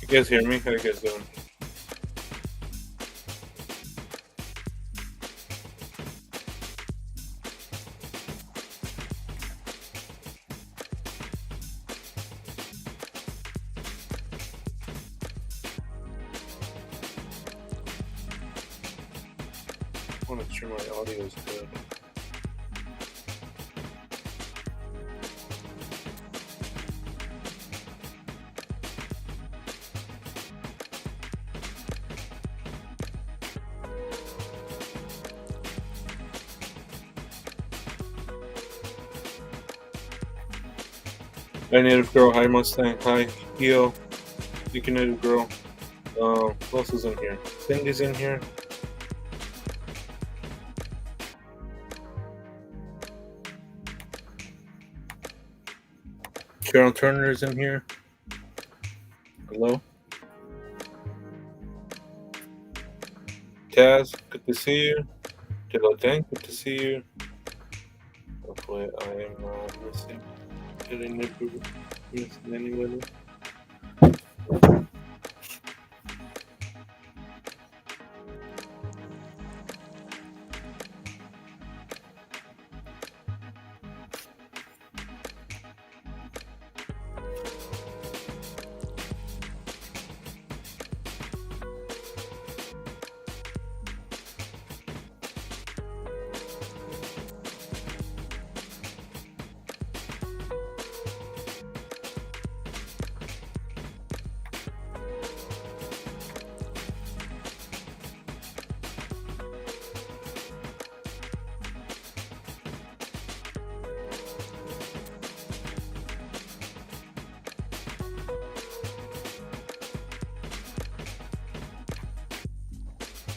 You guys hear me? How you guys doing? I want to make sure my audio is good. Hi, Native Girl. Hi, Mustang. Hi, Yo. You can Native Girl. Who else is in here? Cindy's in here. Carol Turner's in here. Hello. Taz, good to see you. Jang, good to see you. Hopefully I am missing anybody.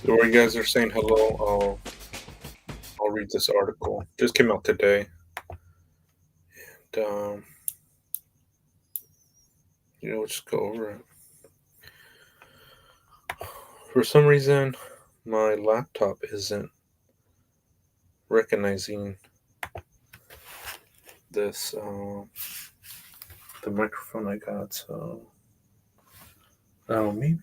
Or you guys are saying hello, I'll read this article. Just came out today. And we'll just go over it. For some reason, my laptop isn't recognizing this, the microphone I got, so maybe.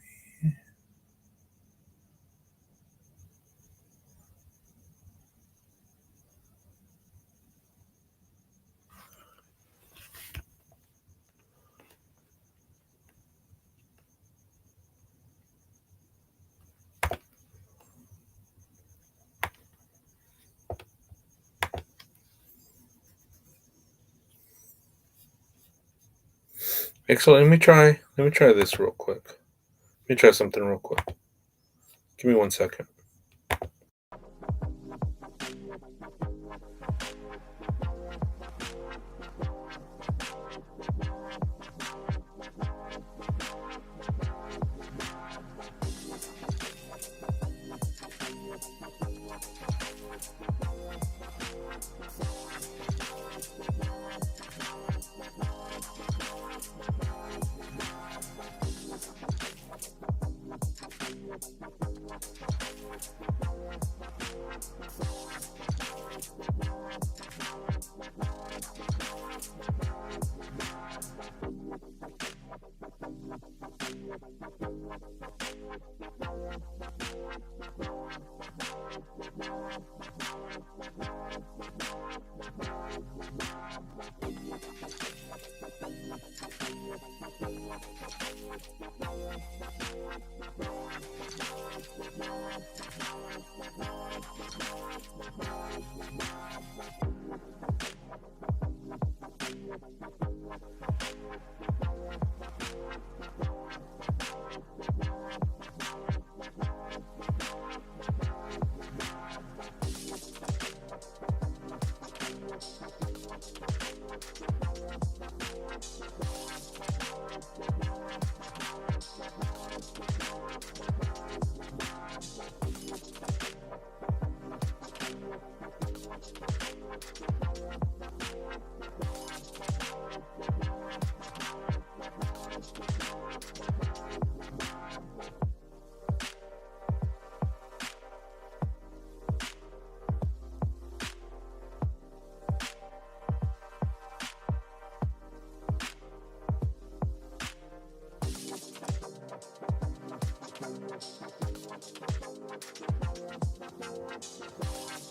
Excellent. Let me try this real quick. Let me try something real quick. Give me 1 second.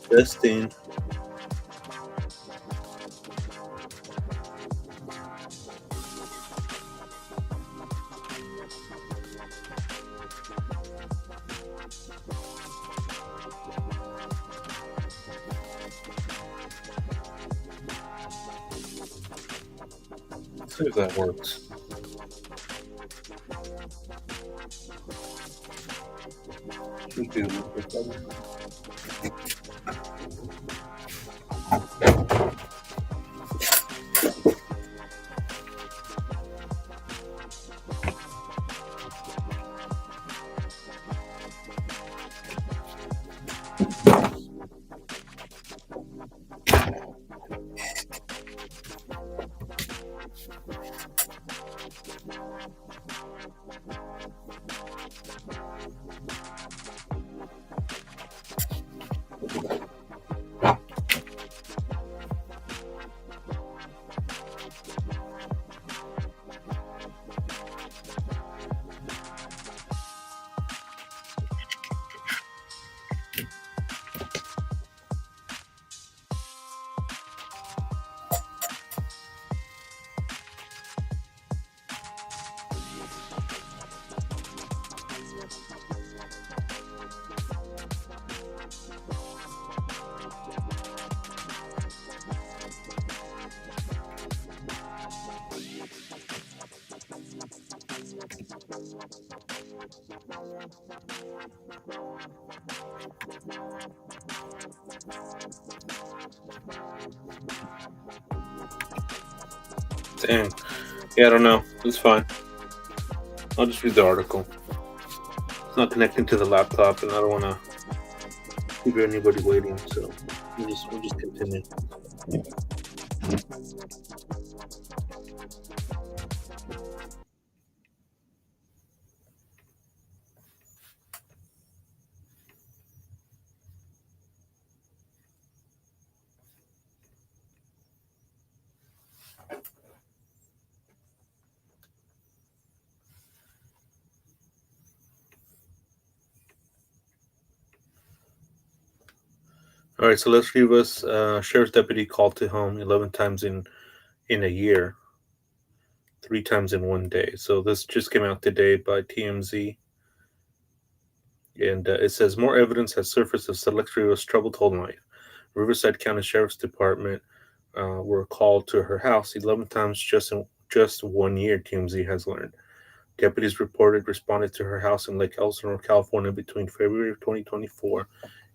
Testing. Let's see if that works. Should be a little bit better. Dang. Yeah, I don't know. It's fine. I'll just read the article. It's not connecting to the laptop, and I don't want to keep anybody waiting, so we'll just continue. All right, so let's Rivas, sheriff's deputy called to home 11 times in a year, 3 times in one day. So this just came out today by TMZ, and it says more evidence has surfaced of Celeste Rivas' troubled whole life. Riverside County Sheriff's Department were called to her house 11 times just 1 year. TMZ has learned. Deputies responded to her house in Lake Elsinore, California, between February of 2024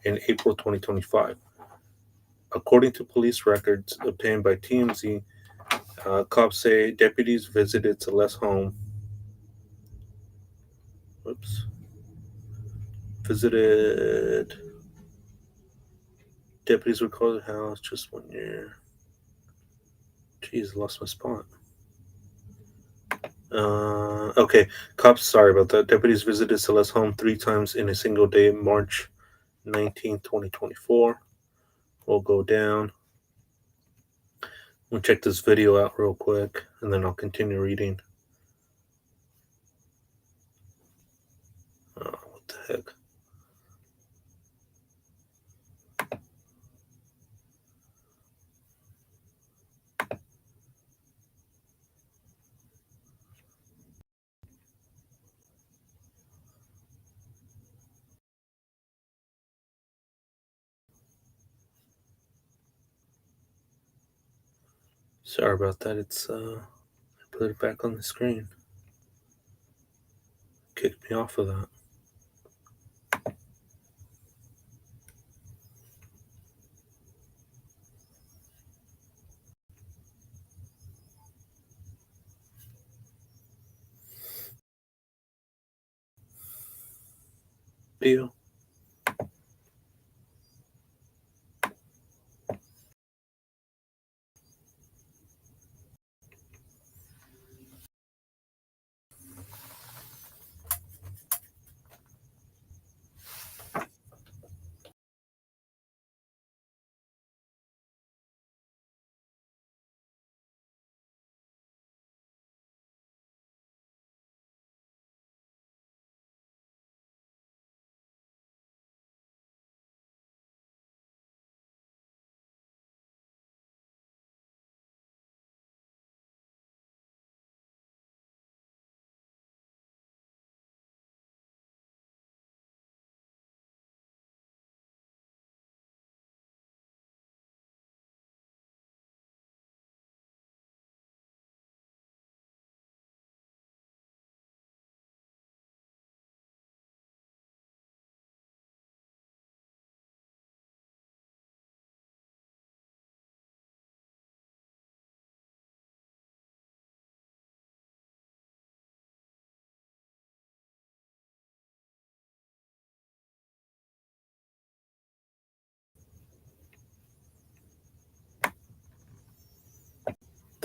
and April 2025. According to police records obtained by TMZ, cops say deputies visited Celeste's home. Visited. Deputies recorded the house just 1 year. Jeez, lost my spot. Okay, cops, sorry about that. Deputies visited Celeste's home 3 times in a single day, March 19, 2024. We'll go down. We'll check this video out real quick, and then I'll continue reading. Oh, what the heck? Sorry about that. It's put it back on the screen. Kicked me off of that. Deal.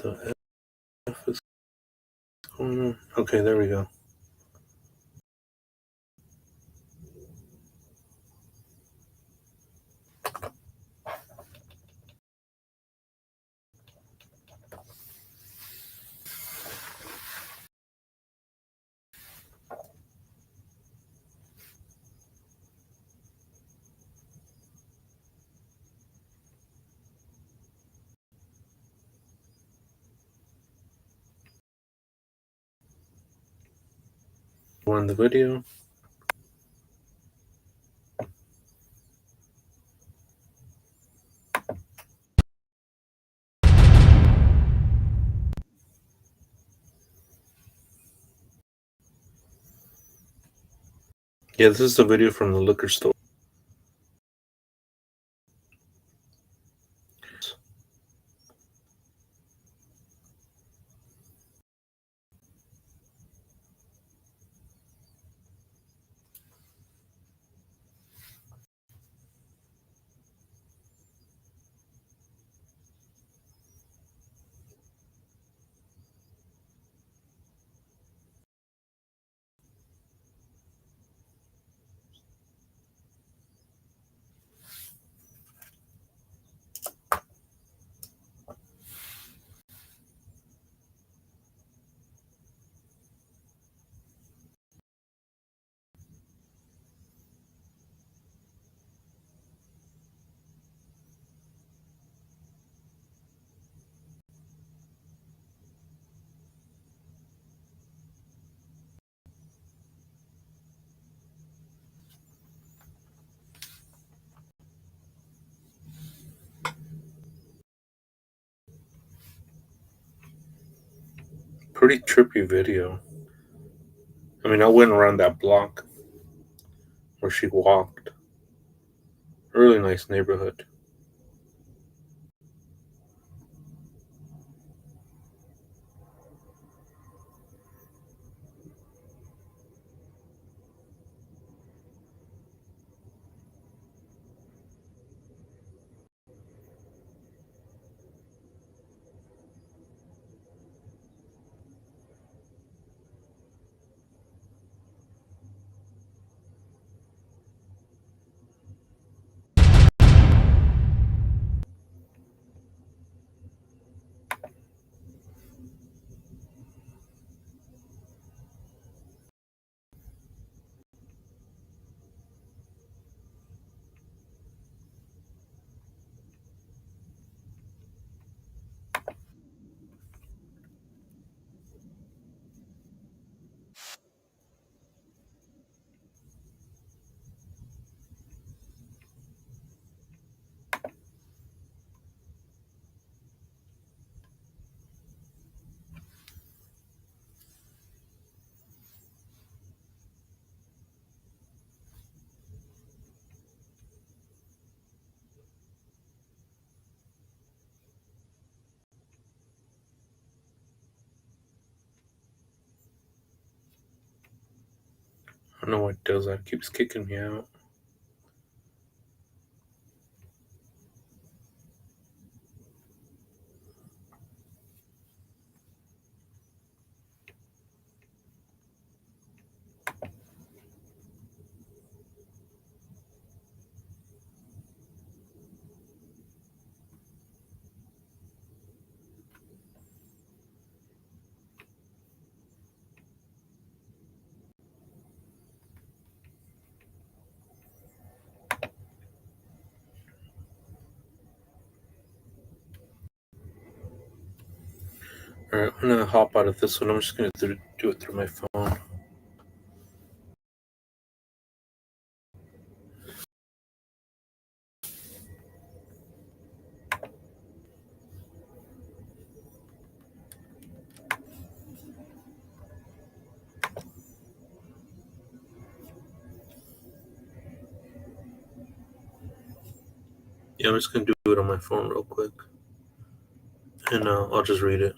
the F is going on? Okay, there we go. We're on the video. Yeah, this is the video from the liquor store. Pretty trippy video. I mean, I went around that block where she walked. Really nice neighborhood. I don't know what it does. That keeps kicking me out. Alright, I'm gonna hop out of this one. I'm just gonna do it through my phone. Yeah, I'm just gonna do it on my phone real quick. And I'll just read it.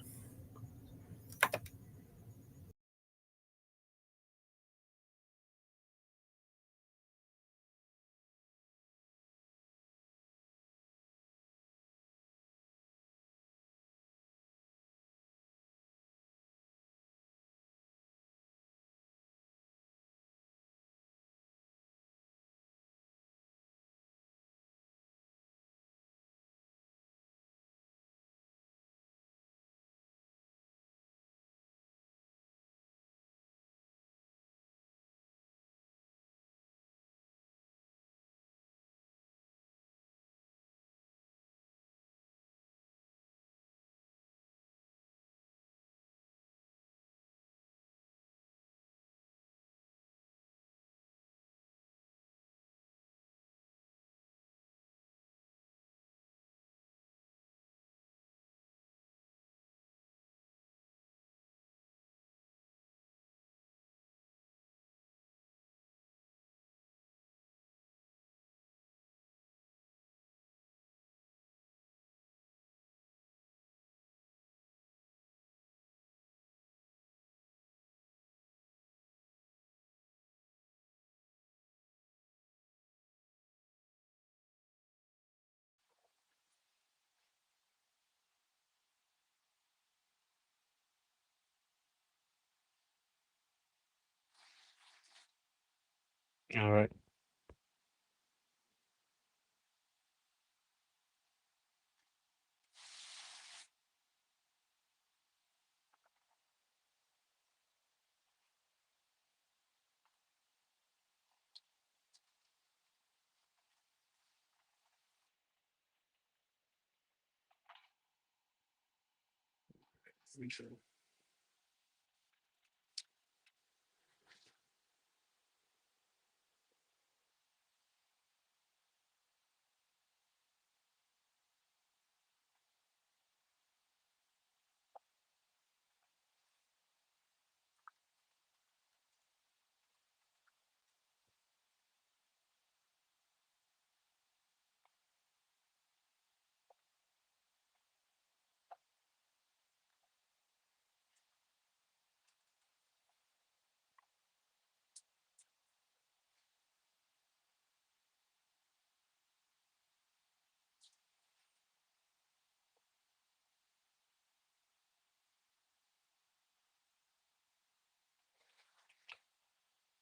All right.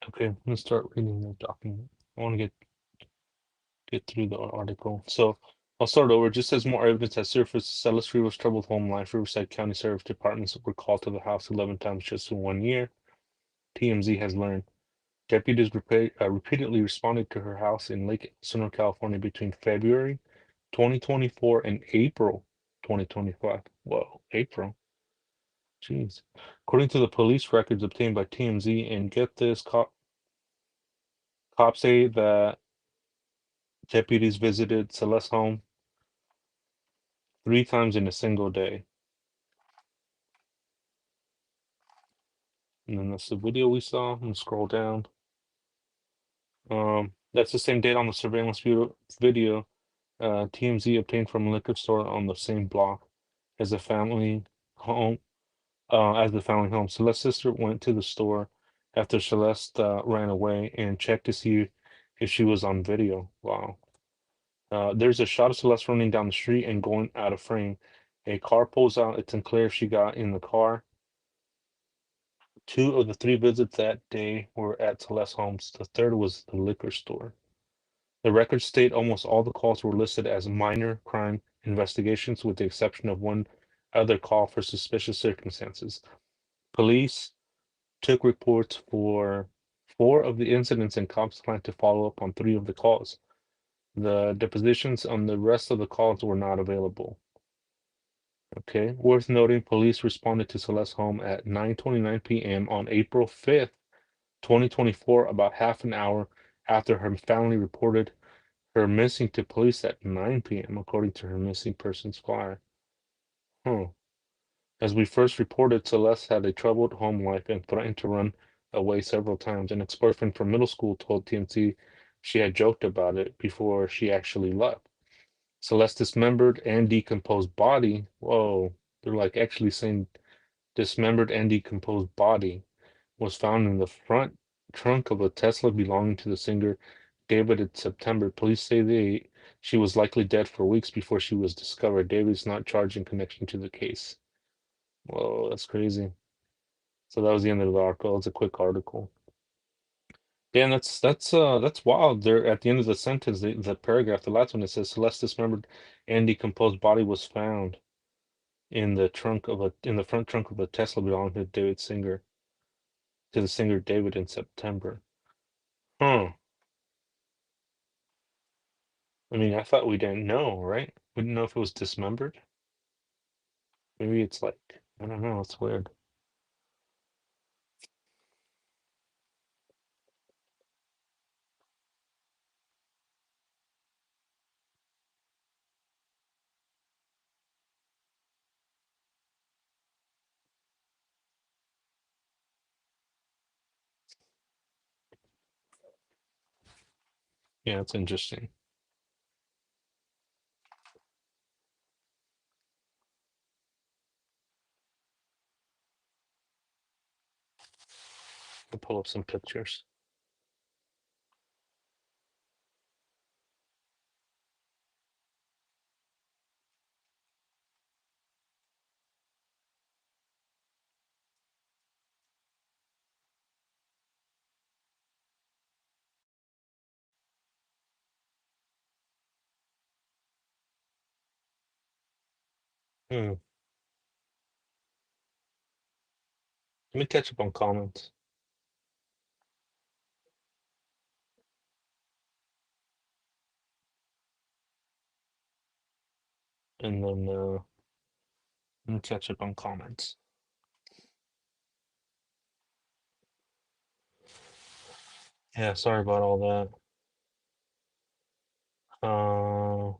Okay, let's start reading the document. I want to get through the article. So I'll start over. Just as more evidence has surfaced, Celeste Rivas' troubled home life, Riverside County Sheriff's Departments were called to the house 11 times just in 1 year. TMZ has learned. Deputies repeatedly responded to her house in Lake Sonora, California between February 2024 and April 2025. Whoa, April. Jeez. According to the police records obtained by TMZ, and get this, cops say that deputies visited Celeste's home 3 times in a single day. And then that's the video we saw. I'm gonna scroll down. That's the same date on the surveillance video TMZ obtained from a liquor store on the same block as the family home. As the family home, Celeste's sister went to the store after Celeste ran away and checked to see if she was on video. Wow. There's a shot of Celeste running down the street and going out of frame. A car pulls out. It's unclear if she got in the car. 2 of the 3 visits that day were at Celeste's homes. The third was the liquor store. The records state almost all the calls were listed as minor crime investigations, with the exception of one other call for suspicious circumstances. Police took reports for 4 of the incidents, and cops plan to follow up on 3 of the calls. The depositions on the rest of the calls were not available. Okay, worth noting, police responded to Celeste's home at 9:29 p.m. on April 5th, 2024, about half an hour after her family reported her missing to police at 9 p.m., according to her missing persons flyer. Huh. As we first reported, Celeste had a troubled home life and threatened to run away several times. An ex-boyfriend from middle school told TMZ she had joked about it before she actually left. Celeste's dismembered and decomposed body, whoa, they're like actually saying dismembered and decomposed body, was found in the front trunk of a Tesla belonging to the singer David in September. Police say she was likely dead for weeks before she was discovered. David is not charged in connection to the case. Whoa, that's crazy. So that was the end of the article. It's a quick article. Dan, that's wild. There at the end of the sentence, the paragraph, the last one, it says Celeste dismembered and decomposed body was found in the front trunk of a Tesla belonging to the singer David in September. Huh. I mean, I thought we didn't know, right? We didn't know if it was dismembered. Maybe it's like, I don't know, it's weird. Yeah, it's interesting. I'll pull up some pictures. Hmm. Let me catch up on comments, and then let me catch up on comments. Yeah, sorry about all that.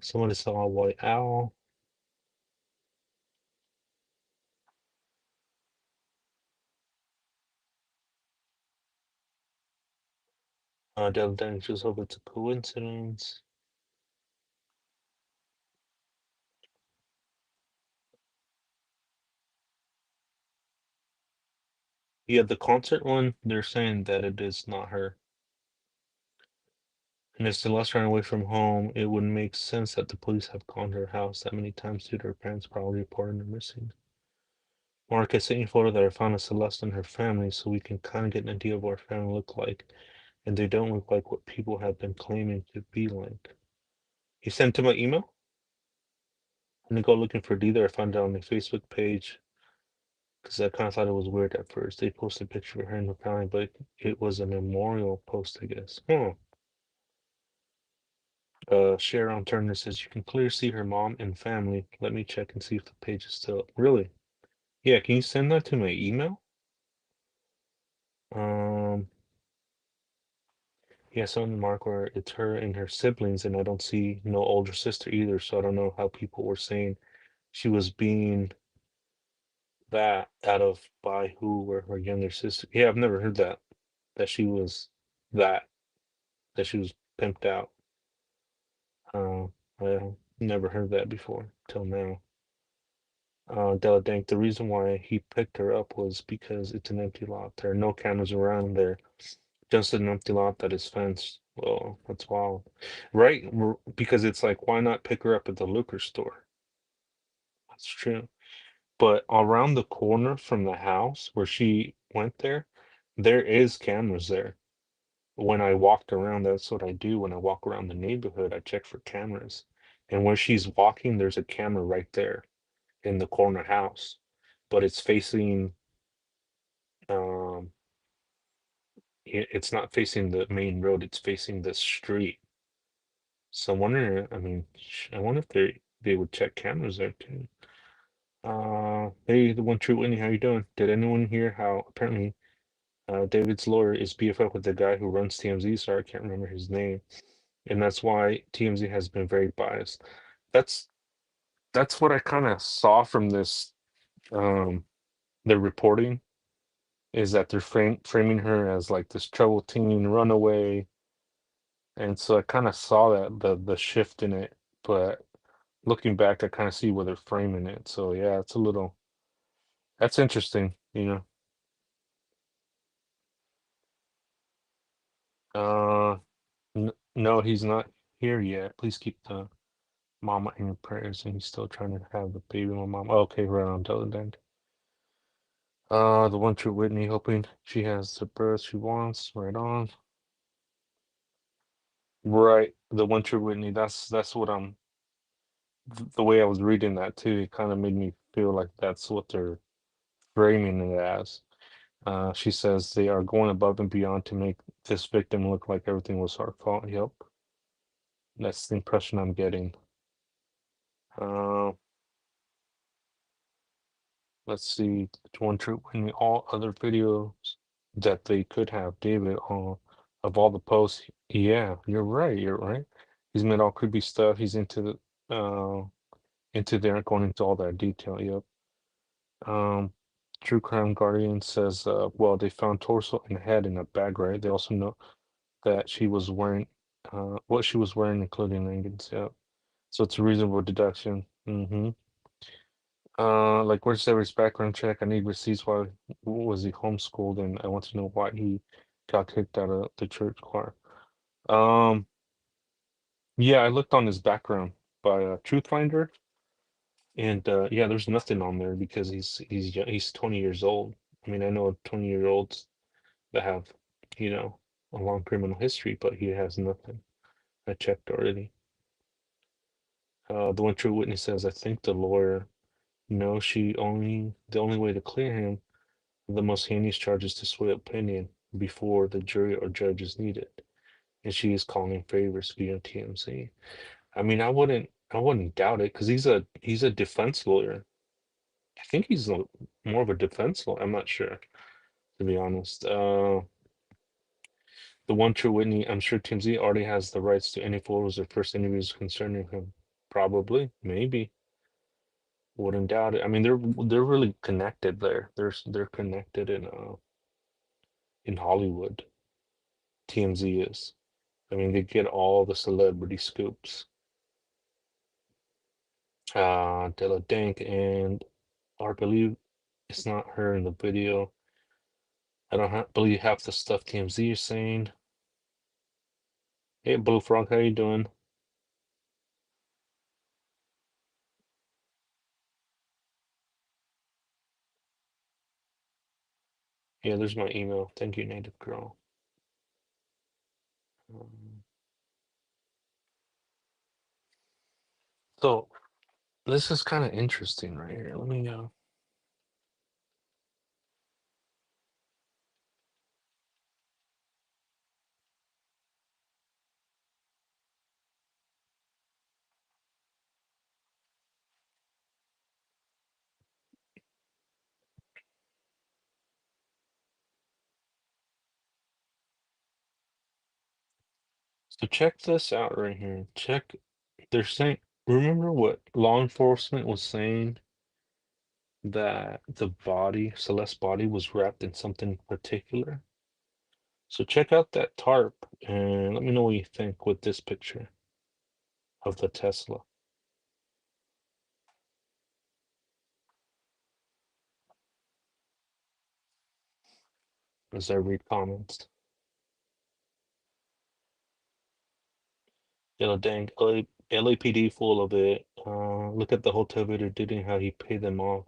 Somebody saw a white owl. Devil Dang just hope it's a coincidence. Yeah, the concert one, they're saying that it is not her. And if Celeste ran away from home, it would make sense that the police have gone to her house that many times due to her parents probably reporting her missing. Mark, I sent you a photo that I found of Celeste and her family so we can kind of get an idea of what her family look like. And they don't look like what people have been claiming to be like. You sent to my email? I'm gonna go looking for it either. I found it on the Facebook page because I kind of thought it was weird at first. They posted a picture of her and her family, but it was a memorial post, I guess. Huh. Sharon Turner says you can clearly see her mom and family. Let me check and see if the page is still up. Really? Yeah, can you send that to my email? Um, yeah, so in the mark where it's her and her siblings, and I don't see no older sister either, so I don't know how people were saying she was being that out of by who were her younger sister. Yeah, I've never heard that. That she was that, that she was pimped out. Uh, I never heard that before till now. Deladank, the reason why he picked her up was because it's an empty lot. There are no cameras around there. Just an empty lot that is fenced. Well, that's wild. Right? Because it's like, why not pick her up at the liquor store? That's true. But around the corner from the house where she went there is cameras there. When I walked around, that's what I do. When I walk around the neighborhood, I check for cameras. And where she's walking, there's a camera right there in the corner house, but it's facing um it's not facing the main road, it's facing the street. So I'm wondering, I mean, I wonder if they would check cameras there too. Hey, the one true Whitney, how you doing? Did anyone hear how apparently David's lawyer is BFF with the guy who runs TMZ? Sorry, I can't remember his name, and that's why TMZ has been very biased. That's that's what I kind of saw from this the reporting is that they're framing her as like this trouble teen runaway, and so I kind of saw that the shift in it, but looking back, I kind of see where they're framing it. So yeah, it's a little that's interesting, you know. Uh, no, he's not here yet. Please keep the mama in your prayers, and he's still trying to have the baby with mom. Okay, right on, Deland. The one true Whitney, hoping she has the birth she wants. Right on. Right, the one true Whitney. That's what I'm. The way I was reading that too, it kind of made me feel like that's what they're framing it as. She says they are going above and beyond to make this victim look like everything was her fault. Yep, that's the impression I'm getting. Uh, let's see, one true in all other videos that they could have David on of all the posts. Yeah, you're right. You're right. He's made all creepy stuff. He's into there, going into all that detail. Yep. Um, True Crime Guardian says, well, they found torso and head in a bag, right? They also know that she was wearing, what she was wearing, including leggings. Yep. So it's a reasonable deduction. Mm-hmm. Like, where's Everett's background check? I need receipts. Why was he homeschooled? And I want to know why he got kicked out of the church choir. Um, yeah, I looked on his background by Truthfinder, and yeah, there's nothing on there because he's 20 years old. I mean, I know 20-year-olds that have, you know, a long criminal history, but he has nothing. I checked already. The one true witness says, I think the lawyer No, the only way to clear him of the most heinous charges to sway opinion before the jury or judge is needed. And she is calling favors via TMZ. I mean, I wouldn't doubt it because he's a defense lawyer. I think more of a defense lawyer. I'm not sure, to be honest. The one true Whitney, I'm sure TMZ already has the rights to any photos or first interviews concerning him. Probably, maybe. Wouldn't doubt it. I mean, they're really connected there. They're connected in Hollywood. TMZ is. I mean, they get all the celebrity scoops. Della Dank and I believe it's not her in the video. I don't believe half the stuff TMZ is saying. Hey, Blue Frog, how you doing? Yeah, there's my email. Thank you, Native Girl. Um, so this is kind of interesting right here. Let me so check this out right here. They're saying, remember what law enforcement was saying that the body, Celeste's body, was wrapped in something particular? So check out that tarp and let me know what you think with this picture of the Tesla as I read comments. You know, dang, LAPD full of it. Look at the hotel video, didn't how he paid them off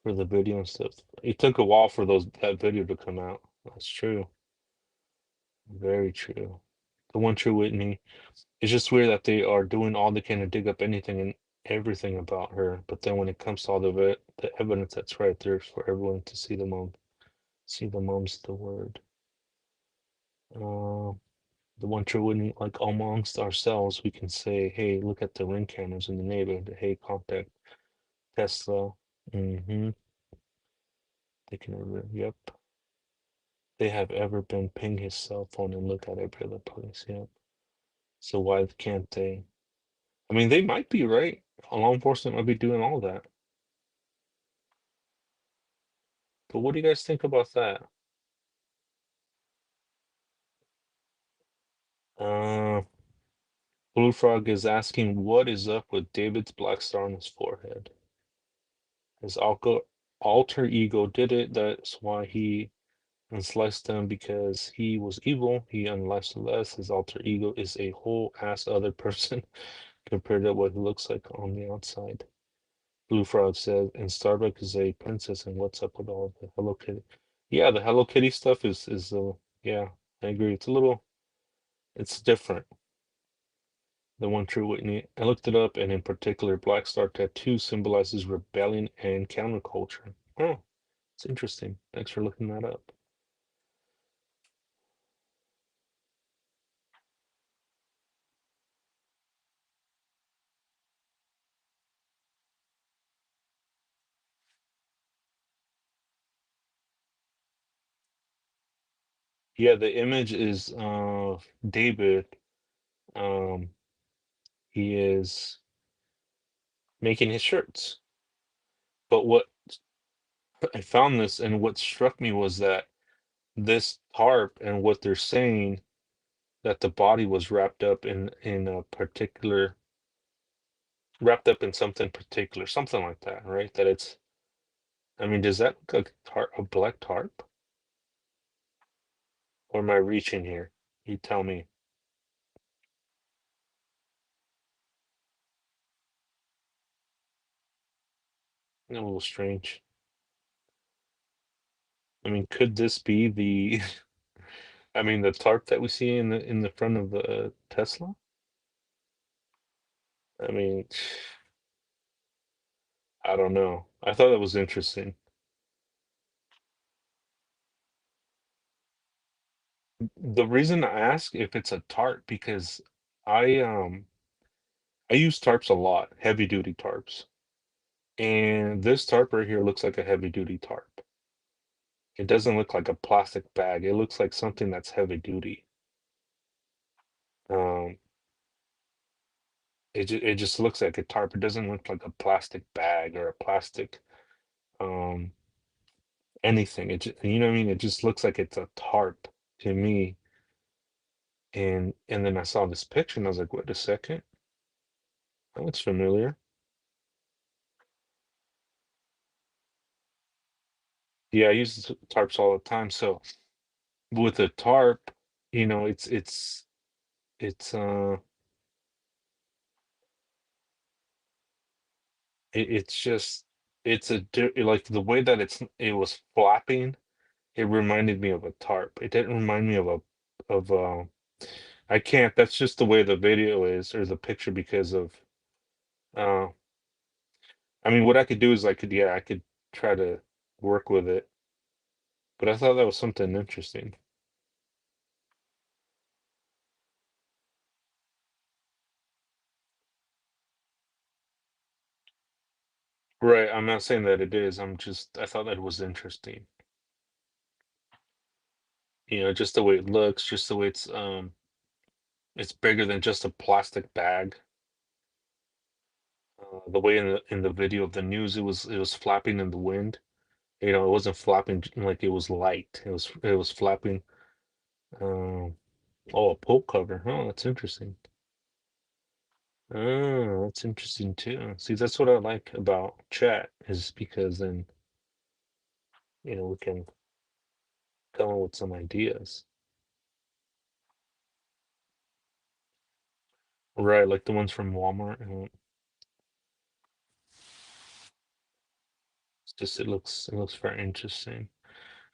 for the video and stuff. It took a while for that video to come out. That's true. Very true. The one true Whitney. It's just weird that they are doing all they can to dig up anything and everything about her, but then when it comes to all the evidence that's right there for everyone to see the mom's the word. Uh, the one true Whitney, like amongst ourselves, we can say, hey, look at the ring cameras in the neighborhood. Hey, contact Tesla. Mm-hmm. They can yep. They have ever been ping his cell phone and look at every other place. Yep. So why can't they? I mean, they might be right. Law enforcement might be doing all that. But what do you guys think about that? Uh, Blue Frog is asking what is up with David's black star on his forehead. His alter ego did it. That's why he unsliced them because he was evil. He unliced Celeste. His alter ego is a whole ass other person compared to what he looks like on the outside. Blue Frog says, and Starbuck is a princess, and what's up with all the Hello Kitty? Yeah, the Hello Kitty stuff is yeah, I agree. It's different. The one true Whitney. I looked it up, and in particular, Black Star tattoo symbolizes rebellion and counterculture. Oh, it's interesting. Thanks for looking that up. Yeah, the image is David. Um, he is making his shirts. But what I found this, and what struck me was that this tarp and what they're saying that the body was wrapped up in a particular wrapped up in something particular, something like that, right? That it's I mean, does that look like a black tarp? Or am I reaching here? You tell me. A little strange. I mean, could this be the I mean the tarp that we see in the front of the Tesla? I mean, I don't know. I thought that was interesting. The reason I ask if it's a tarp because I um I use tarps a lot, heavy duty tarps. And this tarp right here looks like a heavy duty tarp. It doesn't look like a plastic bag. It looks like something that's heavy duty. Um it just looks like a tarp. It doesn't look like a plastic bag or a plastic um anything. You know what I mean? It just looks like it's a tarp to me. And then I saw this picture and I was like, wait a second. That looks familiar. Yeah, I use tarps all the time. So with a tarp, it's it's just like the way that it was flapping, it reminded me of a tarp. It didn't remind me of I can't, that's just the way the video is or the picture because of uh I mean what I could do is I could try to work with it, but I thought that was something interesting. Right, I'm not saying that it is. I thought that was interesting. Just the way it looks, just the way it's bigger than just a plastic bag. The way in the video of the news, it was flapping in the wind. It wasn't flapping like it was light. It was flapping. Um, oh, a poke cover. Oh, that's interesting. Oh, that's interesting too. See, that's what I like about chat is because then we can come up with some ideas. Right, like the ones from Walmart. It looks very interesting.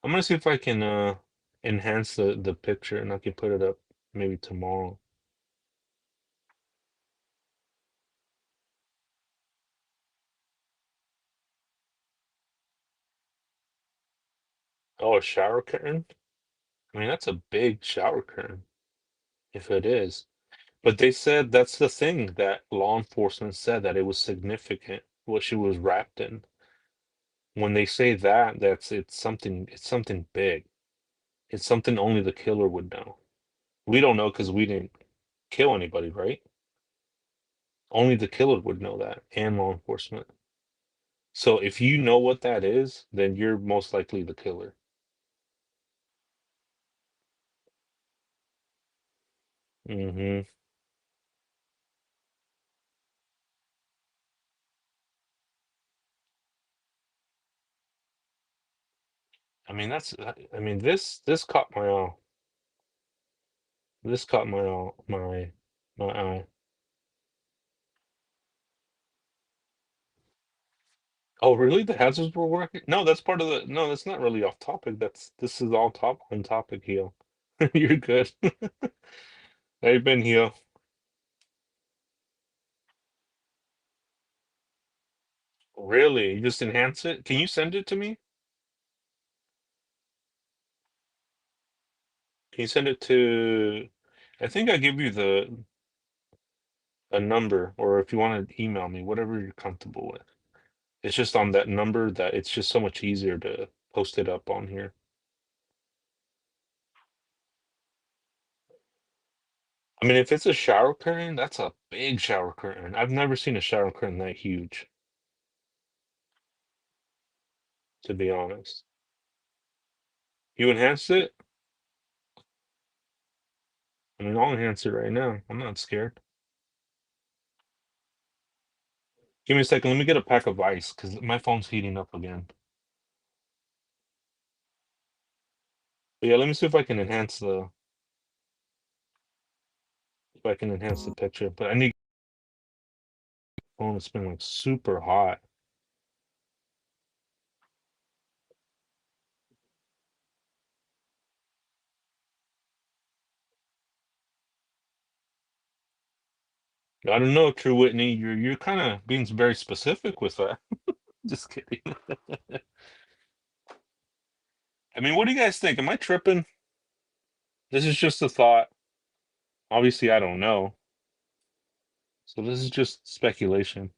I'm gonna see if I can enhance the picture and I can put it up maybe tomorrow. Oh, a shower curtain? I mean, that's a big shower curtain, if it is. But they said that's the thing that law enforcement said that it was significant what she was wrapped in. When they say that, it's something big. It's something only the killer would know. We don't know because we didn't kill anybody, right? Only the killer would know that and law enforcement. So if you know what that is, then you're most likely the killer. Hmm. I mean, I mean, this caught my this caught my eye. Oh, really? The hazards were working? No, that's part of the. No, that's not really off topic. This is all top on topic here. You're good. How you been here? Really? You just enhance it? Can you send it to me? Can you send it to? I think I give you the a number, or if you want to email me, whatever you're comfortable with. It's just on that number that it's just so much easier to post it up on here. I mean, if it's a shower curtain, that's a big shower curtain. I've never seen a shower curtain that huge, to be honest. You enhanced it? I mean, I'll enhance it right now. I'm not scared. Give me a second. Let me get a pack of ice because my phone's heating up again. But yeah, let me see if I can enhance the picture. But I need phone. It's been like super hot. I don't know, True Whitney. You're kind of being very specific with that. Just kidding. I mean, what do you guys think? Am I tripping? This is just a thought. Obviously, I don't know. So this is just speculation.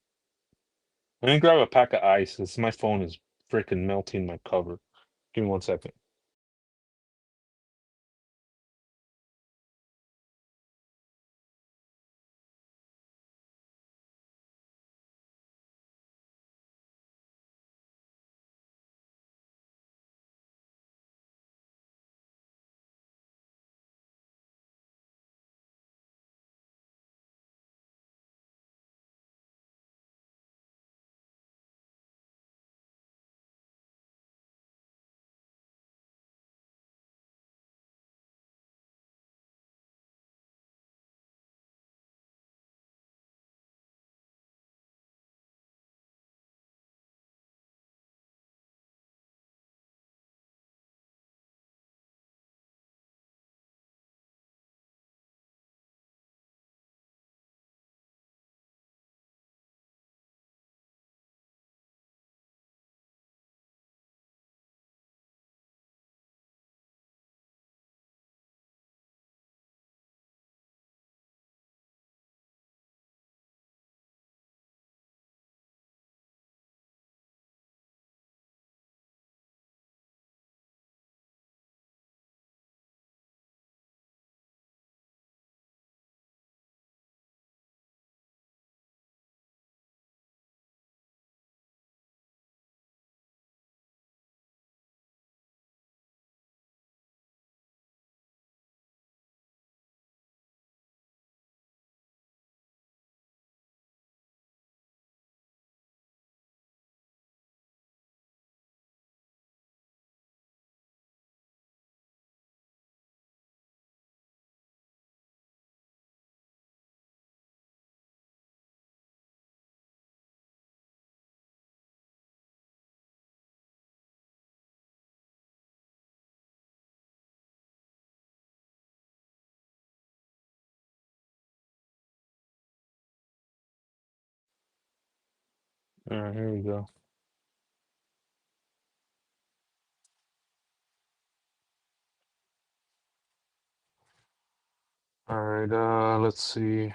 Let me grab a pack of ice. This my phone is freaking melting my cover. Give me 1 second. All right, here we go. All right, let's see.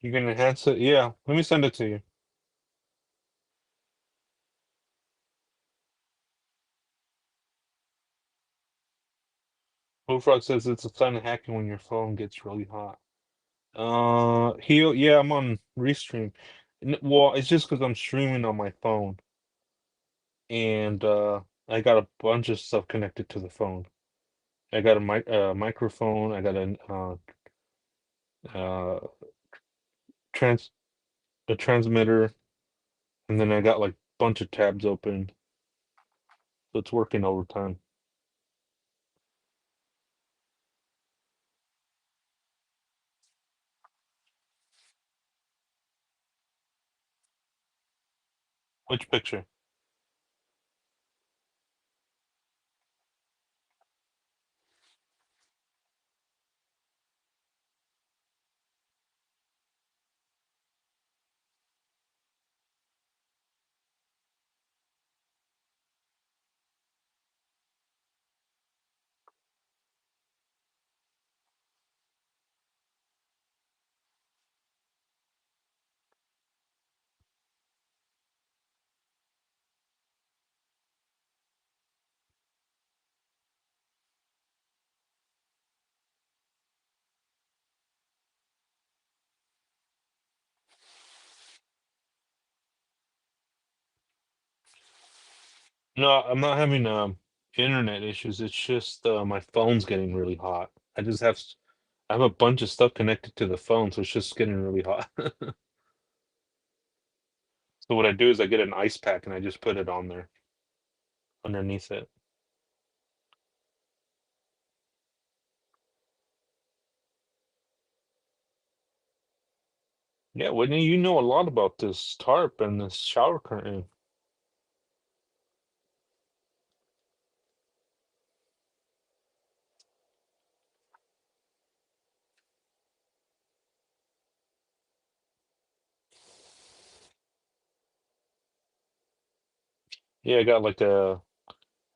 You can enhance it? Yeah, let me send it to you. Bullfrog says it's a sign of hacking when your phone gets really hot. Yeah, I'm on Restream. Well, it's just because I'm streaming on my phone, and I got a bunch of stuff connected to the phone. I got a microphone. I got uh, trans a transmitter, and then I got like a bunch of tabs open, so it's working overtime. Which picture? No, I'm not having internet issues. It's just my phone's getting really hot. I just have I have a bunch of stuff connected to the phone, so it's just getting really hot. So what I do is I get an ice pack and I just put it on there underneath it. Yeah, Whitney, you know a lot about this tarp and this shower curtain. Yeah, I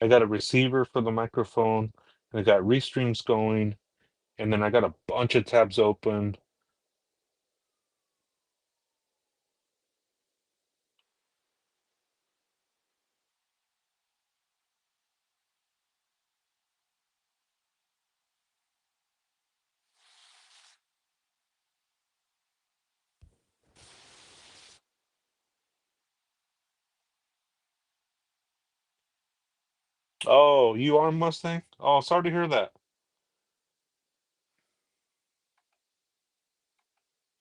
got a receiver for the microphone, and I got restreams going, and then I got a bunch of tabs open. Oh, you are Mustang? Oh, sorry to hear that.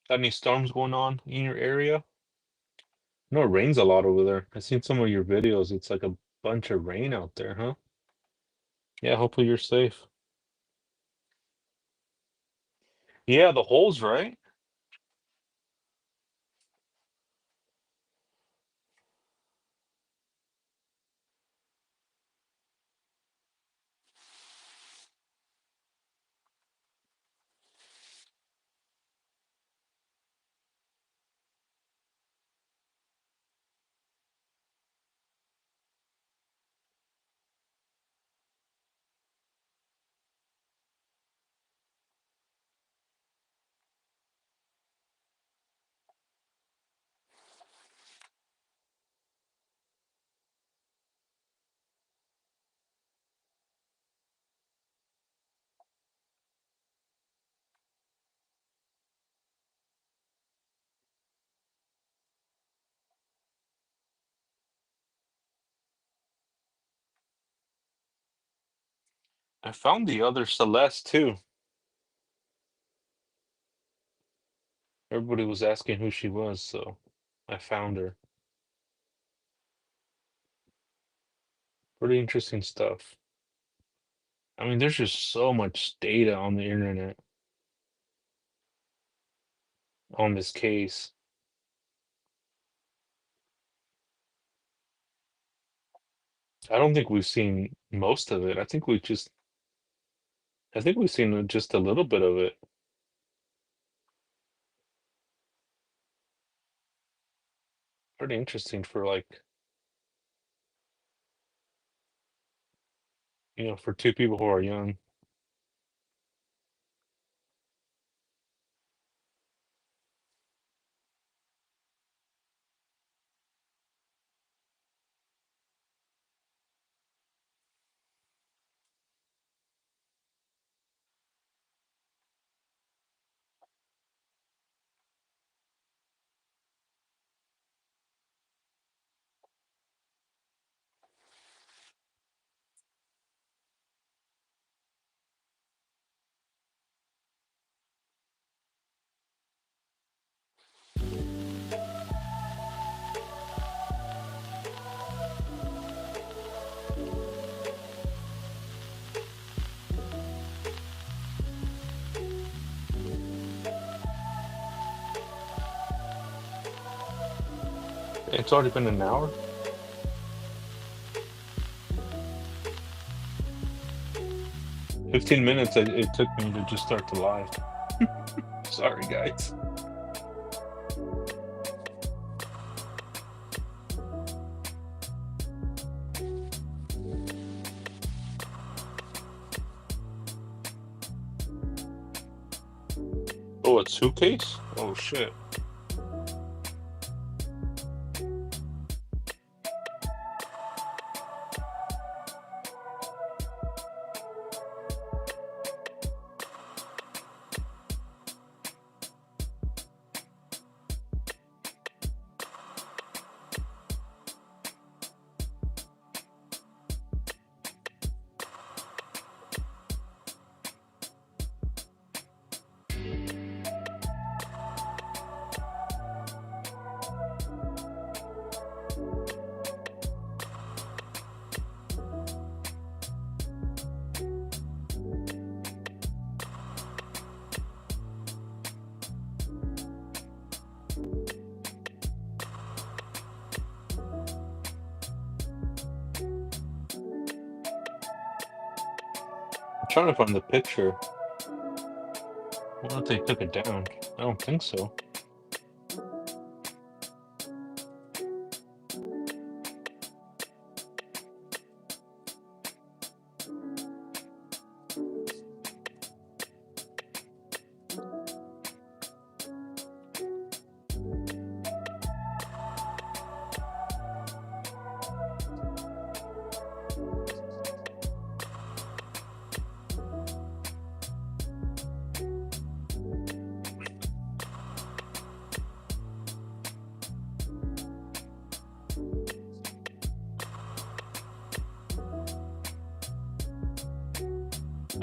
Got any storms going on in your area? No, it rains a lot over there. I've seen some of your videos. It's like a bunch of rain out there, huh? Yeah, hopefully you're safe. Yeah, the holes, right? I found the other Celeste too. Everybody was asking who she was, so I found her. Pretty interesting stuff. I mean, there's just so much data on the internet on this case. I don't think we've seen most of it. I think we've seen just a little bit of it. Pretty interesting for like, for two people who are young. It's already been an hour. 15 minutes it took me to just start the live. Sorry, guys. Oh, a suitcase? Oh, shit. trying to find the picture. I wonder if they took it down. I don't think so.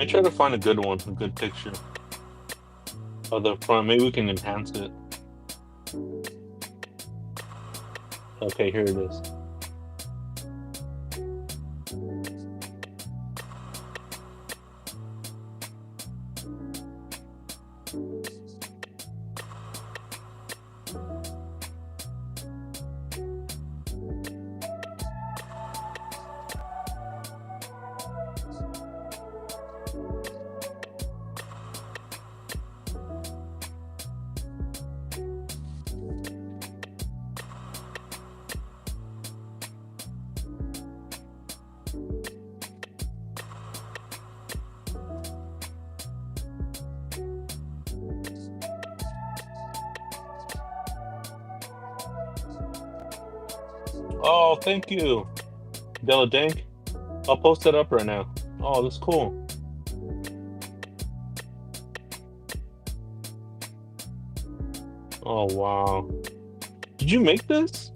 I try to find a good one, a good picture of the front. Maybe we can enhance it. Okay, here it is. Oh, thank you, Della Dank. I'll post it up right now. Oh, that's cool. Oh, wow. Did you make this?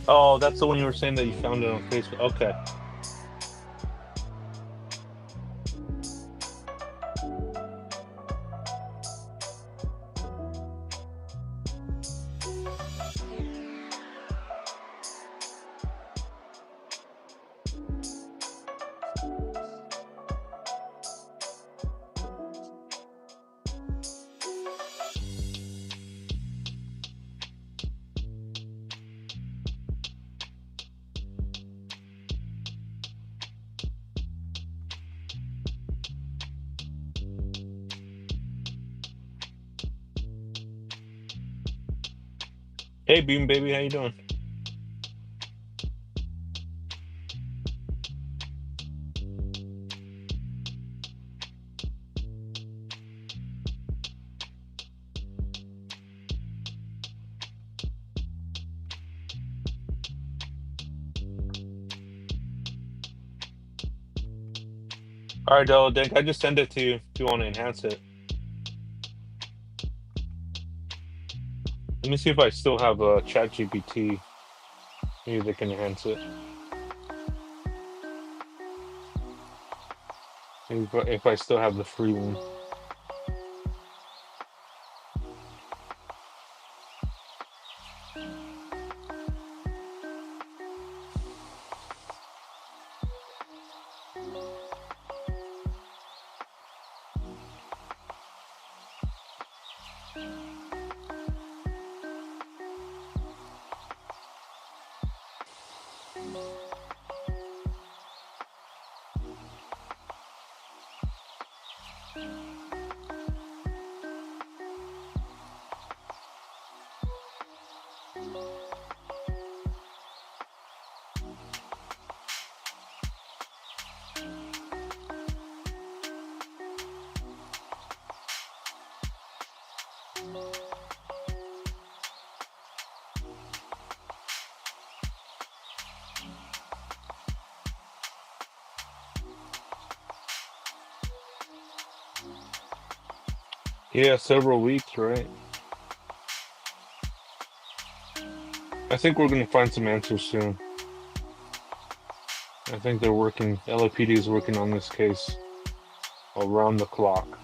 Oh, that's the one you were saying that you found it on Facebook. Okay. Hey, Beam Baby, how you doing? All right, Della Dank, I just sent it to you if you want to enhance it. Let me see if I still have a ChatGPT. Maybe they can enhance it. Maybe if I still have the free one. Yeah, several weeks, right? I think we're gonna find some answers soon. I think they're working, LAPD is working on this case around the clock.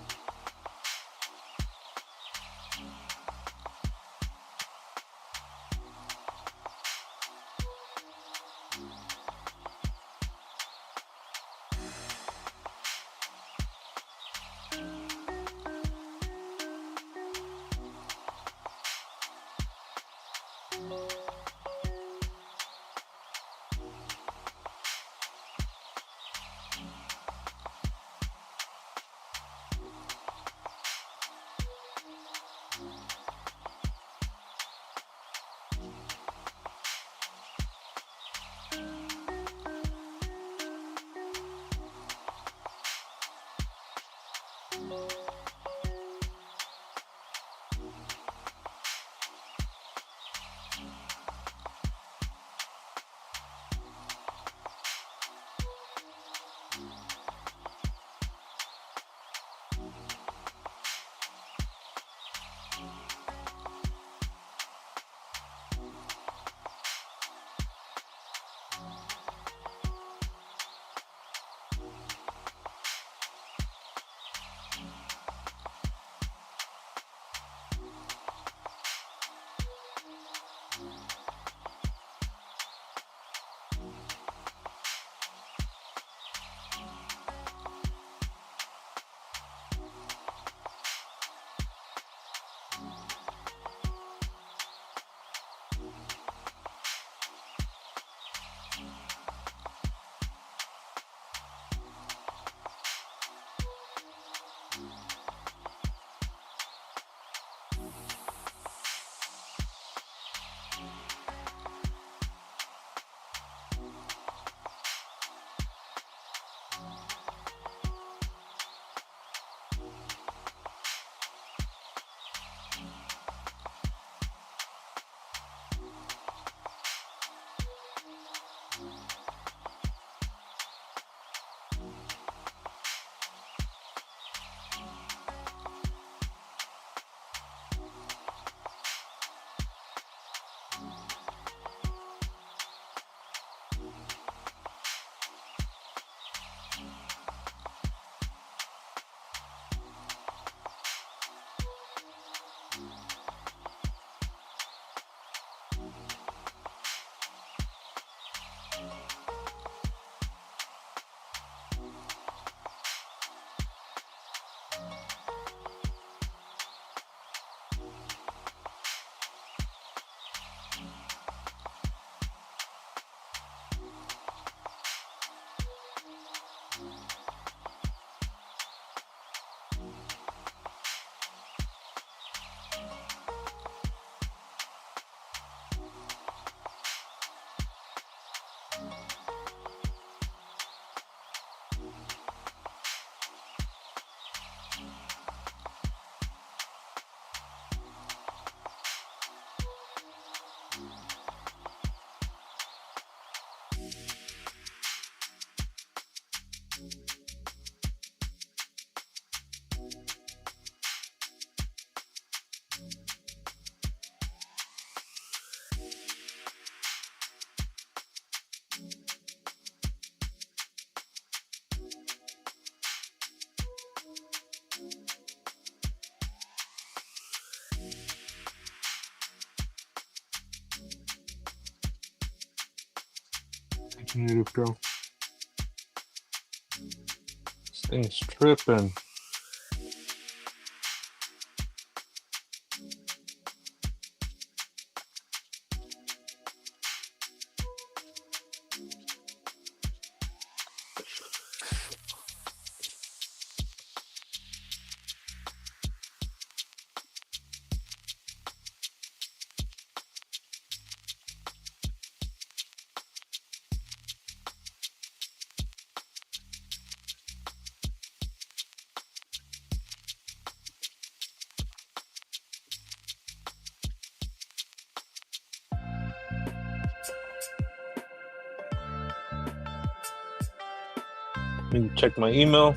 Continue to go. This thing's tripping. Let me check my email.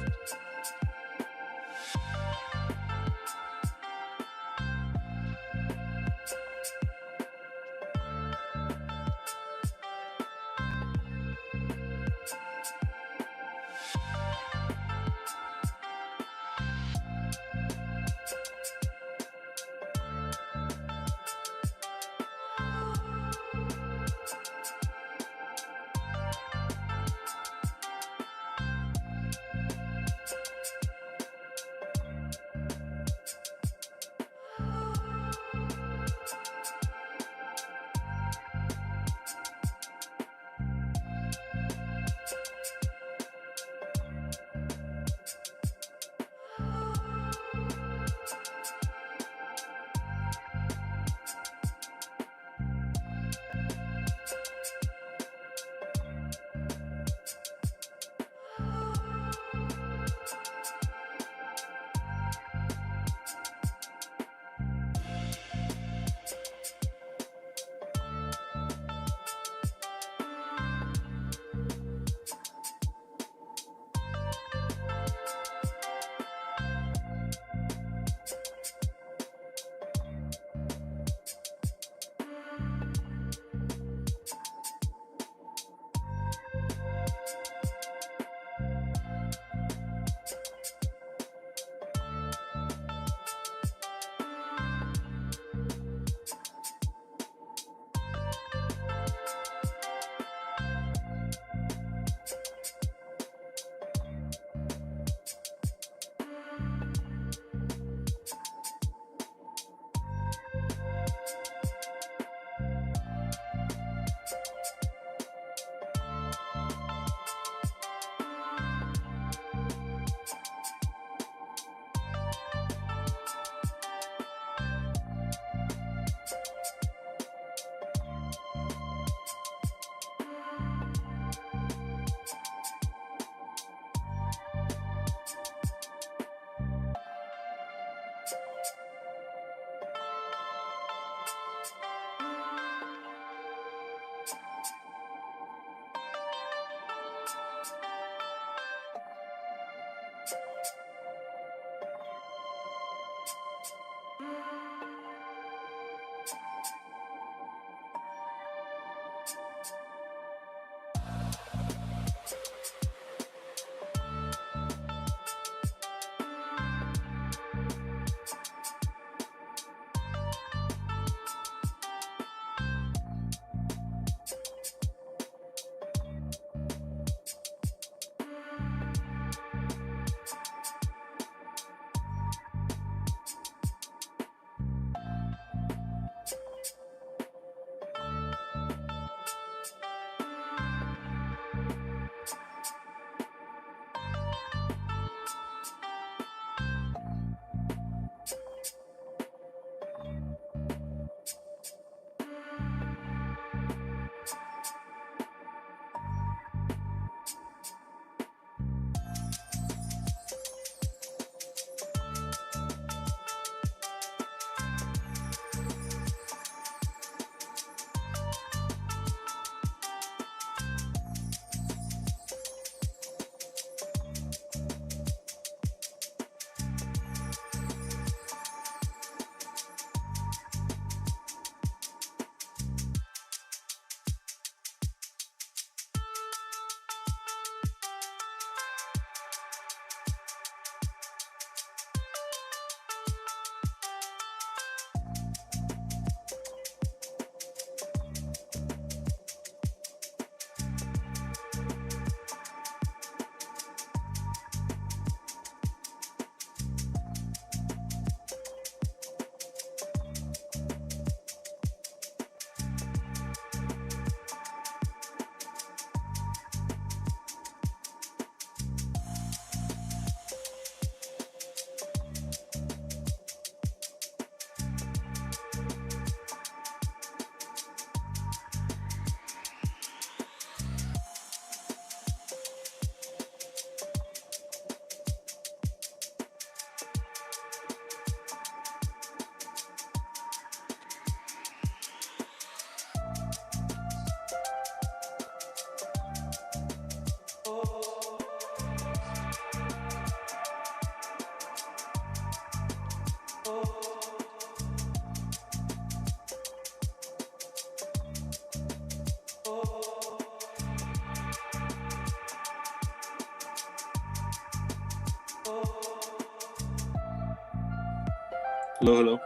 Hello, hello.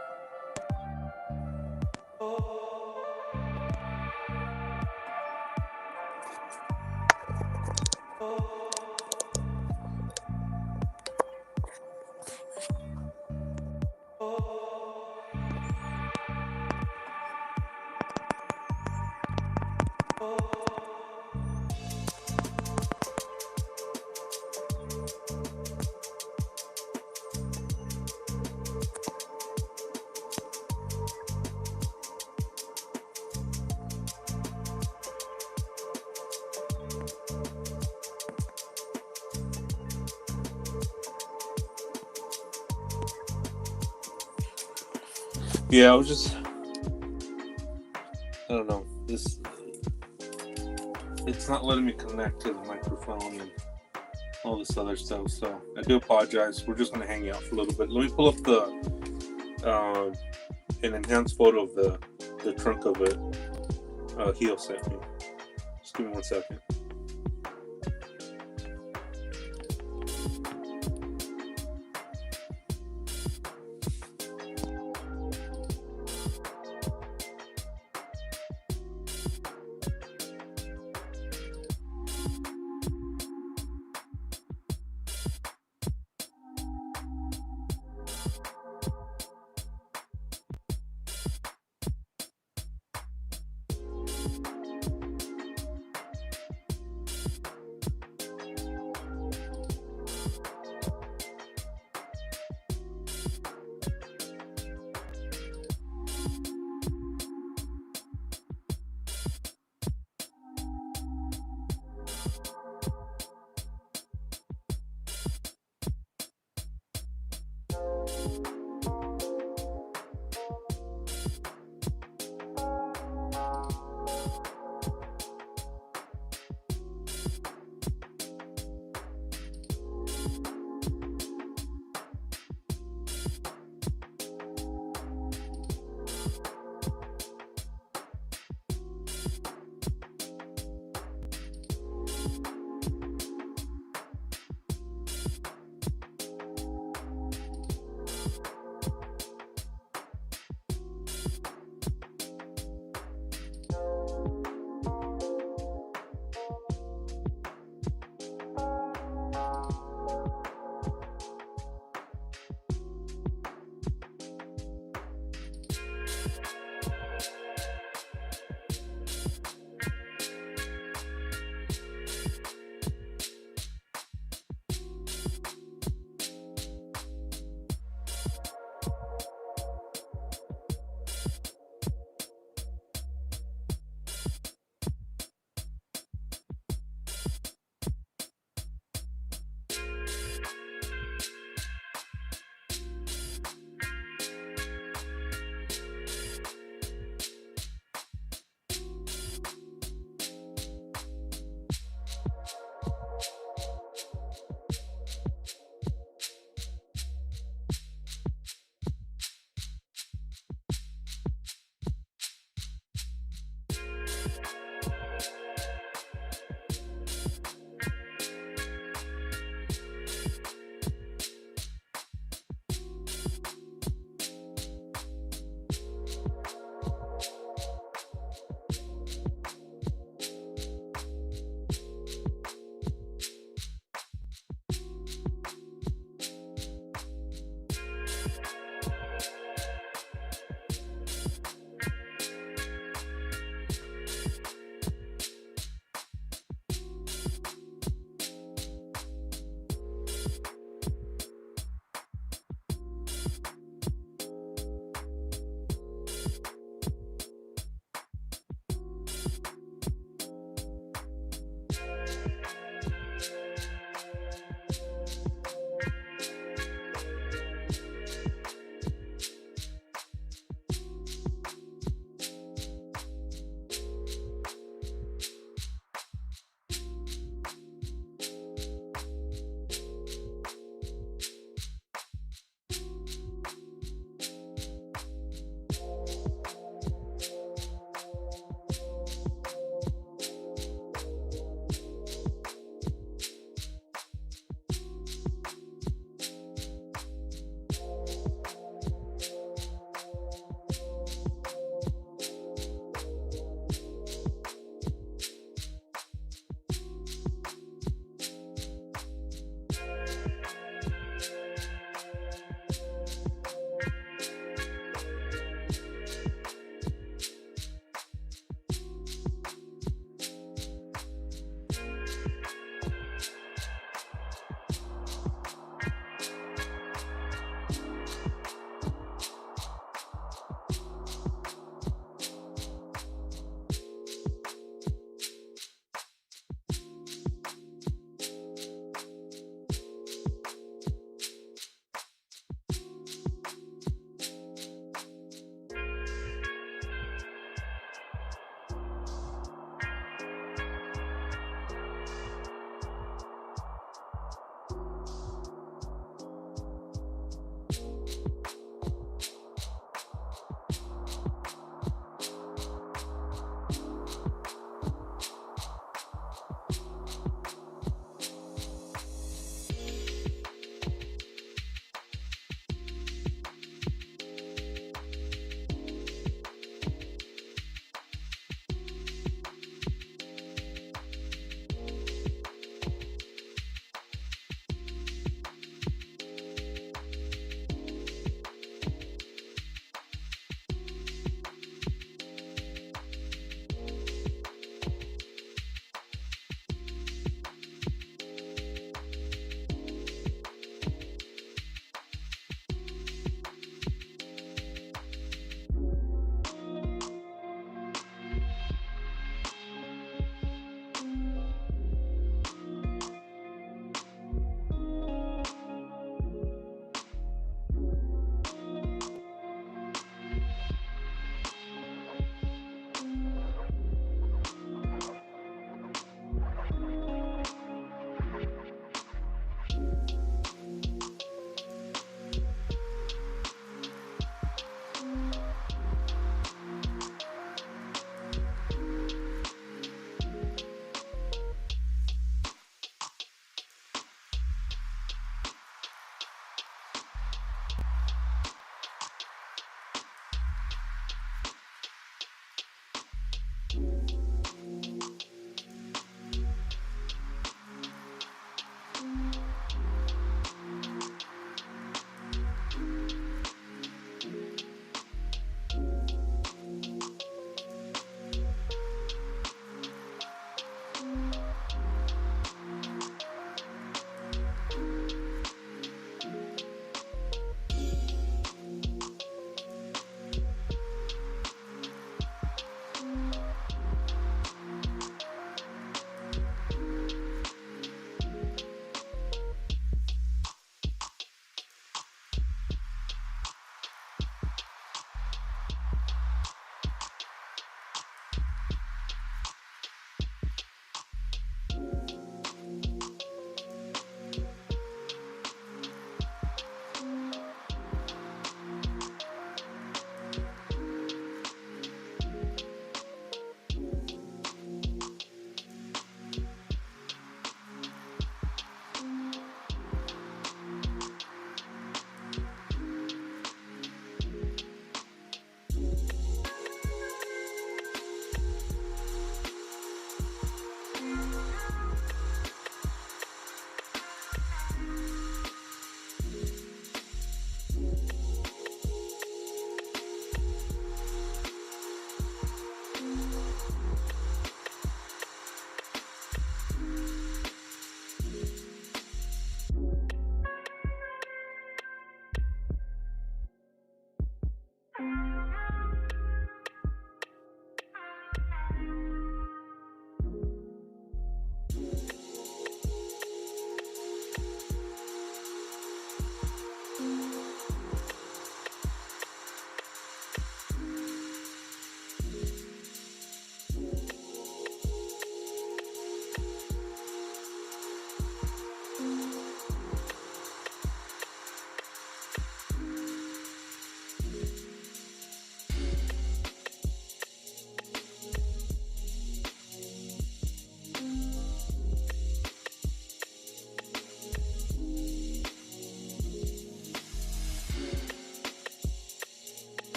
Yeah, I don't know. It's not letting me connect to the microphone and all this other stuff. So I do apologize. We're just gonna hang out for a little bit. Let me pull up an enhanced photo of the trunk of it. He'll sent me. Just give me 1 second.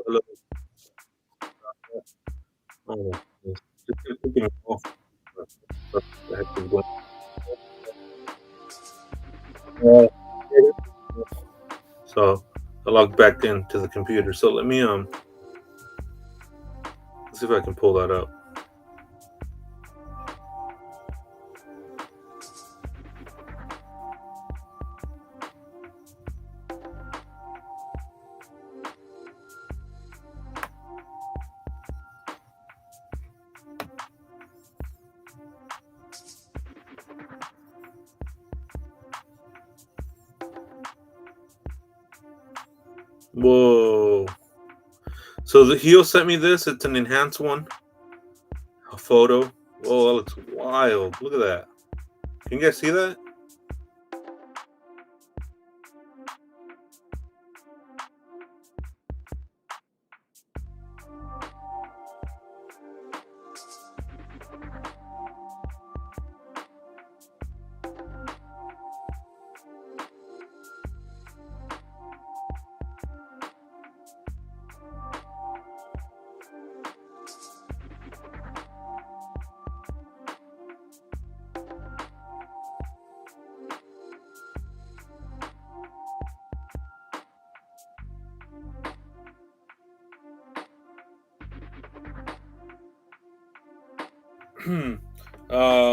Hello. Oh, yes. Just taking it off. What the heck is going on? So I logged back into the computer. So let me see if I can pull that up. Whoa. So Hio sent me this. It's an enhanced one. A photo. Whoa, that looks wild. Look at that. Can you guys see that?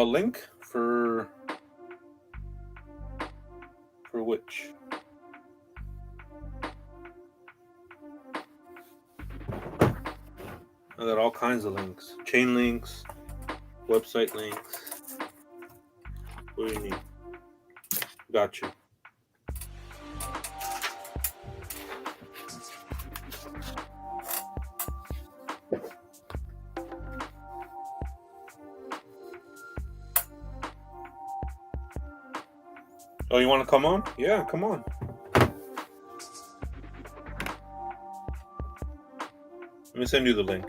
Link for which? I got all kinds of links. Chain links, website links. What do you need? Got you. Oh, you want to come on? Yeah, come on. Let me send you the link.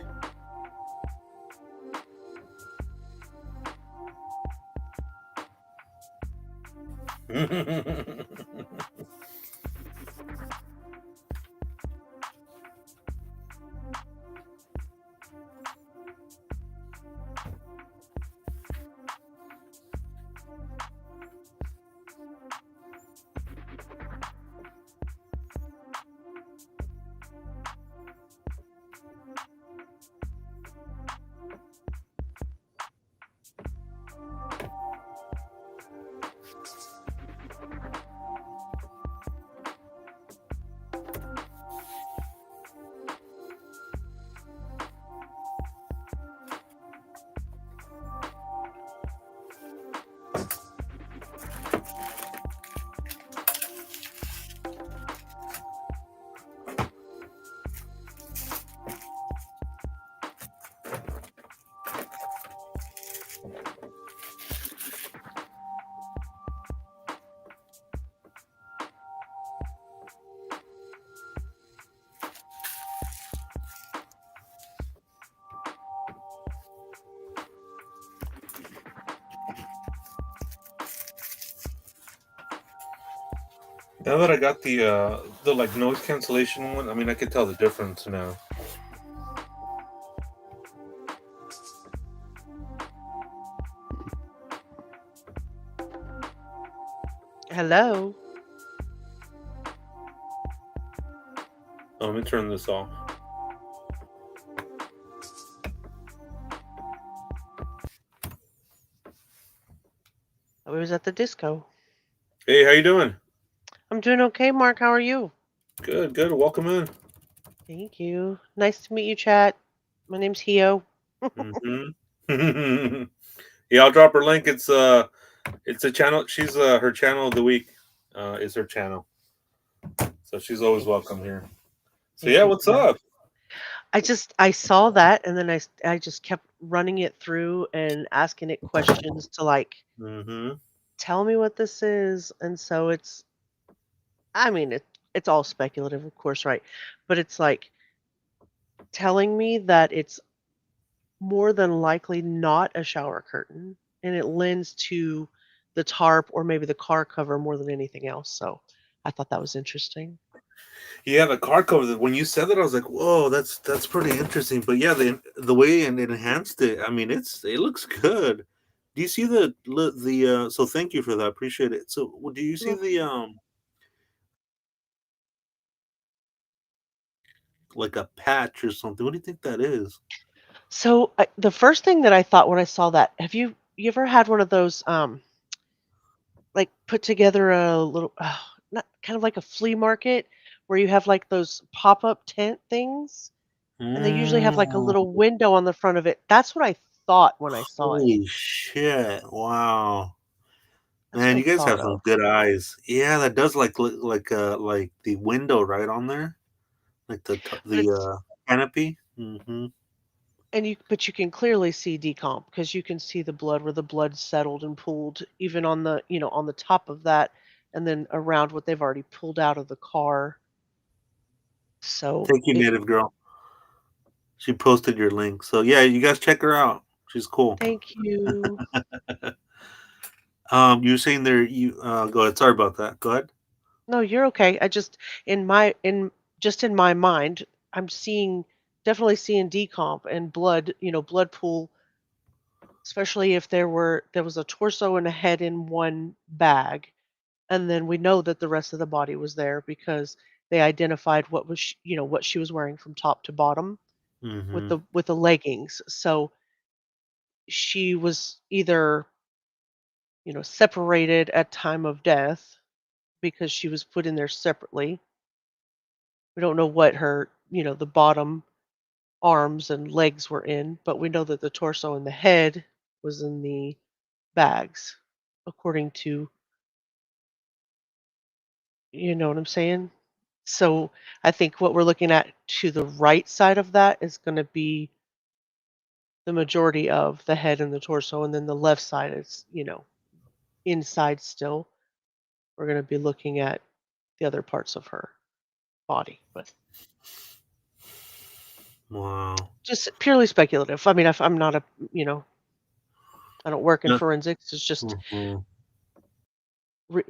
Now that I got the like noise cancellation one, I mean I can tell the difference now. Hello. Let me turn this off. I was at the disco. Hey, how you doing? I'm doing okay, Mark. How are you? Good, good. Welcome in. Thank you. Nice to meet you, chat. My name's Hio. Mm-hmm. Yeah, I'll drop her link. It's a channel. She's her channel of the week. Is her channel, so she's always Thank, welcome here. So thank yeah, you what's for that. up? I saw that and then I just kept running it through and asking it questions to like Mm-hmm. tell me what this is. And so I mean it's all speculative, of course, right? But it's like telling me that it's more than likely not a shower curtain, and it lends to the tarp or maybe the car cover more than anything else. So I thought that was interesting. Yeah, the car cover. When you said that, I was like, "Whoa, that's pretty interesting." But yeah, the way it enhanced it. I mean, it looks good. Do you see the? So thank you for that. Appreciate it. So do you see Well, the like a patch or something? What do you think that is? so the first thing that I thought when I saw that, have you ever had one of those like put together a little not kind of like a flea market where you have like those pop-up tent things and they usually have like a Mm, little window on the front of it. That's what I thought when I saw it. holy shit! Wow. That's Man, what you I guys thought have some of. good eyes. Yeah, that does like look like the window right on there, like But the it's canopy. Mm-hmm. but you can clearly see decomp because you can see the blood where the blood settled and pooled even on the, on the top of that and then around what they've already pulled out of the car. So Thank you, it native girl. She posted your link. So yeah, you guys check her out. She's cool. thank you. You're saying there you go ahead. Sorry about that. Go ahead. No, you're okay. I just in my mind, I'm seeing definitely seeing decomp and blood, blood pool, especially if there was a torso and a head in one bag. And then we know that the rest of the body was there because they identified what she was wearing from top to bottom Mm-hmm. with the leggings. So she was either, separated at time of death because she was put in there separately. We don't know what her, the bottom arms and legs were in, but we know that the torso and the head was in the bags, according to, you know what I'm saying? So I think what we're looking at to the right side of that is going to be the majority of the head and the torso, and then the left side is, inside still. We're going to be looking at the other parts of her body, but Wow. just purely speculative. I mean, if I'm not a, I don't work in Yeah. forensics. It's just Mhm.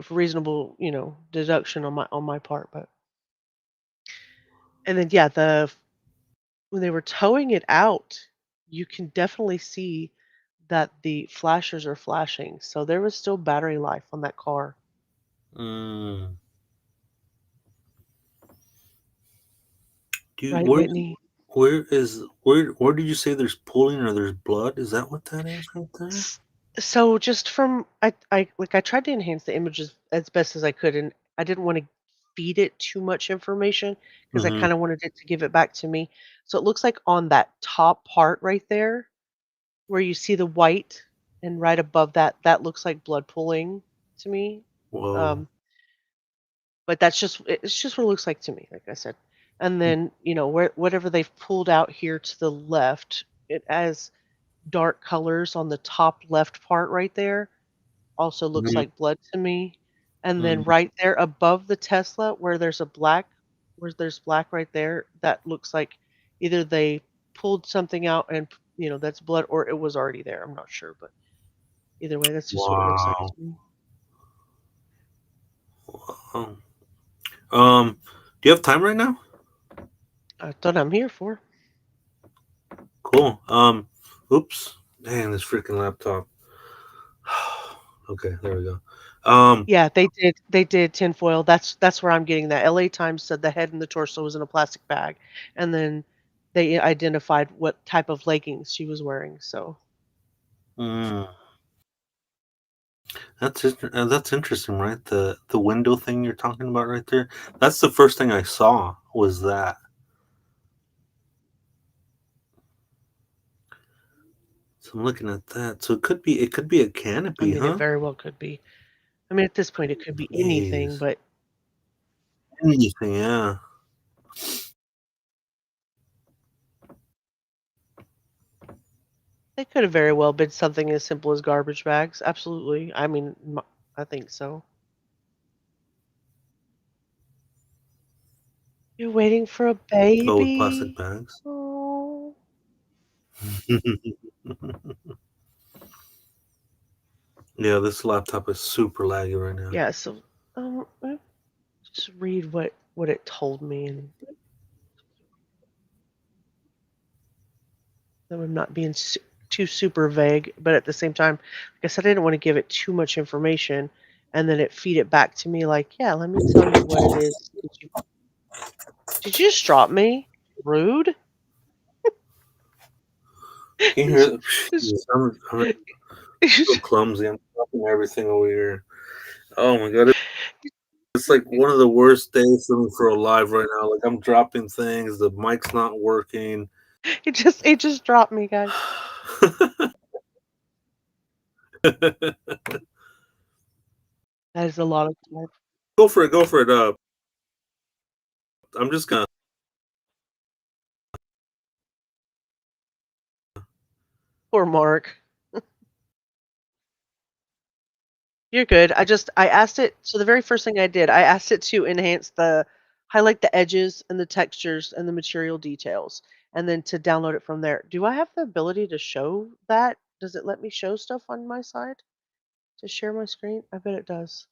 reasonable, deduction on my part. But and then yeah, the when they were towing it out, you can definitely see that the flashers are flashing. So there was still battery life on that car. Mm. Do you, Right, Whitney? where did you say there's pooling or there's blood? Is that what that is right there? S- So just from I tried to enhance the images as best as I could, and I didn't want to feed it too much information because I Mm-hmm. kind of wanted it to give it back to me. So it looks like on that top part right there, where you see the white, and right above that, that looks like blood pooling to me. Whoa. Um, but it's just what it looks like to me, like I said. And then whatever they've pulled out here to the left, it has dark colors on the top left part right there. Also looks Mhm. like blood to me. And then Mm. right there above the Tesla where there's black right there, that looks like either they pulled something out and, that's blood, or it was already there. I'm not sure, but either way, that's just what it looks like Wow. to me. Wow. Um, do you have time right now? That's what I'm here for. Cool. Oops. Dang, this freaking laptop. Okay, there we go. Um, Yeah, they did tinfoil. That's where I'm getting that. LA Times said the head and the torso was in a plastic bag, and then they identified what type of leggings she was wearing. So mm, that's interesting, right? The window thing you're talking about right there. That's the first thing I saw was that. So I'm looking at that. So it could be a I canopy, mean, it huh? very well could be. I mean, at this point, it could be anything, Jeez. but Anything, yeah. it could have very well been something as simple as garbage bags. Absolutely. I mean, I think so. You're waiting for a Oh, with plastic baby. bags. Oh, Yeah, this laptop is super laggy right now. yeah. So, let me just read what it told me, and that I'm not being too super vague, but at the same time, like I said, I didn't want to give it too much information, and then it feed it back to me like, yeah, let me tell you what it is. Did you just drop me? Rude. Can you hear It's- that? it's- Jeez, I'm so clumsy. I'm dropping everything over here. Oh my god, it's like one of the worst days for me for a live right now. Like I'm dropping things, the mic's not working. it just dropped me, guys. That is a lot of time. Go for it, go for it. I'm just gonna. Poor Mark. You're good. I asked it, so the very first thing I did, I asked it to highlight the edges and the textures and the material details, and then to download it from there. Do I have the ability to show that? Does it let me show stuff on my side to share my screen? I bet it does.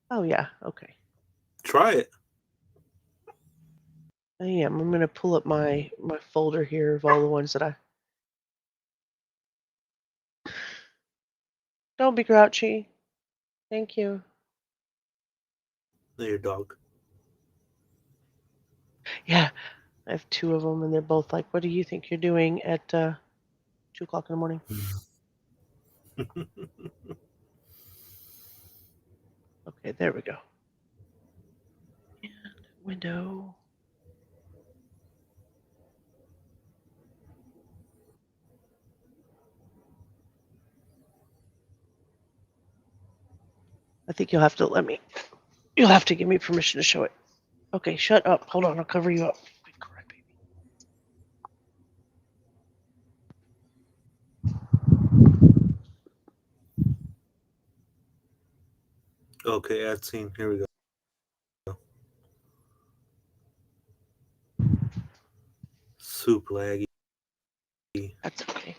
Oh yeah, okay. Try it. I am. I'm gonna pull up my folder here of all the ones that I. Don't be grouchy. Thank you. There, your dog. Yeah, I have two of them, and they're both like, "What do you think you're doing at 2 o'clock in the morning?" Okay, there we go. And window. I think you'll have to let me. You'll have to give me permission to show it. Okay, shut up. Hold on, I'll cover you up. Good crybaby. Okay, add scene. Here we go. Super laggy. That's okay.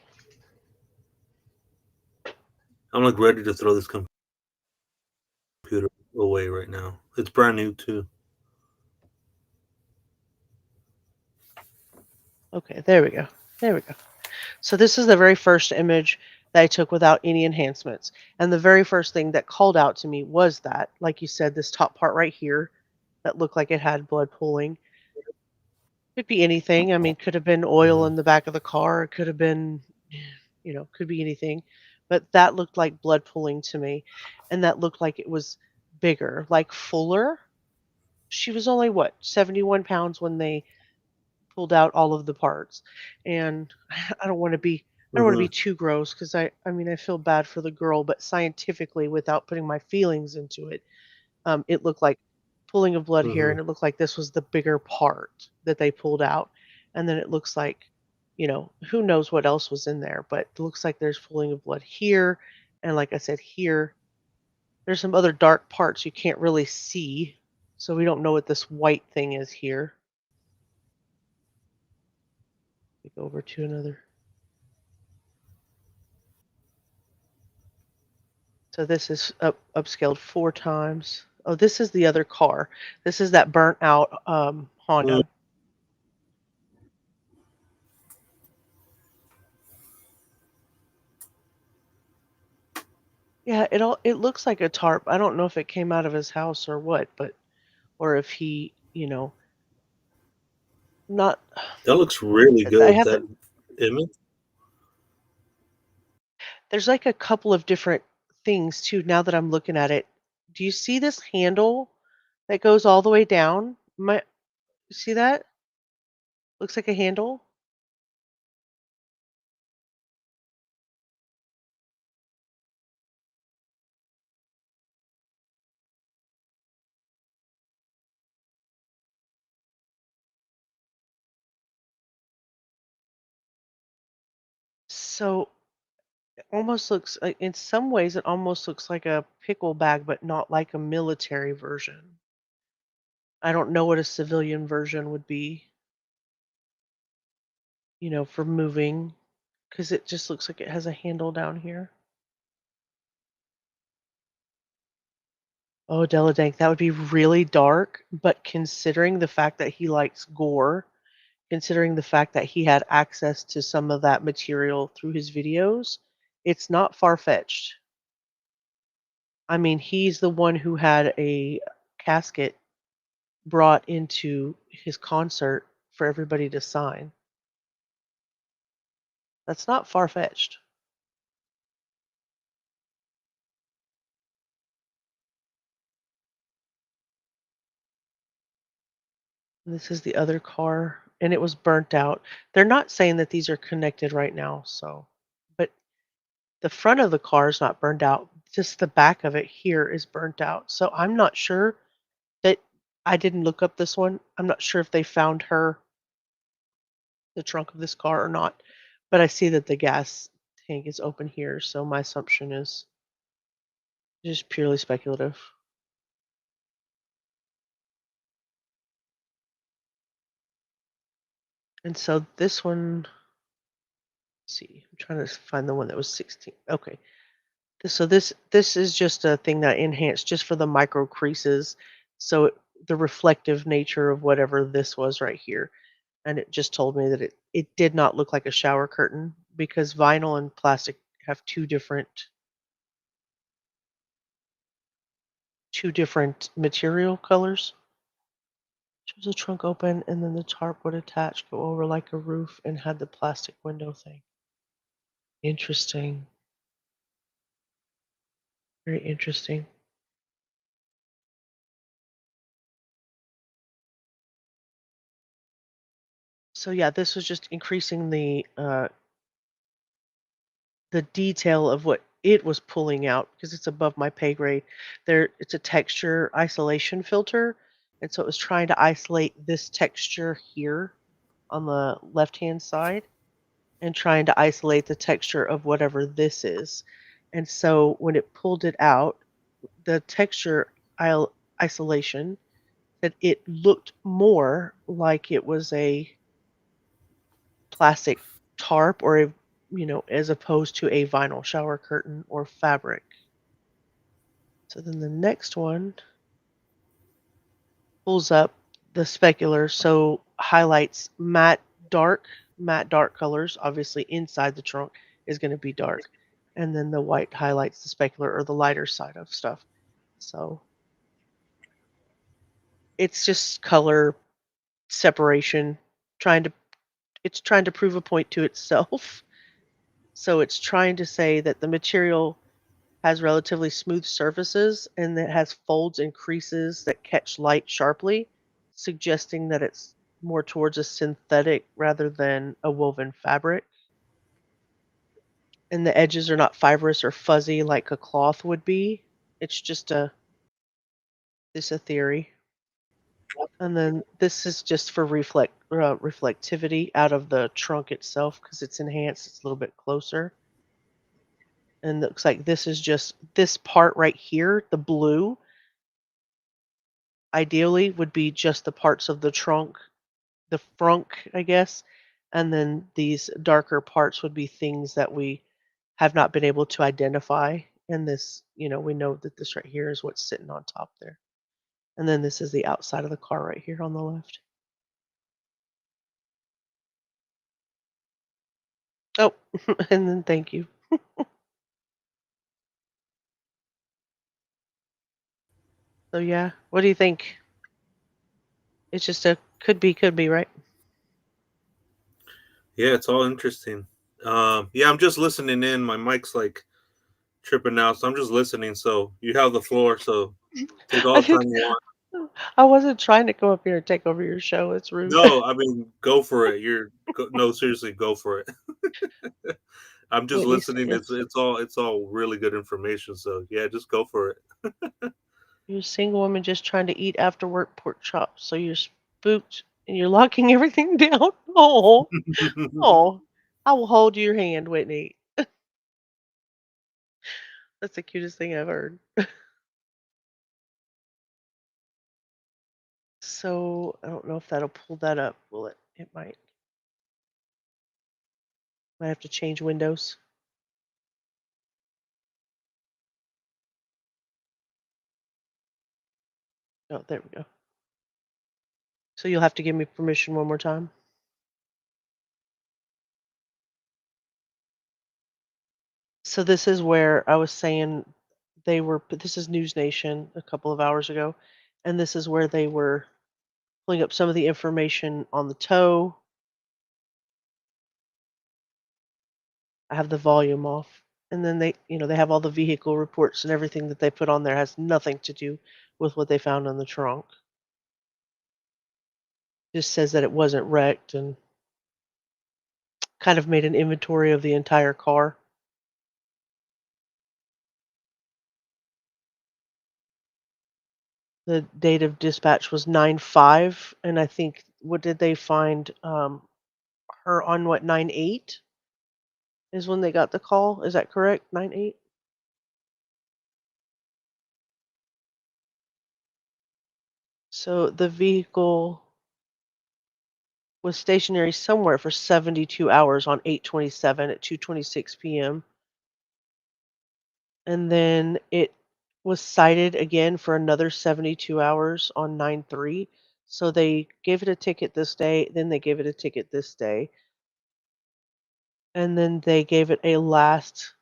I'm like ready to throw this computer away right now. It's brand new too. Okay, there we go. There we go. So this is the very first image that I took without any enhancements. And the very first thing that called out to me was that, like you said, this top part right here that looked like it had blood pooling. Could be anything. I mean, could have been oil Mhm. in the back of the car. It could have been, could be anything. But that looked like blood pooling to me. And that looked like it was bigger, like fuller. She was only what, 71 pounds when they pulled out all of the parts. And I don't want to be Mhm. too gross because I mean I feel bad for the girl, but scientifically, without putting my feelings into it, it looked like pulling of blood here, Mhm. and it looked like this was the bigger part that they pulled out. And then it looks like, who knows what else was in there, but it looks like there's pulling of blood here. And like I said, here, there's some other dark parts you can't really see. So we don't know what this white thing is here. We go over to another. So this is upscaled 4 times. Oh, this is the other car. This is that burnt out, Mm. Honda. Yeah, it looks like a tarp. I don't know if it came out of his house or what, but or if he, not That looks really I good. have the That image. there's like a couple of different things too now that I'm looking at it. Do you see this handle that goes all the way down? See that? Looks like a handle. So almost looks in some ways it almost looks like a pickle bag, but not like a military version. I don't know what a civilian version would be, for moving, because it just looks like it has a handle down here. Oh, Deladank, that would be really dark, but considering the fact that he likes gore, considering the fact that he had access to some of that material through his videos, it's not far-fetched. I mean, he's the one who had a casket brought into his concert for everybody to sign. That's not far-fetched. This is the other car, and it was burnt out. They're not saying that these are connected right now, so but the front of the car is not burned out. Just the back of it here is burnt out. So I'm not sure that I didn't look up this one. I'm not sure if they found her the trunk of this car or not. But I see that the gas tank is open here, so my assumption is just purely speculative. And so this one, let's see, I'm trying to find the one that was 16. Okay. So this is just a thing that enhanced just for the micro creases. So the reflective nature of whatever this was right here. And it just told me that it did not look like a shower curtain because vinyl and plastic have two different material colors. Shows the trunk open and then the tarp would attach, go over like a roof, and had the plastic window thing. Interesting. Very interesting. So yeah, this was just increasing the detail of what it was pulling out because it's above my pay grade. It's a texture isolation filter, and so it was trying to isolate this texture here on the left-hand side and trying to isolate the texture of whatever this is. And so when it pulled it out, the texture isolation, that it looked more like it was a plastic tarp or as opposed to a vinyl shower curtain or fabric. So then the next one pulls up the specular, so highlights matte dark colors. Obviously, inside the trunk is going to be dark, and then the white highlights the specular or the lighter side of stuff. So it's just color separation, trying to it's trying to prove a point to itself. So it's trying to say that the material has relatively smooth surfaces and that has folds and creases that catch light sharply, suggesting that it's more towards a synthetic rather than a woven fabric. And the edges are not fibrous or fuzzy like a cloth would be. It's just a theory. And then this is just for reflectivity out of the trunk itself because it's enhanced. It's a little bit closer. And looks like this is just this part right here, the blue, ideally would be just the parts of the trunk, the frunk, I guess. And then these darker parts would be things that we have not been able to identify. And this, we know that this right here is what's sitting on top there. And then this is the outside of the car right here on the left. Oh, and then thank you. So yeah, what do you think? It's just a could be, right? Yeah, it's all interesting. Yeah, I'm just listening in. My mic's like tripping out, so I'm just listening. So you have the floor. So take I all the time think you want. I wasn't trying to come up here and take over your show. It's rude. No, I mean go for it. No, seriously, go for it. I'm just Whitney listening. says It's all really good information. So yeah, just go for it. you're a single woman just trying to eat after work pork chops. So you're spooked and you're locking everything down. Oh, oh, I will hold your hand, Whitney. That's the cutest thing I've heard. So I don't know if that'll pull that up. Will it? It might. Might have to change windows. Oh, there we go. So you'll have to give me permission one more time. So this is where I was saying this is NewsNation a couple of hours ago, and this is where they were pulling up some of the information on the tow. I have the volume off. And then they have all the vehicle reports and everything that they put on there has nothing to do with what they found in the trunk. Just says that it wasn't wrecked and kind of made an inventory of the entire car. The date of dispatch was 9/5, and I think what did they find her on what 9/8 is when they got the call. Is that correct? 9/8. So the vehicle was stationary somewhere for 72 hours on 8/27 at 2:26 p.m. And then it was cited again for another 72 hours on 9/3. So they gave it a ticket this day, then they gave it a ticket this day, and then they gave it a last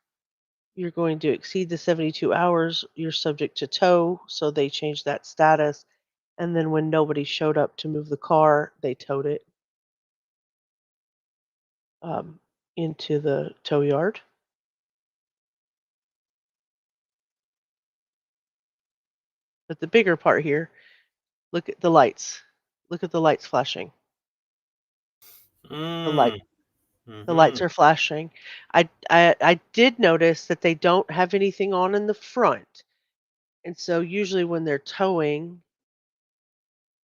you're going to exceed the 72 hours, you're subject to tow, so they changed that status. And then when nobody showed up to move the car, they towed it um, into the tow yard. But the bigger part here, look at the lights. Look at the lights flashing. The light Mm, the lights hmm. are flashing. I did notice that they don't have anything on in the front. And so usually when they're towing,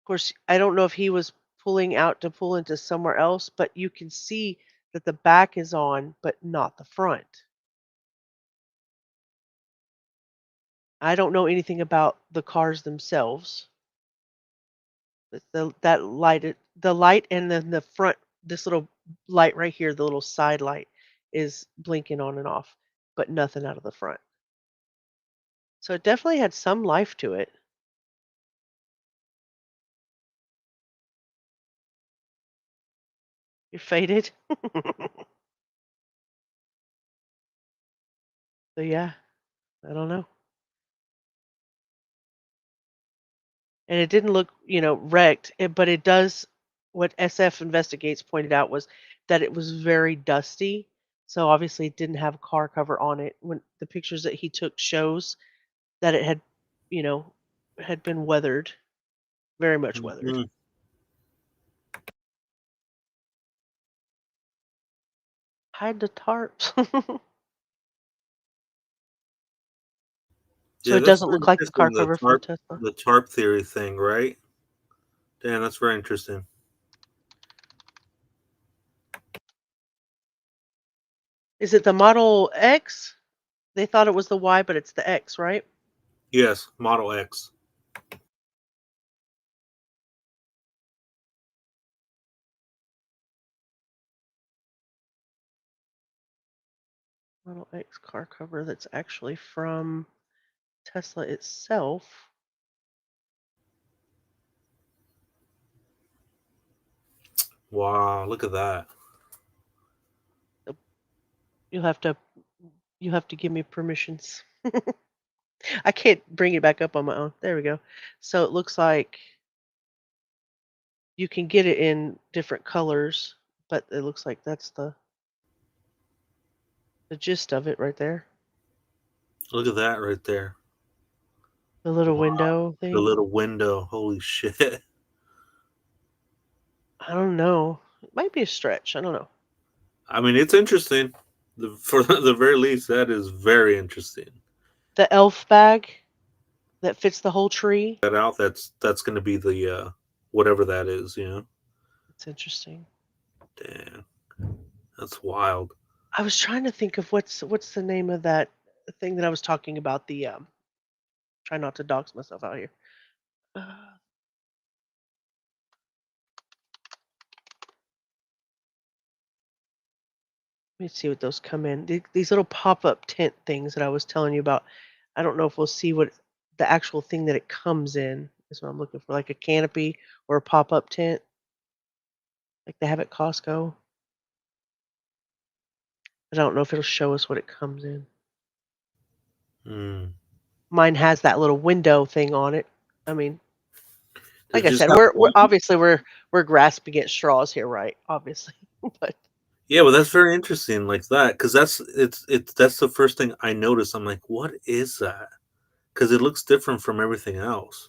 of course, I don't know if he was pulling out to pull into somewhere else, but you can see that the back is on, but not the front. I don't know anything about the cars themselves. But the light and then the front, this little light right here, the little side light is blinking on and off, but nothing out of the front. So it definitely had some life to it. You're faded. So yeah, I don't know. And it didn't look, wrecked, but it does what SF Investigates pointed out was that it was very dusty. So obviously it didn't have a car cover on it. When the pictures that he took shows that it had, you know, had been weathered, very much weathered. Mhm. Hide the tarps. So Yeah, it that's doesn't very look like the car interesting. cover for the Tesla. The tarp theory thing, right? Damn, that's very interesting. Is it the Model X? They thought it was the Y, but it's the X, right? Yes, Model X. Model X car cover that's actually from Tesla itself. Wow, look at that. So You'll have to you have to give me permissions. I can't bring it back up on my own. There we go. So it looks like you can get it in different colors, but it looks like that's the gist of it right there. Look at that right there. The little Wow, window the thing. little window. Holy shit. I don't know. It might be a stretch. I don't know. I mean, it's interesting. For the very least, that is very interesting. The elf bag that fits the whole tree. That out. That's going to be the whatever that is. You know. It's interesting. Damn, that's wild. I was trying to think of what's the name of that thing that I was talking about. The try not to dox myself out here. Let me see what those come in. These little pop-up tent things that I was telling you about. I don't know if we'll see what the actual thing that it comes in is what I'm looking for, like a canopy or a pop-up tent, like they have at Costco. I don't know if it'll show us what it comes in. Hmm. Mine has that little window thing on it. I mean, Does like it I just said, have we're one? obviously we're grasping at straws here, right? Obviously, but Yeah, well, that's very interesting, like that, because it's that's the first thing I noticed. I'm like, what is that? Because it looks different from everything else.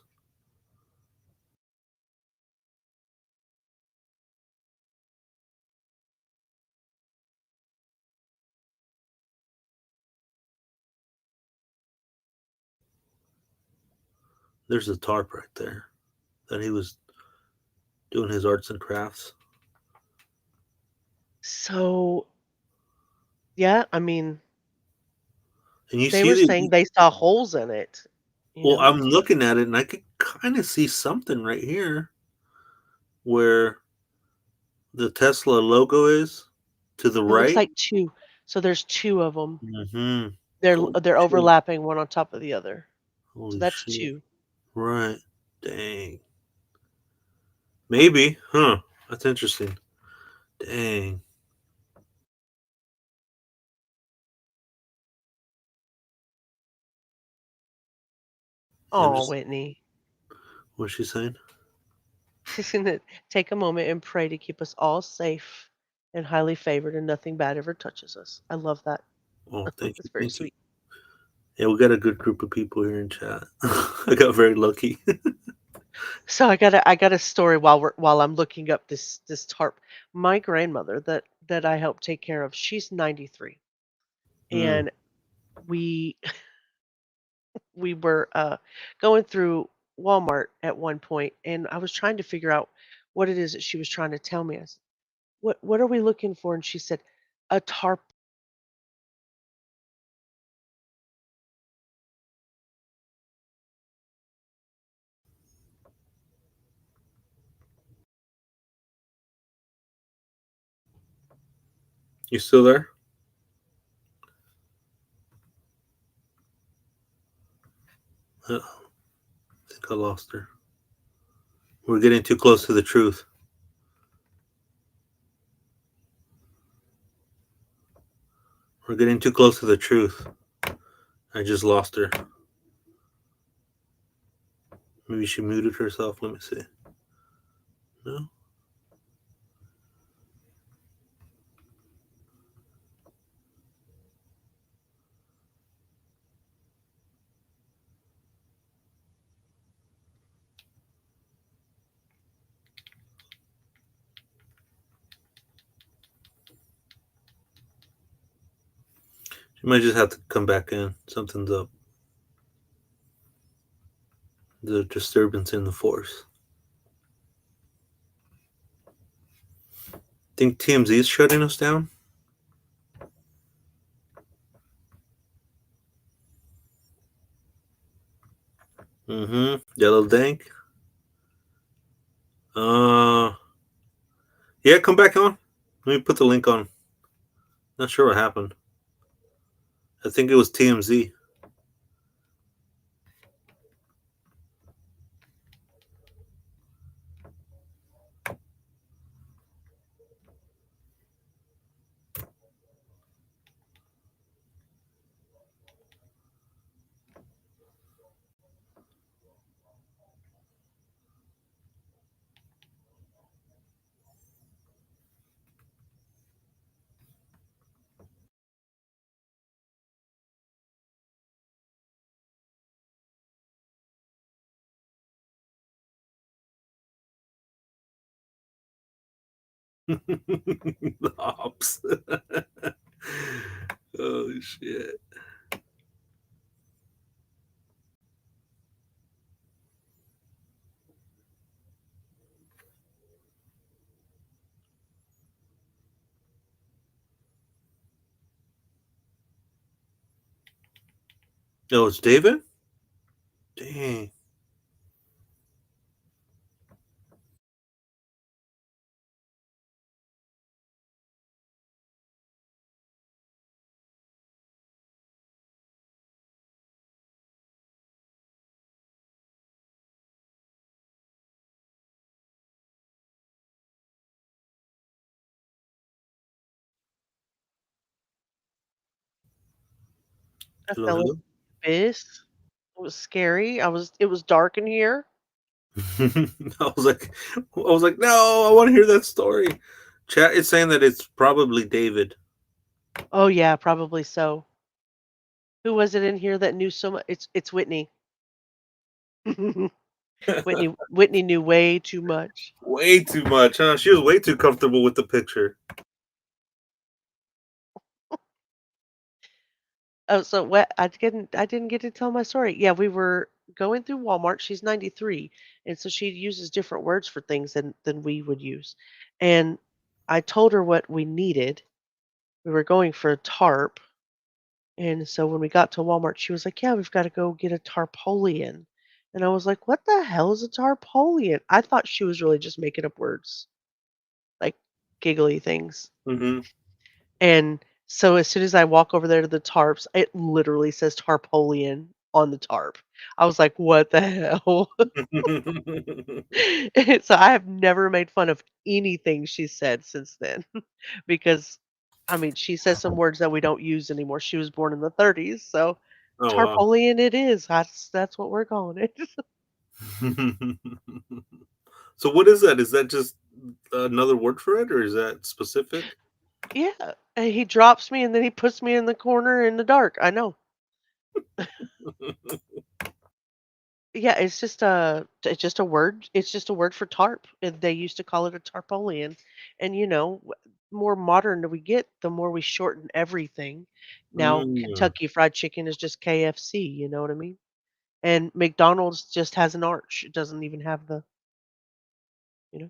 There's a tarp right there that he was doing his arts and crafts, so yeah, I mean, and you they see were the. saying they saw holes in it, you Well, know. I'm looking at it, and I could kind of see something right here where the Tesla logo is to the It looks right. like 2. So there's 2 of them. Mm-hmm. They're Shit. overlapping one on top of the other. So Holy that's shit! 2. Right. Dang. Maybe. Huh. That's interesting. Dang. Yeah, I'm Oh, just. Whitney. What's she saying? She's gonna take a moment and pray to keep us all safe and highly favored and nothing bad ever touches us. I love that. Oh, thank you, That's very thank you. sweet. Yeah, we got a good group of people here in chat. I got very lucky. So I got a story while I'm looking up this tarp. My grandmother that I helped take care of, she's 93. Mm, And we we were going through Walmart at one point, and I was trying to figure out what it is that she was trying to tell me. I said, what are we looking for? And she said, a tarp. you still there? I think I lost her. We're getting too close to the truth. We're getting too close to the truth. I just lost her. Maybe she muted herself. Let me see. No? She might just have to come back in. Something's up. The disturbance in the force. Think TMZ is shutting us down? Mm-hmm. Yellow Dank. Yeah, come back on. Let me put the link on. Not sure what happened. I think it was TMZ. The ops. Oh shit. Oh, it's David? Dang. I Hello, fell hello. abyss. It was scary. It was dark in here. I was like, no, I want to hear that story. Chat is saying that it's probably David. Oh yeah, probably so. Who was it in here that knew so much? It's Whitney. Whitney knew way too much. Way too much, huh? She was way too comfortable with the picture. Oh, so what I didn't get to tell my story. Yeah, we were going through Walmart. She's 93, and so she uses different words for things than we would use. And I told her what we needed. We were going for a tarp. And so when we got to Walmart, she was like, "Yeah, we've got to go get a tarpaulin." And I was like, "What the hell is a tarpaulin?" I thought she was really just making up words, like giggly things. Mm-hmm. And so as soon as I walk over there to the tarps, it literally says tarpaulin on the tarp. I was like, "What the hell?" So I have never made fun of anything she said since then because I mean, she says some words that we don't use anymore. She was born in the 30s, so Oh wow. tarpaulin it is. That's what we're calling it. So what is that? Is that just another word for it, or is that specific? Yeah, and he drops me and then he puts me in the corner in the dark. I know. Yeah, it's just a word. It's just a word for tarp. And they used to call it a tarpaulin. And more modern we get, the more we shorten everything. Now Mm, Kentucky Fried Chicken is just KFC. You know what I mean? And McDonald's just has an arch. It doesn't even have the you know.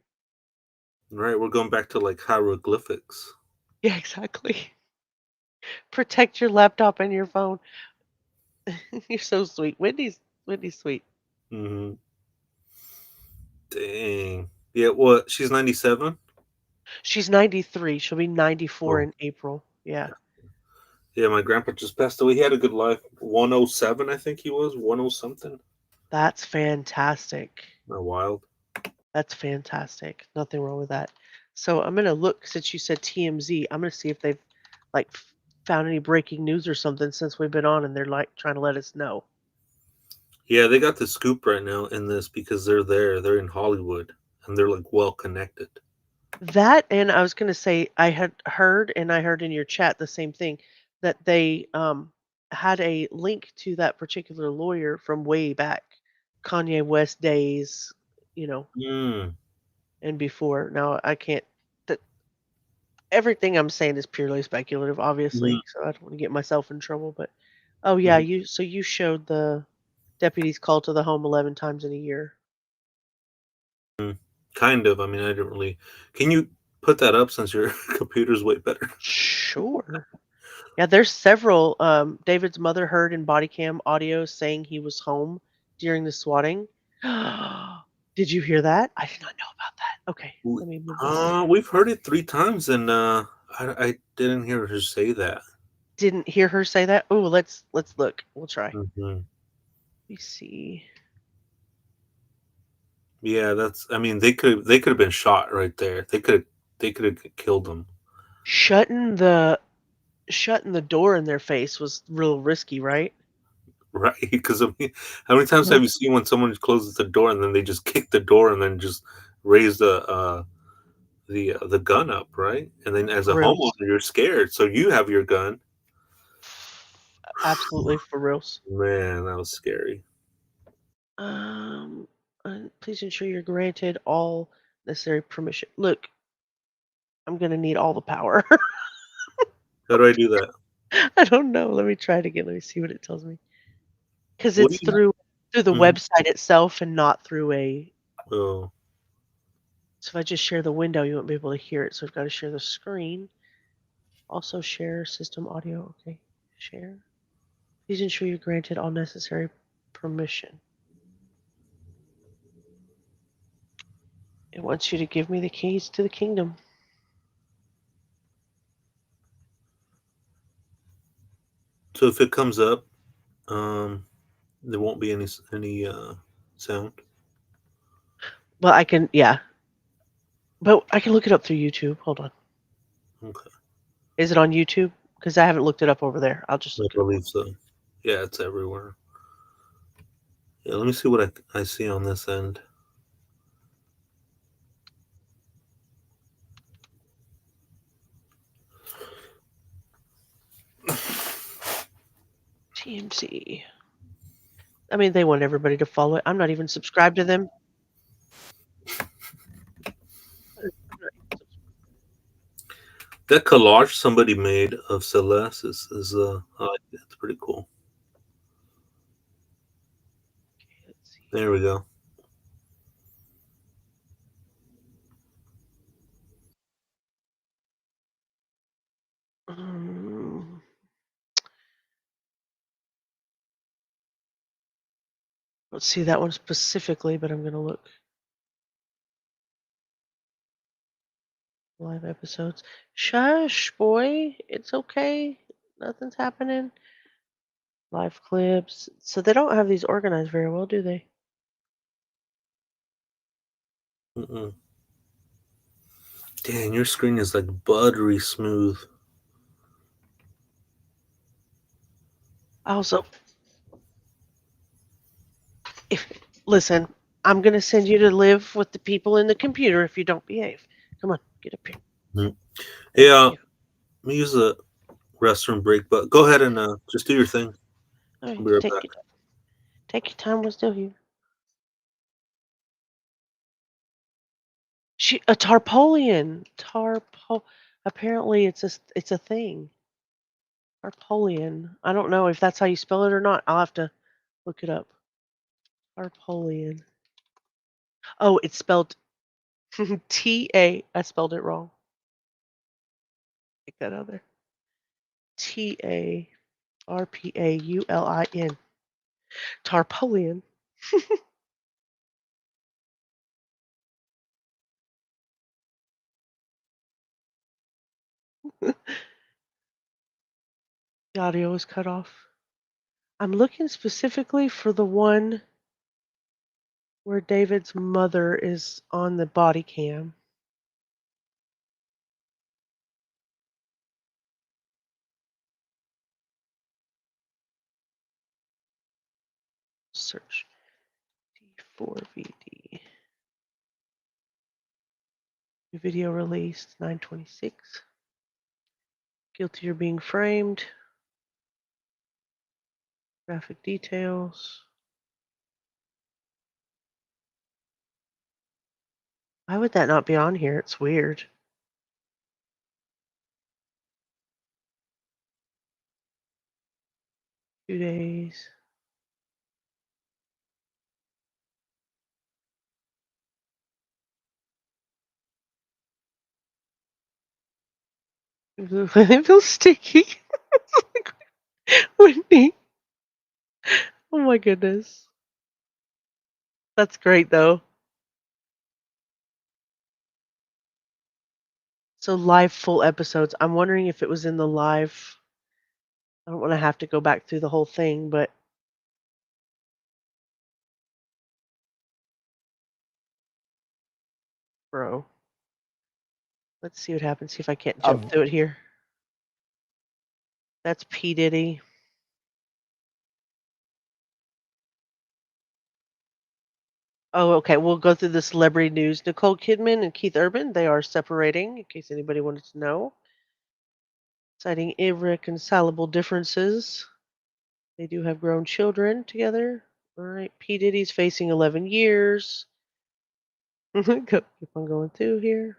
right, we're going back to like hieroglyphics. Yeah, exactly. Protect your laptop and your phone. You're so sweet. Whitney's sweet. Mm-hmm. Dang. Yeah. What? She's 97. She's 93. She'll be 94 Oh, in April. Yeah. yeah. My grandpa just passed away. He had a good life. 107, I think he was. 10 something. That's fantastic. Not wild. That's fantastic. Nothing wrong with that. So I'm gonna look since you said TMZ. I'm gonna see if they've like found any breaking news or something since we've been on, and they're like trying to let us know. Yeah, they got the scoop right now in this because they're there. They're in Hollywood and they're like well connected. That and I was gonna say I had heard, and I heard in your chat the same thing that they had a link to that particular lawyer from way back, Kanye West days, you know, Mm. and before. Now I can't. That everything I'm saying is purely speculative, Mhm. obviously, so I don't want to get myself in trouble. But oh yeah, Mhm. you showed the deputies called to the home 11 times in a year. Kind of. I mean, I didn't really. Can you put that up since your computer's way better? Sure. Yeah, there's several. David's mother heard in body cam audio saying he was home during the swatting. Did you hear that? I did not know about that. Okay, W- let me move this over. We've heard it 3 times, and I didn't hear her say that. Didn't hear her say that. Oh, let's look. We'll try. Hmm. Let me see. Yeah, that's. I mean, they could have been shot right there. They could have killed them, Shutting the shutting the door in their face was real risky, right? right? Because I mean, how many times Well, have you seen when someone closes the door and then they just kick the door and then just raise the gun up, right? And then as a for homeowner, reals. you're scared, so you have your gun. Absolutely for reals. Man, that was scary. Um, please ensure you're granted all necessary permission. Look, I'm gonna need all the power. How do I do that? I don't know. Let me try it again. Let me see what it tells me. Because What do it's you? through the Mhm. website itself and not through a. Oh, So if I just share the window, you won't be able to hear it. So I've got to share the screen. Also share system audio. Okay, share. Please ensure you're granted all necessary permission. It wants you to give me the keys to the kingdom. so if it comes up, um, there won't be any sound. Well, I can, yeah, but I can look it up through YouTube. Hold on. Okay, Is it on YouTube? Because I haven't looked it up over there. I'll just I look it up. believe so. Yeah, it's everywhere. Yeah, let me see what I see on this end. TMC. I mean, they want everybody to follow it. I'm not even subscribed to them. I'm not even That collage somebody made of Celeste is I like it. It's pretty cool. let's see. There we go. Um, let's see that one specifically, but I'm gonna look live episodes. Shush, boy, it's okay. Nothing's happening. Live clips. So they don't have these organized very well, do they? Mm-mm. Dang, your screen is like buttery smooth. Also, if listen, I'm gonna send you to live with the people in the computer if you don't behave. Come on, get up here. Mhm. Hey, Thank you. let me use a restroom break, but go ahead and just do your thing. All I'll right, be right take back. your time. Take your time. We're still here. A tarpolian. Apparently, it's a thing. Tarpolian. I don't know if that's how you spell it or not. I'll have to look it up. Tarpolian. Oh, it's spelled T-A. I spelled it wrong. Take that out there. Tarpaulin. Tarpolian. The audio is cut off. I'm looking specifically for the one. where David's mother is on the body cam. Search D4VD. Video released 9/26. Guilty of being framed. Graphic details. Why would that not be on here? It's weird. Two days. It feels sticky. Whitney. Oh my goodness. That's great though. So live full episodes. I'm wondering if it was in the live. I don't want to have to go back through the whole thing, but bro. Let's see what happens. See if I can't jump through it here. That's P. Diddy. Oh, okay. We'll go through the celebrity news. Nicole Kidman and Keith Urban, they are separating, in case anybody wanted to know. Citing irreconcilable differences. They do have grown children together. All right. P. Diddy's facing 11 years. Keep on going through here.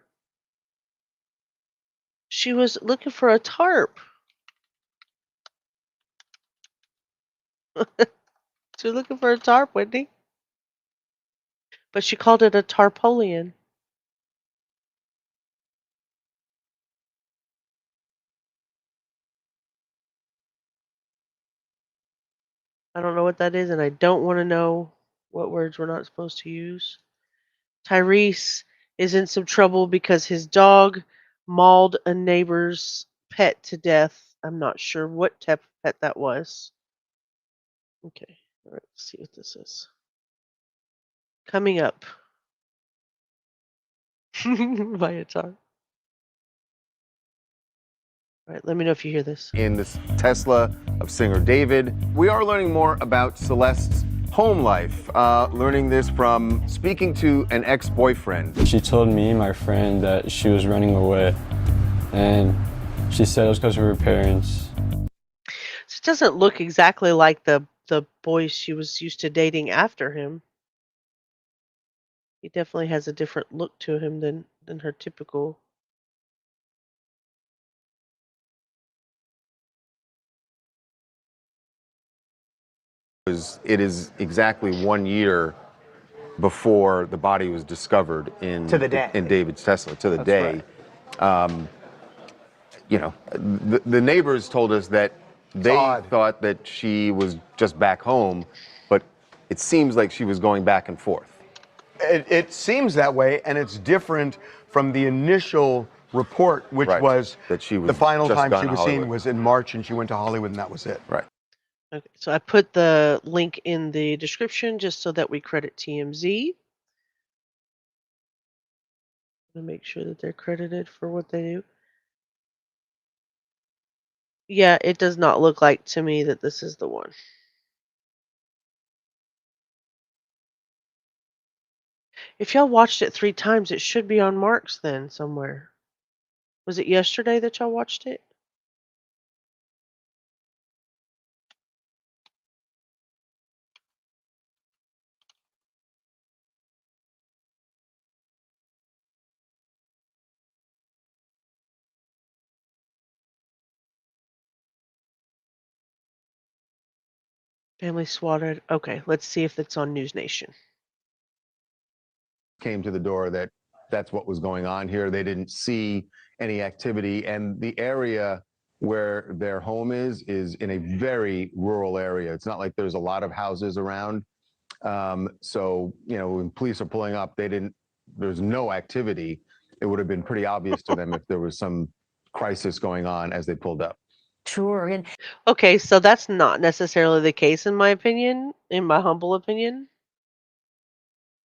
She was looking for a tarp. She was looking for a tarp, Whitney. But she called it a tarpaulin. I don't know what that is, and I don't want to know what words we're not supposed to use. Tyrese is in some trouble because his dog mauled a neighbor's pet to death. I'm not sure what type of pet that was. Okay, all right, let's see what this is. Coming up. By a tarp. All right, let me know if you hear this. In this Tesla of singer David, we are learning more about Celeste's home life. Learning this from speaking to an ex-boyfriend. She told me, my friend, that she was running away, and she said it was because of her parents. It doesn't look exactly like the boys she was used to dating after him. He definitely has a different look to him than her typical. It is exactly 1 year before the body was discovered in David's Tesla, to the day. Right. You know, the neighbors told us that they thought that she was just back home, but it seems like she was going back and forth. It seems that way, and it's different from the initial report, which was that she was the final just time gone she to was Hollywood. seen was in March, and she went to Hollywood, and that was it. Right. Okay, so I put the link in the description just so that we credit TMZ. To make sure that they're credited for what they do. Yeah, it does not look like to me that this is the one. If y'all watched it 3 times, it should be on Marks then somewhere. Was it yesterday that y'all watched it? Family swatted. Okay, let's see if it's on NewsNation. Came to the door that that's what was going on here. They didn't see any activity, and the area where their home is in a very rural area. It's not like there's a lot of houses around. So, you know, when police are pulling up, there's no activity. It would have been pretty obvious to them if there was some crisis going on as they pulled up. Sure. And Okay, so that's not necessarily the case in my opinion, in my humble opinion.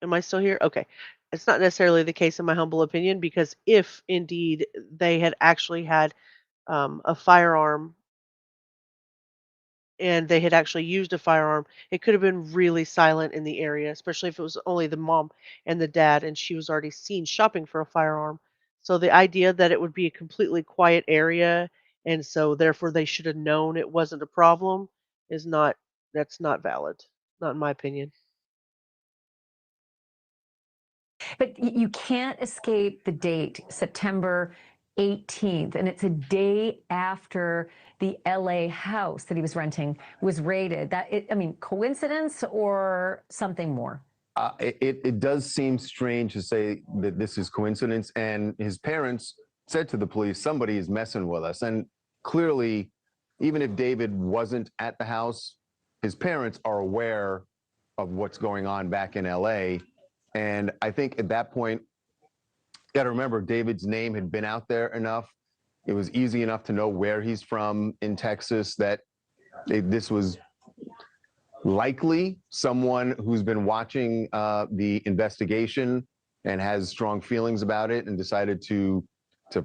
Am I still here? Okay. It's not necessarily the case in my humble opinion, because if indeed they had actually had a firearm and they had actually used a firearm, it could have been really silent in the area, especially if it was only the mom and the dad and she was already seen shopping for a firearm. So the idea that it would be a completely quiet area and so therefore they should have known it wasn't a problem is not that's not valid. Not in my opinion. But you can't escape the date, September 18th, and it's a day after the LA house that he was renting was raided. I mean, coincidence or something more? It does seem strange to say that this is coincidence. And his parents said to the police, somebody is messing with us. And clearly, even if David wasn't at the house, his parents are aware of what's going on back in LA. And I think at that point, you got to remember, David's name had been out there enough. It was easy enough to know where he's from in Texas that this was likely someone who's been watching the investigation and has strong feelings about it and decided to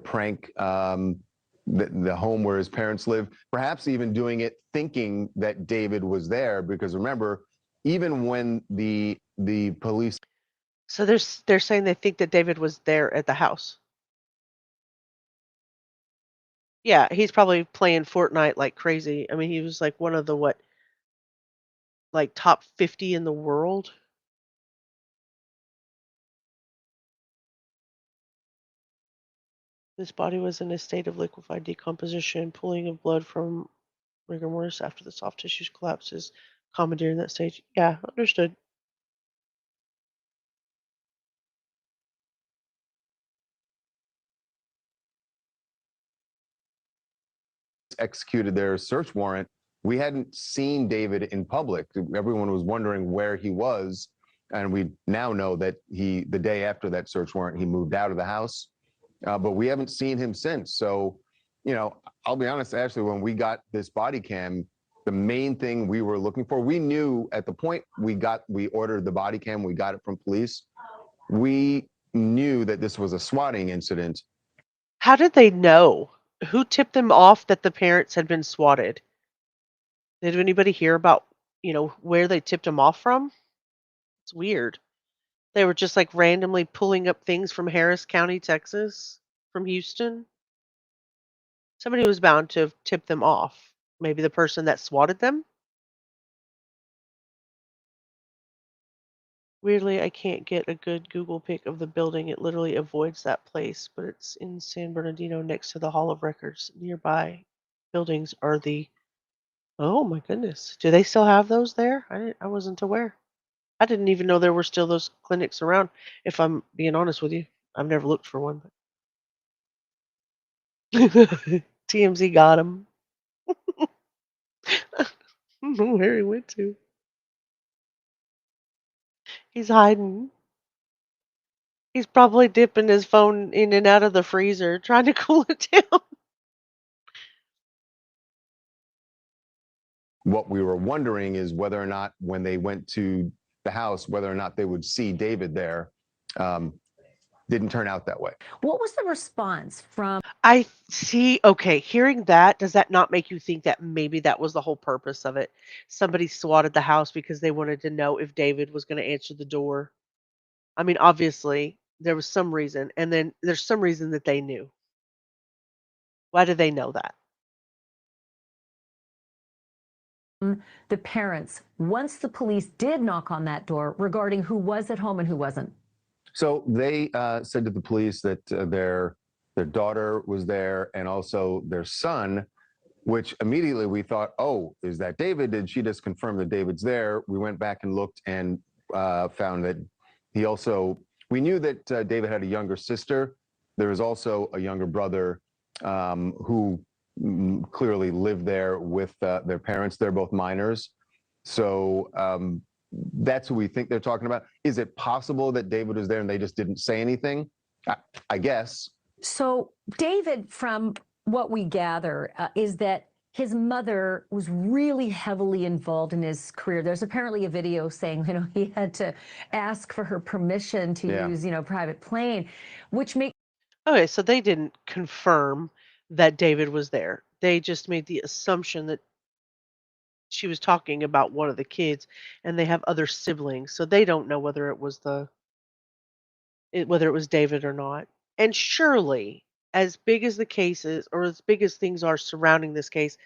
prank the home where his parents live, perhaps even doing it thinking that David was there. Because remember, even when the police. So they're saying they think that David was there at the house. Yeah, he's probably playing Fortnite like crazy. I mean, he was like one of the like top 50 in the world. This body was in a state of liquefied decomposition, pooling of blood from rigor mortis after the soft tissues collapses, common during that stage. Yeah, understood. Executed their search warrant, we hadn't seen David in public. Everyone was wondering where he was. And we now know that the day after that search warrant, he moved out of the house. But we haven't seen him since. So, I'll be honest, Ashley, when we got this body cam, the main thing we were looking for, we knew at the point we ordered the body cam, we got it from police. We knew that this was a swatting incident. How did they know? Who tipped them off that the parents had been swatted? Did anybody hear about, where they tipped them off from? It's weird. They were just like randomly pulling up things from Harris County, Texas, from Houston. Somebody was bound to have tipped them off. Maybe the person that swatted them? Weirdly, I can't get a good Google pic of the building. It literally avoids that place, but it's in San Bernardino next to the Hall of Records. Nearby buildings are the. Oh my goodness. Do they still have those there? I wasn't aware. I didn't even know there were still those clinics around, if I'm being honest with you. I've never looked for one. But TMZ got him. I don't know where he went to. He's hiding. He's probably dipping his phone in and out of the freezer, trying to cool it down. What we were wondering is whether or not when they went to the house, whether or not they would see David there. Didn't turn out that way. What was the response from? I see. Okay, hearing that, does that not make you think that maybe that was the whole purpose of it? Somebody swatted the house because they wanted to know if David was going to answer the door. I mean, obviously, there was some reason, and then there's some reason that they knew. Why do they know that? The parents once the police did knock on that door regarding who was at home and who wasn't? So they said to the police that their daughter was there and also their son, which immediately we thought, oh, is that David? Did she just confirm that David's there? We went back and looked and found that we knew that David had a younger sister. There was also a younger brother who clearly lived there with their parents. They're both minors. So that's who we think they're talking about. Is it possible that David was there and they just didn't say anything? I guess. So David, from what we gather, is that his mother was really heavily involved in his career. There's apparently a video saying, he had to ask for her permission to use, private plane, which makes. Okay, so they didn't confirm that David was there. They just made the assumption that she was talking about one of the kids, and they have other siblings, so they don't know whether it was whether it was David or not. And surely, as big as the case is, or as big as things are surrounding this case,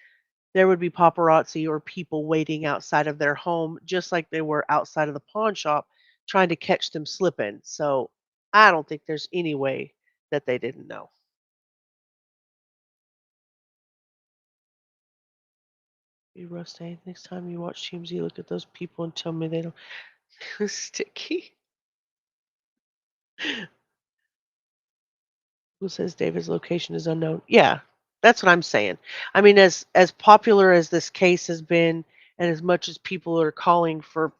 there would be paparazzi or people waiting outside of their home, just like they were outside of the pawn shop trying to catch them slipping. So I don't think there's any way that they didn't know. Be Rusty, next time you watch TMZ, look at those people and tell me they don't. Sticky. Who says David's location is unknown? Yeah, that's what I'm saying. I mean, as popular as this case has been, and as much as people are calling for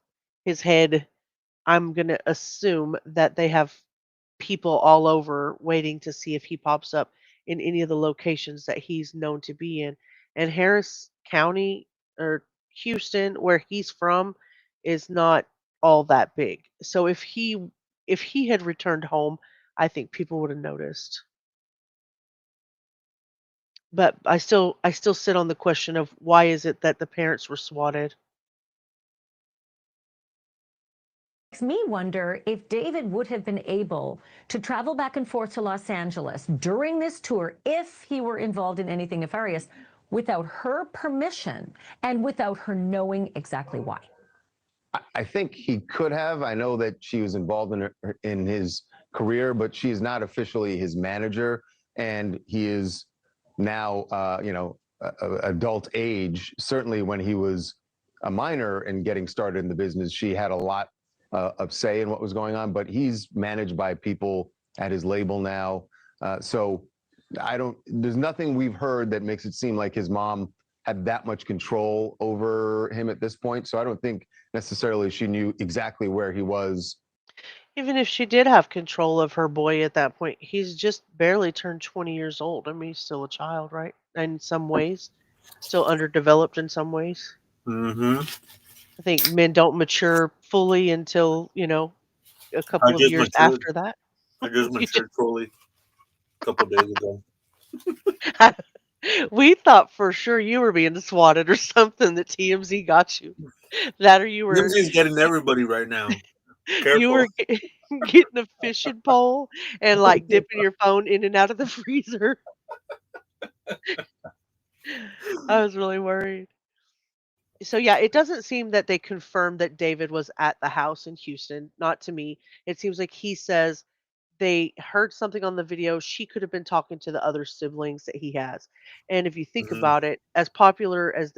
his head, I'm gonna assume that they have people all over waiting to see if he pops up in any of the locations that he's known to be in. And Harris County or Houston, where he's from, is not all that big. So if he had returned home, I think people would have noticed. But I still sit on the question of why is it that the parents were swatted? Makes me wonder if David would have been able to travel back and forth to Los Angeles during this tour if he were involved in anything nefarious without her permission and without her knowing exactly why. I think he could have. I know that she was involved in his career, but she is not officially his manager, and he is now, adult age. Certainly, when he was a minor and getting started in the business, she had a lot of say in what was going on. But he's managed by people at his label now, so I don't. There's nothing we've heard that makes it seem like his mom had that much control over him at this point. So I don't think necessarily she knew exactly where he was. Even if she did have control of her boy at that point, he's just barely turned 20 years old. I mean, he's still a child, right? In some ways, still underdeveloped in some ways. Mm-hmm. I think men don't mature fully until, a I couple of just years matured. after that. I just You just matured fully a couple days ago. We thought for sure you were being swatted or something that TMZ got you. That or Nimsy's getting everybody right now. you Careful. were getting a fishing pole and like dipping your phone in and out of the freezer. I was really worried. So yeah, it doesn't seem that they confirmed that David was at the house in Houston. Not to me. It seems like he says they heard something on the video. She could have been talking to the other siblings that he has. And if you think Mm-hmm. about it, as popular as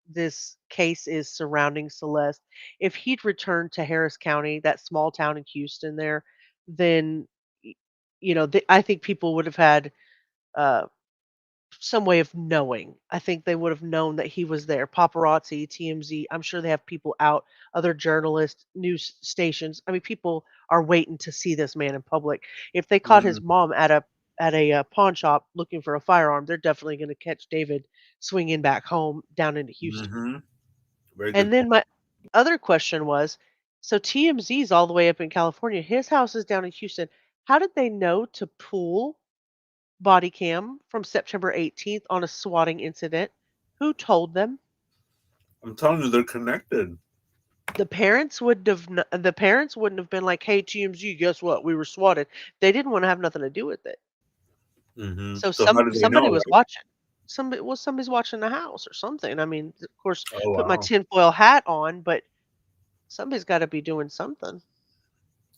this case is surrounding Celeste, if he'd returned to Harris County, that small town in Houston there, then I think people would have had uh, some way of knowing. I think they would have known that he was there. Paparazzi, TMZ, I'm sure they have people out, other journalists, news stations. I mean, people are waiting to see this man in public. If they caught Mm-hmm. his mom at a pawn shop looking for a firearm, they're definitely going to catch David swinging back home down into Houston. Mm-hmm. Very good. And then my other question was, so TMZ's all the way up in California. His house is down in Houston. How did they know to pool body cam from September 18th on a swatting incident? Who told them? I'm telling you, they're connected. The parents wouldn't have been like, "Hey TMZ, guess what? We were swatted." They didn't want to have nothing to do with it. Mm-hmm. So So how did they somebody know, was right? watching. Somebody's watching the house or something. I mean, of course, Oh put my wow. tinfoil hat on, but somebody's got to be doing something.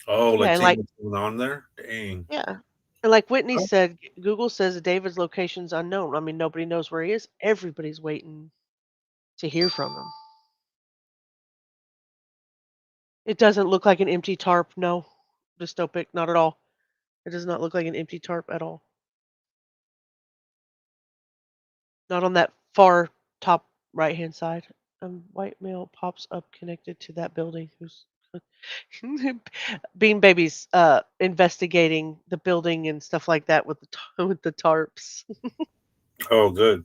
Oh, Yeah, like and seeing like what's going on there. Dang. yeah, and like Whitney Oh. said, Google says David's location's unknown. I mean, nobody knows where he is. Everybody's waiting to hear from him. It doesn't look like an empty tarp, no. Dystopic, not at all. It does not look like an empty tarp at all. Not on that far top right-hand side. White male pops up connected to that building. Who's Bean Baby's investigating the building and stuff like that with with the tarps. Oh, good.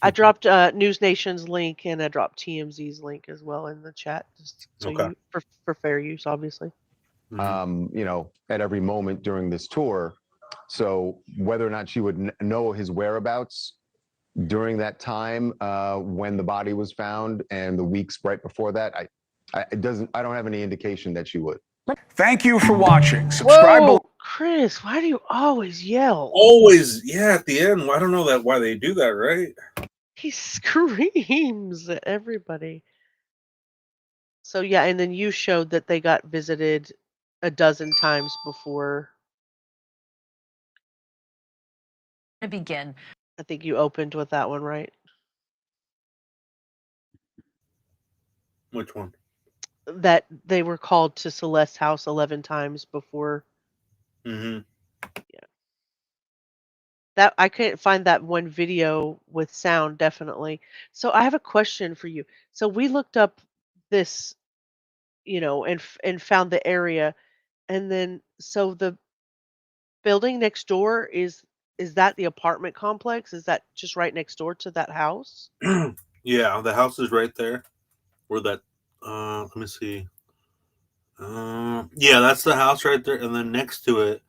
I dropped NewsNation's link and I dropped TMZ's link as well in the chat, just so Okay. you for fair use, obviously. Mhm. At every moment during this tour. So whether or not she would know his whereabouts during that time when the body was found and the weeks right before that, I don't have any indication that she would. Thank you for watching. Subscribe below. Whoa, Chris, why do you always yell? Always, yeah. At the end, I don't know why they do that, right? He screams at everybody. So yeah, and then you showed that they got visited a dozen times before. To begin. I think you opened with that one, right? Which one? That they were called to Celeste's house 11 times before. Mm-hmm. That I couldn't find that one video with sound, definitely. So I have a question for you. So we looked up this, and found the area, and then so the building next door is that the apartment complex? Is that just right next door to that house? Yeah, the house is right there. Where that? Let me see. Yeah, that's the house right there, and then next to it,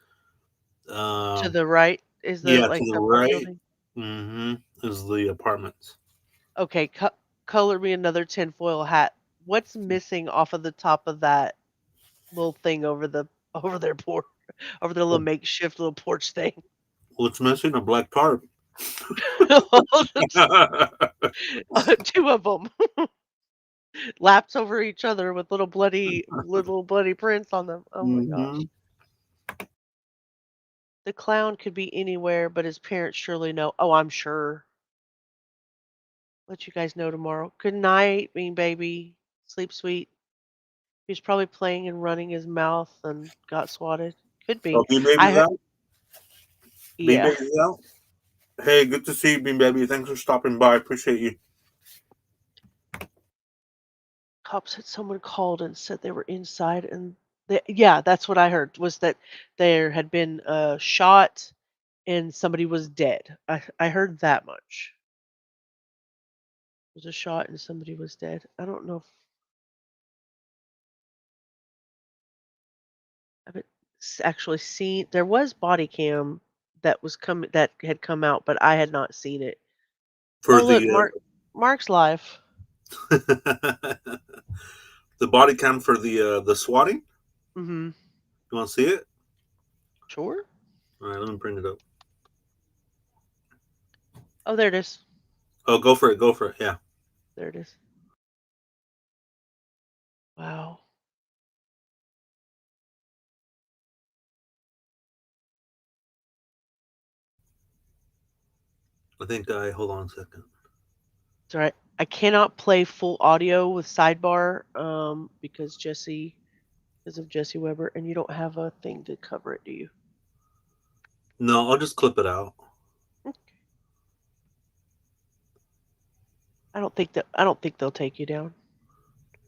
To the right is the yeah, to like the the apartment right, building? is the apartments. Okay, color me another tinfoil hat. What's missing off of the top of that little thing over their porch, over their little Well, makeshift little porch thing? it's missing a black tarp. Two of them lapped over each other with little bloody prints on them. Oh my Hmm. gosh. The clown could be anywhere, but his parents surely know. Oh, I'm sure. Let you guys know tomorrow. Good night, Bean Baby. Sleep sweet. He was probably playing and running his mouth and got swatted. Could Oh, be. Bean I Baby's heard. out. Bean Yeah. Baby's out. Hey, good to see you, Bean Baby. Thanks for stopping by. Appreciate you. Cops said someone called and said they were inside, and yeah, that's what I heard, was that there had been a shot and somebody was dead. I heard that much. There was a shot and somebody was dead. I don't know if I haven't actually seen. There was body cam that had come out, but I had not seen it. For Oh look, the Mark's live. the body cam for the swatting. Mhm. You want to see it? Sure. All right, let me bring it up. Oh, there it is. Oh, go for it. Go for it. Yeah. There it is. Wow. I think hold on a second. It's all right. I cannot play full audio with sidebar because of Jesse Weber, and you don't have a thing to cover it, do you? No, I'll just clip it out. I don't think they'll take you down.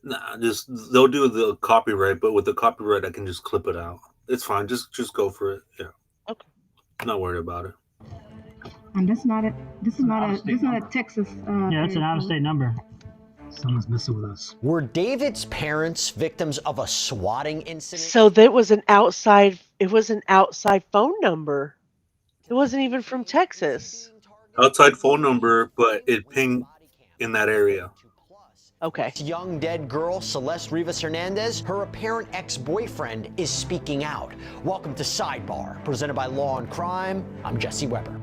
Nah, they'll do the copyright, but with the copyright, I can just clip it out. It's fine. Just go for it. Yeah. Okay. I'm not worried about it. And this is not a Texas. Yeah, it's an out-of-state number. Someone's messing with us. Were David's parents victims of a swatting incident? So that was an outside. It was an outside phone number. It wasn't even from Texas. Outside phone number, but it pinged in that area. Okay. Young dead girl, Celeste Rivas Hernandez, her apparent ex-boyfriend is speaking out. Welcome to Sidebar, presented by Law and Crime. I'm Jesse Weber.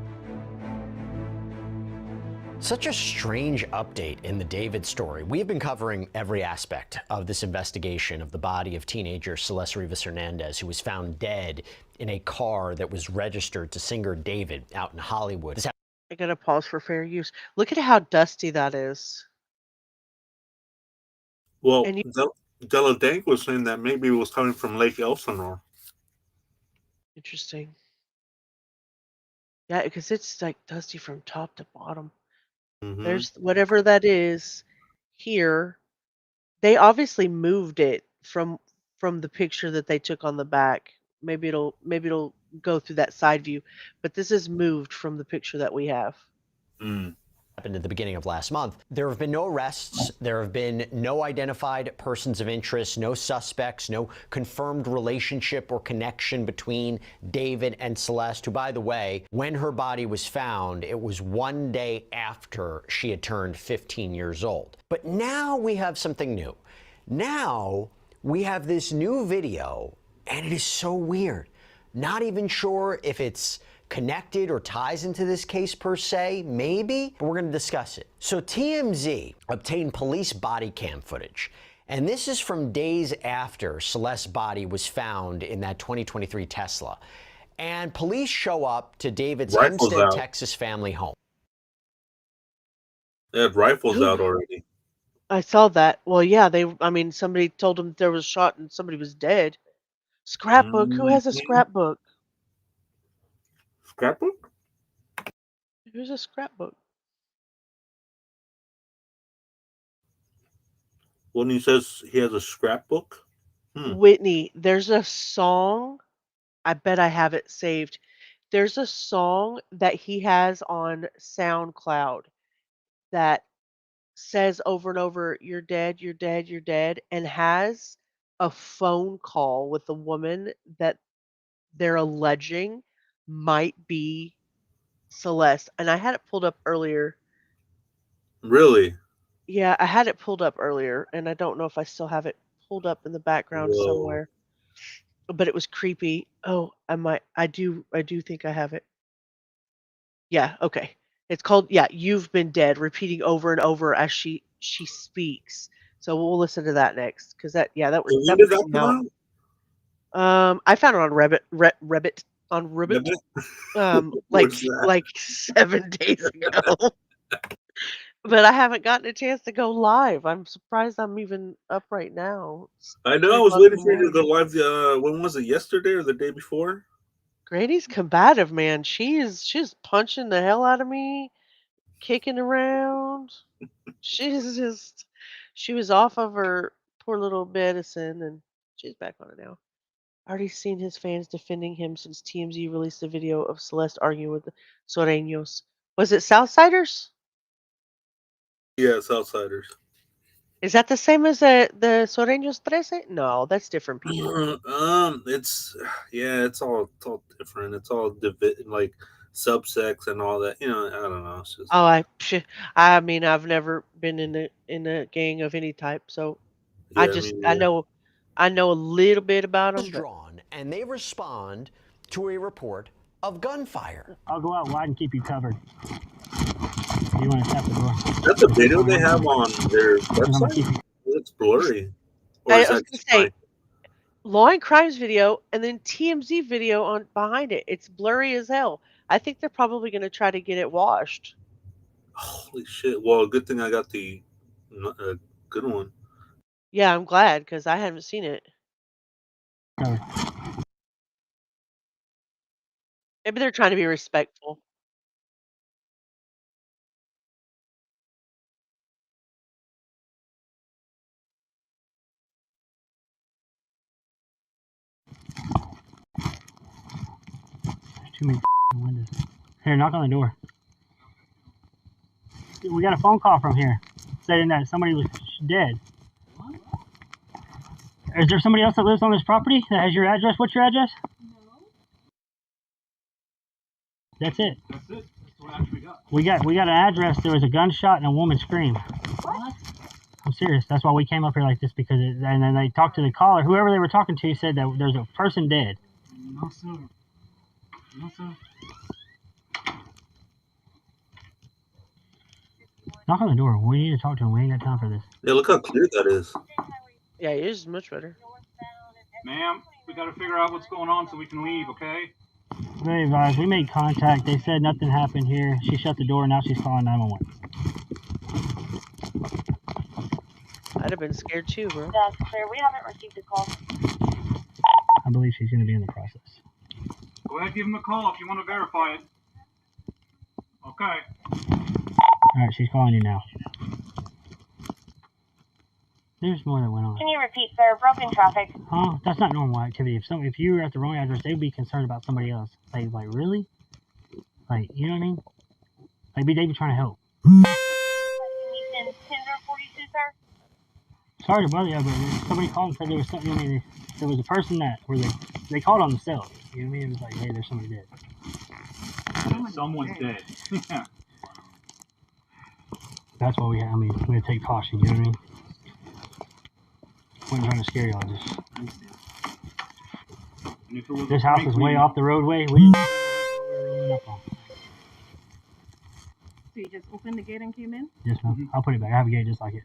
Such a strange update in the David story. We have been covering every aspect of this investigation of the body of teenager Celeste Rivas Hernandez, who was found dead in a car that was registered to singer David out in Hollywood. I gotta pause for fair use. Look at how dusty that is. Well, And Della Dank was saying that maybe it was coming from Lake Elsinore. Interesting. Yeah, because it's like dusty from top to bottom. Mm-hmm. There's whatever that is here. They obviously moved it from the picture that they took on the back. Maybe it'll go through that side view, but this is moved from the picture that we have. Happened at the beginning of last month. There have been no arrests. There have been no identified persons of interest, no suspects, no confirmed relationship or connection between David and Celeste, who, by the way, when her body was found, it was one day after she had turned 15 years old. But now we have something new. Now we have this new video, and it is so weird. Not even sure if it's connected or ties into this case per se, maybe, but we're going to discuss it. So TMZ obtained police body cam footage, and this is from days after Celeste's body was found in that 2023 Tesla. And police show up to David's Hempstead, Texas family home. They had rifles out already. I saw that. Well, yeah, somebody told them there was a shot and somebody was dead. Scrapbook. Who has a scrapbook? Scrapbook? Who's a scrapbook? When he says he has a scrapbook? Whitney, there's a song. I bet I have it saved. There's a song that he has on SoundCloud that says over and over, "You're dead, you're dead, you're dead," and has a phone call with a woman that they're alleging might be Celeste. And I had it pulled up earlier. Really? Yeah, I had it pulled up earlier, and I don't know if I still have it pulled up in the background somewhere. But it was creepy. Oh, I do think I have it. Yeah, okay. It's called You've Been Dead, repeating over and over as she speaks. So we'll listen to that next because that was When did that come out? I found it on Reddit like 7 days ago. But I haven't gotten a chance to go live. I'm surprised I'm even up right now. I know. I was waiting for you to go live. When was it? Yesterday or the day before? Granny's combative, man. She's punching the hell out of me, kicking around. She was off of her poor little medicine, and she's back on it now. Already seen his fans defending him since TMZ released a video of Celeste arguing with the Soreños. Was it Southsiders? Yeah, Southsiders. Is that the same as the Soreños 13? No, that's different people. It's all different. It's all like subsects and all that. I don't know. It's just... I mean, I've never been in a gang of any type, so I know a little bit about them. Drawn, and they respond to a report of gunfire. I'll go out wide and keep you covered. You want to tap the door? That's a video they have on their website. It's blurry. I was going to say, Law and Crimes video and then TMZ video on behind it. It's blurry as hell. I think they're probably going to try to get it washed. Holy shit! Well, good thing I got the good one. Yeah, I'm glad because I haven't seen it. Maybe they're trying to be respectful. Too many windows. Here, knock on the door. We got a phone call from here saying that somebody was dead. What? Is there somebody else that lives on this property that has your address? What's your address? No. That's it. That's it. That's what actually we got. We got an address. There was a gunshot and a woman screamed. What? I'm serious. That's why we came up here like this because and then they talked to the caller. Whoever they were talking to said that there's a person dead. No, sir. No, sir. Knock on the door. We need to talk to him. We ain't got time for this. Yeah, look how clear that is. Yeah, it is much better. Ma'am, we got to figure out what's going on so we can leave, okay? They advised. We made contact. They said nothing happened here. She shut the door. Now she's calling 911. I'd have been scared too, bro. That's clear. We haven't received a call. I believe she's going to be in the process. Go ahead, give him a call if you want to verify it. Okay. All right, she's calling you now. There's more that went on. Can you repeat, sir? Broken traffic. Huh? That's not normal activity. If you were at the wrong address, they'd be concerned about somebody else. Like really? Like, you know what I mean? Maybe they be trying to help. Sorry to bother you, but somebody called and said there was something. I mean, there was a person that where they called on themselves. You know what I mean? It was like, hey, there's somebody dead. Someone's dead. That's why we have. I mean, we have to take caution. You know what I mean? Wasn't trying to scare y'all. Just this house is way off the roadway. We So you just opened the gate and came in? Yes, ma'am. I'll put it back. I have a gate just like it.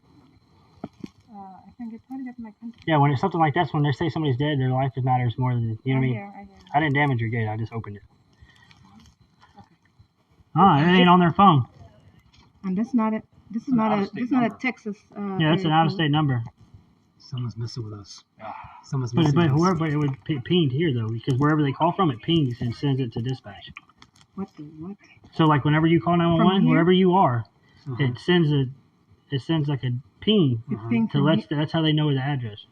I can get part of it in my country. Yeah, when it's something like this, when they say somebody's dead, their life matters more than, you know what I mean? I didn't damage your gate. I just opened it. Okay. It ain't on their phone. And this is not a Texas. Yeah, that's an out-of-state number. Someone's messing with us. But it would pinged here though, because wherever they call from, it pings and sends it to dispatch. What? So like whenever you call 911, wherever you are, it sends like a ping that's how they know the address.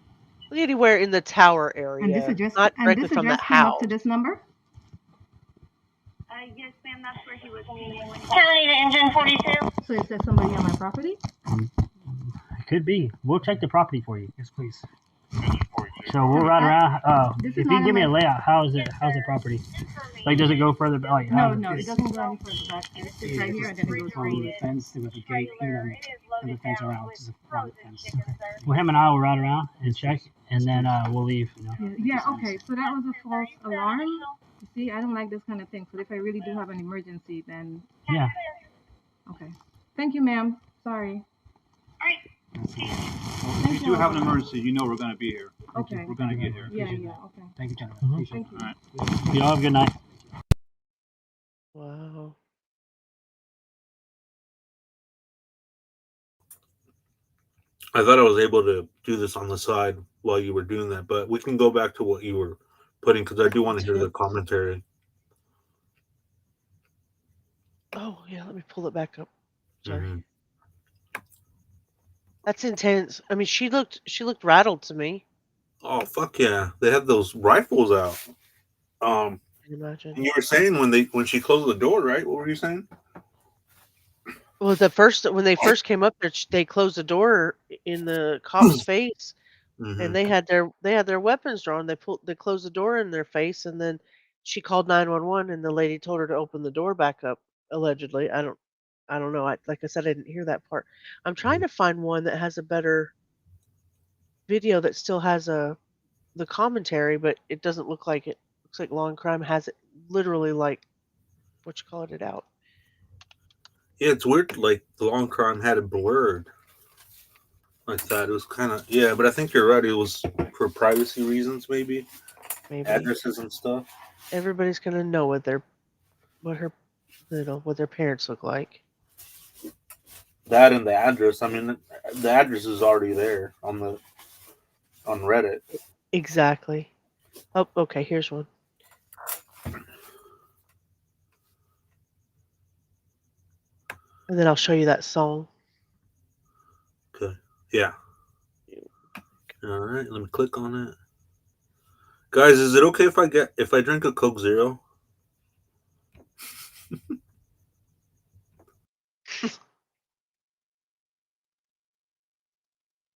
Anywhere in the tower area, and this address, not directly from the house. Up to this number? Yes, ma'am. That's where he was meeting. County to engine 42. So is there somebody on my property? It could be. We'll check the property for you. Yes, please. So we'll ride around. If you can give me a layout, how's the property? Like, does it go further back? Like, no, it doesn't go any further back. It's right here, and then it goes through the fence with the gate and the fence around, which is a private fence. Okay. Well, him and I will ride around and check, and then we'll leave. You know? Yeah. Okay. So that was a false alarm. You see, I don't like this kind of thing. So if I really do have an emergency, then yeah. Okay. Thank you, ma'am. Sorry. All right. Well, if you do have an emergency, you know we're going to be here. Okay. We're going to get here. Yeah. Okay. Thank you, gentlemen. Thank you. All right. Y'all have a good night. Wow. I thought I was able to do this on the side while you were doing that, but we can go back to what you were putting because I do want to hear the commentary. Oh yeah, let me pull it back up. Sorry. Mm-hmm. That's intense. I mean, she looked rattled to me. Oh fuck yeah! They had those rifles out. I can imagine. And you were saying when she closed the door, right? What were you saying? Well, when they first came up there, they closed the door in the cop's face, and they had their weapons drawn. They closed the door in their face, and then she called 911, and the lady told her to open the door back up. Allegedly, I don't know. Like I said, I didn't hear that part. I'm trying to find one that has a better video that still has the commentary, but it doesn't look like it. Looks like Law and Crime has it literally like it out. Yeah, it's weird. Like the Law and Crime had it blurred like that. It was kind of but I think you're right. It was for privacy reasons, maybe addresses and stuff. Everybody's gonna know what their parents look like. That and the address. I mean, the address is already there on Reddit. Exactly. Oh, okay. Here's one. And then I'll show you that song. Okay. Yeah. All right. Let me click on it. Guys, is it okay if I drink a Coke Zero?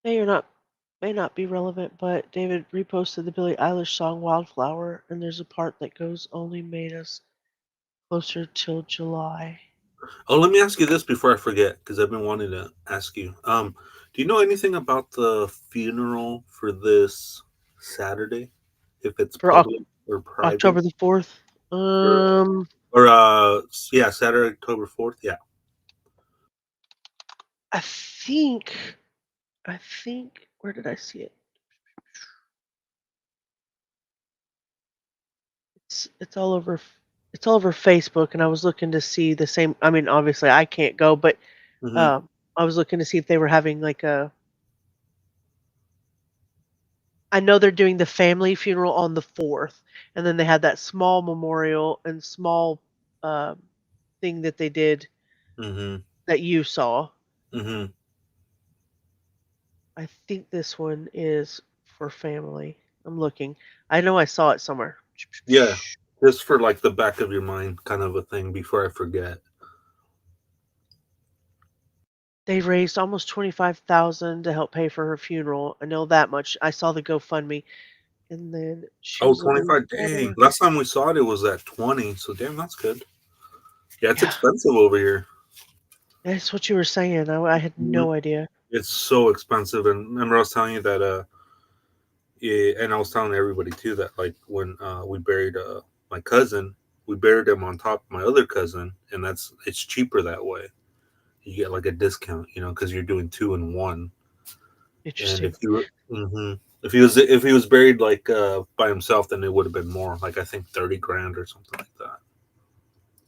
May not be relevant, but David reposted the Billie Eilish song Wildflower, and there's a part that goes only made us closer till July. Oh, let me ask you this before I forget, because I've been wanting to ask you. Do you know anything about the funeral for this Saturday? If it's public or private? October the 4th. Saturday, October 4th. Yeah. I think. Where did I see it? It's all over. It's all over Facebook, and I was looking to see the same. I mean, obviously, I can't go, but I was looking to see if they were having like a. I know they're doing the family funeral on the 4th, and then they had that small memorial and small thing that they did that you saw. Mm-hmm. I think this one is for family. I'm looking. I know I saw it somewhere. Yeah, just for like the back of your mind kind of a thing before I forget. They raised almost 25,000 to help pay for her funeral. I know that much. I saw the GoFundMe, and then she Oh, was a little 25. Dang. Last time we saw it was at 20. So, damn, that's good. Yeah, it's Yeah. expensive over here. That's what you were saying. I had no idea. It's so expensive. And remember, I was telling you that, yeah, and I was telling everybody too that, like, when we buried my cousin, we buried him on top of my other cousin, and it's cheaper that way. You get like a discount, because you're doing two in one. And Interesting. if he was buried like by himself, then it would have been more, like I think 30 grand or something like that.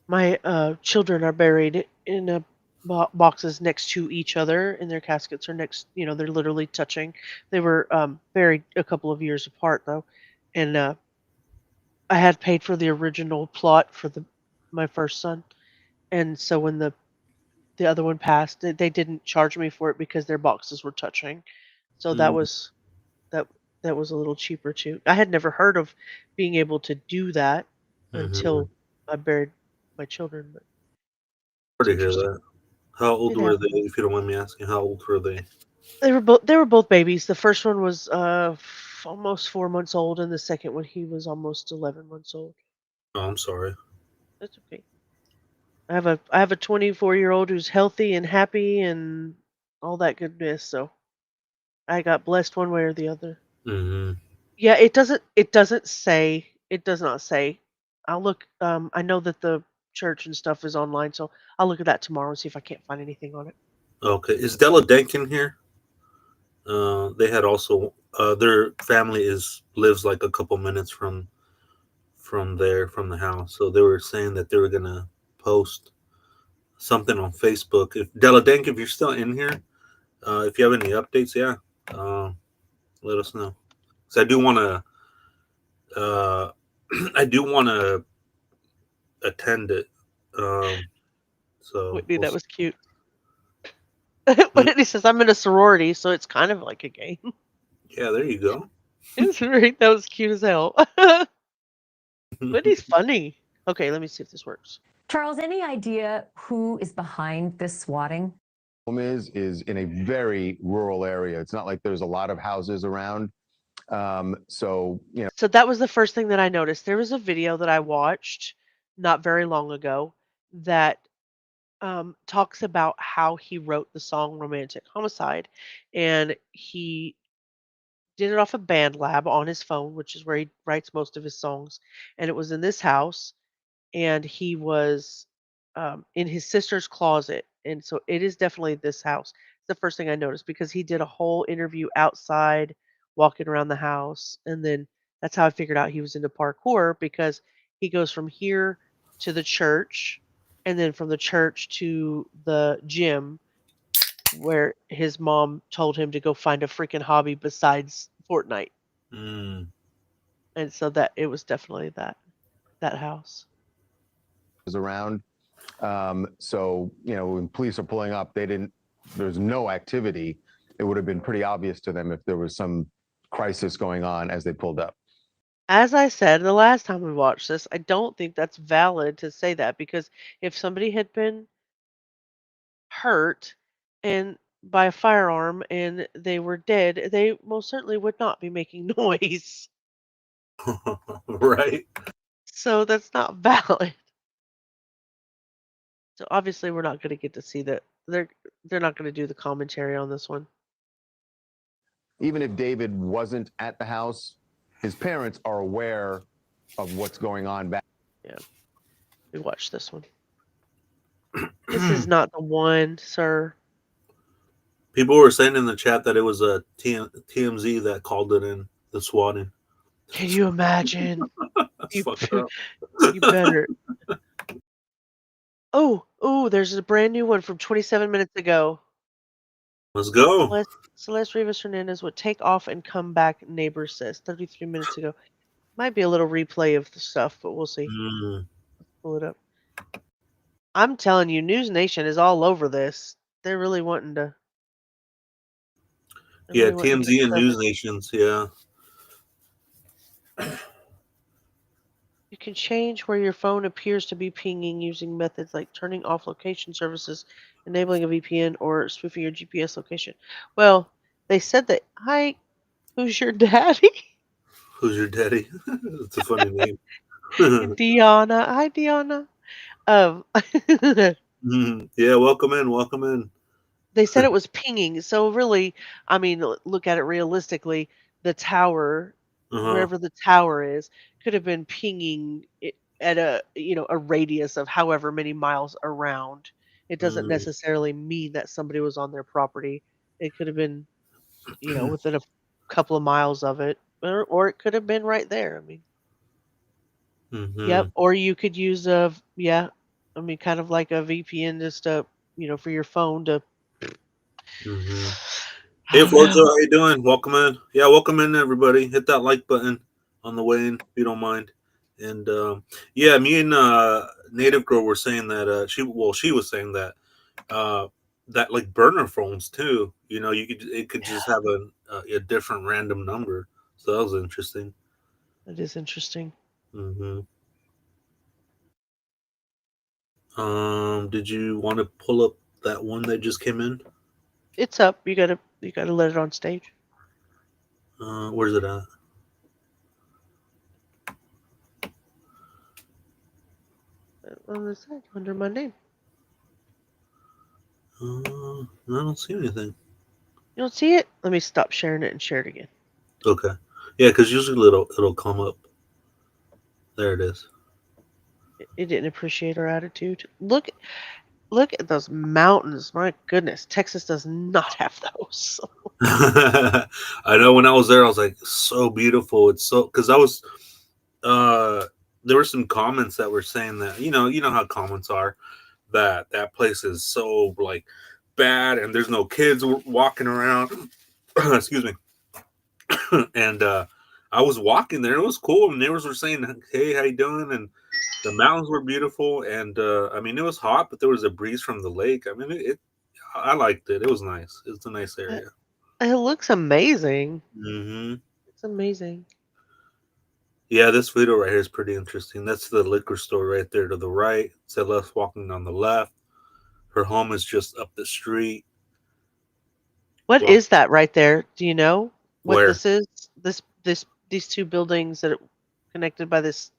My children are buried in boxes next to each other, and their caskets are next. They're literally touching. They were buried a couple of years apart though, and I had paid for the original plot for my first son, and so when the other one passed, they didn't charge me for it because their boxes were touching. So that that was a little cheaper too. I had never heard of being able to do that until I buried my children. But Sorry to hear that. How old it were they, happened. if you don't mind me asking? How old were they? They were both babies. The first one was almost 4 months old, and the second one he was almost 11 months old. Oh, I'm sorry. That's okay. I have a 24-year-old who's healthy and happy and all that goodness. So I got blessed one way or the other. Mm-hmm. Yeah, it does not say. I'll look. I know that the church and stuff is online, so I'll look at that tomorrow and see if I can't find anything on it. Okay. Is Della Denkin here? They had also their family lives like a couple minutes from the house, so they were saying that they were gonna post something on Facebook. If Della Denk, if you're still in here, if you have any updates, yeah, let us know. Because I do want to, I do want to attend it. So Whitney, we'll that see. was cute. Whitney says I'm in a sorority, so it's kind of like a game. Yeah, there you go. That was cute as hell. Whitney's funny. Okay, let me see if this works. Charles, any idea who is behind this swatting? Home is in a very rural area. It's not like there's a lot of houses around. So that was the first thing that I noticed. There was a video that I watched not very long ago that talks about how he wrote the song Romantic Homicide. And he did it off of BandLab on his phone, which is where he writes most of his songs. And it was in this house, and he was in his sister's closet. And so it is definitely this house. It's the first thing I noticed because he did a whole interview outside, walking around the house. And then that's how I figured out he was into parkour because he goes from here to the church and then from the church to the gym where his mom told him to go find a freaking hobby besides Fortnite. Mm. And so that it was definitely that house. is around. So when police are pulling up, there's no activity. It would have been pretty obvious to them if there was some crisis going on as they pulled up. As I said the last time we watched this, I don't think that's valid to say that because if somebody had been hurt and by a firearm and they were dead, they most certainly would not be making noise. Right. So that's not valid. So obviously we're not going to get to see that. They're not going to do the commentary on this one. Even if David wasn't at the house, his parents are aware of what's going on back. Yeah. We watched this one. This is not the one, sir. People were saying in the chat that it was a TMZ that called it in, the swatting. Can you imagine? You better. Oh, there's a brand new one from 27 minutes ago. Let's go. Celeste Rivas Hernandez would take off and come back, neighbor says. 33 minutes ago. Might be a little replay of the stuff, but we'll see. Mm. Let's pull it up. I'm telling you, NewsNation is all over this. They're really wanting to. Yeah, TMZ and NewsNations, yeah. You can change where your phone appears to be pinging using methods like turning off location services, enabling a VPN, or spoofing your GPS location. Well, they said that, hi, who's your daddy? Who's your daddy? It's a funny name. Deanna. Hi, Deanna. Um, Yeah, welcome in. Welcome in. they said it was pinging. So really, I mean, look at it realistically. The tower, Uh-huh. wherever the tower is, could have been pinging it at a radius of however many miles around. It doesn't Mm. necessarily mean that somebody was on their property. It could have been, within a couple of miles of it, or it could have been right there. I mean, yep. Mm-hmm. Or you could use yeah. I mean, kind of like a VPN, just for your phone to. Mm-hmm. I Hey, don't Flojo, know. how you doing? Welcome in. Yeah, welcome in, everybody. Hit that like button on the way in, if you don't mind. And yeah, me and Native Girl were saying that she was saying that that like burner phones too. It could just have a different random number. So that was interesting. That is interesting. Hmm. Did you want to pull up that one that just came in? It's up. You gotta let it on stage. Where's it at? On the side under my name. I don't see anything. You don't see it? Let me stop sharing it and share it again. Okay. Yeah, because usually it'll come up. There it is. It didn't appreciate our attitude. Look at those mountains. My goodness, Texas does not have those. I know when I was there, I was like, so beautiful. It's so because I was uh there were some comments that were saying that you know how comments are that place is so like bad and there's no kids walking around. Excuse me. And I was walking there. It was cool. And neighbors were saying, "Hey, how you doing?" And the mountains were beautiful. And I mean, it was hot, but there was a breeze from the lake. I mean, I liked it. It was nice. It's a nice It, area. it looks amazing. Hmm. It's amazing. Yeah, this video right here is pretty interesting. That's the liquor store right there to the right. Celeste walking on the left. Her home is just up the street. What Walk is that right there? Do you know what where? this is? These two buildings that are connected by this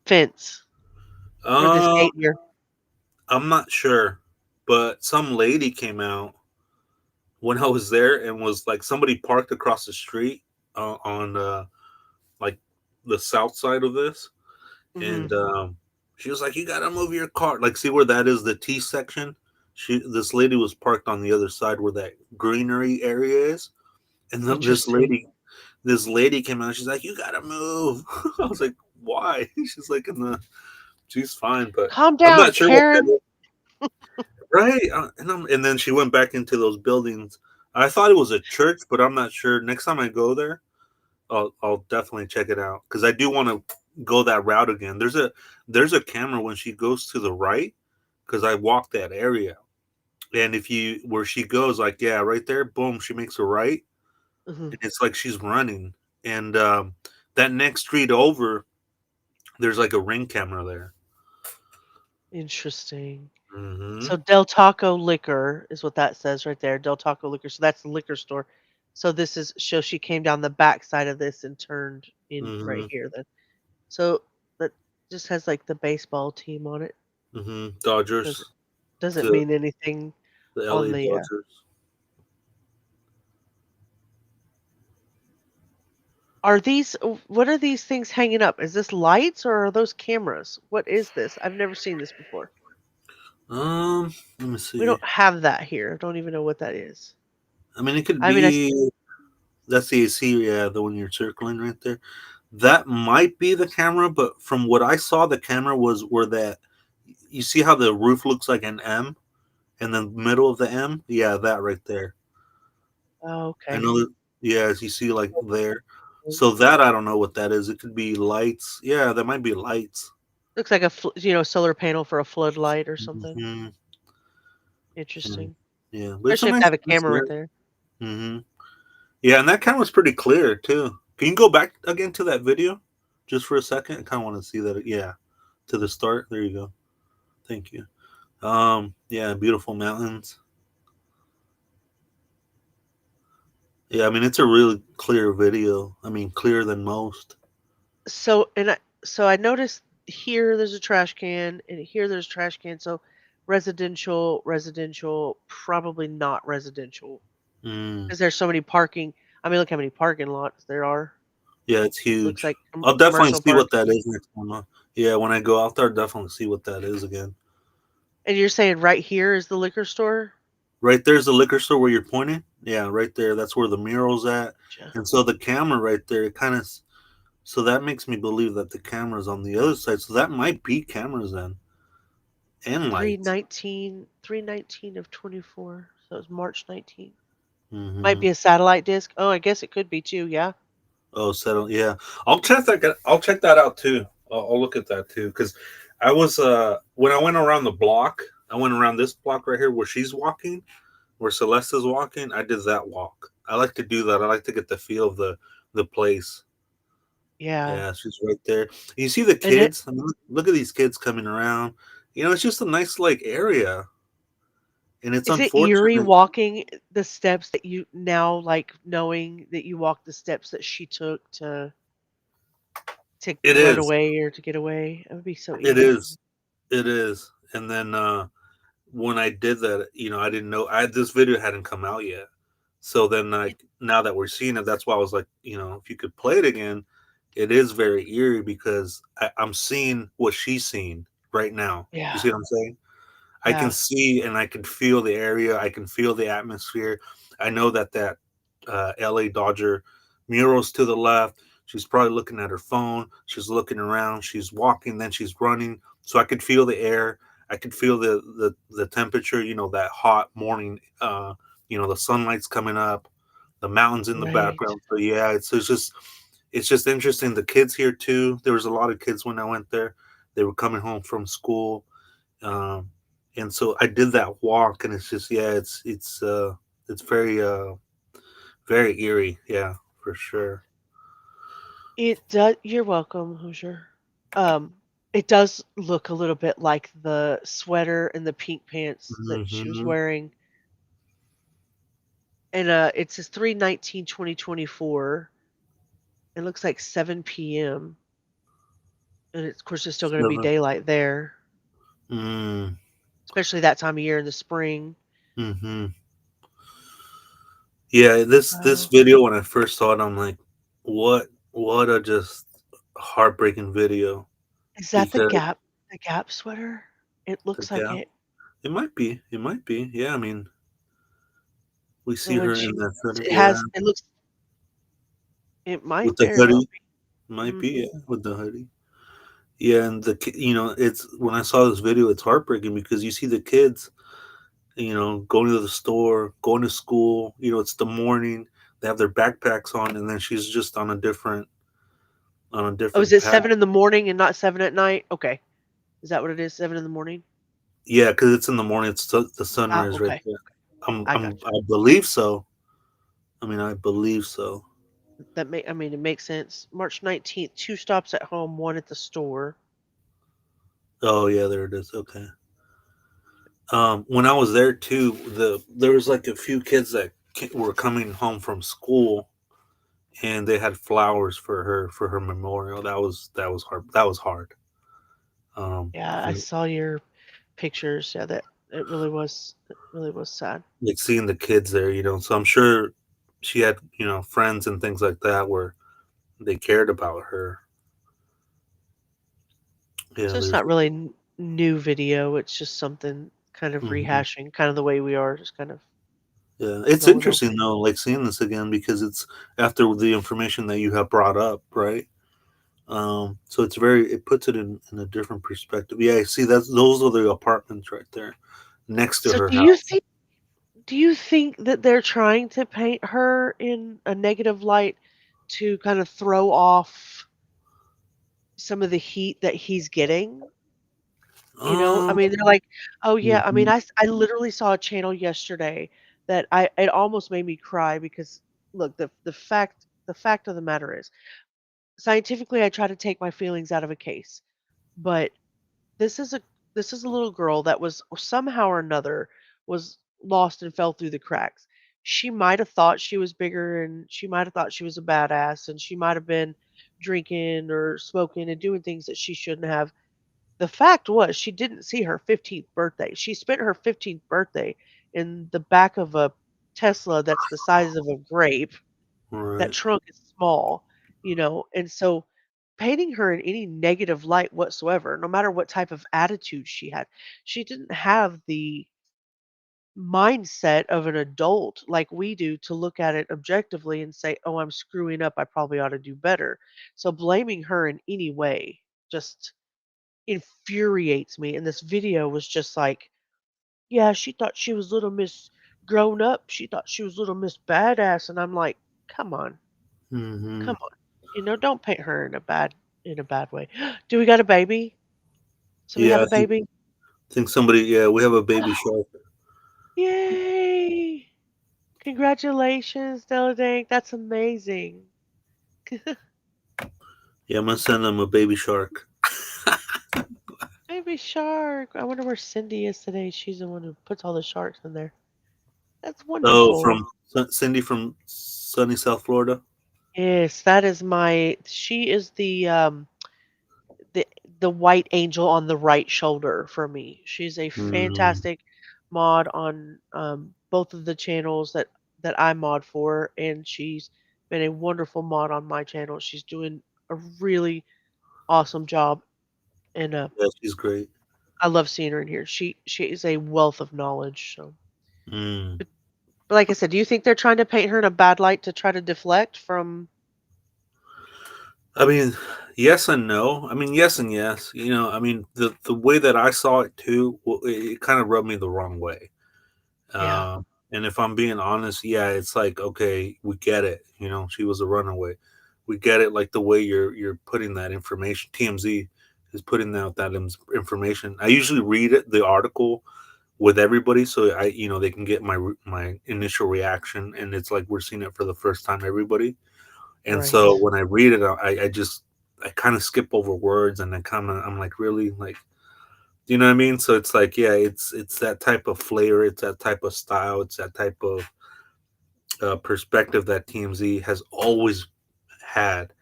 fence or this Uh, gate here. I'm not sure, but some lady came out when I was there and was like somebody parked across the street on like the south side of this, Hmm. and she was like, "You gotta move your car." Like, see where that is, the T section. This lady was parked on the other side where that greenery area is, and then Interesting. this lady came out. She's like, "You gotta move." I was like, "Why?" She's like, she's fine, but Calm I'm down, not sure what that Karen. is. Right, and then she went back into those buildings. I thought it was a church, but I'm not sure. Next time I go there, I'll definitely check it out because I do want to go that route again. There's a camera when she goes to the right because I walked that area, and if you where she goes, like yeah, right there, boom, she makes a right, Hmm. and it's like she's running, and that next street over, there's like a ring camera there. Interesting. Hmm. So Del Taco Liquor is what that says right there. Del Taco Liquor. So that's the liquor store. So this is so she came down the back side of this and turned in right Hmm. here then. So that just has like the baseball team on it. Hmm. Doesn't Dodgers, doesn't the mean anything the on LA the Dodgers. Are these what are these things hanging up? Is this lights or are those cameras? What is this? I've never seen this before. Let me We see. don't have that here. I don't even know what that is. I mean, it could I mean, be that's the AC, yeah, the one you're circling right there. That might be the camera, but from what I saw, the camera was where that you see how the roof looks like an M and the middle of the M? Yeah, that right there. oh, I okay. know that, yeah, as you see like there. So that I don't know what that is. It could be lights. Yeah, that might be lights. Looks like a solar panel for a floodlight or something. Hmm. Interesting. Yeah, but it's a Especially if they nice, have a nice camera right area. there. Hmm. Yeah, and that camera's pretty clear too. Can you go back again to that video? just for a second? I kind of want to see that. Yeah, to the start. There you go. Thank you. Yeah, beautiful mountains. Yeah, I mean it's a really clear video. I mean, clearer than most. So I noticed here there's a trash can, and here there's a trash can. So residential, probably not residential, Mm. because there's so many parking. I mean, look how many parking lots there are. Yeah, it's Looks huge. like I'll definitely commercial see what that parking. is next time. Yeah, when I go out there, I'll definitely see what that is again. And you're saying right here is the liquor store? Right there's the liquor store where you're pointing. Yeah, right there. That's where the mural's at. Gotcha. And so the camera right there, it kind of. So that makes me believe that the camera's on the other side. So that might be cameras then, and lights. 319 of 24. So it's March 19th. Might Mm-hmm. be a satellite disc. Oh, I guess it could be too. Yeah. Oh, settle. Yeah, I'll check that. I'll check that out too. I'll look at that too because I was when I went around the block. I went around this block right here where she's walking, where Celeste is walking. I did that walk. I like to do that. I like to get the feel of the place. Yeah. Yeah, she's right there. You see the And it kids. I mean, look at these kids coming around. You know, it's just a nice like area, and it's is it eerie unfortunate. walking the steps that you now like knowing that you walked the steps that she took to It run is. away or to get away? It would be so It eerie for me. is. It is. And then when I did that, I didn't know this video hadn't come out yet. So then now that we're seeing it, that's why I was like, if you could play it again, it is very eerie because I'm seeing what she's seeing right now. You Yeah. see what I'm saying? I can Yeah. see and I can feel the area. I can feel the atmosphere. I know that LA Dodger mural's to the left. She's probably looking at her phone. She's looking around. She's walking. Then she's running. So I could feel the air. I could feel the temperature. That hot morning. The sunlight's coming up. The mountains in the Right. background. So yeah, it's just interesting. The kids here too. There was a lot of kids when I went there. They were coming home from school. Um, and so I did that walk, and it's just it's very eerie, yeah, for sure. It does. You're welcome, Hoosier. Um, it does look a little bit like the sweater and the pink pants that she was Hmm. wearing. And it says 3/19/2024. It looks like 7 p.m. And of course, it's still going to be So, daylight there, mm, especially that time of year in the spring. hmm. Yeah, this Oh, video when I first saw it, I'm like, what a just heartbreaking video is that because The Gap sweater? It the looks like gap. it. It might be. Yeah, I mean, we So see when her she, in that photo. it Yeah, has, it looks, it with might the very well hoodie, be. might be, Hmm. yeah, with the hoodie. Yeah, and it's when I saw this video, it's heartbreaking because you see the kids, going to the store, going to school. It's the morning. They have their backpacks on, and then she's just on a Oh, is different it path. 7 in the morning and not 7 at night? Okay. Is that what it is? 7 in the morning? Yeah, because it's in the morning. It's the Ah, sunrise right okay. there. I got I believe so. I mean, I believe so. you. I mean, it makes sense. March 19th, 2 stops at home, 1 at the store. Oh yeah, there it is. Okay. When I was there too, there was like a few kids that were coming home from school, and they had flowers for her memorial. That was hard. That was hard. Yeah, I And, saw your pictures. Yeah, that it really was sad. like seeing the kids there, So I'm sure she had friends and things like that where they cared about her. Yeah, So it's there's. not really new video. It's just something kind of Mhm. rehashing, kind of the way we are, just kind of Yeah, it's going over. interesting though, like seeing this again because it's after the information that you have brought up, right? So it puts it in a different perspective. Yeah, see those are the apartments right there next to So her house. do you think that they're trying to paint her in a negative light to kind of throw off some of the heat that he's getting? You know, I Um, mean, they're like, "Oh, yeah." I mean, mhm. I literally saw a channel yesterday that it almost made me cry because look, the fact of the matter is scientifically, I try to take my feelings out of a case, but this is a this is a little girl that was somehow or another was lost and fell through the cracks. She might have thought she was bigger, and she might have thought she was a badass, and she might have been drinking or smoking and doing things that she shouldn't have. The fact was she didn't see her 15th birthday. She spent her 15th birthday in the back of a Tesla that's the size of a grape. That Right. trunk is small, and so painting her in any negative light whatsoever, no matter what type of attitude she didn't have the mindset of an adult like we do to look at it objectively and say, "Oh, I'm screwing up. I probably ought to do better." So blaming her in any way just infuriates me. And this video was just like, "Yeah, she thought she was little Miss grown up. She thought she was little Miss badass." And I'm like, "Come on. Mm-hmm. Come on. Don't paint her in a bad way." Do we got a baby? So we Yeah, have a baby? think somebody. Yeah, we have a baby shark. Yay! Congratulations, Stella Dank. That's amazing. Yeah, I'm gonna send them a baby shark. Baby shark. I wonder where Cindy is today. She's the one who puts all the sharks in there. That's Oh, wonderful. from Cindy from sunny South Florida. Yes, that is she is the the white angel on the right shoulder for me. She's a Mm, fantastic mod on both of the channels that I mod for, and she's been a wonderful mod on my channel. She's doing a really awesome job, and yeah, she's great. I love seeing her in here. She is a wealth of knowledge. So, Mm. but like I said, do you think they're trying to paint her in a bad light to try to deflect from? I mean, yes and no. I mean, yes and yes. I mean, the way that I saw it too, it kind of rubbed me the wrong way. Yeah, And if I'm being honest, yeah, it's like, okay, we get it. She was a runaway. We get it. Like the way you're putting that information. TMZ is putting out that information. I usually read the article with everybody, so they can get my initial reaction, and it's like we're seeing it for the first time, everybody. And right. so when I read it, I kind of skip over words, and I'm like, really, like, you know what I mean? So it's like, yeah, it's that type of flair, it's that type of style, it's that type of perspective that TMZ has always had.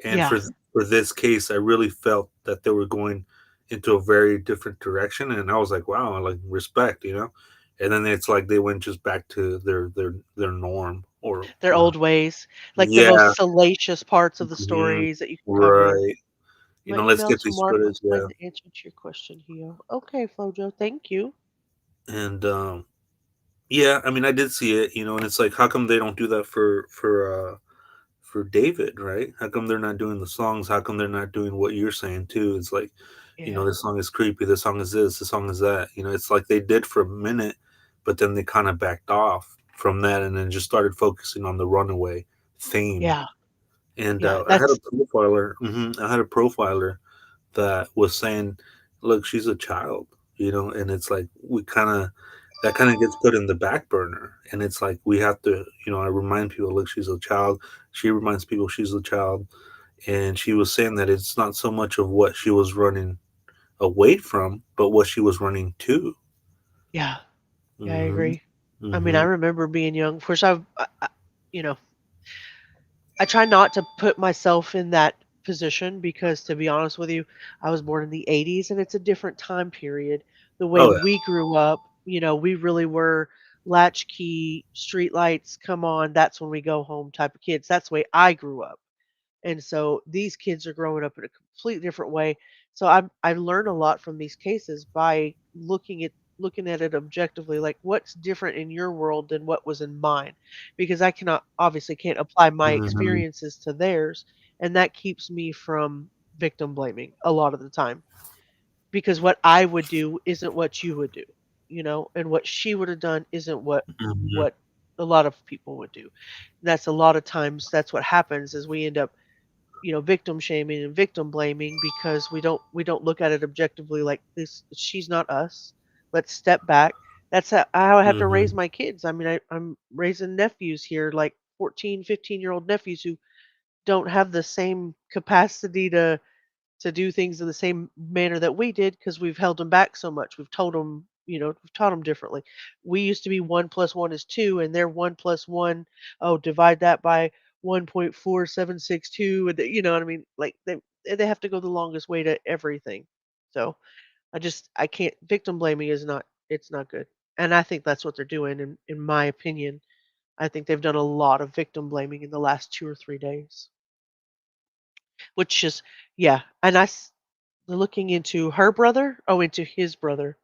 And Yeah, for this case, I really felt that they were going into a very different direction, and I was like, wow, like respect. And then it's like they went just back to their norm, their or old ways, like the yeah, most salacious parts of the mhm, stories that you can cover. right. My Let's email get to these Mark will footage, explain yeah. the answer to your question, Hio. Okay, Flojo, thank you. And yeah, I mean, I did see it, and it's like, how come they don't do that for David, right? How come they're not doing the songs? How come they're not doing what you're saying too? It's like, Yeah, this song is creepy, this song is this song is that. It's like they did for a minute, but then they kind of backed off from that and then just started focusing on the runaway theme. yeah, And yeah. I had a That's profiler. I had a profiler that was saying, "Look, she's a child," and it's like that kind of gets put in the back burner, and it's like we have to, I remind people, look, she's a child. She reminds people she's a child, and she was saying that it's not so much of what she was running away from, but what she was running to. yeah, yeah. I Hmm. agree. I mean, I Hmm. remember being young. Of course, you know, I try not to put myself in that position because, to be honest with you, I was born in the '80s and it's a different time period. The way Oh we grew up, we really were latchkey, street lights come on, that's when we go home type of kids. That's the way I grew up. And so these kids are growing up in a completely different way. So I learned a lot from these cases by looking at it objectively, like what's different in your world than what was in mine, because I cannot obviously can't apply my yeah. Hmm. experiences to theirs, and that keeps me from victim blaming a lot of the time, because what I would do isn't what you would do, and what she would have done isn't Hmm. what a lot of people would do. That's a lot of times that's what happens is we end up victim shaming and victim blaming because we don't look at it objectively like this. She's not us. Let's step back. That's how I have to raise Hmm. my kids. I mean, I'm raising nephews here, like 14, 15-year-old nephews who don't have the same capacity to do things in the same manner that we did because we've held them back so much. We've told them, we've taught them differently. We used to be 1 + 1 is 2, and they're 1 + 1. Oh, divide that by 1.4762, and you know what I mean. Like they have to go the longest way to everything. So I can't. Victim blaming is not. It's not good, and I think that's what they're doing. In my opinion, I think they've done a lot of victim blaming in the last 2 or 3 days, which is yeah. And they're looking into her brother? Oh, into his brother.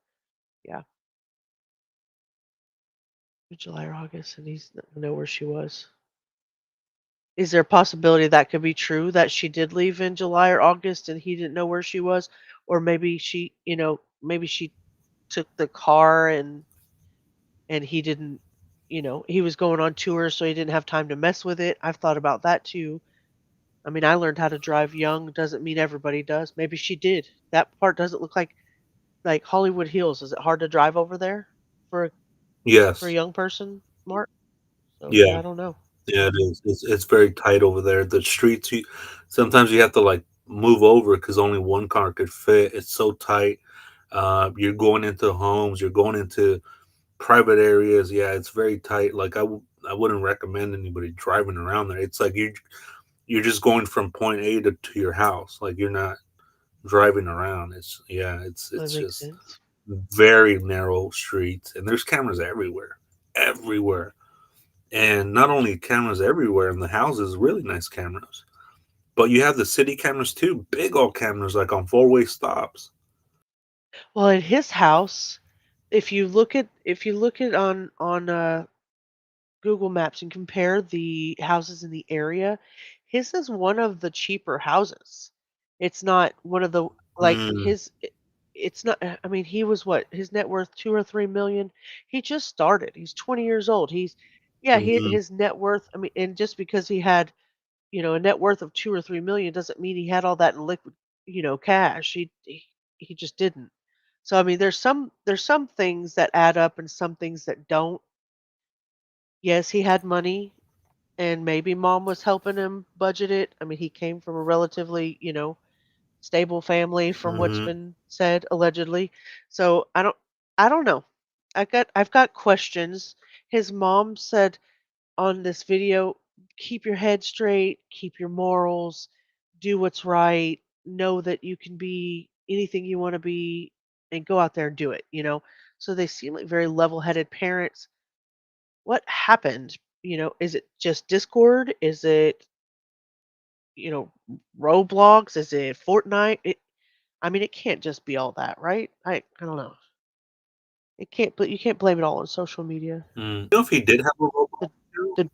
Yeah. July or August, and he's not know where she was. Is there a possibility that could be true that she did leave in July or August and he didn't know where she was? Or maybe maybe she took the car and he didn't, he was going on tour so he didn't have time to mess with it. I've thought about that too. I mean, I learned how to drive young, doesn't mean everybody does. Maybe she did. That part doesn't look like Hollywood Hills. Is it hard to drive over there for a Yes. young person, Mark? So yeah, Yeah. I don't know. Yeah, it is. It's very tight over there. The streets, sometimes you have to like move over because only one car could fit. It's so tight. You're going into homes. You're going into private areas. Yeah, it's very tight. Like I wouldn't recommend anybody driving around there. It's like you're just going from point A to your house. Like you're not driving around. That It's makes just sense. very narrow streets, and there's cameras everywhere, everywhere, and not only cameras everywhere in the houses, really nice cameras, but you have the city cameras too, big old cameras like on four-way stops. Well, in his house, if you look at on Google Maps and compare the houses in the area, his is one of the cheaper houses. It's not one of the like Mm, his. It's not. I mean, he was what his net worth 2 or 3 million. He just started. He's 20 years old. Yeah. mhm, His net worth. I mean, and just because he had a net worth of 2 or 3 million doesn't mean he had all that in liquid cash. He just didn't. So I mean, there's some things that add up and some things that don't. Yes, he had money and maybe mom was helping him budget it. I mean, he came from a relatively, stable family from what's mhm. been said allegedly. So I don't know. I've got questions. His mom said on this video, keep your head straight, keep your morals, do what's right, know that you can be anything you want to be and go out there and do it. So they seem like very level-headed parents. What happened? Is it just Discord? Is it, you know, Roblox? Is it Fortnite? I mean, it can't just be all that, right? I don't know. It can't, but you can't blame it all on social media. You know if he did have a Roblox The account? the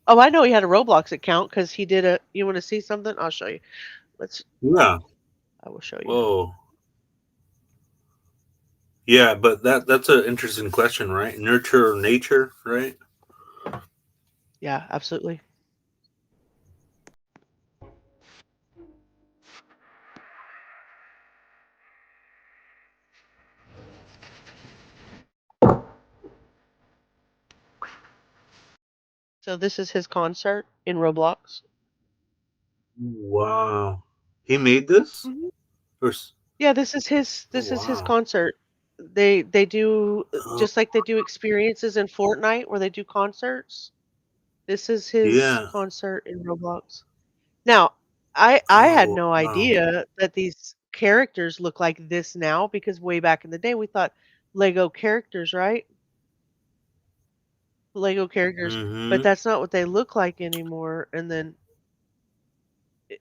Oh, I know he had a Roblox account because he did a. You want to see something? I'll show you. Let's. Yeah. I will show you. Whoa. Yeah, but that's an interesting question, right? Nurture or nature, right? Yeah, absolutely. So this is his concert in Roblox. Wow. He made this? hmm Or Yeah, this is his. oh This is his wow. concert. They do Oh, just like they do experiences in Fortnite where they do concerts. This is his yeah. concert in Roblox. Now, I had Oh no wow. idea that these characters look like this now because way back in the day we thought Lego characters, right? Lego characters, but Mhm. that's not what they look like anymore. And then it,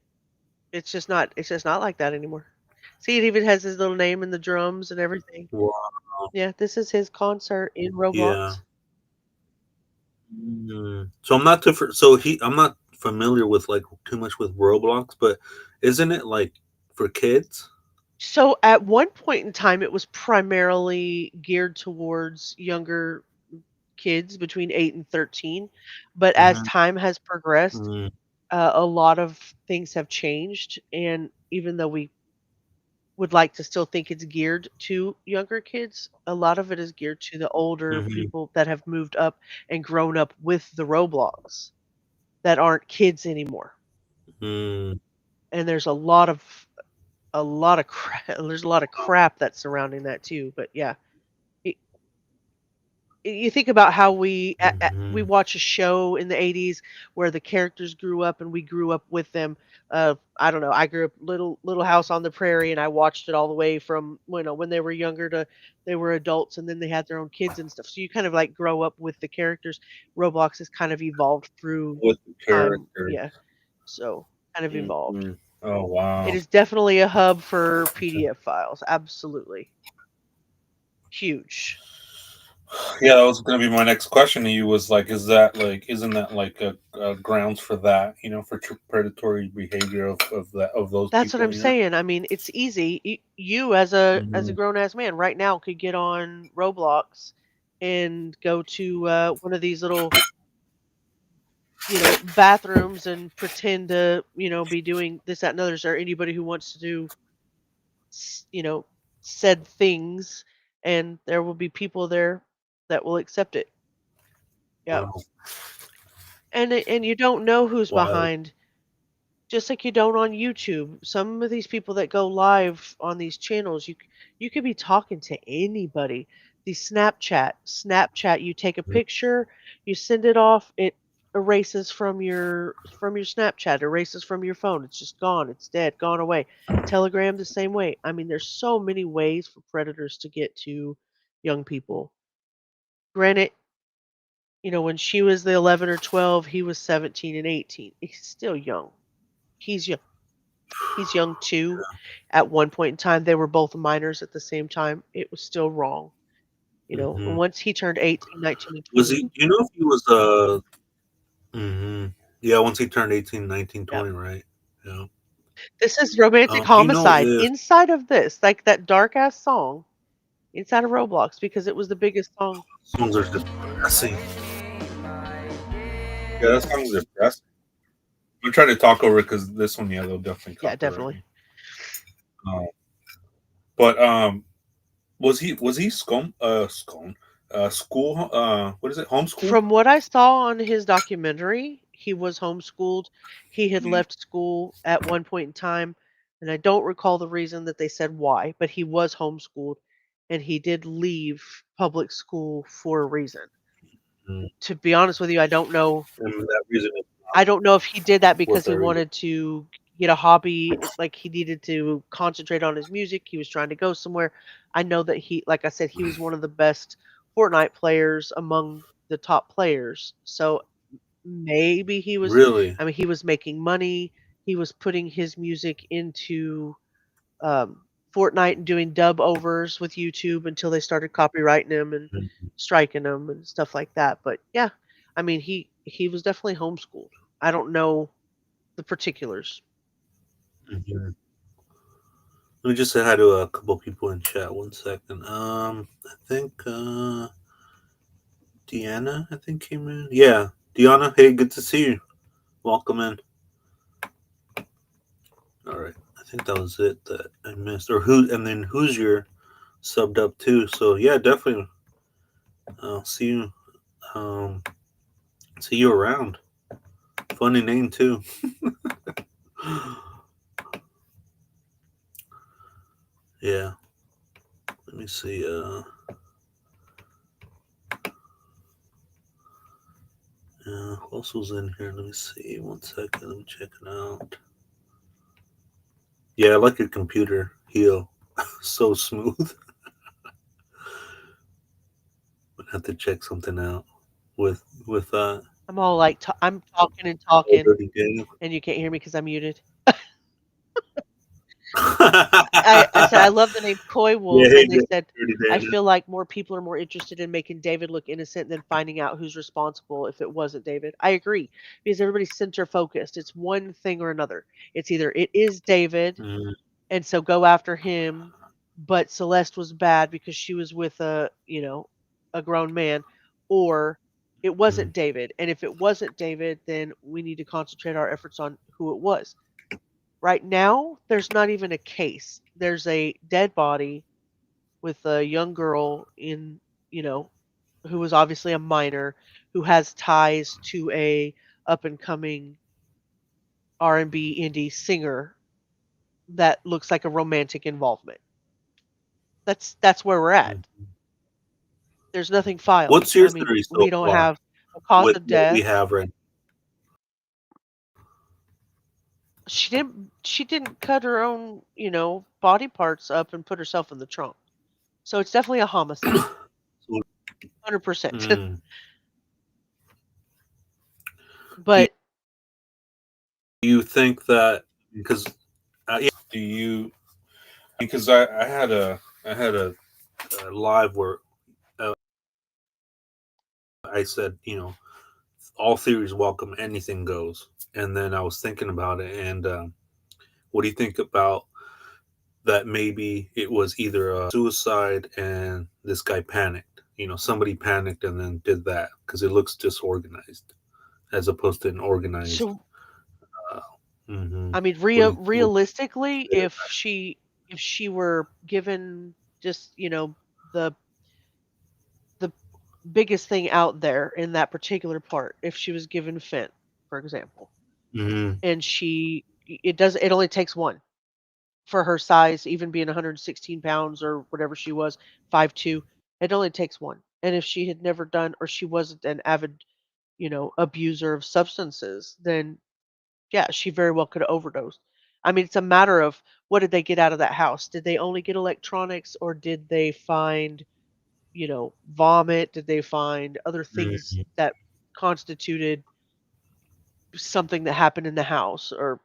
it's just not like that anymore. See, it even has his little name in the drums and everything. Wow. Yeah, this is his concert in Yeah. Roblox. So I'm not familiar with like too much with Roblox, but isn't it like for kids? So at one point in time, it was primarily geared towards younger kids between 8 and 13, but as Mhm. time has progressed, Mm, a lot of things have changed, and even though we would like to still think it's geared to younger kids, a lot of it is geared to the older mhm. people that have moved up and grown up with the Roblox. that aren't kids anymore. Mm. And there's a lot of crap. There's a lot of crap that's surrounding that too. But yeah, y- you think about how we Mhm. watch a show in the 80s where the characters grew up and we grew up with them. I don't know. I grew up Little House on the Prairie, and I watched it all the way from when they were younger to they were adults, and then they had their own kids and stuff. So you kind of like grow up with the characters. Roblox has kind of evolved through With the time. characters. Yeah, so kind of evolved. Mhm. Oh It wow. is definitely a hub for PDF files. Absolutely huge. Yeah, that was gonna be my next question to you. Was like, isn't that like a grounds for that? For predatory behavior of those That's what people. I'm saying. I mean, it's easy. You as a Mhm. grown ass man right now could get on Roblox and go to one of these little, bathrooms and pretend to, be doing this, that, and others. Or anybody who wants to do, s- you know, said things, and there will be people there that will accept it. Yep. Wow. And you don't know who's Wild. behind. Just like you don't on YouTube. Some of these people that go live on these channels, you could be talking to anybody. The Snapchat, you take a picture, you send it off, it erases from your Snapchat, erases from your phone. It's just gone. It's dead, gone away. Telegram the same way. I mean, there's so many ways for predators to get to young people. Granted, when she was the 11 or 12, he was 17 and 18. He's still young. He's young. He's young too. At one point in time, they were both minors at the same time. It was still wrong. And Hmm. once he turned 18, 19, and Was 20. he? Do you know if he was Yeah, once he turned 18, 19, Yep. 20, right? Yeah. This is romantic Do you know homicide if inside of this, like that dark ass song inside of Roblox because it was the biggest song. songs are just depressing? Yeah, that song's depressing. I'm trying to talk over it because this one, yeah, they'll definitely Yeah, copyright definitely. me. But was he school what is it, homeschooled? From what I saw on his documentary, he was homeschooled. He had left school at one point in time, and I don't recall the reason that they said why, but he was homeschooled and he did leave public school for a reason. Mm. To be honest with you, I don't know. And that reason is I don't know if he did that because what's he that reason? wanted to get a hobby, like he needed to concentrate on his music. He was trying to go somewhere. I know that like I said, he was one of the best Fortnite players among the top players. So maybe Really? he was making money. He was putting his music into Fortnite and doing dub overs with YouTube until they started copyrighting him and Mhm. striking him and stuff like that. But yeah, I mean, he was definitely homeschooled. I don't know the particulars. Mhm. Let me just say hi to a couple people in chat. 1 second. I think Deanna, I think, came in. Yeah, Deanna. Hey, good to see you. Welcome in. All right. I think that was it that I missed. And then who's your subbed up too. So yeah, definitely. I'll see you. Um, see you around. Funny name too. Yeah. Let me see. Who else was in here? Let me see. 1 second. Let me check it out. Yeah, I like your computer heel. So smooth. Would have to check something out with I'm all like I'm talking and talking, Dirty Daniel. and you can't hear me because I'm muted. I said I love the name Coy Yeah, Wolf, hey, and they said Dirty I Daniel. feel like more people are more interested in making David look innocent than finding out who's responsible if it wasn't David. I agree because everybody's center focused. It's one thing or another. It's either it is David, Mm, and so go after him, but Celeste was bad because she was with a grown man, or it mm, wasn't David. And if it wasn't David, then we need to concentrate our efforts on who it was. Right now, there's not even a case. There's a dead body with a young girl you know, who was obviously a minor who has ties to a up and coming R&B indie singer that looks like a romantic involvement. That's where we're at. There's nothing filed. What's your I mean, theory so we don't far have a cause with of what we death. have right She didn't cut her own, body parts up and put herself in the trunk. So it's definitely a homicide. 100%. Mm. But do you think that because do you because I had a live where I said, all theories welcome, anything goes. And then I was thinking about it, and what do you think about that? Maybe it was either a suicide and this guy panicked. Somebody panicked and then did that because it looks disorganized as opposed to an organized. so Mhm. I mean, realistically, if she were given just, the the biggest thing out there in that particular part, if she was given fent, for example, Mhm. and it only takes one for her size, even being 116 pounds or whatever she was, 5'2", it only takes one. And if she had never done, or she wasn't an avid, abuser of substances, then yeah, she very well could have overdosed. I mean, it's a matter of what did they get out of that house? Did they only get electronics, or did they find, vomit? Did they find other things Mhm. that constituted something that happened in the house, or,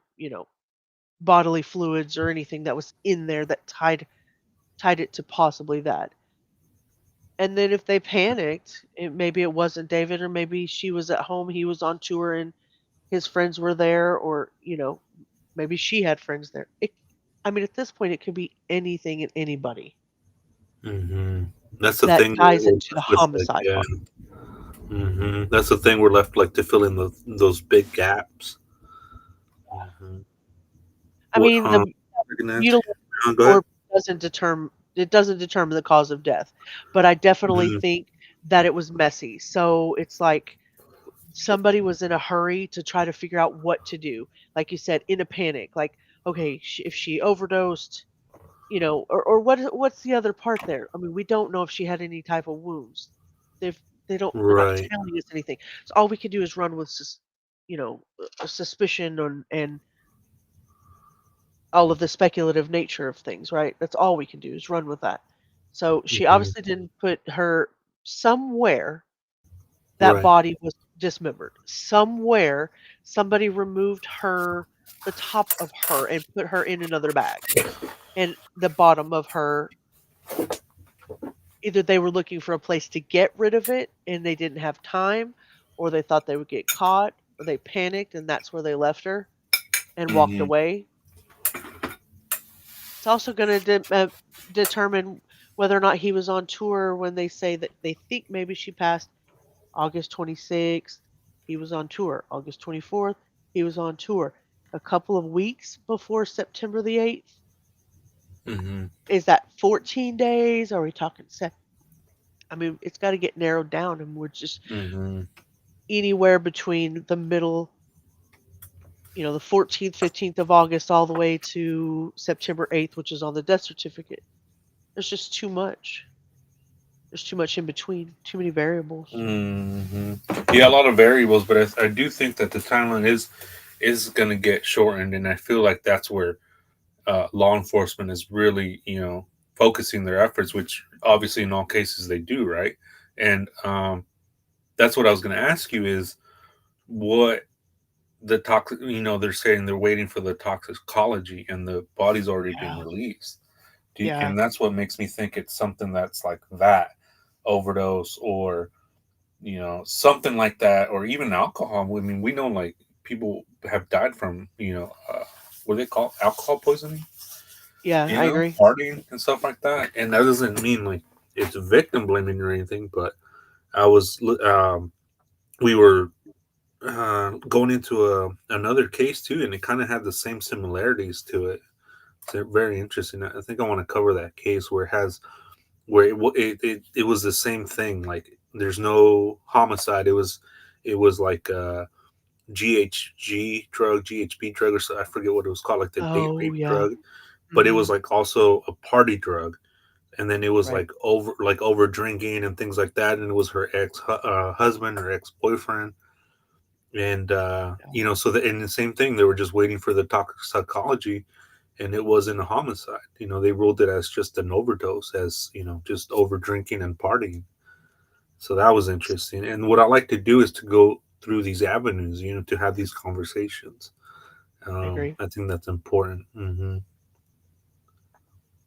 bodily fluids or anything that was in there that tied it to possibly that. And then if they panicked, maybe it wasn't David, or maybe she was at home, he was on tour, and his friends were there, or, maybe she had friends there. I mean, at this point, it could be anything and anybody Mhm. That's the that thing ties we're into the left with, like, homicide yeah. part. That's the thing we're left like to fill in those big gaps. Mhm. I What mean, the Nancy? mutilated Go ahead. corpse doesn't determine the cause of death, but I definitely Mhm. think that it was messy. So it's like somebody was in a hurry to try to figure out what to do. Like you said, in a panic. Like, okay, if she overdosed, or what's the other part there? I mean, we don't know if she had any type of wounds. They've they're not Right. telling us anything. So all we can do is run with a suspicion, and all of the speculative nature of things, right? That's all we can do is run with that. So she Mhm. obviously didn't put her somewhere. That Right. body was dismembered. Somewhere, somebody removed the top of her and put her in another bag. And the bottom of her, either they were looking for a place to get rid of it and they didn't have time, or they thought they would get caught, or they panicked and that's where they left her and walked Mhm. away. It's also going to determine whether or not he was on tour when they say that they think maybe she passed August 26th. He was on tour. August 24th, he was on tour. A couple of weeks before September the 8th. Mhm. Is that 14 days? Are we talking I mean, it's got to get narrowed down, and we're just Mhm. anywhere between the middle, the 14th, 15th of August, all the way to September 8th, which is on the death certificate. There's just too much. There's too much in between, too many variables. Mhm. Yeah, a lot of variables, but I do think that the timeline is going to get shortened, and I feel like that's where law enforcement is really, focusing their efforts, which obviously in all cases they do, right? And that's what I was going to ask you is what the toxic, they're saying they're waiting for the toxicology and the body's already been Yeah. released. Yeah. And that's what makes me think it's something that's like that overdose or, something like that, or even alcohol. I mean, we know like people have died from, what they call alcohol poisoning, Yeah, I agree. partying and stuff like that. And that doesn't mean like it's victim blaming or anything, but I was, we were going into another case too, and it kind of had the same similarities to it. It's very interesting. I think I want to cover that case where it was the same thing. Like there's no homicide. It was like GHG drug, GHB drug, or so, I forget what it was called, like the date Oh, rape yeah. drug, but it was Mhm. like also a party drug, and then it was Right. like over drinking and things like that, and it was her husband or ex boyfriend, and you know, so in the same thing, they were just waiting for the toxicology, and it wasn't a homicide. You know, they ruled it as just an overdose, as you know, just over drinking and partying. So that was interesting. And what I like to do is to go through these avenues, you know, to have these conversations. I agree. I think that's important.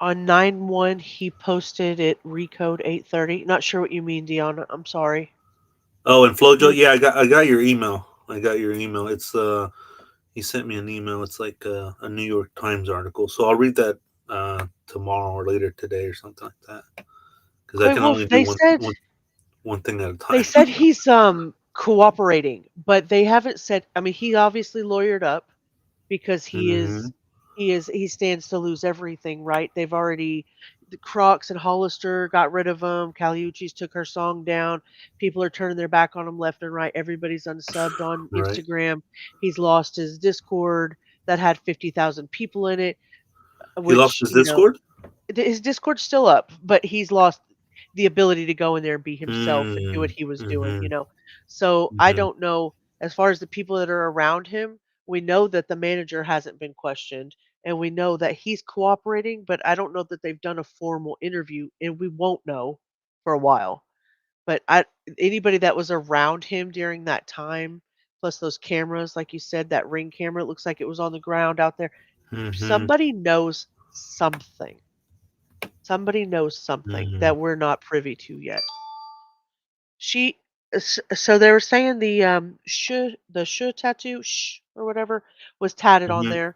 On 9/1, he posted it recode 8:30. Not sure what you mean, Deanna. I'm sorry. Oh, and Flojo, You yeah, I got your email. I got your email. It's he sent me an email. It's like a New York Times article. So I'll read that tomorrow or later today or something like that. Because I Okay, can well, only do they said one thing at a they time. said he's cooperating, but they haven't said. I mean, he obviously lawyered up because hmm he stands to lose everything, right? They've already the Crocs and Hollister got rid of him. Caliucci's took her song down. People are turning their back on him left and right. Everybody's unsubbed on Right. Instagram. He's lost his Discord that had 50,000 people in it, He lost which, his Discord. his Discord's still up, but he's lost the ability to go in there and be himself and do what Mm, he was doing. hmm So I hmm don't know, as far as the people that are around him, we know that the manager hasn't been questioned and we know that he's cooperating, but I don't know that they've done a formal interview and we won't know for a while. But anybody that was around him during that time, plus those cameras, like you said, that ring camera, it looks like it was on the ground out there. hmm Somebody knows something. Somebody knows something hmm that we're not privy to yet. She so they were saying the sh tattoo or whatever was tatted on hmm there,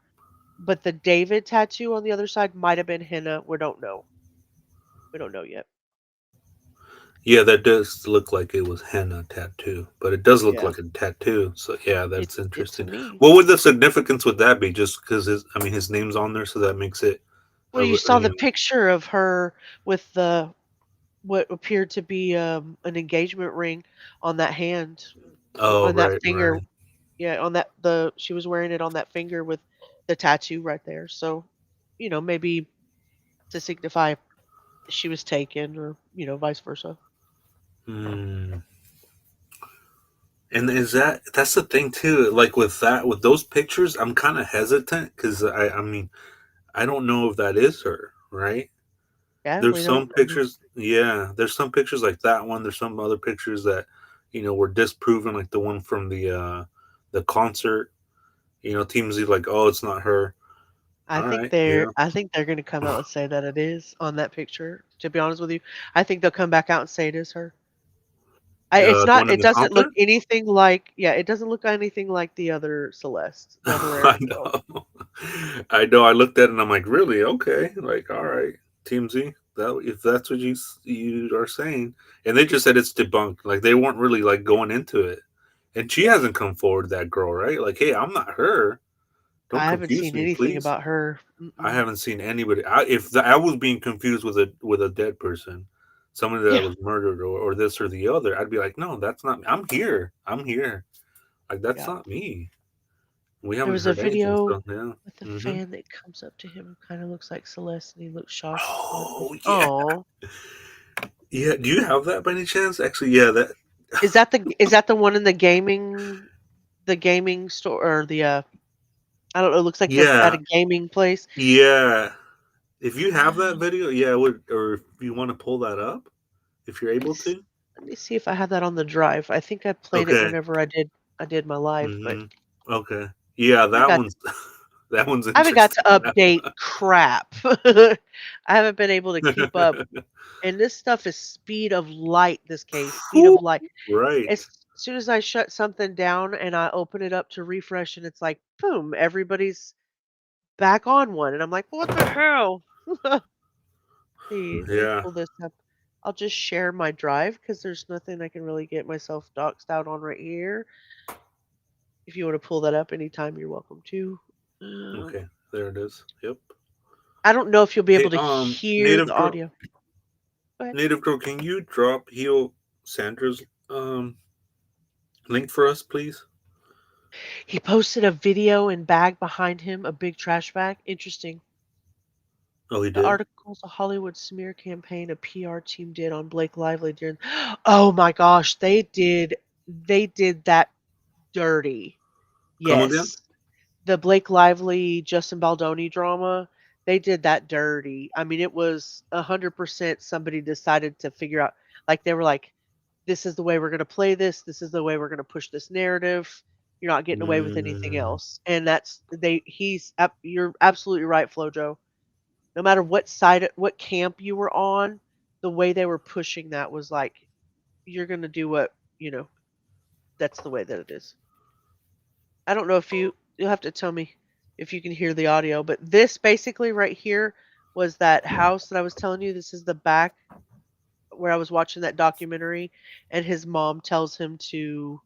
but the David tattoo on the other side might have been henna. We don't know. We don't know yet. Yeah, that does look like it was henna tattoo, but it does look Yeah, like a tattoo. So yeah, that's it to interesting. me. What would the significance would that be? Just because his name's on there, so that makes it Well, you saw the picture of her with the what appeared to be an engagement ring on that hand, Oh, on that right, finger. right. Yeah, on that the she was wearing it on that finger with the tattoo right there. So, maybe to signify she was taken or, vice versa. Hmm. And that's the thing too? Like with those pictures, I'm kind of hesitant because I mean I don't know if that is her, right? Yeah, There's we some don't. I mean, pictures, yeah. There's some pictures like that one. There's some other pictures that were disproven, like the one from the concert. TMZ like, oh, it's not her. All right, yeah. I think they're going to come out and say that it is on that picture. To be honest with you, I think they'll come back out and say it is her. It's The not. one in It the doesn't look concert. anything like. Yeah, it doesn't look anything like the other Celeste, the other I Aaron girl. know, I know. I looked at it and I'm like, really? Okay, like, all right, TMZ. That if that's what you are saying, and they just said it's debunked. Like they weren't really like going into it, and she hasn't come forward. That girl, right? Like, hey, I'm not her. Don't I haven't confuse seen me, anything please. about her. I Mm-mm. haven't seen anybody. I was being confused with a dead person, somebody that Yeah, was murdered or this or the other, I'd be like, no, that's not me. I'm here. I'm here. Like that's yeah. not me. We There haven't was a heard anything. video So yeah. with a hmm fan that comes up to him and kind of looks like Celeste, and he looks shocked. Oh yeah, Oh, yeah. Do you have that by any chance? Actually, yeah. That is that the one in the gaming store or the I don't know. It looks like they're at yeah, a gaming place. yeah. If you have that Um, video, yeah, would or if you want to pull that up, if you're let me able s- to. let me see if I have that on the drive. I think I played it Okay. whenever I did my live, but hmm Okay. Yeah, I that got one's that one's I haven't got to interesting. update crap. I haven't been able to keep up. And this stuff is speed of light. This case, speed of Whew, light. right. As soon as I shut something down and I open it up to refresh, and it's like boom, everybody's back on one, and I'm like, what the hell? See, let me Yeah. pull this up. I'll just share my drive because there's nothing I can really get myself doxed out on right here. If you want to pull that up anytime, you're welcome to. Okay. There it is. Yep. I don't know if you'll be Hey, able to hear the native girl, audio. Go ahead. native girl, can you drop Heal Sandra's link for us, please? He posted a video and bag behind him, a big trash bag. Interesting. Oh, he The did. article's a Hollywood smear campaign a PR team did on Blake Lively during. Oh my gosh, they did that dirty. Come again? Yes. The Blake Lively Justin Baldoni drama, they did that dirty. I mean, it was 100% somebody decided to figure out, like they were like, this is the way we're going to play this. This is the way we're going to push this narrative. You're not getting away with anything else. And you're absolutely right, Flojo. No matter what camp you were on, the way they were pushing that was like, you're going to do that's the way that it is. I don't know if you'll have to tell me if you can hear the audio, but this basically right here was that house that I was telling you. This is the back where I was watching that documentary, and his mom tells him to,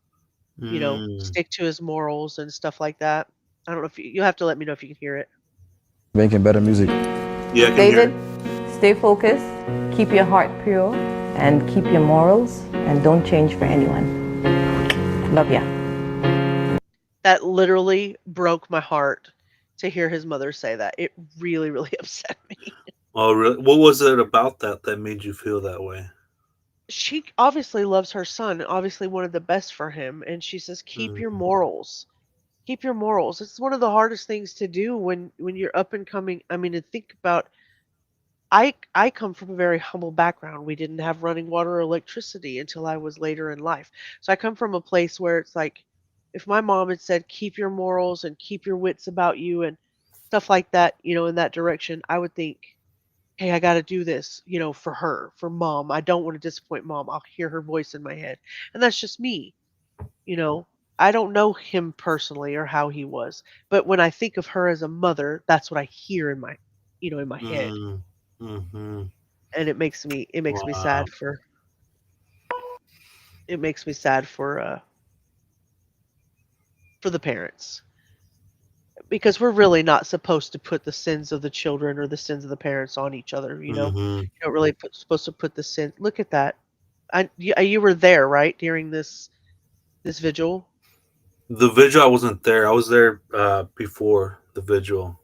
stick to his morals and stuff like that. I don't know if you'll have to let me know if you can hear it. Making better music. Yeah, I can hear David, it. stay focused, keep your heart pure, and keep your morals, and don't change for anyone. Love ya. That literally broke my heart to hear his mother say that. It really, really upset me. Oh, really? What was it about that made you feel that way? She obviously loves her son, obviously wanted the best for him, and she says, keep your morals. Keep your morals. It's one of the hardest things to do when you're up and coming. I mean, to think about, I come from a very humble background. We didn't have running water or electricity until I was later in life. So I come from a place where it's like, if my mom had said, keep your morals and keep your wits about you and stuff like that, in that direction, I would think, hey, I got to do this, for her, for mom. I don't want to disappoint mom. I'll hear her voice in my head. And that's just me. I don't know him personally or how he was, but when I think of her as a mother, that's what I hear in my head. Mm-hmm. And it makes me Wow. sad for the parents, because we're really not supposed to put the sins of the children or the sins of the parents on each other. You don't really supposed to put the sin. Look at that. You were there, right, during this vigil? The vigil, I wasn't there. I was there before the vigil.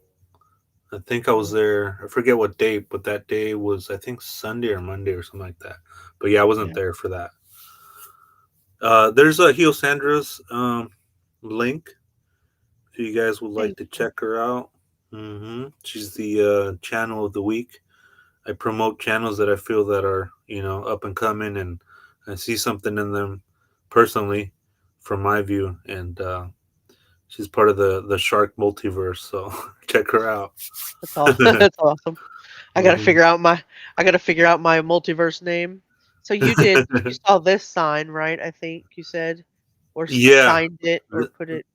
I think I was there. I forget what date, but that day was, I think, Sunday or Monday or something like that. But yeah, I wasn't Yeah. there for that. There's a Sandra's link if you guys would like to check her out. She's the channel of the week. I promote channels that I feel that are up and coming, and I see something in them personally from my view, and she's part of the Shark multiverse, so check her out. That's awesome. That's awesome. I gotta figure out my multiverse name. So you saw this sign, right? I think you said, or Yeah. signed it, or put it.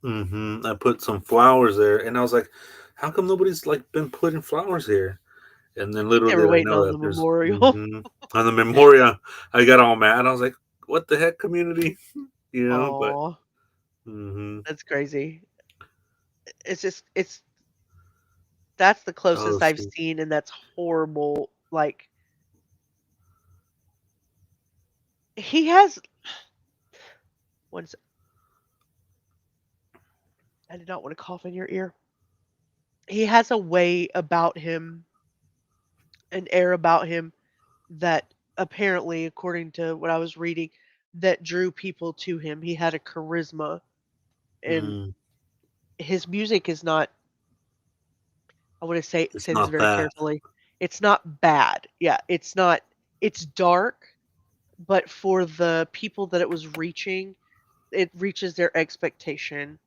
I put some flowers there, and I was like, "How come nobody's been putting flowers here?" And then little They were did I waiting know on that the there's memorial. on the memorial. I got all mad. I was like, "What the heck, community?" But Aw. That's crazy. That's the closest I've shoot. seen, and that's horrible. Like, he has. I did not want to cough in your ear. He has a way about him, an air about him that apparently, according to what I was reading, that drew people to him. He had a charisma, and his music is not. I want to say It's this not very bad. carefully. It's not bad. Yeah, it's not. It's dark, but for the people that it was reaching, it reaches their expectation.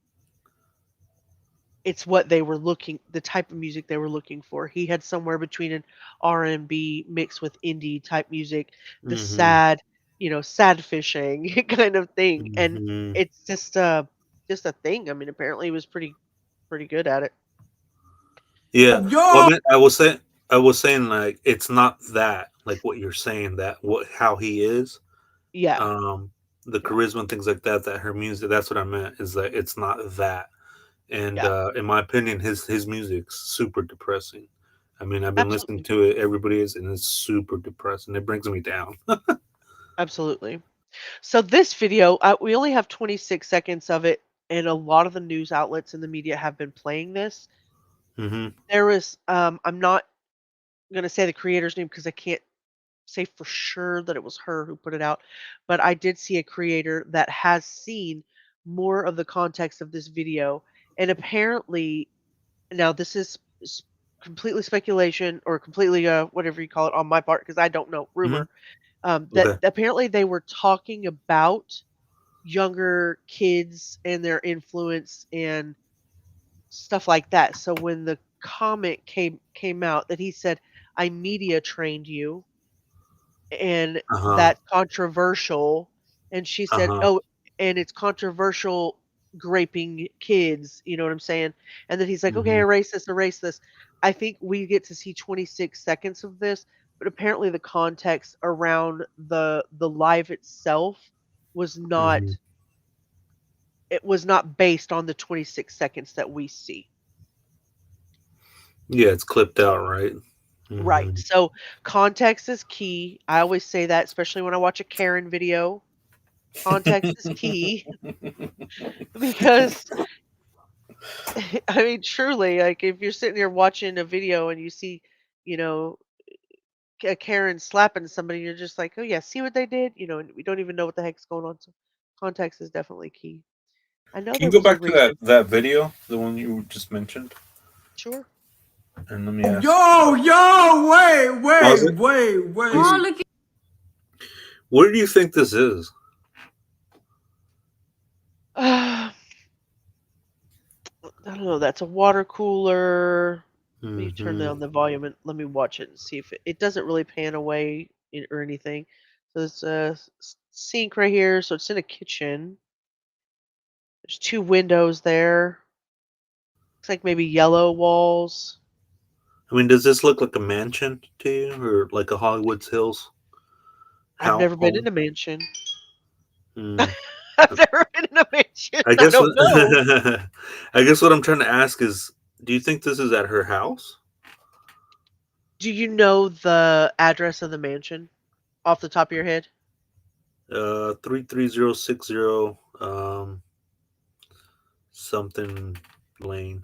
It's what they were the type of music they were looking for. He had somewhere between an R&B mixed with indie type music, the sad, sad fishing kind of thing, and it's just a thing. I mean, apparently he was pretty good at it. Yeah. Well, I was saying like it's not that like what you're saying how he is. Yeah. The charisma and things like that. That her music. That's what I meant. Is that it's not that. And in my opinion, his music's super depressing. I mean, I've been listening to it. Everybody is, and it's super depressing. It brings me down. Absolutely. So this video, we only have 26 seconds of it, and a lot of the news outlets and the media have been playing this. Mm-hmm. There was, I'm not going to say the creator's name because I can't say for sure that it was her who put it out, but I did see a creator that has seen more of the context of this video, and apparently, now this is completely speculation or completely whatever you call it on my part because I don't know, rumor. That Okay. apparently they were talking about younger kids and their influence and stuff like that. So when the comment came out that he said, "I media trained you," and Uh-huh. that's controversial, and she said, Uh-huh. "Oh, and it's controversial graping kids," you know what I'm saying? And then he's like, "Okay, Mm-hmm. erase this, erase this." I think we get to see 26 seconds of this, but apparently the context around the live itself was not Mm-hmm. it was not based on the 26 seconds that we see. Yeah, it's clipped out, right? Right. Mm-hmm. So context is key. I always say that, especially when I watch a Karen video. Context is key because I mean, truly, like if you're sitting here watching a video and you see, you know, a Karen slapping somebody, you're just like, oh yeah, see what they did, and we don't even know what the heck's going on. So context is definitely key. I know Can there you go was a back to that recent. that video, the one you just mentioned, Sure. and let me ask. Pause it, please. Oh, look. What do you think this is? I don't know. That's a water cooler. Let me turn Mm-hmm. down the volume and let me watch it and see if it doesn't really pan away or anything. So there's a sink right here. So it's in a kitchen. There's two windows there. Looks like maybe yellow walls. I mean, does this look like a mansion to you, or like a Hollywood Hills I've house never been in home? a mansion. Mm. I've never been in a mansion. I I guess don't what know. I guess what I'm trying to ask is, do you think this is at her house? Do you know the address of the mansion off the top of your head? 33060 something Lane,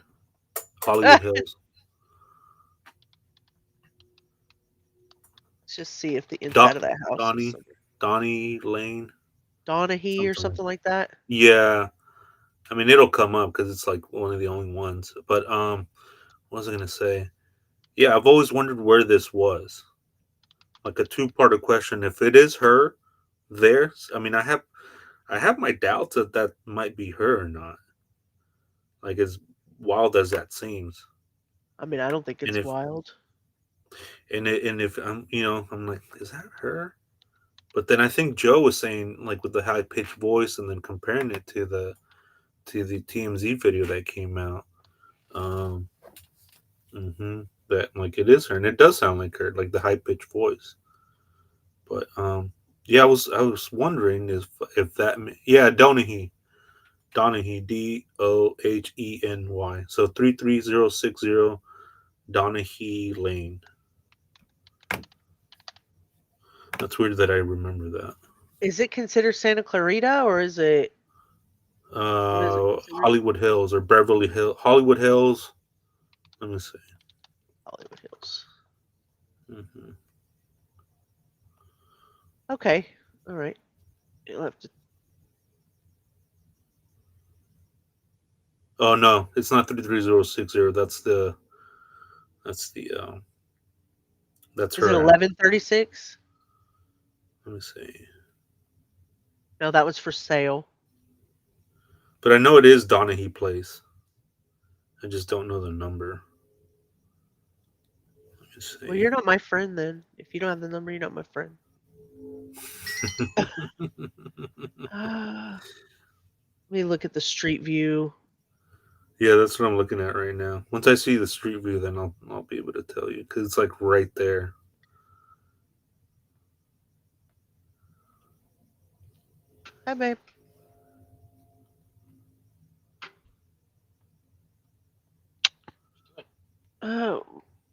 Hollywood Hills. Let's just see if the Don inside of that house is somewhere. Donnie Lane, Donahue or something. something like that. Yeah, I mean it'll come up because it's like one of the only ones. But what was I gonna say? Yeah, I've always wondered where this was. Like a two-part question. If it is her, there. I mean, I have my doubts that that might be her or not. Like as wild as that seems, I mean, I don't think and it's if wild. and if I'm like, is that her? But then I think Joe was saying like with the high pitched voice, and then comparing it to the TMZ video that came out. Um, that like it is her, and it does sound like her, like the high pitched voice. But yeah, I was wondering if that yeah Donahue Doheny. So 33060 Donahue Lane. That's weird that I remember that. Is it considered Santa Clarita or is it what is it considered? Hollywood Hills or Beverly Hills. Hollywood Hills. Let me see. Hollywood Hills. hmm Okay. All right. You'll have to. Oh no, it's not 33060. That's the that's Is it her address. 1136? Let me see. No, that was for sale. But I know it is Donahue Place. I just don't know the number. Let me see. Well, you're not my friend then. If you don't have the number, you're not my friend. Let me look at the street view. Yeah, that's what I'm looking at right now. Once I see the street view, then I'll be able to tell you because it's like right there. Hi, babe.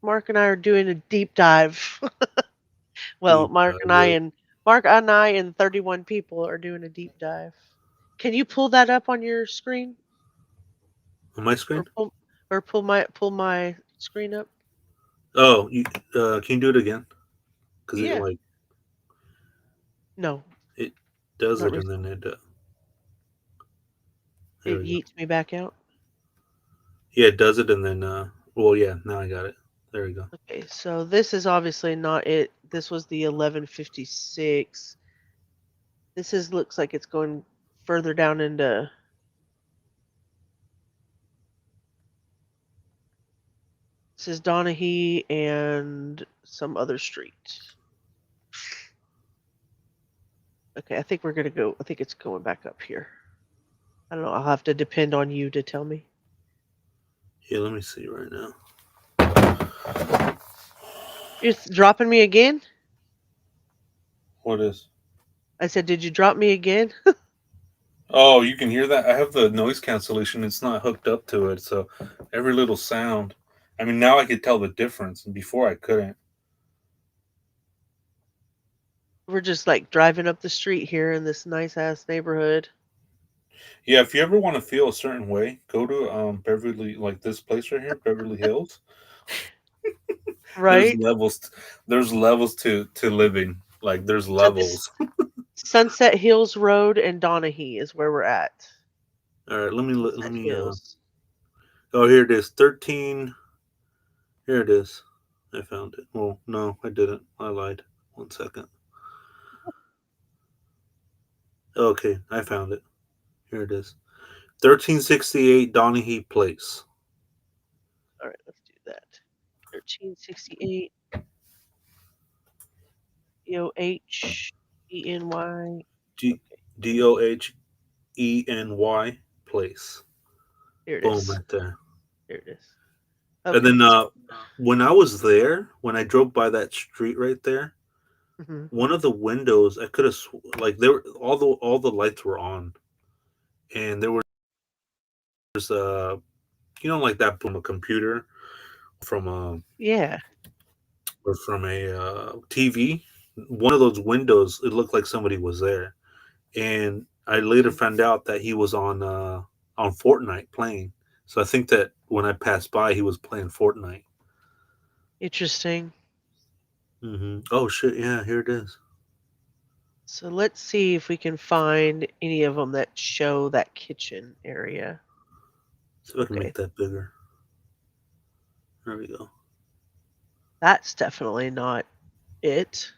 Mark and I are doing a deep dive. Well, Deep Mark and I with and Mark and I and 31 people are doing a deep dive. Can you pull that up on your screen? On my screen? Or pull my screen up? Oh, you can you do it again? Because Yeah. No. It does Not it and then it. It yeets me back out. Yeah, it does it and then. Well, yeah. Now I got it. There we go. Okay, so this is obviously not it. This was the 1156. This looks like it's going further down into. This is Donahue and some other street. Okay, I think we're gonna go. I think it's going back up here. I don't know. I'll have to depend on you to tell me. Yeah, let me see right now. You're dropping me again? What is? I said, did you drop me again? Oh, you can hear that? I have the noise cancellation. It's not hooked up to it, so every little sound. I mean, now I could tell the difference, and before I couldn't. We're just like driving up the street here in this nice ass neighborhood. Yeah, if you ever want to feel a certain way, go to Beverly, like this place right here, Beverly Hills. Right. There's levels to living. Like there's levels. Sunset Hills Road and Donahue is where we're at. All right, let me. Oh, here it is. 13. Here it is. I found it. Well, no, I didn't. I lied. 1 second. Okay, I found it. Here it is. 1368 Donahue Place. All right, let's do that. 1368 DOHENY. DOHENY Place. Here it Boom, is. right there. Here it is. Okay. And then when I was there, when I drove by that street right there, one of the windows I could have like there were all the lights were on, and there was like that from a computer, from a or from a TV. One of those windows, it looked like somebody was there, and I later found out that he was on Fortnite playing. So I think that when I passed by, he was playing Fortnite. Interesting. Oh shit! Yeah, here it is. So let's see if we can find any of them that show that kitchen area. See if I can make that bigger. There we go. That's definitely not it.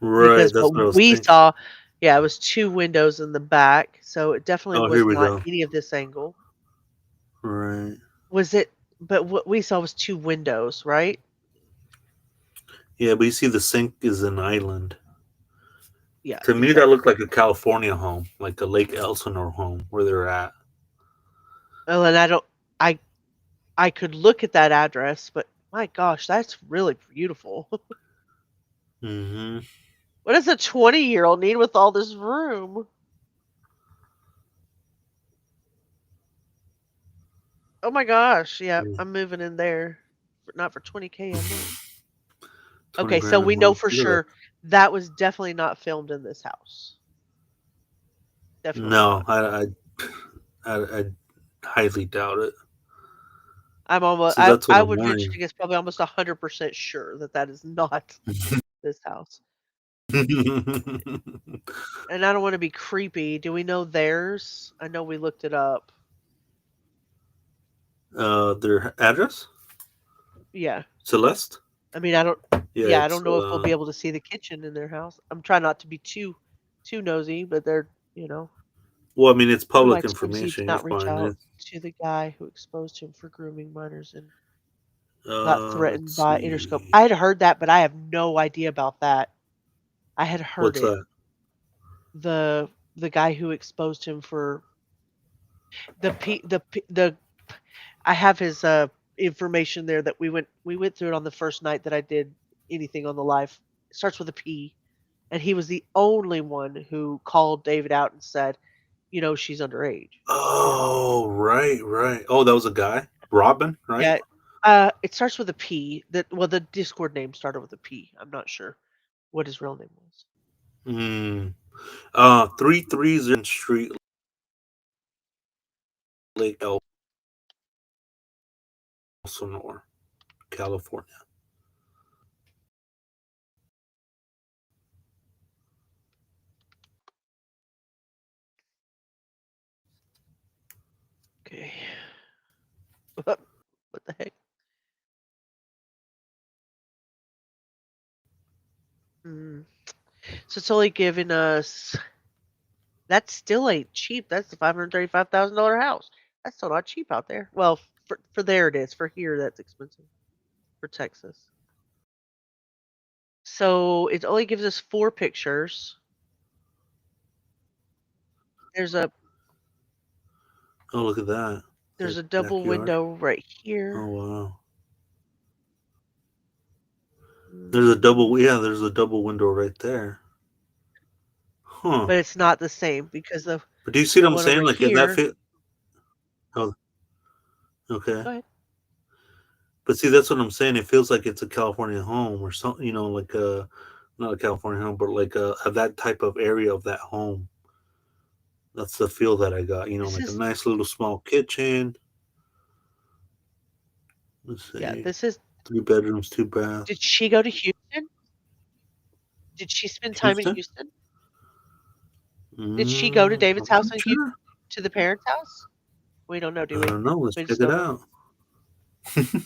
Right, because that's what I was we thinking. saw, it was 2 windows in the back, so it definitely was here we not go. any of this angle. Right. Was it? But what we saw was 2 windows, right? Yeah, but you see the sink is an island. Yeah. To me, that looked like a California home, like a Lake Elsinore home where they're at. Oh, and I could look at that address, but my gosh, that's really beautiful. What does a 20-year-old need with all this room? Oh my gosh, yeah, I'm moving in there. Not for 20K a month. Okay, so we know for sure that was definitely not filmed in this house. Definitely No, not. I highly doubt it. I'm almost. So that's what I I'm would venture wondering. to guess probably almost 100% sure that is not this house. And I don't want to be creepy. Do we know theirs? I know we looked it up. Their address? Yeah. Celeste? I mean, I don't. Yeah, I don't know if we'll be able to see the kitchen in their house. I'm trying not to be too nosy, but they're, Well, I mean, it's Why public TMZ did information. not You're reach fine. out to the guy who exposed him for grooming minors and got threatened Let's by see. Interscope. I had heard that, but I have no idea about that. I had heard What's it. that? The guy who exposed him for the I have his information there that we went through it on the first night that I did anything on the live. It starts with a P, and he was the only one who called David out and said, she's underage. Oh, right. Oh, that was a guy? Robin, right? Yeah. It starts with a P. The Discord name started with a P. I'm not sure what his real name was. Hmm. 330 Street, Lake Elsinore, California. Okay. What the heck? So it's only giving us. That's still ain't cheap. That's the $535,000 house. That's still not cheap out there. Well, for there it is. For here, that's expensive. For Texas. So it only gives us 4 pictures. There's a Oh, look at that. there's That a double backyard. window right here. Oh, wow. There's a double, yeah, there's a double window right there. Huh. But it's not the same because But do you see the what I'm one saying? over Like, in that here. fit. Oh, okay. Go ahead. But see, that's what I'm saying. It feels like it's a California home or something, you know, like a, not a California home, but like a that type of area of that home. That's the feel that I got, you know, This like a is nice little small kitchen. Let's Yeah, see, this is 3 bedrooms, 2 baths. Did she go to Houston? Did she spend time in Houston? Houston? Did she go to David's I'm house not in Houston? sure. To the parents' house? We don't know, do I we? don't know. Let's We check just it don't know. out.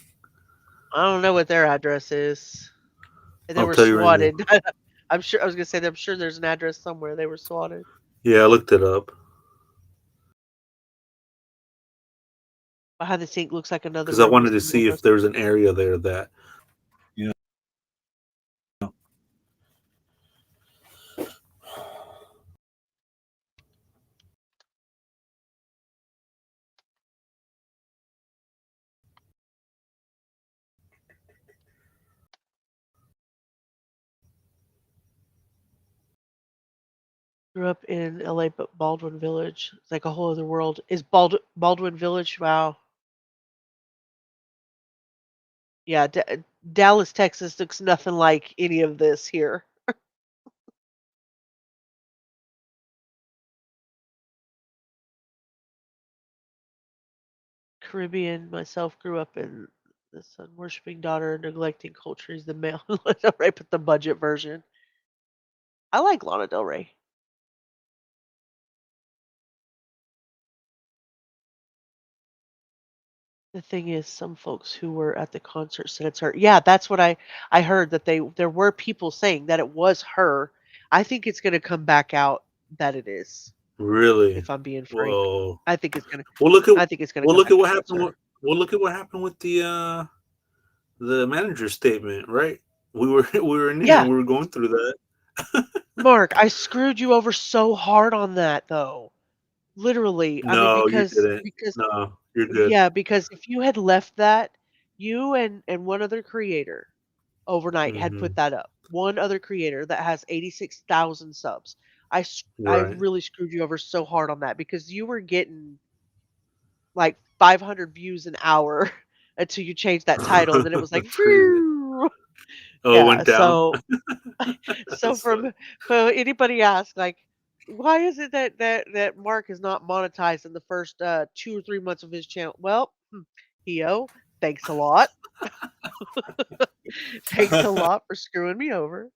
I don't know what their address is. And they I'll were tell you right now. swatted. I'm sure I was gonna say I'm sure there's an address somewhere they were swatted. Yeah, I looked it up. Behind the sink looks like another Because I room with wanted to some see windows. if there's an area there that, you know. Grew up in LA, but Baldwin Village. It's like a whole other world. Is Baldwin Village? Wow. Yeah, Dallas, Texas looks nothing like any of this here. Caribbean myself grew up in the son worshiping daughter neglecting culture is the male. Right, but the budget version. I like Lana Del Rey. The thing is, some folks who were at the concert said it's her. Yeah, that's what I heard that there were people saying that it was her. I think it's gonna come back out that it is. Really? If I'm being frank, Whoa. I think it's gonna. Well, look at I think it's gonna well, come look back at what out that's happened. her. Well, look at what happened with the manager statement, right? We were we were in there Yeah, and we were going through that. Mark, I screwed you over so hard on that though. Literally, I mean, No, you didn't. because No, you're good. yeah, because if you had left that, you and one other creator overnight had Hmm. put that up. One other creator that has 86,000 subs. I Right. really screwed you over so hard on that because you were getting like 500 views an hour until you changed that title, and then it was like, That's crazy. phew. Oh, it Yeah. went down. So That's funny. for anybody ask like, why is it that Mark is not monetized in the first 2 or 3 months of his channel? Well, Hio, thanks a lot. Thanks a lot for screwing me over.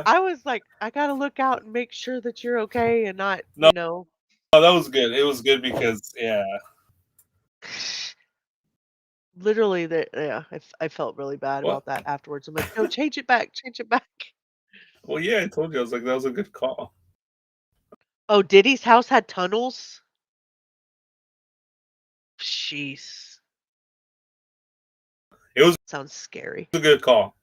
I was like, I gotta look out and make sure that you're okay and not, No, that was good. It was good because yeah. literally that. Yeah, I felt really bad What? about that afterwards. I'm like, no, change it back, change it back. Well, yeah, I told you. I was like, that was a good call. Oh, Diddy's house had tunnels. Jeez, It was sounds scary. a good call.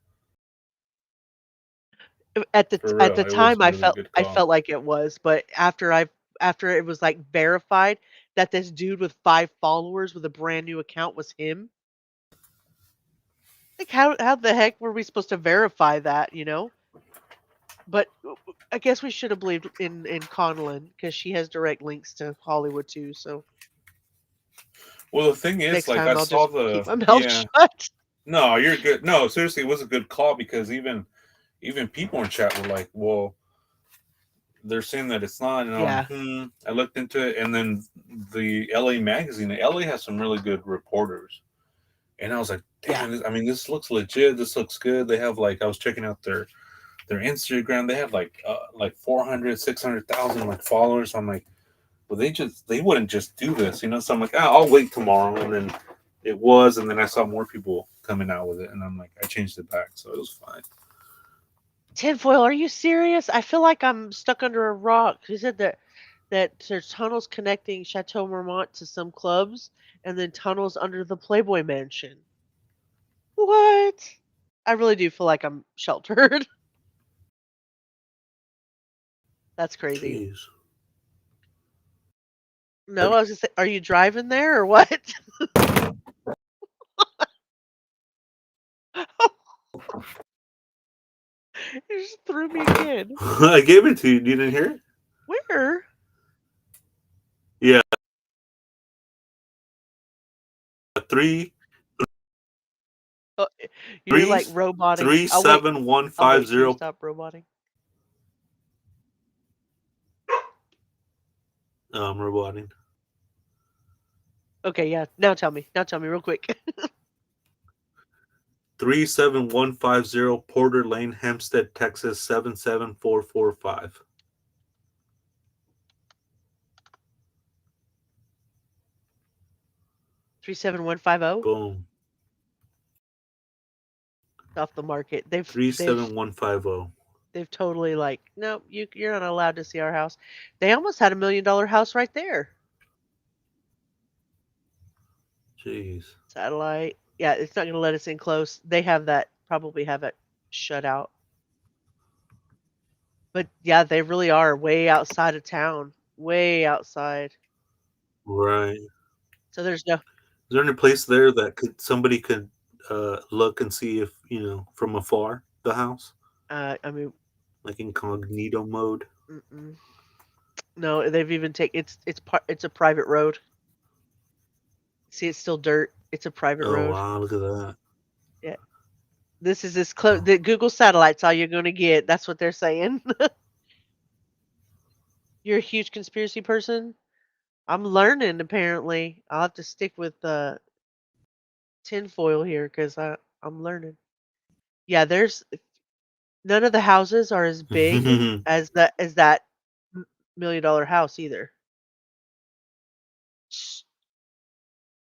At For at real, the it was time, a really good I call. felt like it was, but after it was like verified that this dude with 5 followers with a brand new account was him. Like how the heck were we supposed to verify that? You know? But I guess we should have believed in Conlon because she has direct links to Hollywood too. So Well, the thing is, next like, I time I'll saw just keep my mouth yeah. shut. No, you're good. No, seriously, it was a good call because even even people in chat were like, well, they're saying that it's not, and I looked into it, and then the LA magazine, LA has some really good reporters, and I was like, damn, I mean, this looks legit, this looks good. They have I was checking out their Instagram, they have like 400, 600,000 like followers. I'm like, well, they wouldn't just do this, so I'm like, I'll wait tomorrow, and then it was, and then I saw more people coming out with it, and I'm like, I changed it back, so it was fine. Tinfoil, are you serious? I feel like I'm stuck under a rock. He said that there's tunnels connecting Chateau Marmont to some clubs, and then tunnels under the Playboy Mansion. What? I really do feel like I'm sheltered. That's crazy. Jeez. No, I was just saying, are you driving there or what? You just threw me again. I gave it to you. You didn't hear it? Where? Yeah. 3. Oh, you're like roboting. 37150. Stop roboting. I'm roboting. Okay, yeah. Now tell me real quick. 37150 Porter Lane, Hempstead, Texas 77445. Boom. Off the market. 37150. They've totally nope, you're not allowed to see our house. They almost had $1 million house right there. Jeez. Satellite. Yeah, it's not going to let us in close. They probably have it shut out. But yeah, they really are way outside of town. Way outside. Right. So there's no. Is there any place there that somebody could look and see if, from afar, the house? I mean, like incognito mode? No, they've even taken it's a private road. See, it's still dirt. It's a private road. Oh wow, look at that. Yeah. This is as close. The Google satellite's all you're going to get. That's what they're saying. You're a huge conspiracy person? I'm learning, apparently. I'll have to stick with the tinfoil here because I'm learning. Yeah, there's none of the houses are as big as that $1 million house either.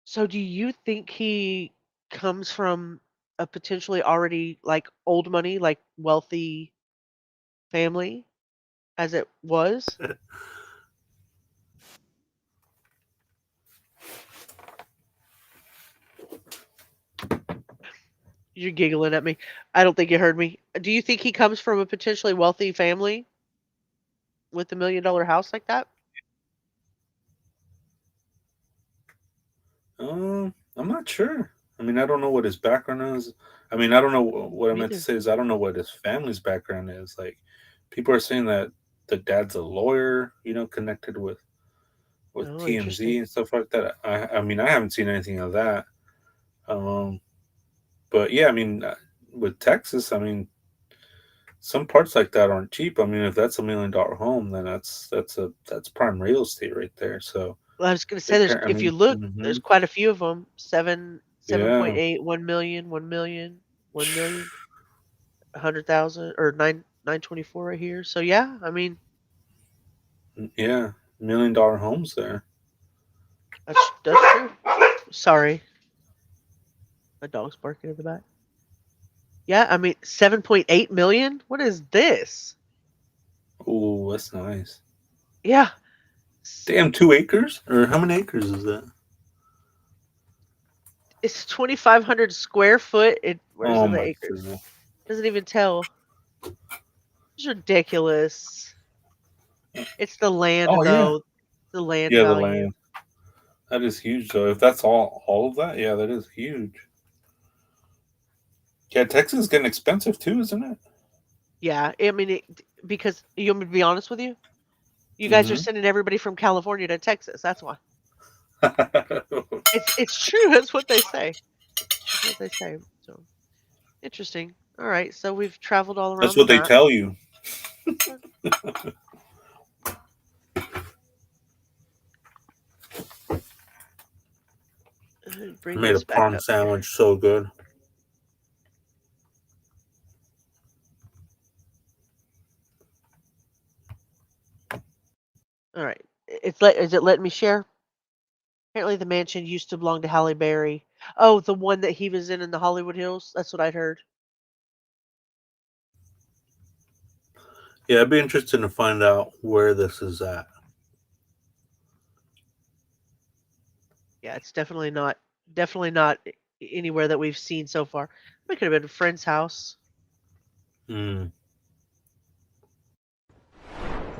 So do you think he comes from a potentially already old money, wealthy family as it was? You're giggling at me. I don't think you heard me. Do you think he comes from a potentially wealthy family with $1 million house like that? I'm not sure. I mean, I don't know what his background is. I mean, I don't know what I meant to say is I don't know what his family's background is. Like, people are saying that the dad's a lawyer, connected with TMZ and stuff like that. I mean, I haven't seen anything of that. But yeah, I mean, with Texas, I mean, some parts like that aren't cheap. I mean, if that's $1 million home, then that's prime real estate right there. So. Well, I was going to say, if you look, there's quite a few of them. 7.8, 1 million, 1 million, 1 million, 100,000, or 924 right here. So yeah, I mean, yeah, $1 million homes there. That's true. Sorry, my dog's barking in the back. Yeah, I mean, 7.8 million. What is this? Oh, that's nice. Yeah. Damn, 2 acres? Or how many acres is that? It's 2,500 square foot. Where's the acres? Goodness. Doesn't even tell. It's ridiculous. It's the land, though. Yeah. The land value. The land. That is huge, though. If that's all of that, yeah, that is huge. Yeah, Texas is getting expensive, too, isn't it? Yeah, I mean, because, you want me to be honest with you? You guys are sending everybody from California to Texas. That's why. It's true. That's what they say. So interesting. All right, so we've traveled all around. That's what the they map. tell you. Bring Made a this back parm up. sandwich so good. All right, is it letting me share? Apparently, the mansion used to belong to Halle Berry. Oh, the one that he was in the Hollywood Hills. That's what I'd heard. Yeah, I'd be interested to find out where this is at. Yeah, it's definitely not anywhere that we've seen so far. It could have been a friend's house.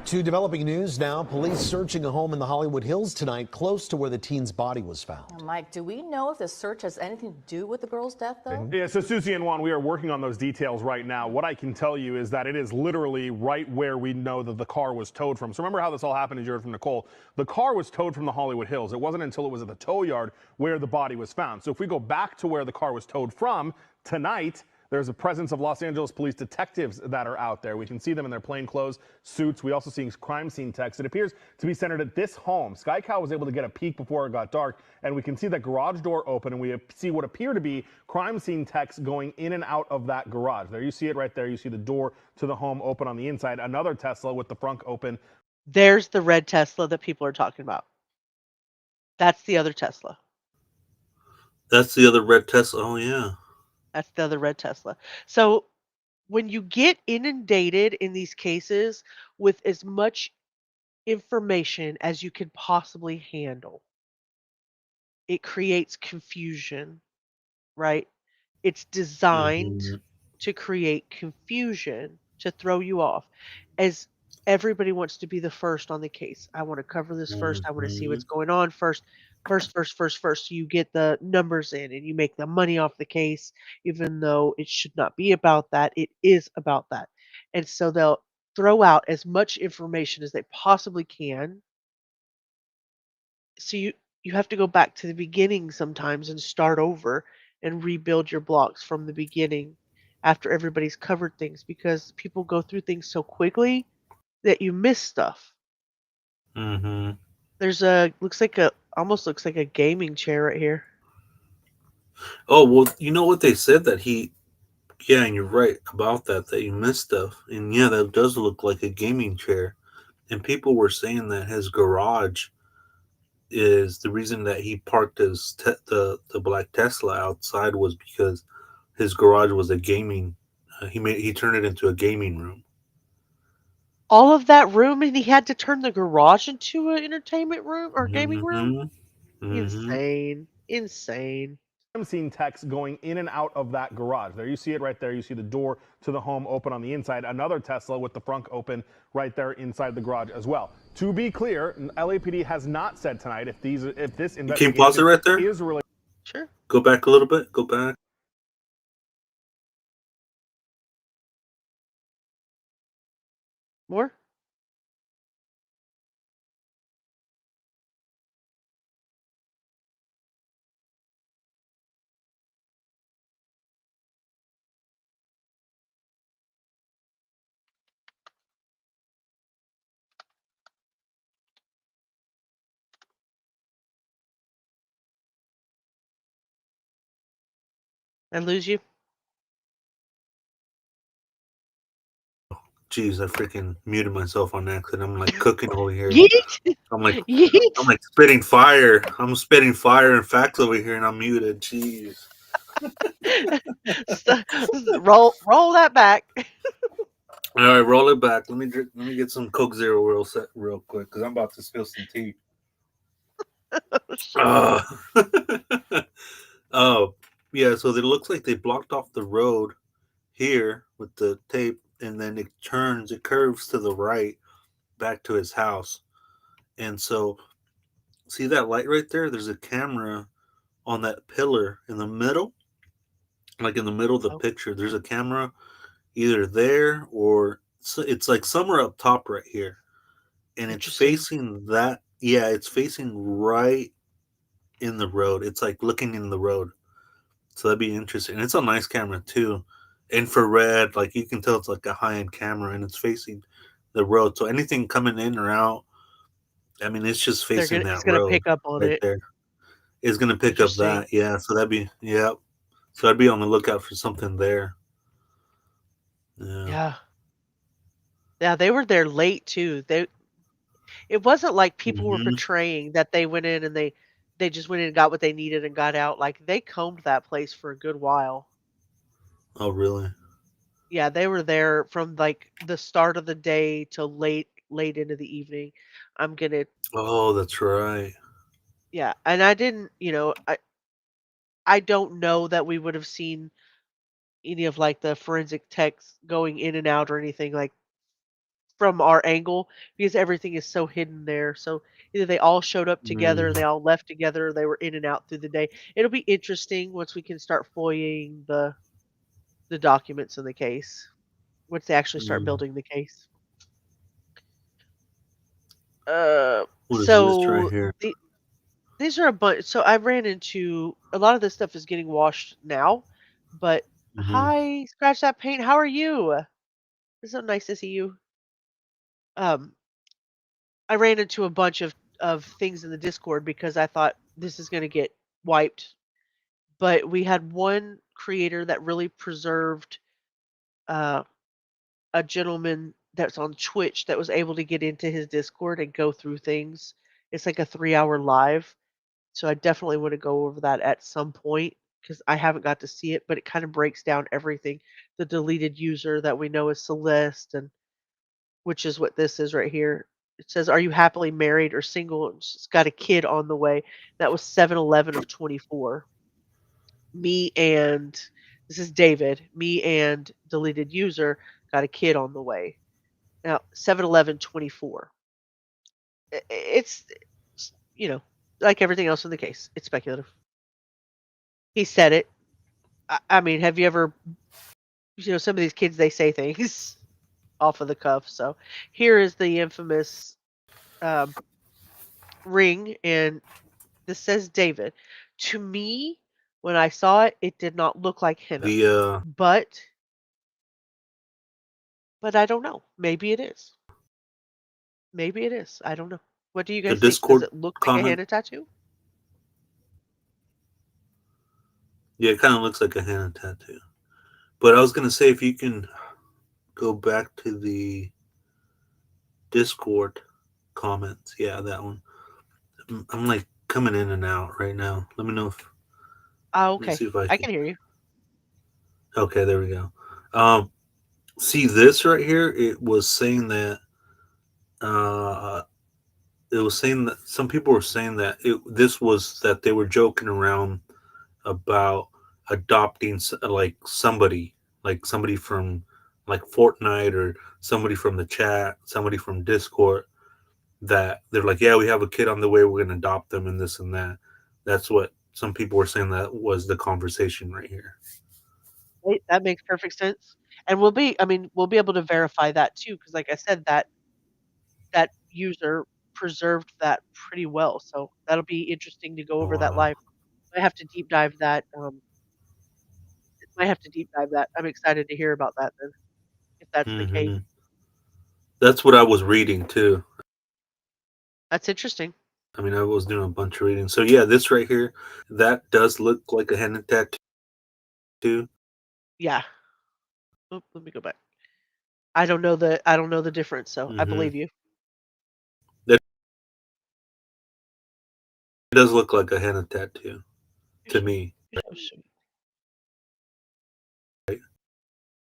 To developing news now, police searching a home in the Hollywood Hills tonight, close to where the teen's body was found. Now, Mike, do we know if the search has anything to do with the girl's death, though? Yeah, so Susie and Juan, we are working on those details right now. What I can tell you is that it is literally right where we know that the car was towed from. So remember how this all happened, as you heard from Nicole. The car was towed from the Hollywood Hills. It wasn't until it was at the tow yard where the body was found. So if we go back to where the car was towed from tonight, there's a presence of Los Angeles police detectives that are out there. We can see them in their plainclothes suits. We also see crime scene techs. It appears to be centered at this home. Sky Cow was able to get a peek before it got dark, and we can see that garage door open, and we see what appear to be crime scene techs going in and out of that garage. There you see it right there. You see the door to the home open on the inside. Another Tesla with the front open. There's the red Tesla that people are talking about. That's the other Tesla. That's the other red Tesla. Oh, yeah. That's the other red Tesla. So when you get inundated in these cases with as much information as you could possibly handle, it creates confusion, right? It's designed to create confusion, to throw you off, as everybody wants to be the first on the case. I want to cover this first. I want to see what's going on first. First. So you get the numbers in and you make the money off the case, even though it should not be about that. It is about that. And so they'll throw out as much information as they possibly can. So you have to go back to the beginning sometimes and start over and rebuild your blocks from the beginning after everybody's covered things, because people go through things so quickly that you miss stuff. Mm-hmm. There's almost looks like a gaming chair right here. Oh, well, you know what they said that yeah, and you're right about that you missed stuff. And yeah, that does look like a gaming chair. And people were saying that his garage is the reason that he parked the black Tesla outside was because his garage was a gaming. He turned it into a gaming room. All of that room, and he had to turn the garage into an entertainment room or gaming room? Insane. Crime scene techs going in and out of that garage. There you see it right there. You see the door to the home open on the inside. Another Tesla with the front open right there inside the garage as well. To be clear, LAPD has not said tonight if this investigation Can you pause it right there? is related. Sure. Go back a little bit. Go back. More? I lose you? Jeez, I freaking muted myself on accident. I'm like cooking over here. Yeet! I'm like Yeet! I'm like spitting fire. I'm spitting fire and facts over here, and I'm muted. Jeez. roll that back. All right, roll it back. Let me get some Coke Zero real quick because I'm about to spill some tea. Oh, yeah. So it looks like they blocked off the road here with the tape, and then it curves to the right back to his house. And so, see that light right there? There's a camera on that pillar in the middle, like in the middle of the picture. There's a camera either there or it's like somewhere up top right here, and it's facing that. Yeah, it's facing right in the road. It's like looking in the road. So that'd be interesting. It's a nice camera too. infrared. Like you can tell it's like a high end camera, and it's facing the road. So anything coming in or out, I mean, it's just facing It's that gonna road pick up on right it. there. It's gonna pick up Interesting. that. Yeah. So that'd be yeah. So I'd be on the lookout for something there. Yeah. Yeah. Yeah, they were there late too. It wasn't like people were Hmm. portraying that they went in and they just went in and got what they needed and got out. Like they combed that place for a good while. Oh, really? Yeah, they were there from like the start of the day till late into the evening. I'm gonna Oh, that's right. Yeah, and I didn't, I don't know that we would have seen any of like the forensic techs going in and out or anything like from our angle because everything is so hidden there. So either they all showed up together and Mm. they all left together, or they were in and out through the day. It'll be interesting once we can start foiling the documents in the case. Once they actually start Mm. building the case. What is this right So here? these are a bunch. So I ran into a lot of this stuff is getting washed now, but Hmm. hi, scratch that paint. How are you? It's so nice to see you. Um, I ran into a bunch of things in the Discord because I thought this is going to get wiped, but we had one creator that really preserved uh, a gentleman that's on Twitch that was able to get into his Discord and go through things. It's like a 3-hour live. So I definitely want to go over that at some point because I haven't got to see it, but it kind of breaks down everything. The deleted user that we know is Celeste, and which is what this is right here. It says, "Are you happily married or single?" And she's got a kid on the way. That was 7-11 of 24. Me and this is David. Me and deleted user got a kid on the way. Now 7-11-24. It's like everything else in the case. It's speculative. He said it. I mean, have you ever, some of these kids, they say things off of the cuff. So here is the infamous um, ring, and this says David. To me, when I saw it, it did not look like henna, The but I don't know. Maybe it is. Maybe it is. I don't know. What do you the guys think? Does Discord it look like a comment. henna tattoo? Yeah, it kind of looks like a henna tattoo. But I was gonna say if you can go back to the Discord comments. Yeah, that one. I'm like coming in and out right now. Let me know if. Oh, Let me okay. see if I I can. can hear you. Okay, there we go. See this right here. It was saying that. It was saying that some people were saying that this was that they were joking around about adopting like somebody from like Fortnite or somebody from the chat, somebody from Discord, that they're like, yeah, we have a kid on the way, we're gonna adopt them and this and that. That's what some people were saying that was the conversation right here. Right, that makes perfect sense. And we'll be able to verify that too, because like I said, that user preserved that pretty well. So that'll be interesting to go over that Wow. live. I have to deep dive that. I have to deep dive that. I'm excited to hear about that then, if that's the case. Hmm. That's what I was reading too. That's interesting. I mean, I was doing a bunch of reading. So yeah, this right here, that does look like a henna tattoo. Yeah. Oop, let me go back. I don't know the difference, so I Hmm. believe you. That does look like a henna tattoo to me. You're so sweet.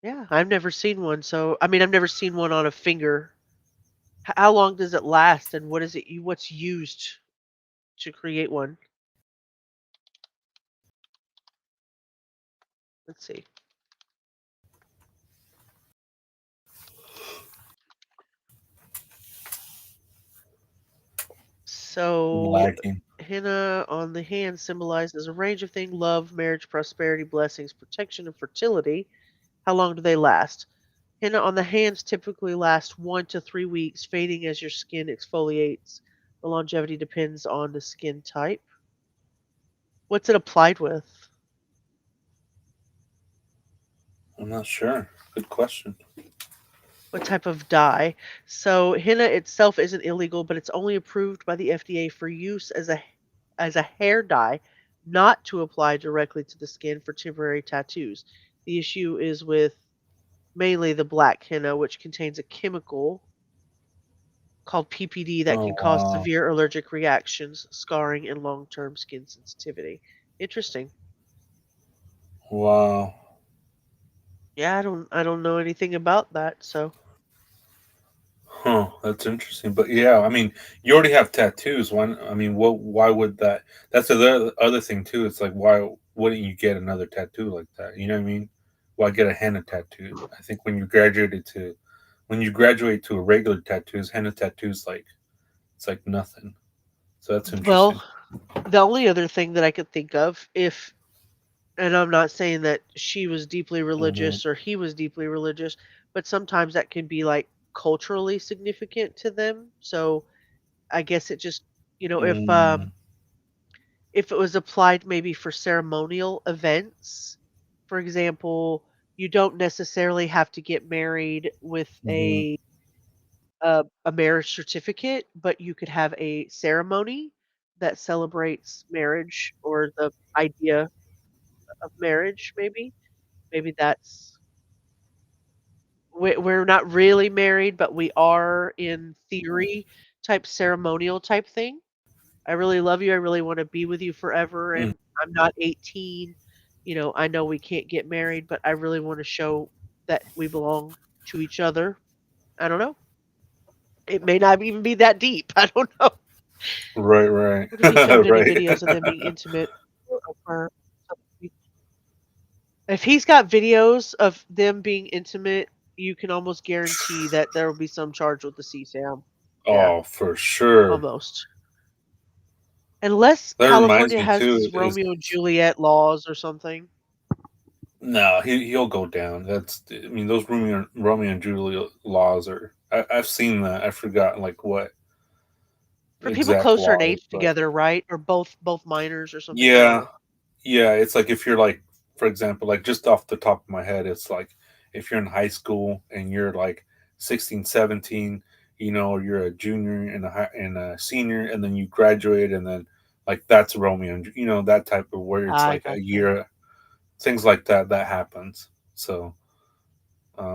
Yeah, I've never seen one. So I mean, I've never seen one on a finger. How long does it last, and what's used to create one? Let's see. So Lacking. henna on the hand symbolizes a range of things: love, marriage, prosperity, blessings, protection, and fertility. How long do they last? Henna on the hands typically lasts 1 to 3 weeks, fading as your skin exfoliates. The longevity depends on the skin type. What's it applied with? I'm not sure. Good question. What type of dye? So henna itself isn't illegal, but it's only approved by the FDA for use as a hair dye, not to apply directly to the skin for temporary tattoos. The issue is with mainly the black henna, which contains a chemical called PPD that Oh can cause wow. severe allergic reactions, scarring, and long-term skin sensitivity. Interesting. Wow. Yeah, I don't know anything about that, so Huh, that's interesting. But yeah, I mean, you already have tattoos. I mean, what? Why would that? That's the other thing too. It's like, why wouldn't you get another tattoo like that? You know what I mean? Why get a henna tattoo? I think when you graduate to a regular tattoos, henna tattoos like it's like nothing. So that's interesting. well, the only other thing that I could think of, if and I'm not saying that she was deeply Hmm. religious or he was deeply religious, but sometimes that can be like culturally significant to them. So I guess it just, Mm, if it was applied maybe for ceremonial events, for example, you don't necessarily have to get married with hmm. a marriage certificate, but you could have a ceremony that celebrates marriage or the idea of marriage maybe. Maybe that's we're not really married, but we are in theory type ceremonial type thing. I really love you. I really want to be with you forever. Mm. And I'm not 18. I know we can't get married, but I really want to show that we belong to each other. I don't know. It may not even be that deep. I don't know. I Right, right, wonder if he showed any right. videos of them being intimate of her. If he's got videos of them being intimate, you can almost guarantee that there will be some charge with the CSAM. Yeah, Oh, for sure. almost. Unless That reminds California me has too. Is Romeo and Juliet laws or something. No, he'll go down. That's I mean those Romeo and Juliet laws are. I've seen that. I forgot like what For people exact closer in laws, age but together, right? Or both minors or something. I don't yeah, know. yeah. It's like if you're like, for example, like just off the top of my head, it's like if you're in high school and you're like 16, 17, or you're a junior and a senior, and then you graduate, and then like that's Romeo and that type of where it's I like a gotcha. year, things like that happens. So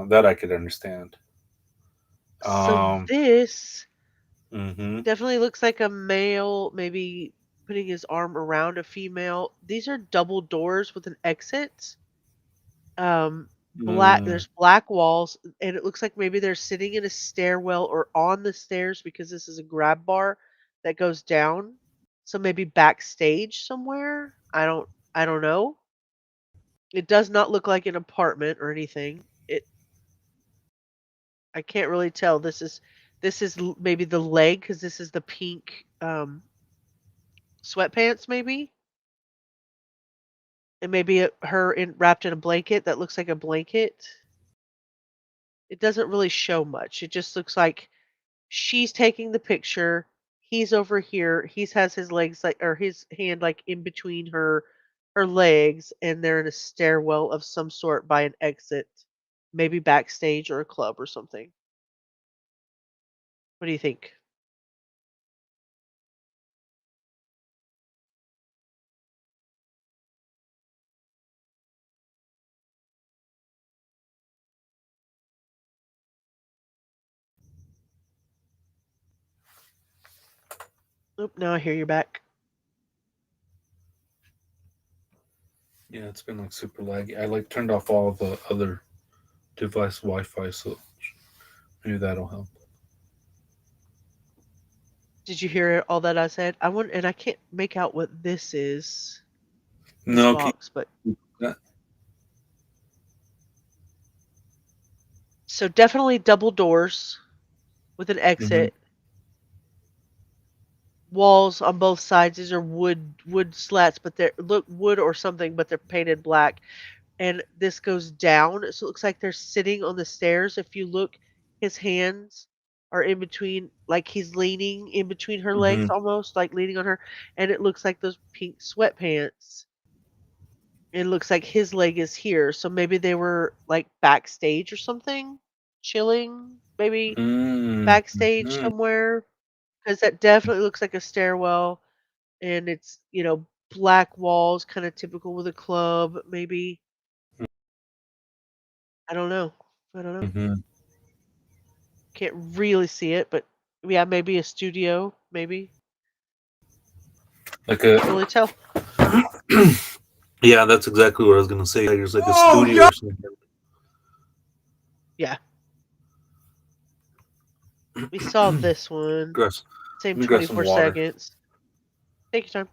that I could understand. So Um, this mhm, definitely looks like a male, maybe putting his arm around a female. These are double doors with an exit. mm, There's black walls, and it looks like maybe they're sitting in a stairwell or on the stairs because this is a grab bar that goes down. So maybe backstage somewhere. I don't know. It does not look like an apartment or anything. I can't really tell. This is maybe the leg because this is the pink sweatpants maybe, and maybe her wrapped in a blanket that looks like a blanket. It doesn't really show much. It just looks like she's taking the picture. He's over here. He has his legs like or his hand like in between her legs, and they're in a stairwell of some sort by an exit, maybe backstage or a club or something. What do you think? Oop, now I hear you back. yeah, it's been like super laggy. I like turned off all the other device Wi-Fi, so maybe that'll help. Did you hear all that I said? And I can't make out what this is. This No, box, but that, so definitely double doors with an mhm, exit. Walls on both sides. These are wood slats, but they're look wood or something, but they're painted black. And this goes down, so it looks like they're sitting on the stairs. If you look, his hands are in between, like he's leaning in between her legs, mhm. almost like leaning on her. And it looks like those pink sweatpants. It looks like his leg is here, so maybe they were like backstage or something, chilling, maybe backstage Mm-hmm. somewhere, because that definitely looks like a stairwell, and it's black walls, kind of typical with a club, maybe. I don't know. I don't know. Mm-hmm. Can't really see it, but yeah, maybe a studio, maybe. Like Can't really a tell. yeah, that's exactly what I was gonna say. There's like a Oh, studio yeah. or something. Yeah. We saw this one. Grass. Same Let me grab some 24 water. seconds. Take your time.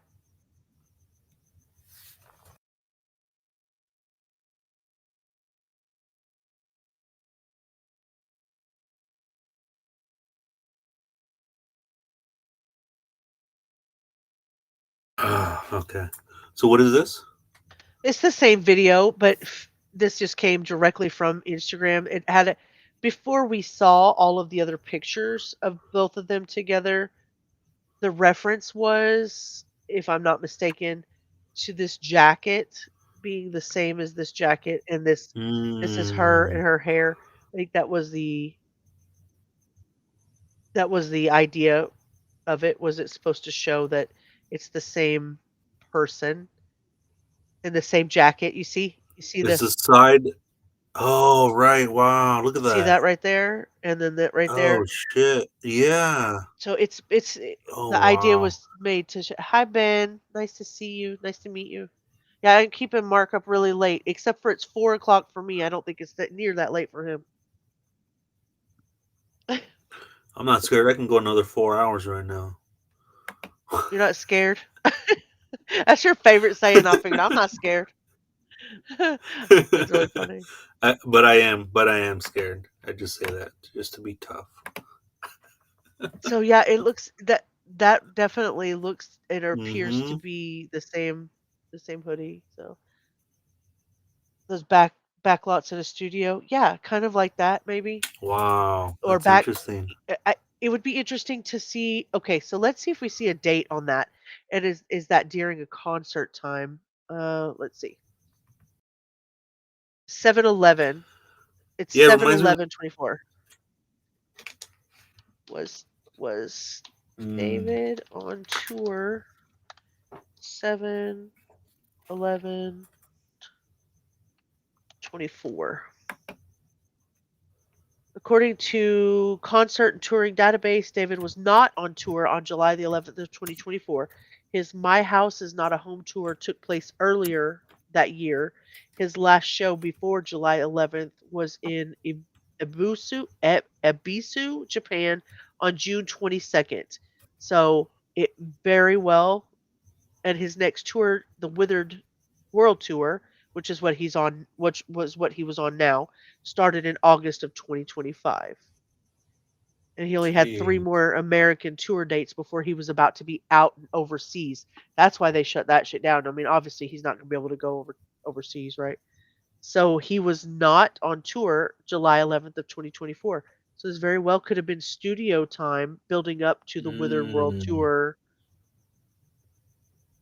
Okay. So what is this? It's the same video, but this just came directly from Instagram. It had it before we saw all of the other pictures of both of them together. The reference was, if I'm not mistaken, to this jacket being the same as this jacket, and this is her and Mm. her hair. I think that was the idea of it. Was it supposed to show that it's the same person in the same jacket? You see There's a side. Oh right! Wow! Look at see that. that right there, and then that right Oh there. shit! Yeah. So Oh the idea wow. was made to hi Ben, nice to see you, nice to meet you. Yeah, I'm keeping Mark up really late, except for it's 4 o'clock for me. I don't think it's near that late for him. I'm not scared. I can go another 4 hours right now. You're not scared? That's your favorite saying. I figured I'm not scared. That's really funny. But I am. But I am scared. I just say that just to be tough. So yeah, it looks that definitely looks it appears to Mm-hmm. be the same hoodie. So those back lots in a studio, yeah, kind of like that maybe, Wow. or That's back. interesting. It would be interesting to see. Okay, so let's see if we see a date on that. And is that during a concert time? Let's see. 7-Eleven. It's Yeah. It seven reminds me. eleven 24. Was Mm. David on tour 7-Eleven 24? According to Concert and Touring Database, David was not on tour on July the 11th of 2024. His My House is Not a Home tour took place earlier that year. His last show before July 11th was in Ebisu, Japan on June 22nd. So it very well, and his next tour, the Withered World Tour, which is what he's on, which was what he was on now, started in August of 2025. And he only had 3 Gee. more American tour dates before he was about to be out overseas. That's why they shut that shit down. I mean, obviously he's not going to be able to go overseas, right? So he was not on tour July 11th of 2024. So this very well could have been studio time building up to the Withered World Mm. Tour.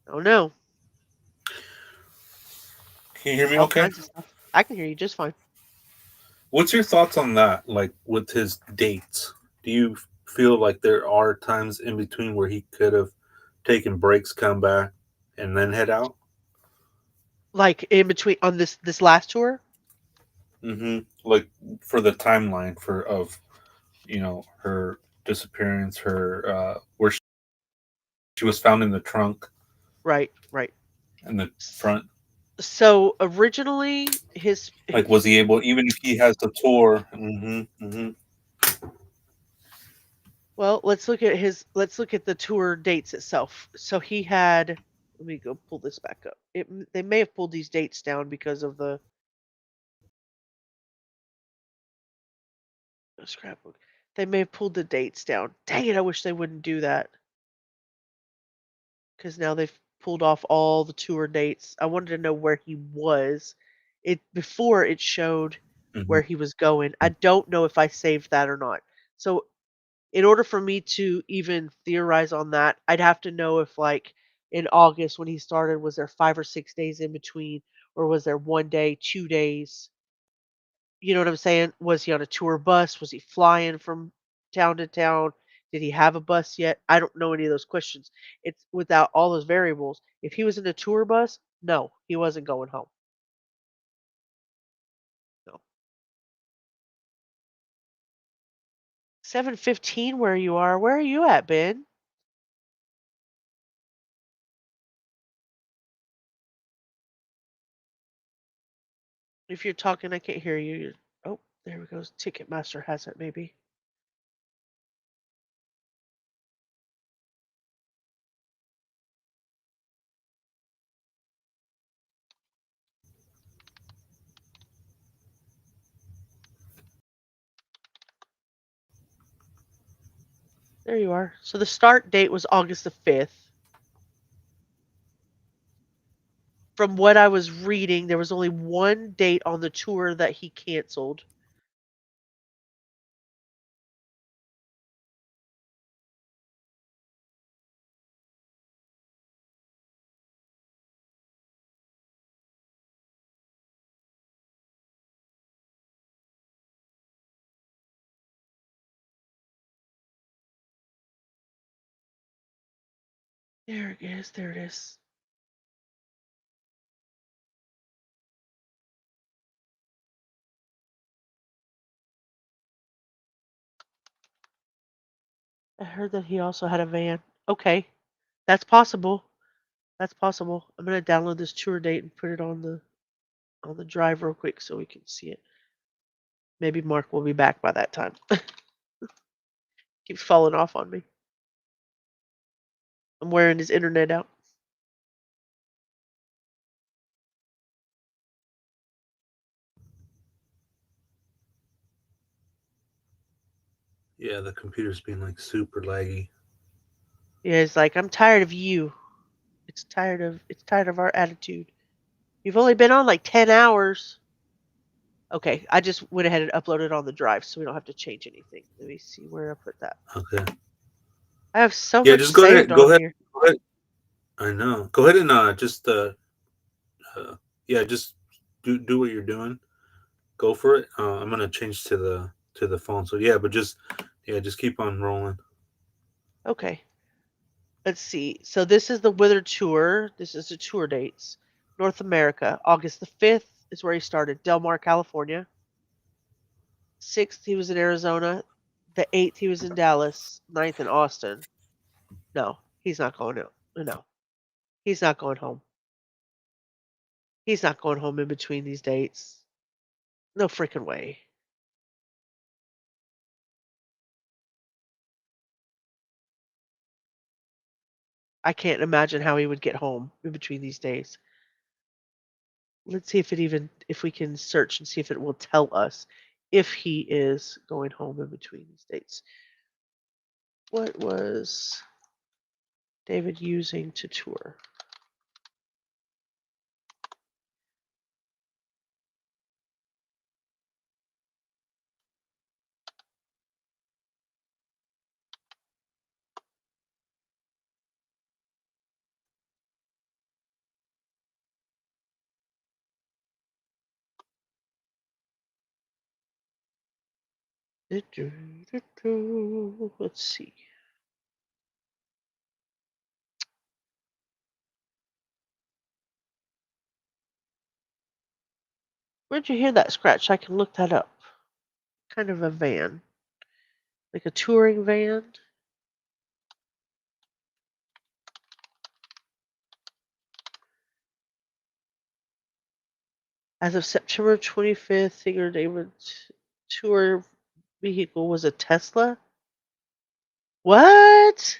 Oh no, Can you hear me? all Okay. kinds of stuff. I can hear you just fine. What's your thoughts on that? Like with his dates, do you feel like there are times in between where he could have taken breaks, come back, and then head out? Like in between on this last tour? Mm-hmm. Like for the timeline of her disappearance, her where she was found in the trunk Right, right. in the front. So originally Like, was he able, even if he has the tour? Mm-hmm. Mm-hmm. well, let's look at the tour dates itself. So he had, let me go pull this back up. They may have pulled these dates down because of the scrapbook. They may have pulled the dates down. Dang it, I wish they wouldn't do that. Because now they've pulled off all the tour dates. I wanted to know where he was. It before it showed Mm-hmm. where he was going. I don't know if I saved that or not. So in order for me to even theorize on that, I'd have to know if like in August when he started, was there 5 or 6 days in between, or was there 1 day, 2 days? You know what I'm saying? Was he on a tour bus? Was he flying from town to town? Did he have a bus yet? I don't know any of those questions. It's without all those variables. If he was in a tour bus, no, he wasn't going home. No. 7:15 where you are. Where are you at, Ben? If you're talking, I can't hear you. Oh, there we go. Ticketmaster has it, maybe. There you are. So the start date was August the 5th. From what I was reading, there was only one date on the tour that he canceled. There it is. There it is. I heard that he also had a van. Okay, that's possible. That's possible. I'm gonna download this tour date and put it on the drive real quick so we can see it. Maybe Mark will be back by that time. Keeps falling off on me. I'm wearing his internet out. Yeah, the computer's being like super laggy. Yeah, it's like I'm tired of you. It's tired of our attitude. You've only been on like 10 hours. Okay, I just went ahead and uploaded on the drive so we don't have to change anything. Let me see where I put that. Okay. I have so Yeah, much just go ahead. saved on here. Go ahead. I know. Go ahead and just yeah, just do what you're doing. Go for it. I'm gonna change to the phone. So yeah, but just keep on rolling. Okay. Let's see. So this is the Wither tour. This is the tour dates. North America, August the 5th is where he started. Del Mar, California. 6th, he was in Arizona. The 8th, he was in Dallas. 9th, in Austin. No, he's not going out. No, he's not going home. He's not going home in between these dates. No freaking way. I can't imagine how he would get home in between these days. Let's see if we can search and see if it will tell us if he is going home in between these dates. What was David using to tour? Let's see. Where'd you hear that scratch? I can look that up. Kind of a van. Like a touring van. As of September 25th, Singer David's tour vehicle was a Tesla. What?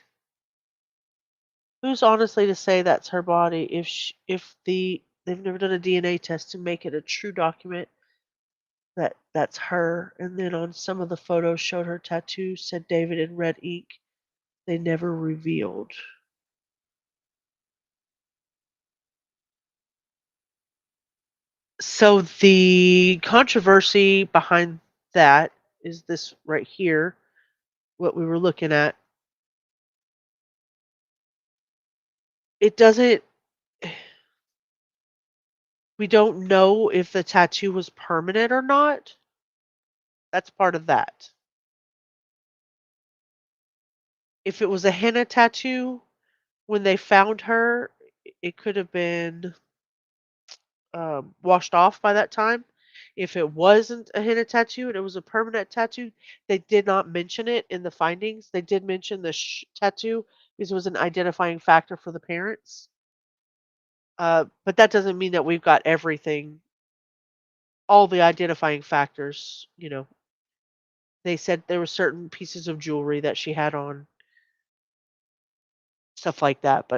Who's honestly to say that's her body if they've never done a DNA test to make it a true document that that's her? And then on some of the photos showed her tattoo, said David in red ink. They never revealed. So the controversy behind that is this right here, what we were looking at. It doesn't We don't know if the tattoo was permanent or not. That's part of that. If it was a henna tattoo, when they found her, it could have been washed off by that time. If it wasn't a henna tattoo and it was a permanent tattoo, they did not mention it in the findings. They did mention the tattoo because it was an identifying factor for the parents. But that doesn't mean that we've got everything, all the identifying factors. They said there were certain pieces of jewelry that she had on, stuff like that.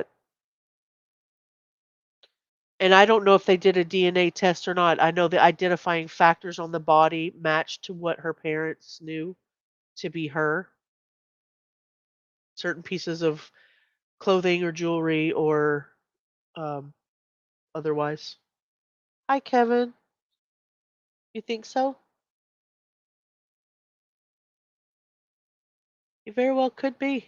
And I don't know if they did a DNA test or not. I know the identifying factors on the body matched to what her parents knew to be her. Certain pieces of clothing or jewelry or um, otherwise. Hi, Kevin. You think so? You very well could be.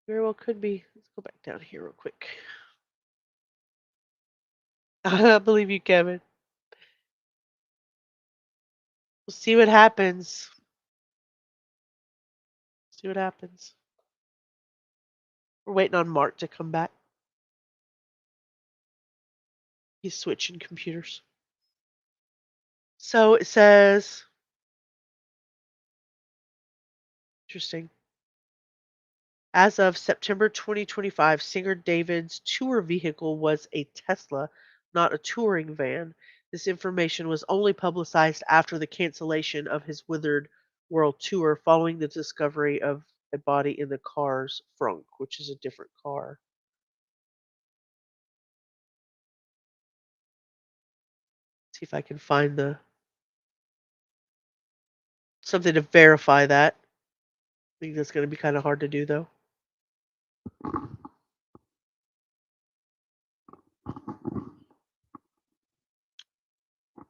Very well could be. Let's go back down here real quick. I believe you, Kevin. We'll see what happens. See what happens. We're waiting on Mark to come back. He's switching computers. So it says, interesting. As of September 2025, singer David's tour vehicle was a Tesla, not a touring van. This information was only publicized after the cancellation of his Withered World Tour following the discovery of a body in the car's frunk, which is a different car. See if I can find something to verify that. I think that's going to be kind of hard to do, though.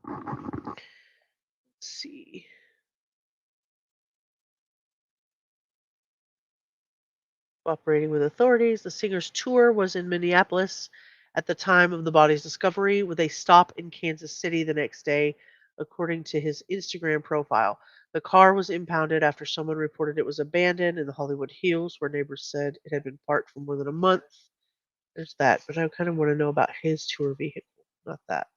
Let's see. Cooperating with authorities, the singer's tour was in Minneapolis at the time of the body's discovery, with a stop in Kansas City the next day, according to his Instagram profile. The car was impounded after someone reported it was abandoned in the Hollywood Hills, where neighbors said it had been parked for more than a month. There's that, but I kind of want to know about his tour vehicle, not that.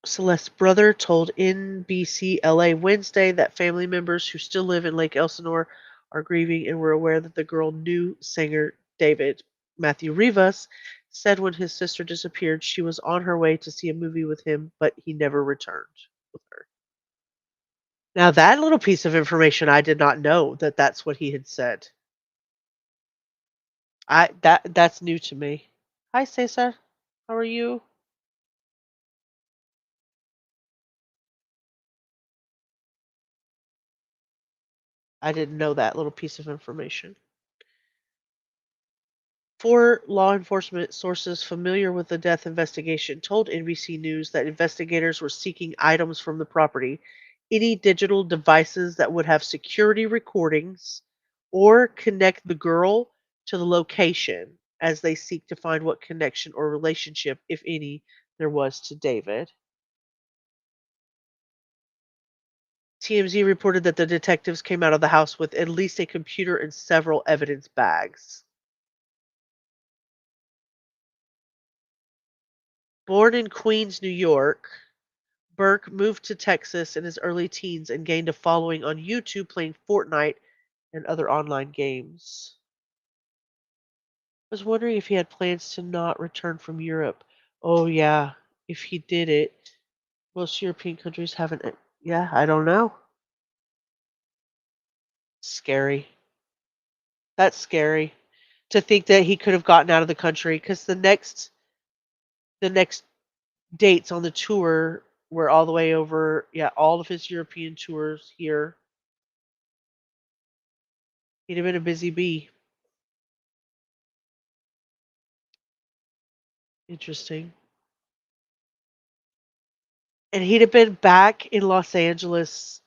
Celeste's brother told NBC LA Wednesday that family members who still live in Lake Elsinore are grieving and were aware that the girl knew singer David. Matthew Rivas said when his sister disappeared, she was on her way to see a movie with him, but he never returned with her. Now, that little piece of information, I did not know that that's what he had said. That's new to me. Hi, Cesar. How are you? I didn't know that little piece of information. 4 law enforcement sources familiar with the death investigation told NBC News that investigators were seeking items from the property, any digital devices that would have security recordings or connect the girl to the location as they seek to find what connection or relationship, if any, there was to David. TMZ reported that the detectives came out of the house with at least a computer and several evidence bags. Born in Queens, New York, Burke moved to Texas in his early teens and gained a following on YouTube playing Fortnite and other online games. I was wondering if he had plans to not return from Europe. Oh, yeah, if he did it. Most European countries haven't. Yeah, I don't know. Scary. That's scary to think that he could have gotten out of the country because the next dates on the tour were all the way over. Yeah, all of his European tours here. He'd have been a busy bee. Interesting. And he'd have been back in Los Angeles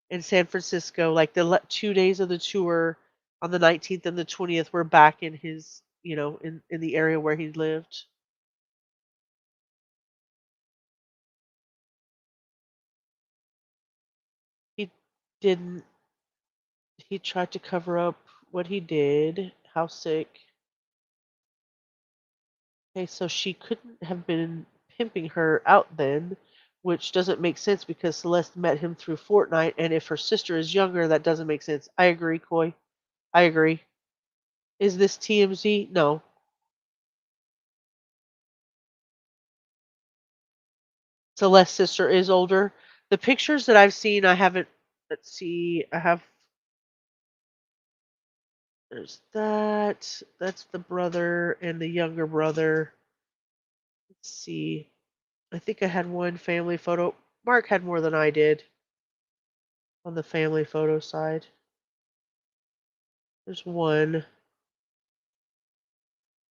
in San Francisco. Like the 2 days of the tour on the 19th and the 20th, we're back in his, in the area where he lived. He didn't. He tried to cover up what he did. How sick. Okay, so she couldn't have been pimping her out then, which doesn't make sense because Celeste met him through Fortnite, and if her sister is younger, that doesn't make sense. I agree, Coy. I agree. Is this TMZ? No. Celeste's sister is older. The pictures that I've seen, I haven't. Let's see. There's that. That's the brother and the younger brother. Let's see. I think I had one family photo. Mark had more than I did on the family photo side. There's one.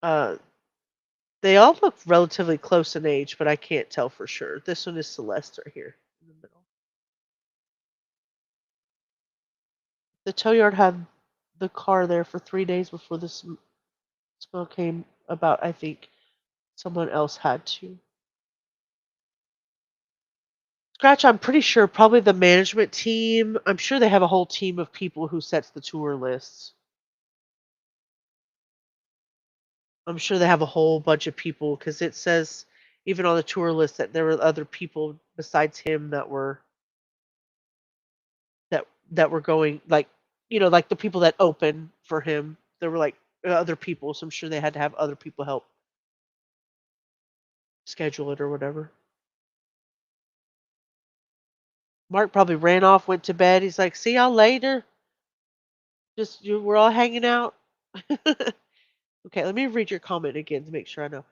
They all look relatively close in age, but I can't tell for sure. This one is Celeste right here in the middle. The tow yard had the car there for 3 days before the smell came about. I think someone else had to. Scratch, I'm pretty sure probably the management team. I'm sure they have a whole team of people who sets the tour lists. I'm sure they have a whole bunch of people because it says even on the tour list that there were other people besides him that were going, like, like the people that open for him. There were like other people, so I'm sure they had to have other people help schedule it or whatever. Mark probably ran off, went to bed. He's like, "See y'all later." We're all hanging out. Okay, let me read your comment again to make sure I know.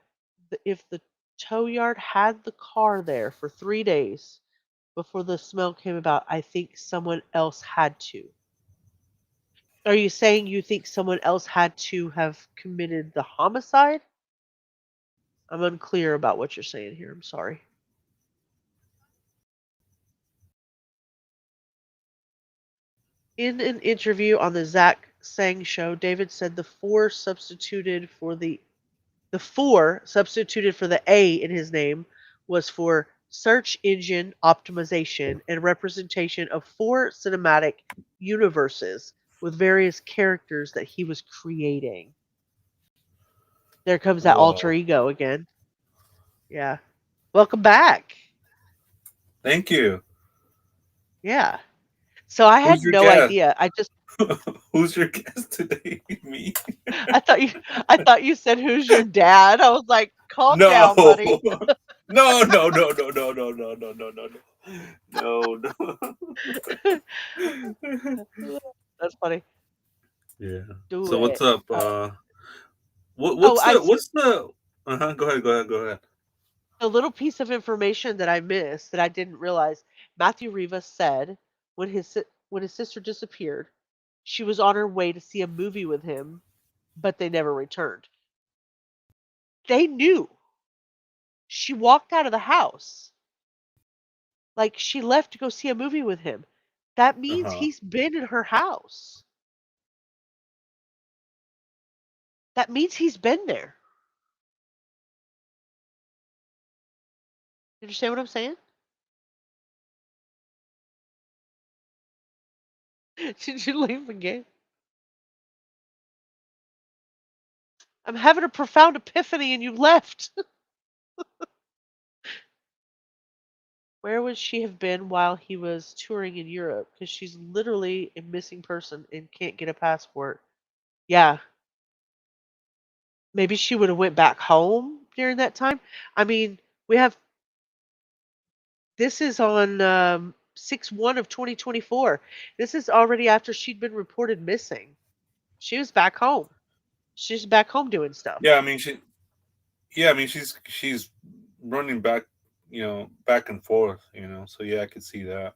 If the tow yard had the car there for 3 days before the smell came about, I think someone else had to. Are you saying you think someone else had to have committed the homicide? I'm unclear about what you're saying here. I'm sorry. In an interview on the Zach Sang show, David said the 4 substituted for the A in his name was for search engine optimization and representation of 4 cinematic universes with various characters that he was creating. There comes that alter Whoa. ego again. Yeah. Welcome back. Thank you. Yeah. So I had no idea. I just Who's your guest today? Me. I thought you said who's your dad? I was like, calm down, No. buddy. No. That's funny. Yeah. Do So what's it. up? What's the Go ahead. A little piece of information that I missed that I didn't realize. Matthew Rivas said when his sister disappeared, she was on her way to see a movie with him, but they never returned. They knew. She walked out of the house. Like she left to go see a movie with him. That means he's been in her house. That means he's been there. You understand what I'm saying? Did you leave again? I'm having a profound epiphany and you left. Where would she have been while he was touring in Europe? Because she's literally a missing person and can't get a passport. Yeah. Maybe she would have went back home during that time. I mean, this is on 6/1 of 2024. This is already after she'd been reported missing. She was back home. She's back home doing stuff. Yeah, I mean she's running back, back and forth, So yeah, I could see that.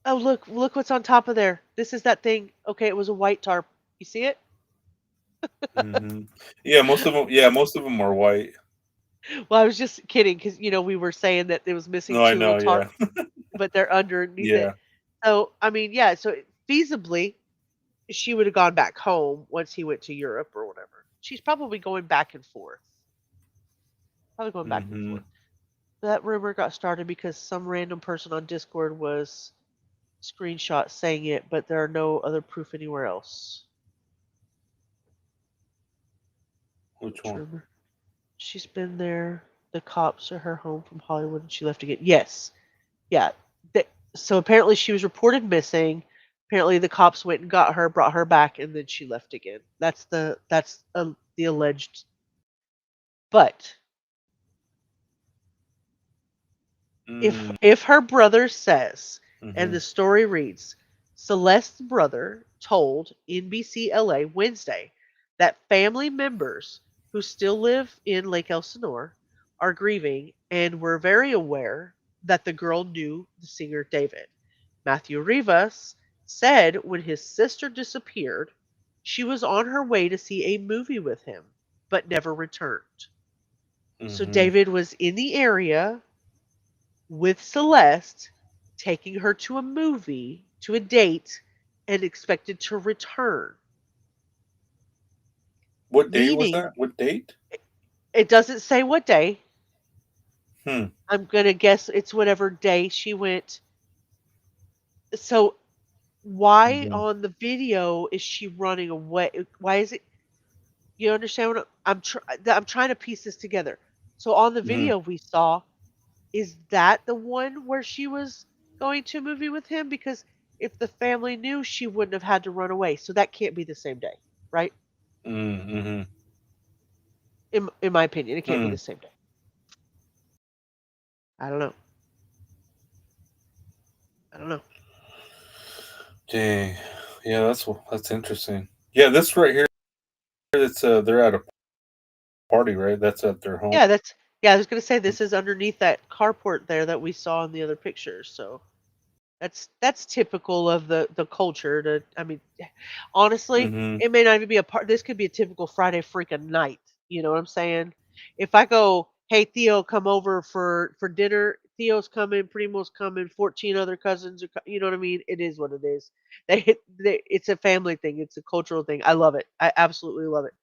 Oh, look what's on top of there. This is that thing. Okay, it was a white tarp. You see it? Mm-hmm. Yeah, most of them are white. Well, I was just kidding because we were saying that it was missing No, I 2 know, little tarps, yeah. but they're underneath Yeah. it. So, I mean, yeah, so feasibly, she would have gone back home once he went to Europe or whatever. She's probably going back and forth. Probably going back and Mm-hmm. forth. That rumor got started because some random person on Discord was screenshot saying it, but there are no other proof anywhere else. Which one? Rumor. She's been there. The cops are her home from Hollywood and she left again. Yes. Yeah. So apparently she was reported missing. Apparently the cops went and got her, brought her back, and then she left again. That's the alleged. But if her brother says, and the story reads, Celeste's brother told NBC LA Wednesday that family members who still live in Lake Elsinore are grieving and were very aware that the girl knew the singer David. Matthew Rivas said when his sister disappeared, she was on her way to see a movie with him, but never returned. So David was in the area with Celeste, taking her to a movie, to a date, and expected to return. What day was that? What date? It doesn't say what day. Hmm. I'm going to guess it's whatever day she went. So why on the video is she running away? Why is it? You understand what I'm trying to piece this together. So on the video we saw, is that the one where she was going to a movie with him? Because if the family knew, she wouldn't have had to run away. So that can't be the same day, right? Mm-hmm. In my opinion, it can't be the same day. I don't know. I don't know. Dang. Yeah, that's interesting. Yeah, this right here, it's they're at a party, right? That's at their home. Yeah, I was gonna say this is underneath that carport there that we saw in the other pictures. So that's typical of the culture. I mean, honestly, it may not even be a part. This could be a typical Friday freaking night. You know what I'm saying? If I go, hey Theo, come over for dinner. Theo's coming, Primo's coming, 14 other cousins are. You know what I mean? It is what it is. It's a family thing. It's a cultural thing. I love it. I absolutely love it.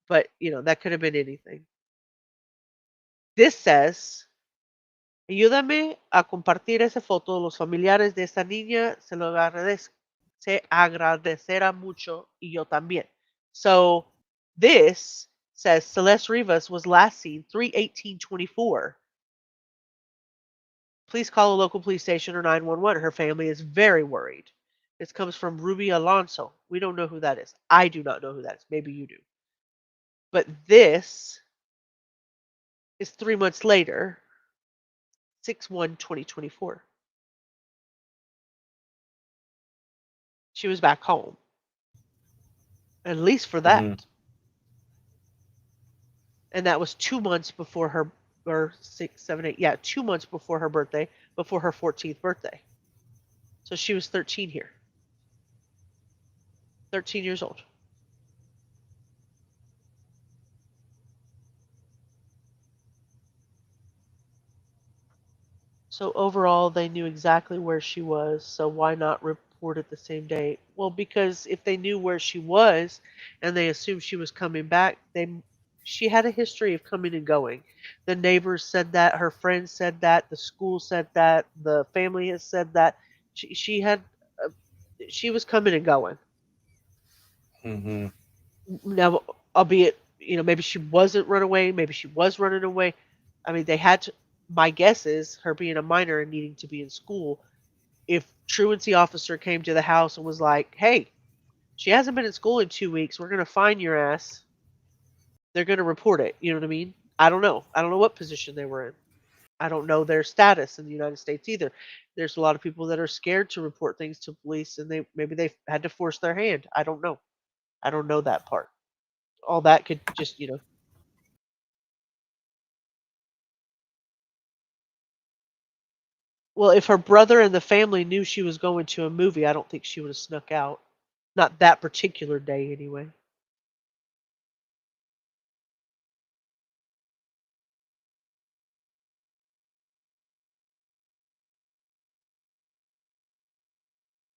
But that could have been anything. This says, ayúdame a compartir esa foto. Los familiares de esa niña se agradecerá mucho y yo también. So this says Celeste Rivas was last seen 3/18/24. Please call a local police station or 911. Her family is very worried. This comes from Ruby Alonso. We don't know who that is. I do not know who that is. Maybe you do. But this is 3 months later, 6/1/2024. She was back home. At least for that. And that was 2 months before her, or 6, 7, 8, yeah, 2 months before her birthday, before her 14th birthday. So she was 13 here. 13 years old. So overall, they knew exactly where she was, so why not report it the same day? Well, because if they knew where she was and they assumed she was coming back, she had a history of coming and going. The neighbors said that, her friends said that, the school said that, the family has said that. She was coming and going. Now, albeit, maybe she wasn't run away, maybe she was running away. I mean, they had to. My guess is her being a minor and needing to be in school. If truancy officer came to the house and was like, "Hey, she hasn't been in school in 2 weeks. We're gonna find your ass." They're gonna report it. You know what I mean? I don't know. I don't know what position they were in. I don't know their status in the United States either. There's a lot of people that are scared to report things to police, and maybe they had to force their hand. I don't know. I don't know that part. All that could just, Well, if her brother and the family knew she was going to a movie, I don't think she would have snuck out. Not that particular day, anyway.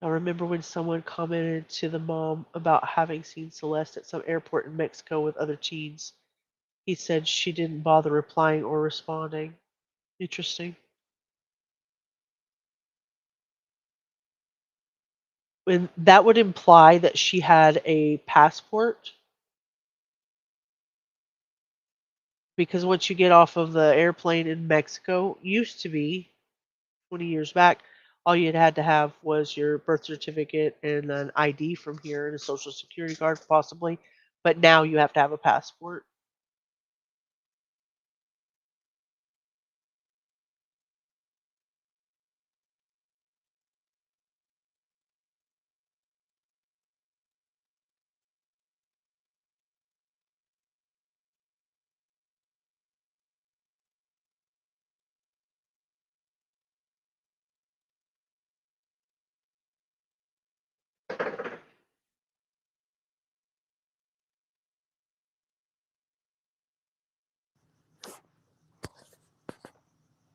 I remember when someone commented to the mom about having seen Celeste at some airport in Mexico with other teens. He said she didn't bother replying or responding. Interesting. And that would imply that she had a passport, because once you get off of the airplane in Mexico, used to be 20 years back, all you had to have was your birth certificate and an ID from here and a social security card, possibly. But now you have to have a passport.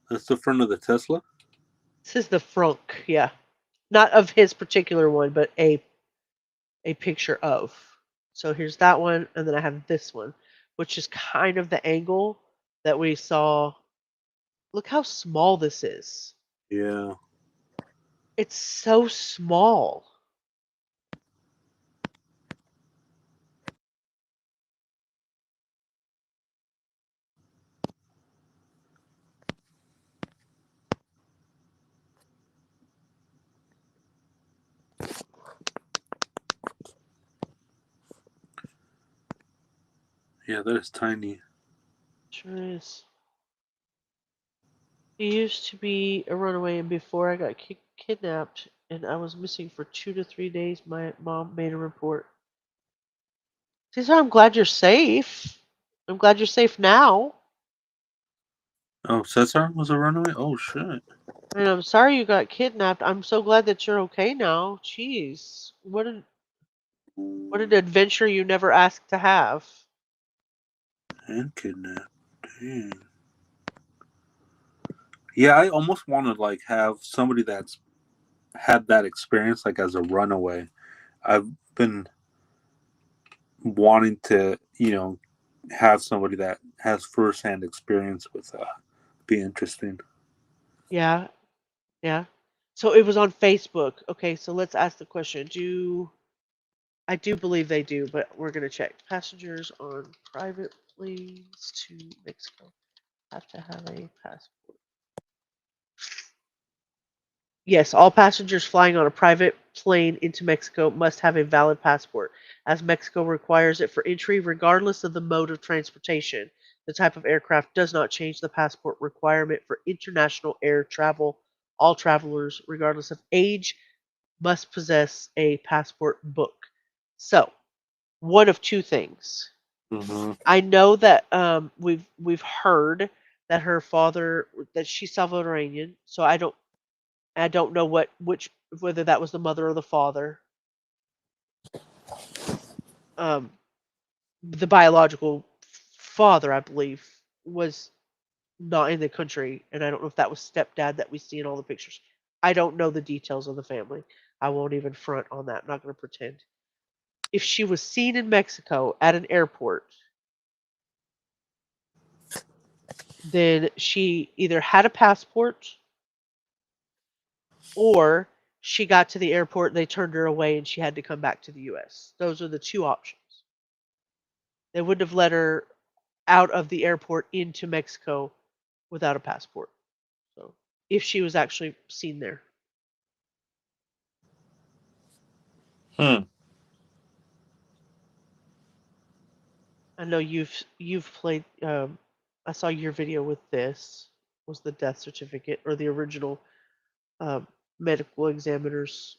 That's the front of the Tesla? This is the frunk, yeah. Not of his particular one, but a picture of. So here's that one, and then I have this one, which is kind of the angle that we saw. Look how small this is. Yeah. It's so small. Yeah, that is tiny. Sure is. He used to be a runaway, and before I got kidnapped and I was missing for 2 to 3 days, my mom made a report. Cesar, I'm glad you're safe. I'm glad you're safe now. Oh, Cesar was a runaway? Oh, shit. And I'm sorry you got kidnapped. I'm so glad that you're okay now. Jeez. What an adventure you never asked to have. And kidnapped. Dang. Yeah, I almost want to like have somebody that's had that experience like as a runaway. I've been wanting to, have somebody that has firsthand experience with be interesting. Yeah, yeah. So it was on Facebook. Okay, so let's ask the question. I do believe they do, but we're going to check. Passengers on private planes to Mexico have to have a passport. Yes, all passengers flying on a private plane into Mexico must have a valid passport, as Mexico requires it for entry regardless of the mode of transportation. The type of aircraft does not change the passport requirement for international air travel. All travelers, regardless of age, must possess a passport book. So, one of two things. Mm-hmm. I know that we've heard that her father, that she's Salvadorian, so I don't know whether that was the mother or the father. Um, the biological father, I believe, was not in the country, and I don't know if that was stepdad that we see in all the pictures. I don't know the details of the family. I won't even front on that. I'm not going to pretend. If she was seen in Mexico at an airport, then she either had a passport or she got to the airport, they turned her away, and she had to come back to the US. Those are the two options. They wouldn't have let her out of the airport into Mexico without a passport. So, if she was actually seen there. Hmm. I know you've played. I saw your video with this. Was the death certificate or the original um, medical examiner's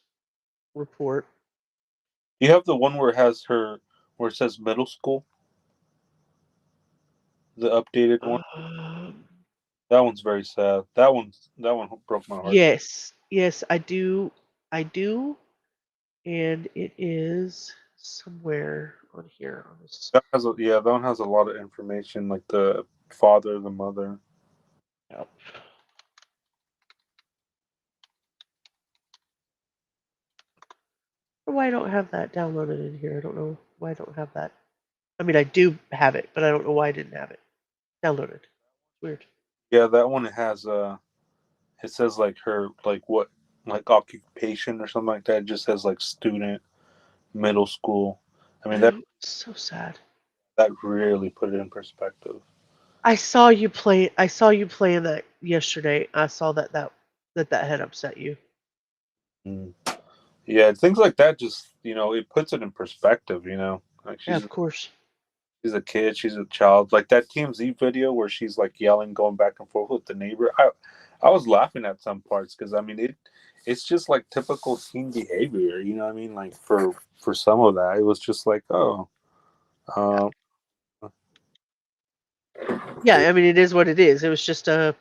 report? You have the one where where it says middle school, the updated one. Um, That one's very sad. That one broke my heart. yes, yes, I do. I do, and it is somewhere on here. On this. That one has a lot of information, like the father, the mother. Yep. Why I don't have that downloaded in here. I don't know why I don't have that. I mean, I do have it, but I don't know why I didn't have it downloaded. Weird. Yeah, that one has it says like her what like occupation or something like that. It just says like student, middle school. I mean that So sad. that really put it in perspective. I saw you play. I saw you playing that yesterday. I saw that had upset you. Mm. Yeah, things like that just it puts it in perspective. Like Yeah, of course. she's a kid, she's a child. Like that TMZ video where she's like yelling, going back and forth with the neighbor. I was laughing at some parts because I mean it's just like typical teen behavior. You know what I mean? Like for some of that, it was just like Yeah, I mean it is what it is. It was just a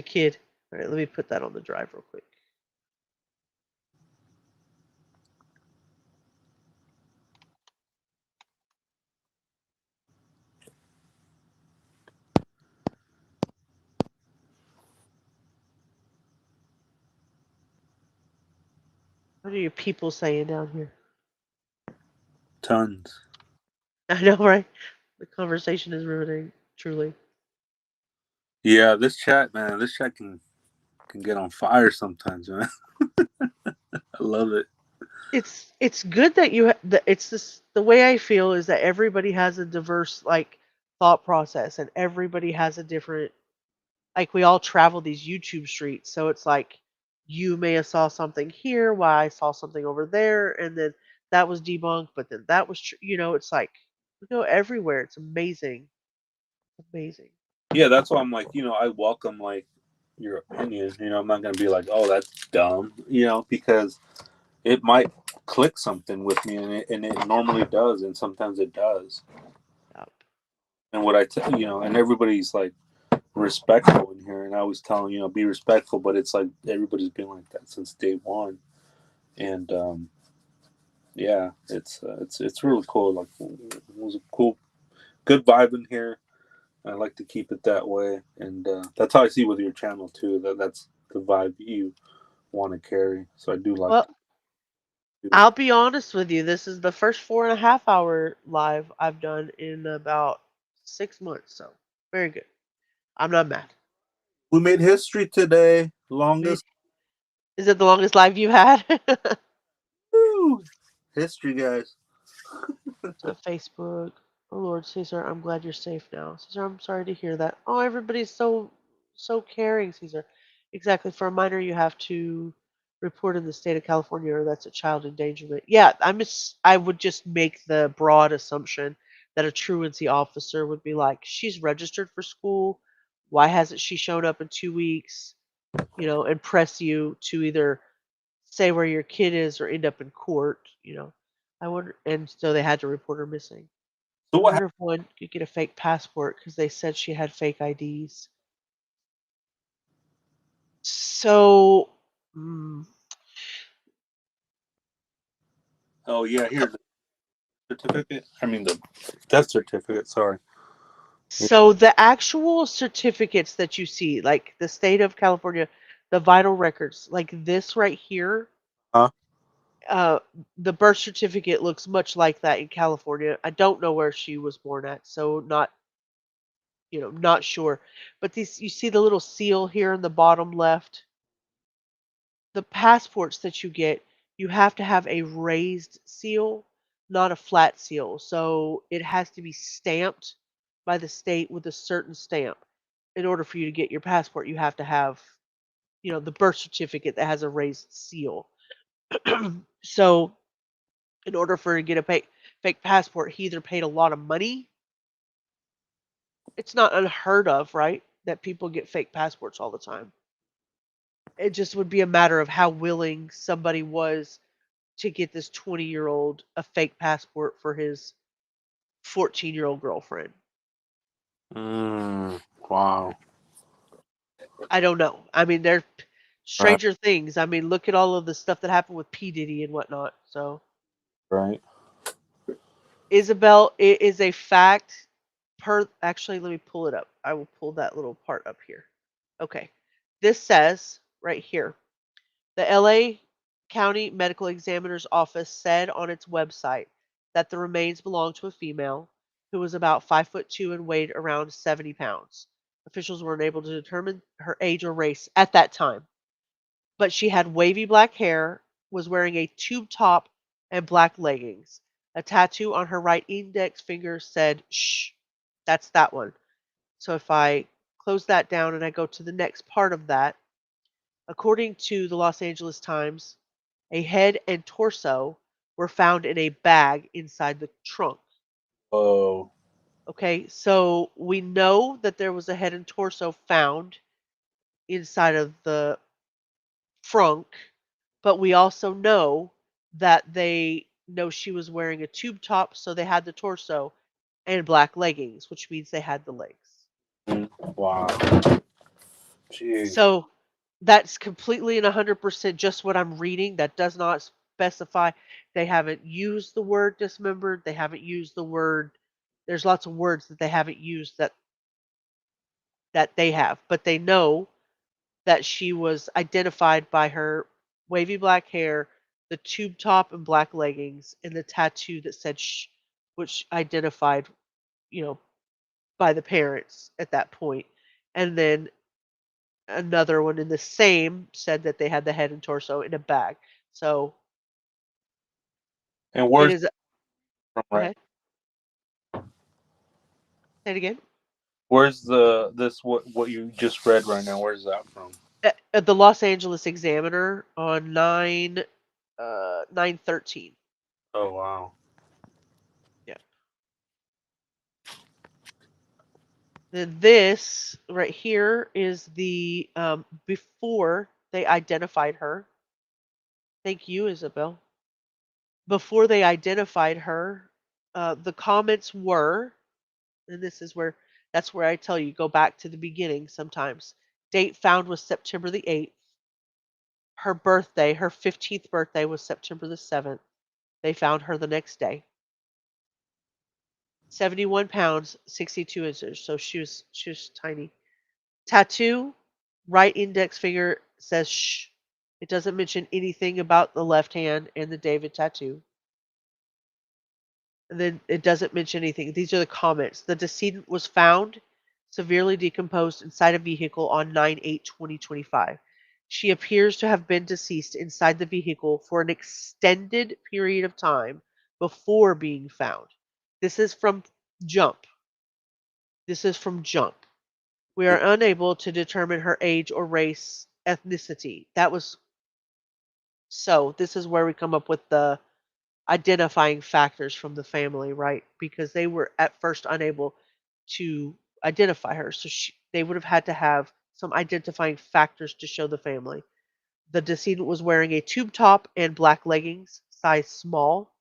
kid. All right, let me put that on the drive real quick. What are you people saying down here? tons. I know, right? The conversation is riveting, truly. Yeah, this chat, man, this chat can get on fire sometimes, man. I love it. It's good that it's this the way I feel is that everybody has a diverse like thought process and everybody has a different like we all travel these YouTube streets, so it's like you may have saw something here, while I saw something over there, and then that was debunked, but then that was it's like we go everywhere. It's amazing, amazing. Yeah, that's why I'm like, I welcome like your opinion. I'm not gonna be like, oh, that's dumb, because it might click something with me, and it normally does, and sometimes it does. Yep. And what I tell and everybody's like respectful in here, and I always tell them, be respectful, but it's like everybody's been like that since day one, and yeah, it's really cool. Like it was a cool, good vibe in here. I like to keep it that way, and that's how I see with your channel too. That's the vibe you want to carry. So I do like. Well, I'll be honest with you. This is the first 4.5 hour live I've done in about 6 months, so very good. I'm not mad. We made history today. Longest. Is it the longest live you had? Woo! History, guys. Facebook. Oh Lord, Caesar, I'm glad you're safe now. Caesar, I'm sorry to hear that. Oh, everybody's so caring, Caesar. Exactly. For a minor, you have to report in the state of California, or that's a child endangerment. Yeah, I would just make the broad assumption that a truancy officer would be like, she's registered for school. Why hasn't she shown up in 2 weeks? And press you to either say where your kid is or end up in court. I wonder, and so they had to report her missing. So I what? wonder if one could get a fake passport because they said she had fake IDs. So, Oh yeah, here the certificate. I mean the death certificate. Sorry. so the actual certificates that you see, like the state of California, the vital records, like this right here, Huh? the birth certificate looks much like that in California. I don't know where she was born at, so not sure. But these, you see the little seal here in the bottom left? The passports that you get, you have to have a raised seal, not a flat seal. So it has to be stamped by the state with a certain stamp. In order for you to get your passport, you have to have, the birth certificate that has a raised seal. So in order for her to get a fake passport, he either paid a lot of money. It's not unheard of, right? That people get fake passports all the time. It just would be a matter of how willing somebody was to get this 20-year-old a fake passport for his 14-year-old girlfriend. Wow. I don't know. I mean, they're Right. stranger things. I mean, look at all of the stuff that happened with P. Diddy and whatnot. So, Right. Isabel, it is a fact. Actually, let me pull it up. I will pull that little part up here. Okay. This says right here, the LA County Medical Examiner's Office said on its website that the remains belonged to a female who was about 5'2" and weighed around 70 pounds. Officials were unable to determine her age or race at that time, but she had wavy black hair, was wearing a tube top and black leggings. A tattoo on her right index finger said, "Shh." That's that one. So if I close that down and I go to the next part of that, according to the Los Angeles Times, a head and torso were found in a bag inside the trunk. Oh. Okay, so we know that there was a head and torso found inside of the trunk, but we also know that they know she was wearing a tube top, so they had the torso and black leggings, which means they had the legs. Wow. Jeez. So that's completely and 100% just what I'm reading. That does not specify. They haven't used the word dismembered. They haven't used the word. There's lots of words that they haven't used that they have, but they know that she was identified by her wavy black hair, the tube top and black leggings, and the tattoo that said "shh," which identified, you know, by the parents at that point. And then another one in the same said that they had the head and torso in a bag. So And it where's is. from, Go right? ahead. Say it again. Where's what you just read right now? Where's that from? The Los Angeles Examiner on 9/13. Oh wow. Yeah. Then this right here is the before they identified her. Thank you, Isabel. Before they identified her, the comments were, and that's where I tell you go back to the beginning sometimes. Date found was September the 8th. Her birthday, her 15th birthday was September the 7th. They found her the next day. 71 pounds, 62 inches. So she was tiny. Tattoo, right index finger says shh. It doesn't mention anything about the left hand and the David tattoo. And then it doesn't mention anything. These are the comments. The decedent was found severely decomposed inside a vehicle on 9/8/2025. She appears to have been deceased inside the vehicle for an extended period of time before being found. This is from Jump. This is from Jump. We are unable to determine her age or race, ethnicity. That was so. This is where we come up with the identifying factors from the family, right? Because they were at first unable to identify her. So they would have had to have some identifying factors to show the family. The decedent was wearing a tube top and black leggings, size small.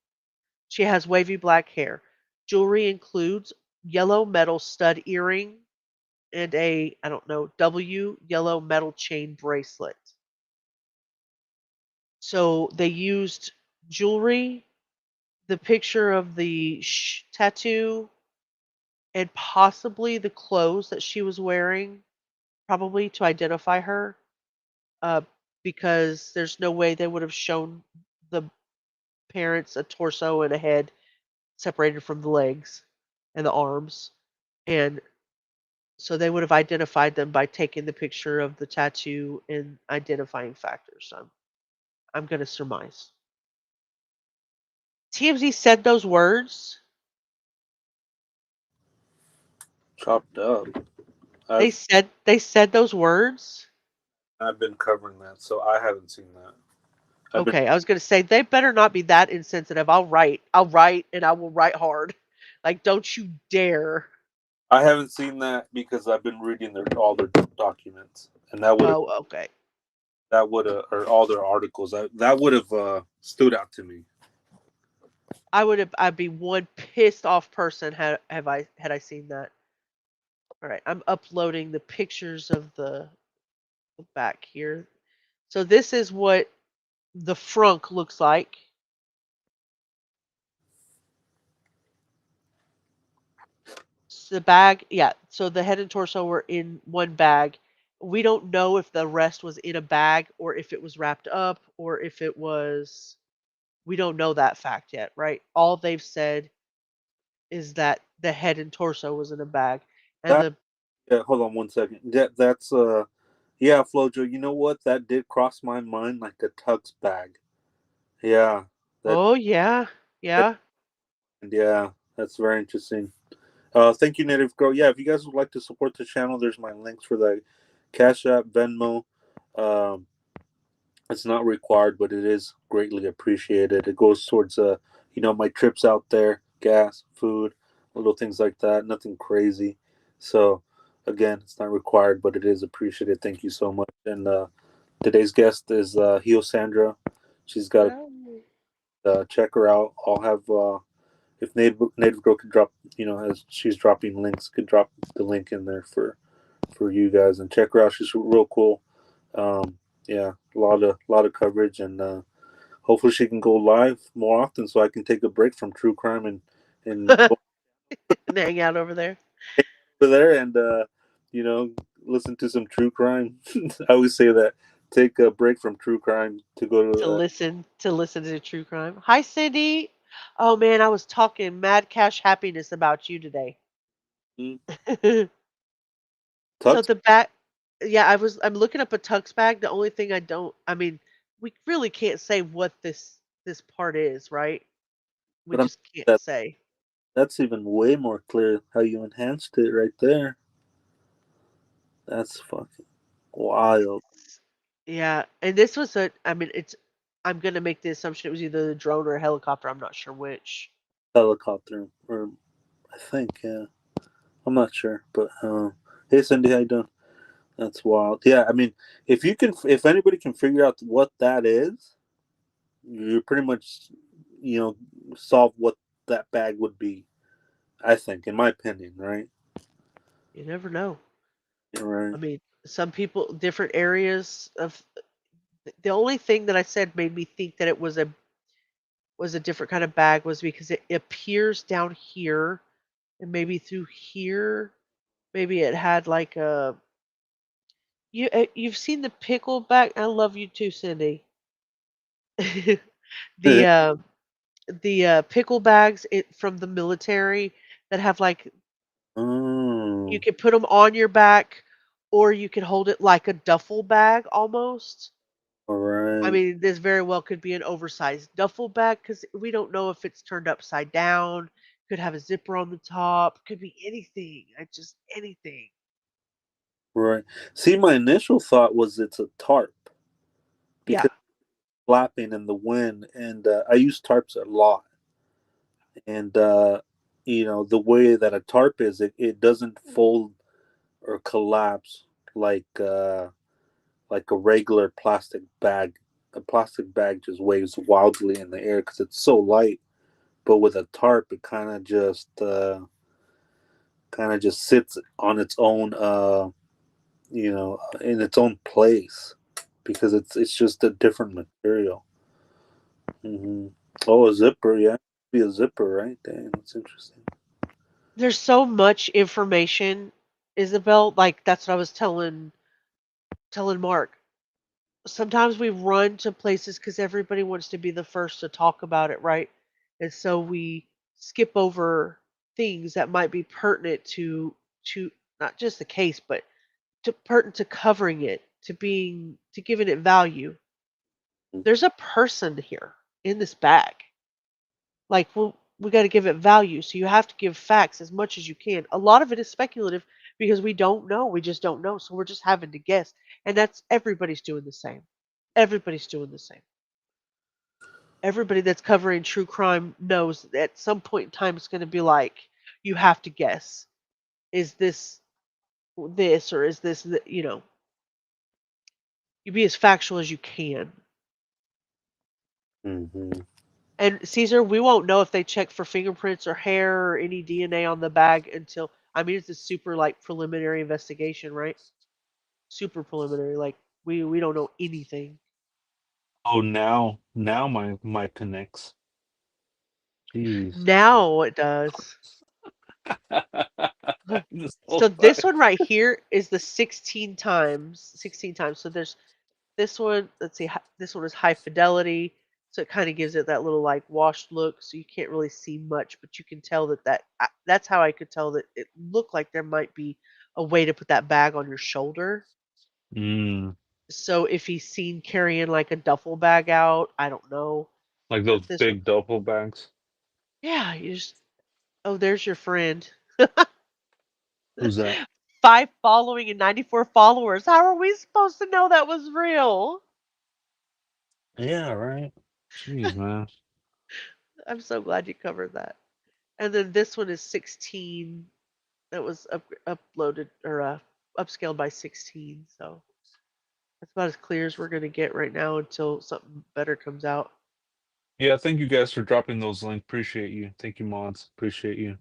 She has wavy black hair. Jewelry includes yellow metal stud earring and a, I don't know, W yellow metal chain bracelet. So they used jewelry, the picture of the tattoo, and possibly the clothes that she was wearing, probably to identify her, uh, because there's no way they would have shown the parents a torso and a head separated from the legs and the arms. And so they would have identified them by taking the picture of the tattoo and identifying factors. I'm going to surmise. TMZ said those words. Chopped up. They said those words. I've been covering that, so I haven't seen that. Okay, I was going to say they better not be that insensitive. I'll write, and I will write hard. Like, don't you dare. I haven't seen that because I've been reading all their documents, and that would. Oh, okay. That would have, or all their articles. That would have stood out to me. I'd be one pissed off person had I seen that. All right, I'm uploading the pictures of the back here. So this is what the frunk looks like. So the bag, yeah. So the head and torso were in one bag. we don't know if the rest was in a bag or if it was wrapped up or if it was. We don't know that fact yet, right? All they've said is that the head and torso was in a bag, and That yeah, hold on one second. That's yeah, Flojo. You know what? That did cross my mind like a tux bag. Yeah, that oh yeah, yeah. yeah, that's very interesting. Thank you, Native Girl. Yeah, if you guys would like to support the channel, there's my links for the Cash App, Venmo. Um, it's not required, but it is greatly appreciated. It goes towards my trips out there, gas, food, little things like that. Nothing crazy. So again, it's not required, but it is appreciated. Thank you so much. And today's guest is Hio Sandra. She's got check her out. I'll have if Native Girl could drop, as she's dropping links, could drop the link in there for you guys and check her out. She's real cool. Yeah, a lot of coverage, and hopefully she can go live more often so I can take a break from true crime and And hang out over there. over there and listen to some true crime. I always say that, take a break from true crime to go To to listen to true crime. Hi, Cindy. Oh man, I was talking mad cash happiness about you today. So Tux. the bag, yeah, I'm looking up a tux bag. The only thing I mean, we really can't say what this part is, right? We But I'm just can't that say. that's even way more clear how you enhanced it right there. That's fucking wild. Yeah, and this was I mean, I'm gonna make the assumption it was either a drone or a helicopter. I'm not sure which. Helicopter, or I think, yeah. I'm not sure, but hey Cindy, how you doing? That's wild. Yeah, I mean, if anybody can figure out what that is, you pretty much, you know, solve what that bag would be. I think, in my opinion, right? You never know. Right. I mean, some people, different areas of. The only thing that I said made me think that it was a different kind of bag was because it appears down here and maybe through here, maybe it had like a you've seen the pickle bag. I love you too, Cindy. the pickle bags from the military that have like you Oh, could put them on your back or you could hold it like a duffel bag almost. all I right. mean, this very well could be an oversized duffel bag because we don't know if it's turned upside down. Could have a zipper on the top. Could be anything. Just anything. Right. See, my initial thought was it's a tarp Yeah. because flapping in the wind, and I use tarps a lot. And the way that a tarp is, it doesn't fold or collapse like like a regular plastic bag. A plastic bag just waves wildly in the air because it's so light. But with a tarp, it kind of just sits on its own, in its own place because it's just a different material. hmm Oh, a zipper, yeah, be a zipper, right? Dang, that's interesting. There's so much information, Isabel. Like that's what I was telling Mark. Sometimes we run to places because everybody wants to be the first to talk about it, right? And so we skip over things that might be pertinent to not just the case, but to pertinent to covering it, to giving it value. There's a person here in this bag. Like, well, we got to give it value. So you have to give facts as much as you can. A lot of it is speculative because we don't know. We just don't know. So we're just having to guess. And that's everybody's doing the same. Everybody's doing the same. Everybody that's covering true crime knows that at some point in time it's going to be like, you have to guess. Is this or is this, you be as factual as you can. hmm And Caesar, we won't know if they check for fingerprints or hair or any DNA on the bag until I mean it's a super like preliminary investigation, right? Super preliminary. Like we don't know anything. Oh, now my connects. Jeez. Now it does. This So whole this time. one right here is the 16 times. 16 times. So there's this one. Let's see. This one is high fidelity. So it kind of gives it that little like washed look. So you can't really see much, but you can tell that's how I could tell that it looked like there might be a way to put that bag on your shoulder. Mm, So if he's seen carrying like a duffel bag out, I don't know. like But those this one, big duffel bags. yeah, oh, there's your friend. Who's that? 5 following and 94 followers. How are we supposed to know that was real? Yeah, right. Jeez, man. I'm so glad you covered that. And then this one is 16. That was uploaded or upscaled by 16. So that's about as clear as we're going to get right now until something better comes out. Yeah, thank you guys for dropping those links. Appreciate you. Thank you, mods. Appreciate you.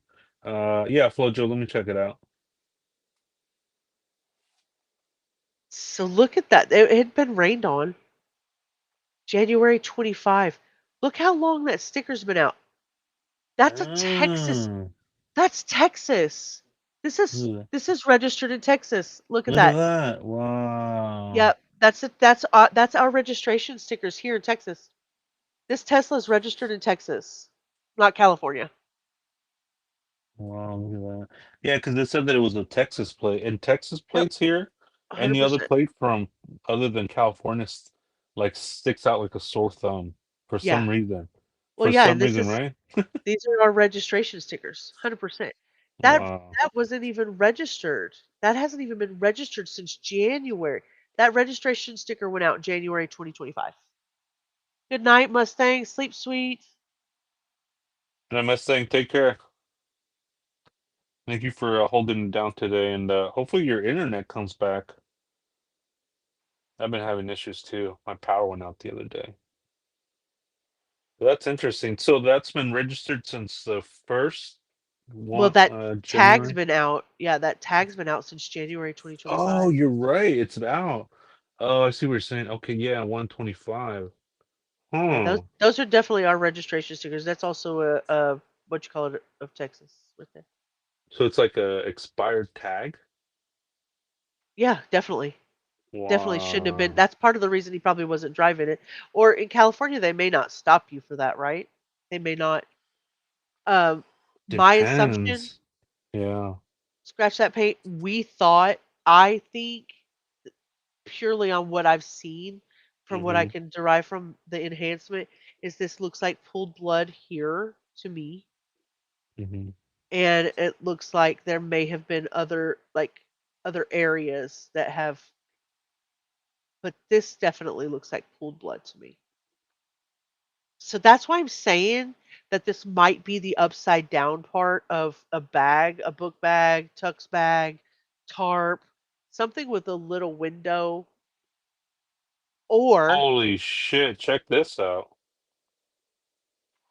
Yeah, Flojo, let me check it out. So look at that. It had been rained on. January 25. Look how long that sticker's been out. That's a Texas. Mm, That's Texas. look This is registered in Texas. Look at look at that. that. Wow. Yep, that's it. That's our registration stickers here in Texas. This Tesla is registered in Texas, not California. Wow, look at that. Yeah, because they said that it was a Texas plate. And Texas Yep, plates here, any other 100%. plate from other than California, like sticks out like a sore thumb for Yeah. some reason. Well, For yeah, some and reason, right? these are our registration stickers, 100%. That Wow. that wasn't even registered. That hasn't even been registered since January. That registration sticker went out in January 2025. Good night, Mustang. Sleep sweet. And I must say, take care. Thank you for holding it down today, and hopefully your internet comes back. I've been having issues too. My power went out the other day. That's interesting. So that's been registered since the first Well, one that tag's January. been out. Yeah, that tag's been out since January Oh, 2025. you're right. It's out. Oh, I see what you're saying. Okay, yeah, 125. Yeah, Huh. those are definitely our registration stickers. That's also a what you call it of Texas right there. So it's like a expired tag? Yeah, definitely. Definitely shouldn't have been. Wow. That's part of the reason he probably wasn't driving it. Or in California, they may not stop you for that, right? They may not. Um, my assumption, Depends. Yeah. scratch that paint. I think purely on what I've seen, from what I Mm-hmm. can derive from the enhancement, is this looks like pooled blood here to me, Mm-hmm. and it looks like there may have been other areas that have, but this definitely looks like pooled blood to me. So that's why I'm saying that this might be the upside down part of a bag, a book bag, tux bag, tarp, something with a little window, or Holy shit, check this out.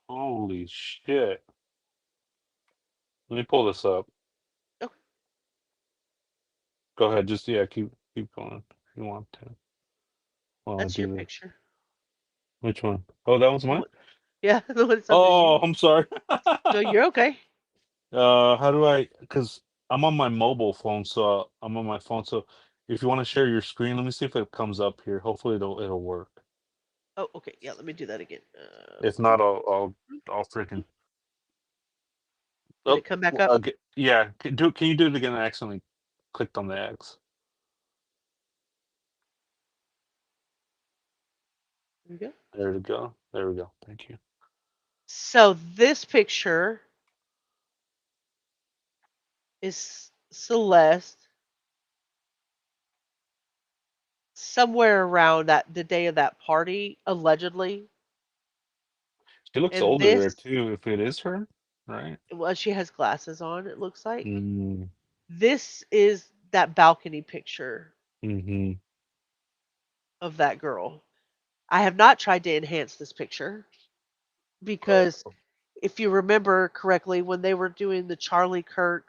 Holy shit. Let me pull this up. oh, Go ahead, just yeah, keep going if you want to. While I that's your do this. picture. Which one? Oh, that was The mine? one- Yeah, the one that's under Oh, you. I'm sorry. No, you're okay. How do I? Because I'm on my mobile phone, so I'm on my phone. So if you want to share your screen, let me see if it comes up here. Hopefully it'll work. Oh, okay. Yeah, let me do that again. If not, I'll freaking. Did Oh, it come back up? yeah. Can you do it again? I accidentally clicked on the X. There we go. There we go. There we go. Thank you. So this picture is Celeste somewhere around the day of that party, allegedly. She looks And older this, there too. If it is her, right? well, she has glasses on, it looks like. Mm, This is that balcony picture mm-hmm. of that girl. I have not tried to enhance this picture because if you remember correctly, when they were doing the Charlie Kirk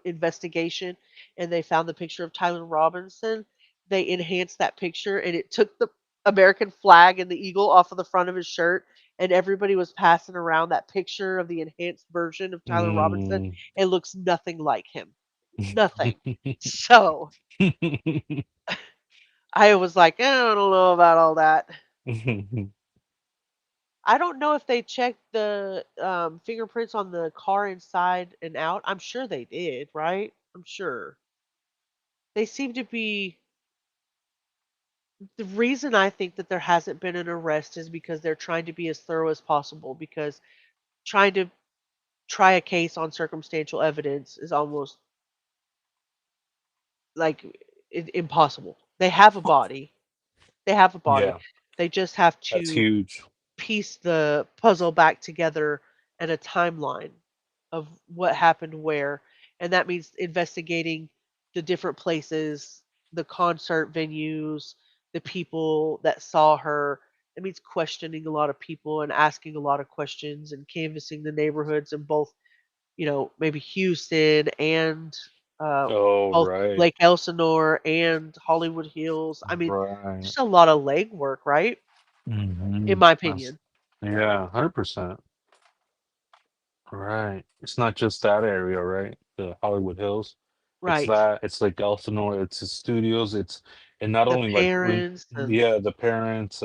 investigation and they found the picture of Tyler Robinson, they enhanced that picture and it took the American flag and the eagle off of the front of his shirt. And everybody was passing around that picture of the enhanced version of Tyler Robinson. Mm, It looks nothing like him. Nothing. So I was like, I don't know about all that. I don't know if they checked the fingerprints on the car inside and out. I'm sure they did, right? I'm sure. They seem to be. The reason I think that there hasn't been an arrest is because they're trying to be as thorough as possible, because trying to try a case on circumstantial evidence is almost like impossible. They have a body. They have a body. Yeah, They just have that's to huge. piece the puzzle back together and a timeline of what happened where. And that means investigating the different places, the concert venues, the people that saw her. It means questioning a lot of people and asking a lot of questions and canvassing the neighborhoods in both, maybe Houston and Oh, both right. Lake Elsinore and Hollywood Hills. I mean, Right. just a lot of legwork, right? In my opinion. Yeah, 100%. Right. It's not just that area, right? The Hollywood Hills. It's Right. that. It's like Elsinore. It's the studios. And not The only like parents and yeah, the parents,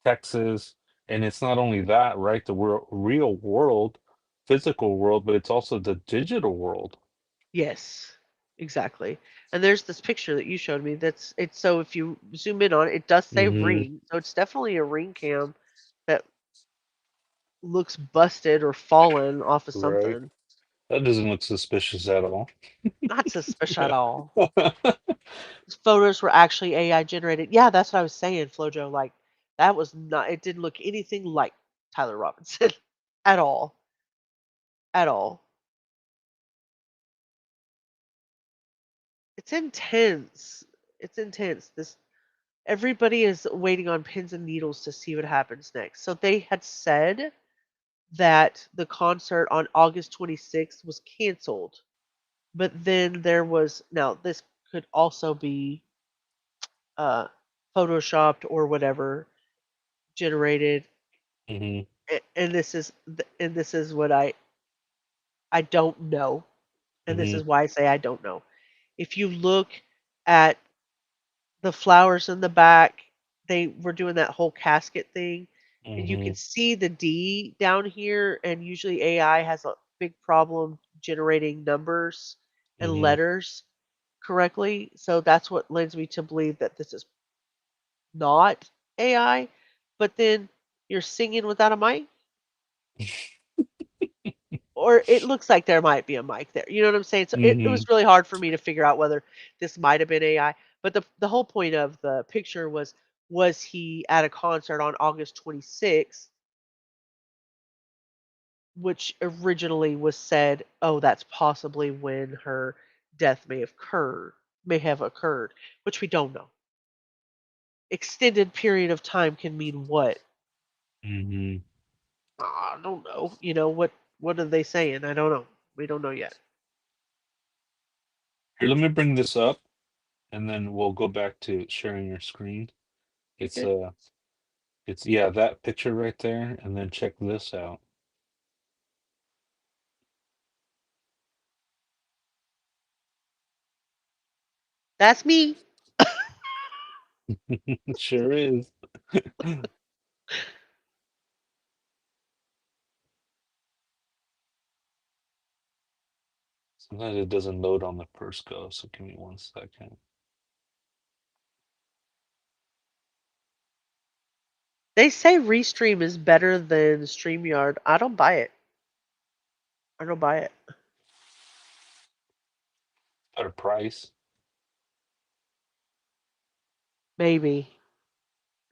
Texas, and it's not only that, right? The real world, physical world, but it's also the digital world. yes, exactly. And there's this picture that you showed me it's so if you zoom in on it, it does say Hmm. ring. So it's definitely a ring cam that looks busted or fallen off of Right. something. That doesn't look suspicious at all. Not suspicious at all. These photos were actually AI generated. Yeah, that's what I was saying, Flojo. Like that was not it didn't look anything like Tyler Robinson at all. At all. It's intense. It's intense. This Everybody is waiting on pins and needles to see what happens next. So they had said that the concert on August 26th was canceled, but then there was now this could also be uh, photoshopped or whatever generated, Hmm. and this is what I don't know, and this Hmm. is why I say I don't know. If you look at the flowers in the back, they were doing that whole casket thing, and you Hmm. can see the D down here, and usually AI has a big problem generating numbers and Hmm. letters correctly. So that's what lends me to believe that this is not AI. But then you're singing without a mic, or it looks like there might be a mic there. You know what I'm saying? So it Hmm. was really hard for me to figure out whether this might have been AI. But the whole point of the picture was he at a concert on August 26th, which originally was said, oh, that's possibly when her death may have occurred, which we don't know. Extended period of time can mean what? Hmm. I don't know. What are they saying? I don't know. We don't know yet. Here, let me bring this up, and then we'll go back to sharing your screen. It's Okay. it's yeah, that picture right there, and then check this out. That's me. It sure is. Sometimes it doesn't load on the first go, so give me 1 second. They say Restream is better than StreamYard. I don't buy it. I don't buy it. Better price. Maybe.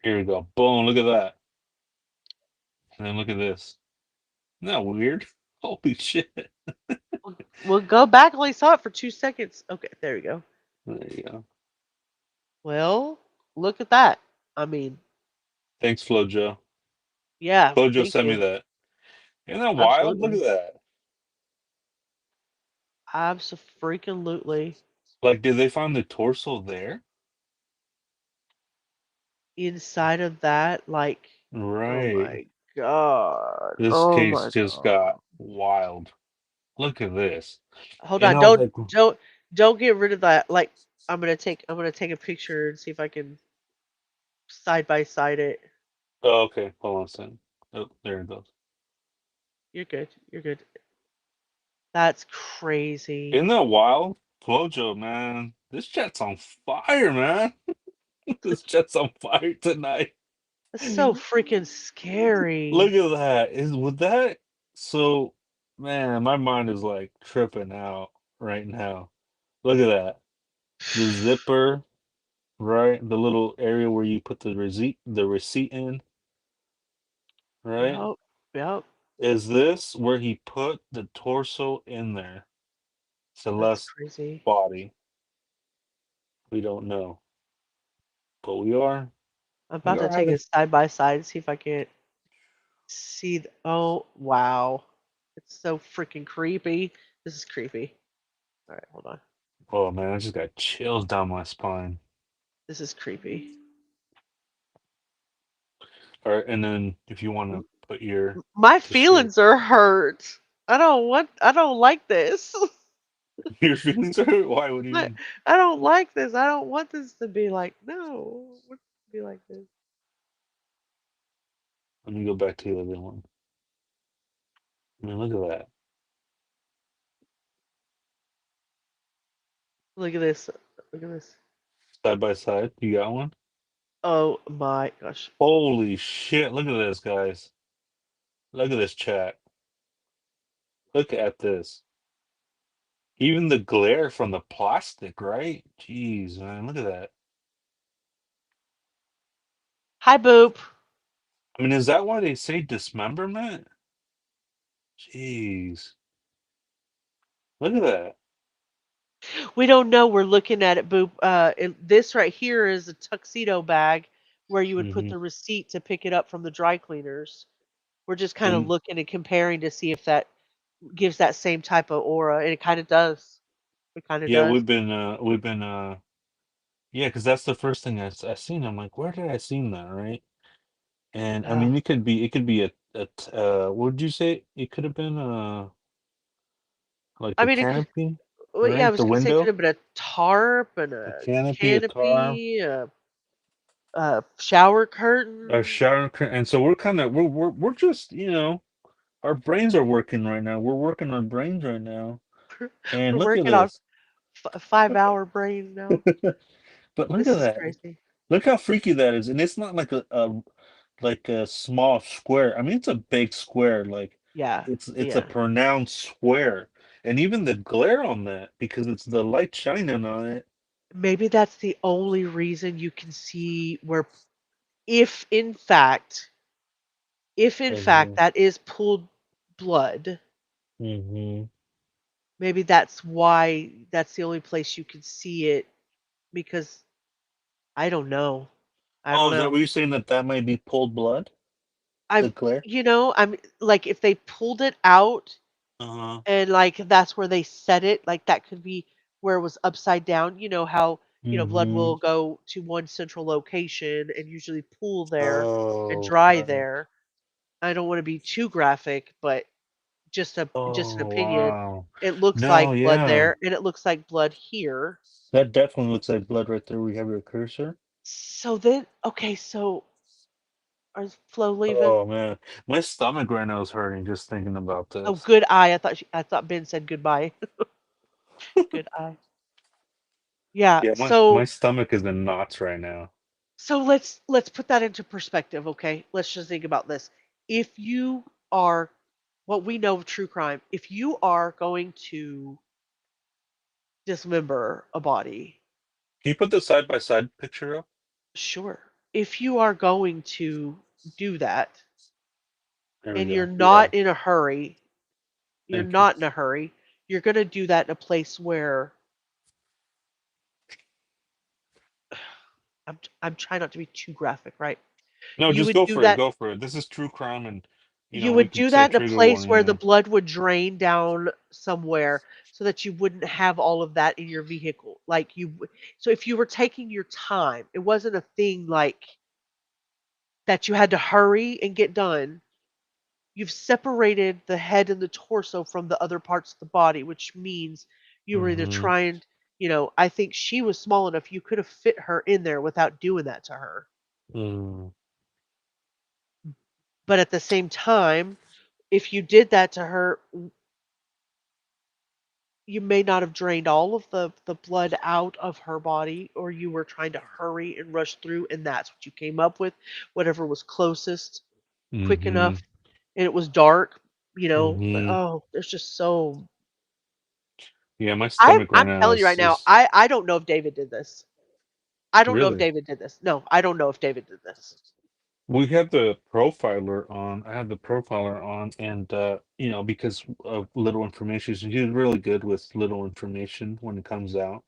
Here we go. Boom, look at that. And then look at this. Isn't that weird? Holy shit. We'll go back. I only saw it for 2 seconds. Okay, there we go. There you go. Well, look at that. I mean, Thanks, FloJo. yeah, FloJo thank sent me you. that. Isn't that wild? Look at Absolutely. that. Absolutely. Like, did they find the torso there? Inside of that, like, oh Right. my god. This Oh case my just god. got wild. Look at this. Hold And on. I was like, Don't. Don't get rid of that. Like I'm gonna take a picture and see if I can side by side it. Oh, okay. Hold on a second. Oh, there it goes. You're good. You're good. That's crazy. Isn't that wild? Flojo, man. This chat's on fire, man. This chat's on fire tonight. That's so freaking Look scary. at that. Is with that? So, man, my mind is like tripping out right now. Look at that. The zipper, right? The little area where you put the receipt in, right? Yep. Yep. Is this where he put the torso in there? That's Celeste's crazy. body. We don't know, but I'm about to take having. it side by side and see if I can see. Oh wow, it's so freaking creepy. This is creepy. All right, hold on. Oh man, I just got chills down my spine. This is creepy. All right, and then if you want to put your My just your feelings are hurt. I don't like this. your feelings are hurt. Why? What do you I mean? I don't like this. I don't want this to be like no. I want it to be like this. Let me go back to the other one. I mean, look at that. Look at this. Look at this. Side by side. You got one? Oh my gosh. Holy shit. Look at this, guys. Look at this chat. Look at this. Even the glare from the plastic, right? Jeez, man. Look at that. Hi, Boop. I mean, is that why they say dismemberment? Jeez. Look at that. We don't know. We're looking at it, Boop. This right here is a tuxedo bag where you would put Hmm. the receipt to pick it up from the dry cleaners. We're just kind of And looking and comparing to see if that gives that same type of aura, and it kind of does. It kind of yeah, does. yeah, because that's the first thing I seen. I'm like, where did I seen that, right? And I Yeah. mean, it could be what did you say? It could have been like I a mean, canopy, well, yeah, I right? was The gonna say it could window, have been a tarp and a a canopy, a tarp, canopy, a shower a curtain. shower curtain. And so we're kind of we're just our brains are working right now. We're working our brains right now. And We're look at working on this. 5-hour brains now. But look This at is that. crazy. Look how freaky that is. And it's not like a small square. I mean, it's a big square. Like Yeah. it's a Yeah. pronounced square. And even the glare on that, because it's the light shining on it. Maybe that's the only reason you can see where, if in fact, Hmm. that is pooled blood, Hmm. maybe that's why that's the only place you can see it because I don't know. I don't Oh, is that know. what you're saying, that might be pulled blood? The I'm, glare? I'm like if they pulled it out Uh-huh. and like that's where they set it, like that could be where it was upside down. You know how, blood Hmm. will go to one central location and usually pool there and Oh, dry right. there. I don't want to be too graphic, but just an Oh, opinion. wow. It looks No, like blood yeah. there, and it looks like blood here. That definitely looks like blood right there. We have your cursor. So then, okay, so is Flo leaving? Oh man, my stomach right now is hurting just thinking about Oh, this. good eye. I thought Ben said goodbye. Good eye. Yeah. Yeah, my So stomach is in knots right now. let's put that into perspective. Okay, let's just think about this. If you are what we know of true crime, if you are going to dismember a body, Can you put the side by side picture up? sure. If you are going to do that There we and you're go. Yeah, not in a hurry, you're thank you. not in a hurry, you're going to do that in a place where I'm trying not to be too graphic, right? No, You just would go do for it. that Go for it. This is true crime, and you we would could do say that in a trigger place where the warning. blood would drain down somewhere so that you wouldn't have all of that in your vehicle. Like so if you were taking your time, it wasn't a thing like that you had to hurry and get done. You've separated the head and the torso from the other parts of the body, which means you were either Hmm. trying I think she was small enough you could have fit her in there without doing that to her. Mm. But at the same time, if you did that to her, you may not have drained all of the blood out of her body, or you were trying to hurry and rush through, and that's what you came up with, whatever was closest, quick Mm-hmm. enough, and it was dark, but Mm-hmm. there's just so Yeah, my stomach right I'm now telling you right now, is I don't know if David did this. I don't know if really. David did this. No, I don't know if David did this. We had the profiler on. I had the profiler on, and because of little information, he's really good with little information when it comes out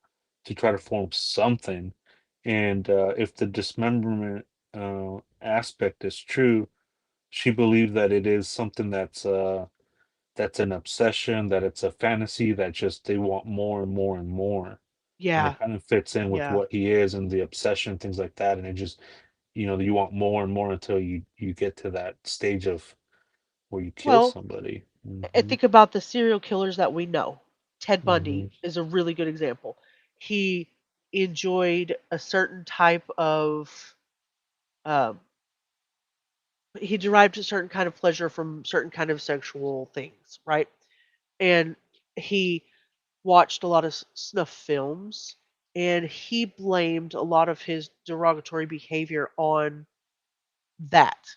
to try to form something. And if the dismemberment aspect is true, she believes that it is something that's an obsession, that it's a fantasy, that just they want more and more and more. And Yeah. it kind of fits in with Yeah. what he is and the obsession, things like that. And it just, you want more and more until you get to that stage of where you kill Well, somebody. I Hmm. think about the serial killers that we know. Ted Hmm. Bundy is a really good example. He enjoyed a certain type of um, he derived a certain kind of pleasure from certain kind of sexual things, right? And he watched a lot of snuff films, and he blamed a lot of his derogatory behavior that,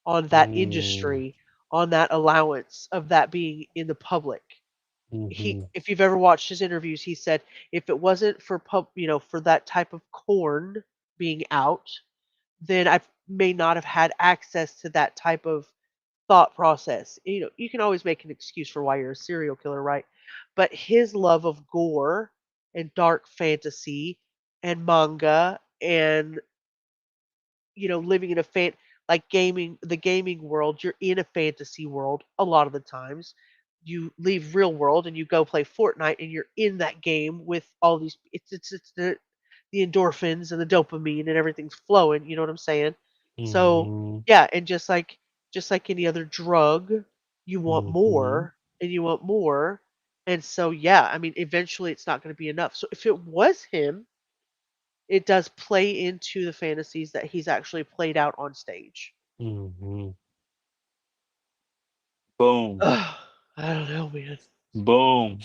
on that Mm. industry, on that allowance of that being in the public. Hmm. If you've ever watched his interviews, he said if it wasn't for for that type of corn being out, then I may not have had access to that type of thought process. You can always make an excuse for why you're a serial killer, right? But his love of gore and dark fantasy and manga and living in like the gaming world, you're in a fantasy world a lot of the times. You leave real world and you go play Fortnite and you're in that game with all these it's the endorphins and the dopamine and everything's flowing, you know what I'm saying? So, Hmm. yeah, and just like any other drug, you want Hmm. more and you want more. And so, yeah, I mean, eventually it's not going to be enough. So if it was him, it does play into the fantasies that he's actually played out on stage. Hmm. Boom. Ugh, I don't know, man. Boom.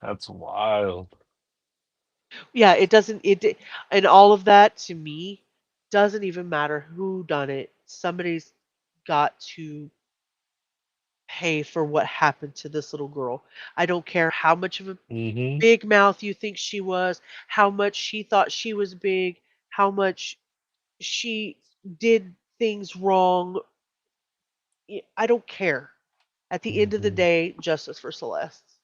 That's wild. Yeah, it doesn't and all of that to me doesn't even matter who done it. Somebody's got to pay for what happened to this little girl. I don't care how much of a Hmm. big mouth you think she was, how much she thought she was big, how much she did things wrong. I don't care. At the end of the Hmm. day, justice for Celeste.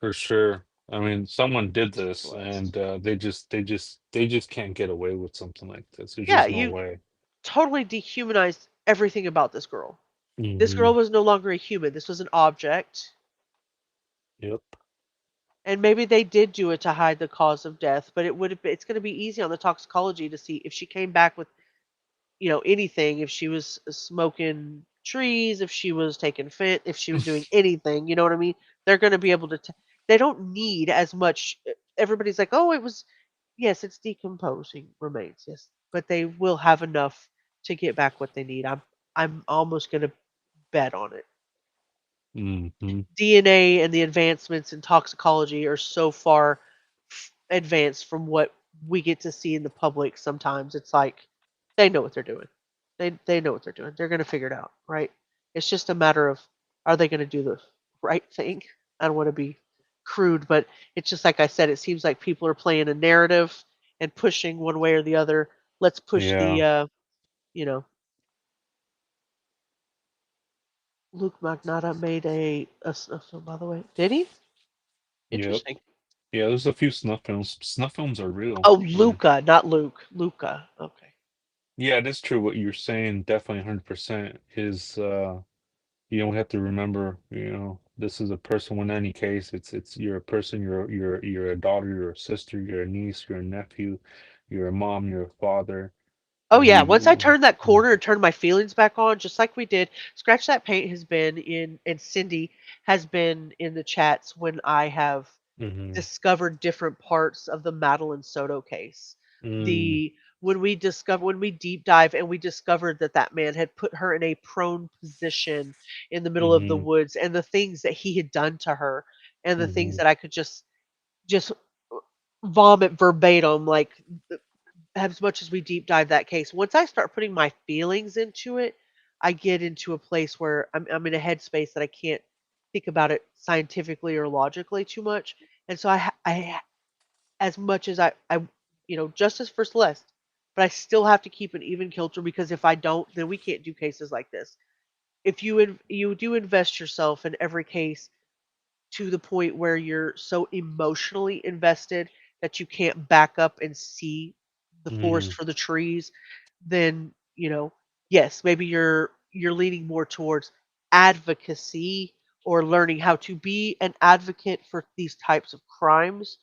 For sure. I mean, someone did Justice for this, Celeste. and they just can't get away with something like this. There's Yeah, just no you way. totally dehumanized everything about this girl. This Hmm. girl was no longer a human. This was an object. Yep. And maybe they did do it to hide the cause of death, but it's going to be easy on the toxicology to see if she came back with, anything, if she was smoking trees, if she was taking fent, if she was doing anything, you know what I mean? They're going to be able to they don't need as much everybody's like, "Oh, it was yes, it's decomposing remains." Yes, but they will have enough to get back what they need. I'm almost going to bet on it. Hmm. DNA and the advancements in toxicology are so far advanced from what we get to see in the public. Sometimes it's like they know what they're doing. They know what they're doing. They're going to figure it out, right? It's just a matter of are they going to do the right thing? I don't want to be crude, but it's just like I said. It seems like people are playing a narrative and pushing one way or the other. Let's push Yeah. the, you know, Luke Magnotta made a snuff film, by the way. Did he? Yep. Interesting. Yeah, there's a few snuff films. Snuff films are real. Oh, And Luca, not Luke. Luca. Okay. yeah, it is true what you're saying. Definitely 100% is, we have to remember, this is a person in any case. It's you're a person, you're a daughter, you're a sister, you're a niece, you're a nephew, you're a mom, you're a father. Oh yeah, once I You, turned that corner and turned my feelings back on, just like we did, Scratch That Paint has been in, and Cindy has been in the chats when I have mm-hmm. discovered different parts of the Madeline Soto case. Mm, The when we deep dive and we discovered that that man had put her in a prone position in the middle of the mm-hmm. woods, and the things that he had done to her, and the things Mm-hmm. that I could just vomit verbatim, like as much as we deep dive that case, once I start putting my feelings into it, I get into a place where I'm in a headspace that I can't think about it scientifically or logically too much. And so as much as justice for Celeste, but I still have to keep an even kilter, because if I don't, then we can't do cases like this. If you do invest yourself in every case to the point where you're so emotionally invested that you can't back up and see the forest Mm-hmm. for the trees, then, yes, maybe you're leaning more towards advocacy or learning how to be an advocate for these types of crimes.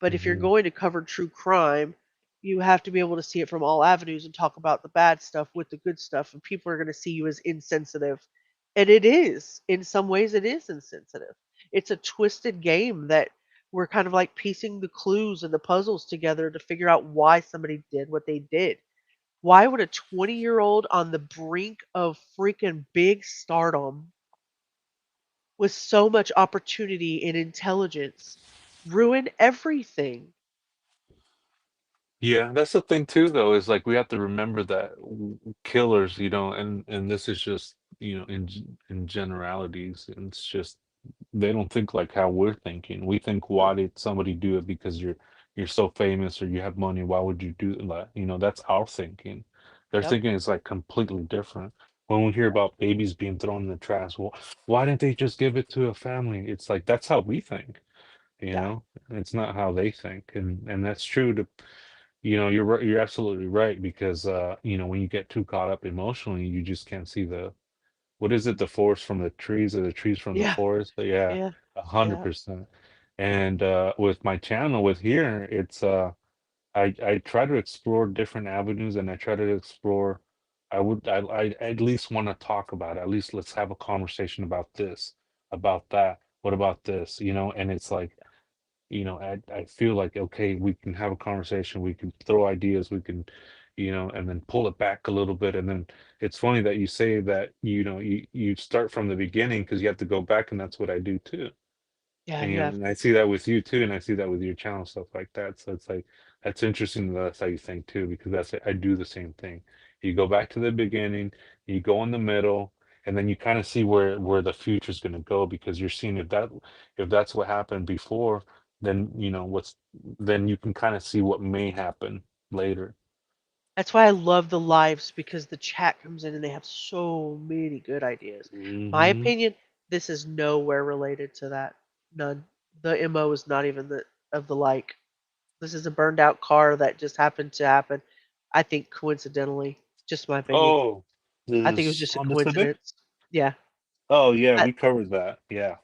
But if you're Mm-hmm. going to cover true crime, you have to be able to see it from all avenues and talk about the bad stuff with the good stuff, and people are going to see you as insensitive. And it is. In some ways it is insensitive. It's a twisted game that we're kind of like piecing the clues and the puzzles together to figure out why somebody did what they did. Why would a 20-year-old on the brink of freaking big stardom with so much opportunity and intelligence ruin everything? Yeah, that's the thing too, though, is like we have to remember that killers, and this is just, in generalities, and it's just they don't think like how we're thinking. We think, why did somebody do it? Because you're so famous or you have money. Why would you do that? That's our thinking. Their Yep. thinking is like completely different. When we hear about babies being thrown in the trash, well, why didn't they just give it to a family? It's like that's how we think, you Yeah. know? It's not how they think. And that's true to you're absolutely right because when you get too caught up emotionally, you just can't see the what is it, the forest from the trees or the trees from the Yeah. forest? But yeah, Yeah. Yeah. 100%. And with my channel with here, it's I try to explore different avenues and I try to explore I at least want to talk about it. At least let's have a conversation about this, about that. What about this? And it's like I feel like, okay, we can have a conversation, we can throw ideas, we can, and then pull it back a little bit. And then it's funny that you say that, you start from the beginning because you have to go back, and that's what I do too. Yeah, And, you have and I see that with you too, and I see that with your channel, stuff like that. So it's like that's interesting that that's how you think too, because I do the same thing. You go back to the beginning, you go in the middle, and then you kind of see where the future's going to go because you're seeing if that's what happened before, then then you can kind of see what may happen later. That's why I love the lives, because the chat comes in and they have so many good ideas. My Hmm. opinion, this is nowhere related to that. None. The MO is not even of the like. This is a burned out car that just happened to happen. I think coincidentally. Just my opinion. Oh, I think it was this just a on the Civic? coincidence. Yeah. Oh yeah, I, we covered that. Yeah,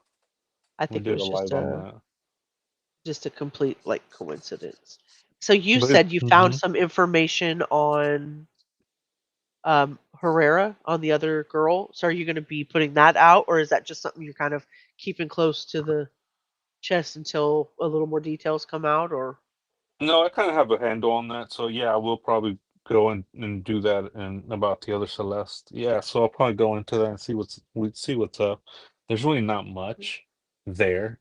I we think it did a was live on that. just a complete like coincidence. So you But said you found some information on Herrera, on the other girl. So are you going to be putting that out, or is that just something you're kind of keeping close to the chest until a little more details come out? Or No, I kind of have a handle on that. So yeah, I will probably go and do that and about the other Celeste. Yeah, so I'll probably go into that and see what's up. There's really not much there,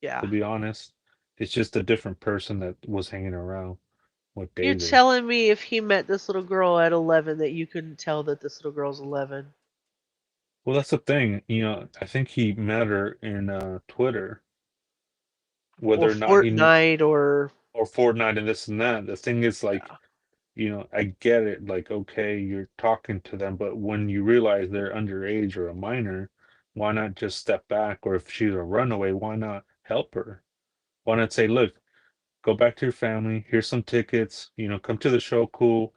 yeah, to be honest. It's just a different person that was hanging around with you're David. telling me if he met this little girl at 11 that you couldn't tell that this little girl's 11? Well, that's the thing. I think he met her in Twitter, Or whether or not he knew Fortnite, or or Fortnite and this and that. The thing is like I get it, like, okay, you're talking to them, but when you realize they're underage or a minor, why not just step back? Or if she's a runaway, why not help her? Why not say, look, go back to your family, here's some tickets, come to the show, cool.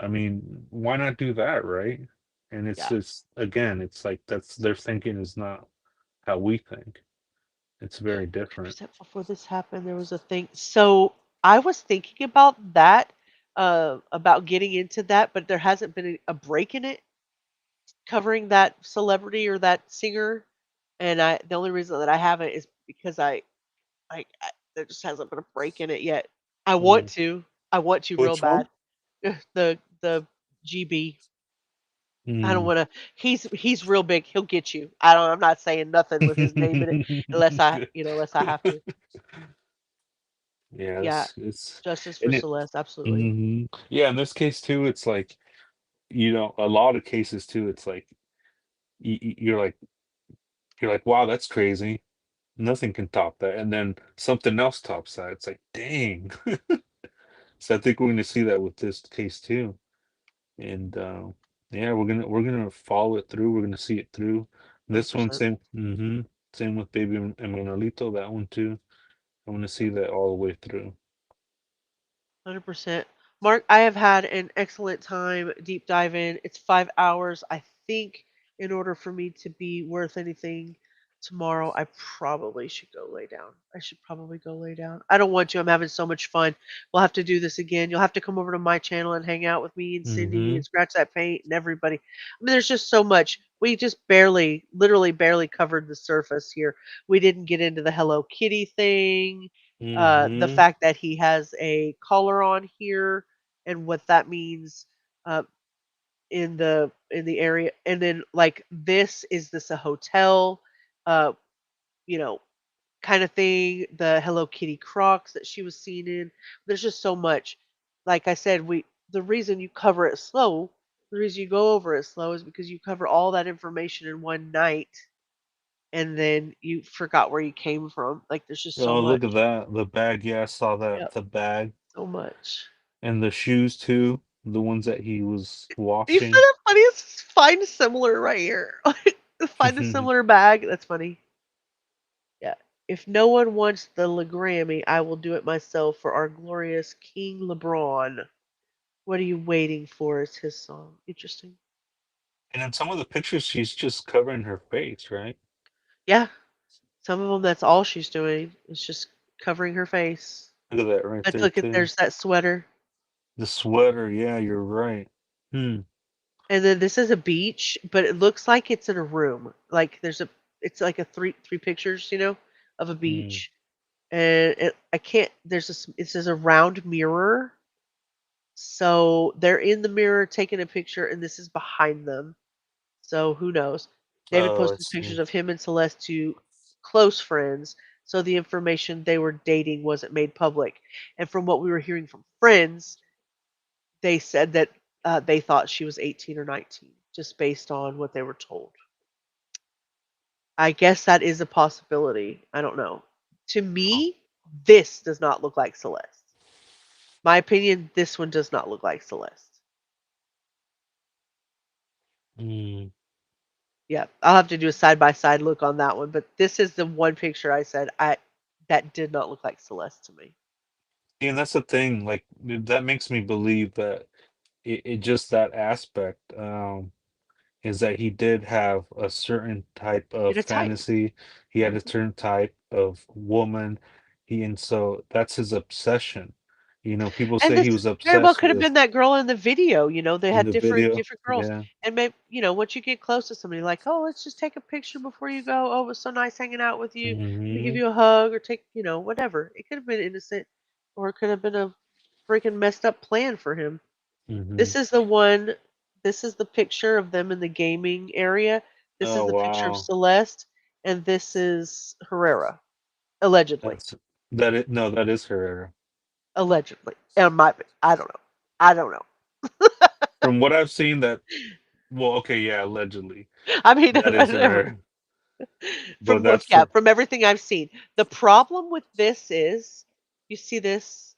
I mean, why not do that, right? And it's yeah. just, again, it's like that's their thinking is not how we think. It's very different. Before this happened, there was a thing. So I was thinking about that, about getting into that, but there hasn't been a break in it covering that celebrity or that singer. And the only reason that I haven't is because there just hasn't been a break in it yet. I want Mm. to. I want to real Which one? bad. The GB. I don't Mm. want to. He's real big. He'll get you. I don't. I'm not saying nothing with his name in it unless unless I have to. Yeah, Yeah, it's justice for and it. Celeste. Absolutely. Yeah, in this case too, it's like a lot of cases too. It's like you're like, wow, that's crazy. Nothing can top that, and then something else tops that. It's like, dang. So I think we're going to see that with this case too, and yeah, we're gonna follow it through. We're gonna see it through. This one, 100%. same. Same with Baby Emanuelito. That one too. I want to see that all the way through. 100%. Mark, I have had an excellent time deep dive in. It's 5 hours. I think in order for me to be worth anything tomorrow, I probably should go lay down. I should probably go lay down. I don't want to. I'm having so much fun. We'll have to do this again. You'll have to come over to my channel and hang out with me and Cindy Mm-hmm. and Scratch That Paint and everybody. I mean, there's just so much. We just barely, literally barely covered the surface here. We didn't get into the Hello Kitty thing, the Mm-hmm. fact that he has a collar on here and what that means uh, in the area, and then like this a hotel, uh, you know, kind of thing. The Hello Kitty Crocs that she was seen in. There's just so much. Like I said, the reason you cover it slow, the reason you go over it slow is because you cover all that information in one night, and then you forgot where you came from. Like there's just so Oh, much. look at that. The bag. Yeah, I saw that. Yep, The bag so much. and the shoes too. The ones that he was You find washing. that funny? It's find similar right here. Find a similar bag. That's funny. Yeah. If no one wants the Grammy, I will do it myself for our glorious King LeBron. What are you waiting for? Is his song interesting? And in some of the pictures, she's just covering her face, right? Yeah. Some of them, that's all she's doing. It's just covering her face. Look at that right But there look at too. there's that sweater. The sweater. Yeah, you're right. Hmm. And then this is a beach, but it looks like it's in a room. Like it's like a three pictures, of a Mm. beach. And I can't. It says a round mirror. So they're in the mirror taking a picture, and this is behind them. So who knows? David Oh, I posted see. pictures of him and Celeste to close friends, so the information they were dating wasn't made public. And from what we were hearing from friends, they said that they thought she was 18 or 19, just based on what they were told. I guess that is a possibility. I don't know. To me, this does not look like Celeste. My opinion, this one does not look like Celeste. Mm. Yeah, I'll have to do a side by side look on that one, but this is the one picture I said that did not look like Celeste to me. And that's the thing. Like that makes me believe that it just that aspect. Is that he did have a certain type You of know, type. fantasy. He had a Mhm. certain type of woman. And so that's his obsession. People And say he this was very well obsessed could have with been that girl in the video. They in had the different video. different girls, Yeah. and maybe once you get close to somebody, like, oh, let's just take a picture before you go. Oh, it was so nice hanging out with you. Let me give Hmm. you a hug or take, whatever. It could have been innocent, or it could have been a freaking messed up plan for him. Hmm. This is the one. This is the picture of them in the gaming area. This is Oh the picture of wow. Celeste, and this is Herrera, allegedly. That's that it no, that is Herrera. Allegedly, and I don't know. I don't know. From what I've seen that well, okay, yeah, allegedly. I mean, That is Herrera. But from that's yeah, from from everything I've seen. The problem with this is, you see this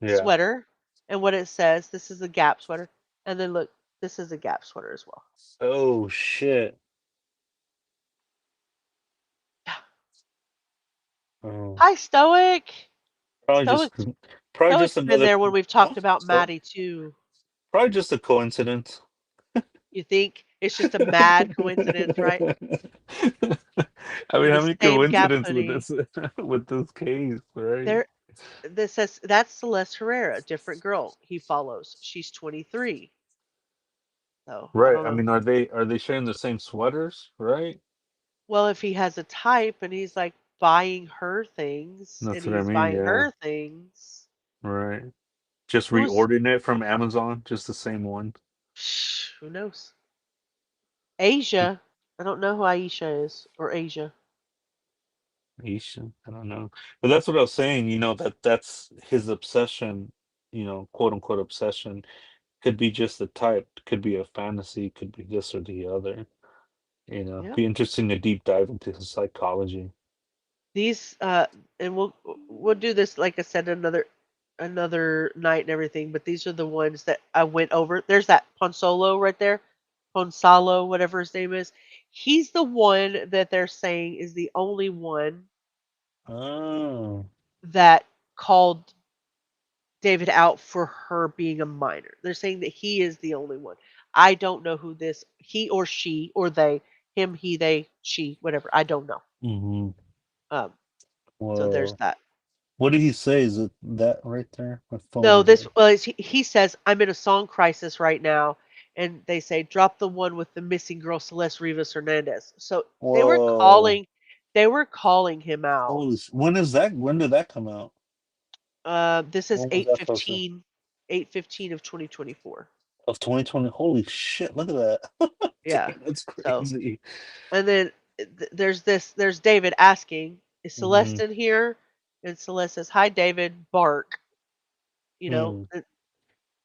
yeah. sweater and what it says. This is a Gap sweater, and then look, this is a Gap sweater as well. Oh shit. Oh. Hi, Stoic. Probably just Stoic. probably just Stoic's been another there when we've huh? talked about So Maddie too. probably just a coincidence. You think it's just a mad coincidence, right? I mean, The how many same Gap coincidence with hoodie. this with this case, right? There, This says that's Celeste Herrera, different girl he follows. She's 23. So I Right. don't I know. mean, are they sharing the same sweaters? Right. Well, if he has a type and he's like buying her things and That's what I he's mean. buying Yeah. her things, Right. Just who's reordering it from Amazon, just the same one. who knows? Asia. I don't know who Aisha is or Asia. Asian. I don't know. But that's what I was saying, that's his obsession, quote unquote obsession. Could be just a type, could be a fantasy, could be this or the other. Yeah. Be interesting to deep dive into his psychology. These and we'll do this like I said another night and everything, but these are the ones that I went over. There's that Ponsolo right there. Ponsalo, whatever his name is. He's the one that they're saying is the only one Oh. that called David out for her being a minor. They're saying that he is the only one. I don't know who this he or she or they, him, he, they, she, whatever. I don't know. Mm-hmm. Um, so there's Whoa. that. What did he say? Is it that right there? My phone No, is this like, was he says I'm in a song crisis right now, and they say drop the one with the missing girl Celeste Rivas Hernandez. So whoa. they were calling him out. When is that? When did that come out? This is When was that posted? 8/15 of 2024. Of 2020. Holy shit, look at that. Yeah. Damn, that's So crazy. and then there's David asking, is Mm-hmm. Celeste in here? And Celeste says, hi David, bark. You know, Mm.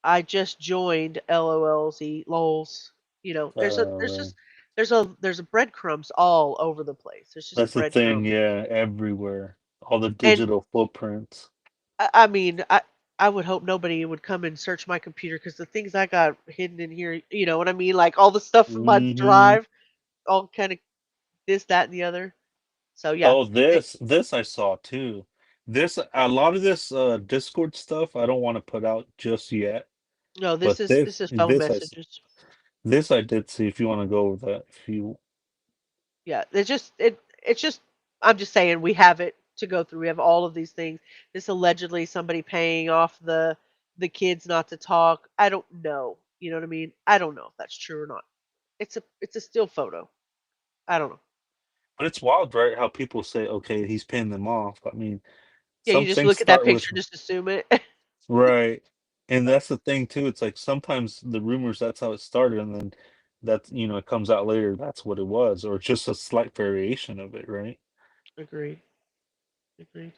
I just joined LOLZ lols. You know, Uh, there's a breadcrumbs all over the place. There's just that's the thing, breadcrumbs. yeah, everywhere. All the And digital footprints. I mean, I would hope nobody would come and search my computer because the things I got hidden in here, you know what I mean? Like all the stuff from my Mm-hmm. drive, all kind of this, that, and the other. So yeah, Oh, this I saw too. A lot of this Discord stuff I don't want to put out just yet, no, but this is phone messages. this I did see. If you want to go over that, if you Yeah, it's just I'm just saying we have it to go through. We have all of these things. This allegedly somebody paying off the kids not to talk. I don't know. You know what I mean? I don't know if that's true or not. It's a still photo. I don't know. But it's wild, right? How people say, okay, he's paying them off. I mean, Yeah, you some just things look at that start with picture, just assume it. right. And that's the thing too. It's like sometimes the rumors that's how it started, and then it comes out later that's what it was, or it's just a slight variation of it, right? Agreed. Agreed.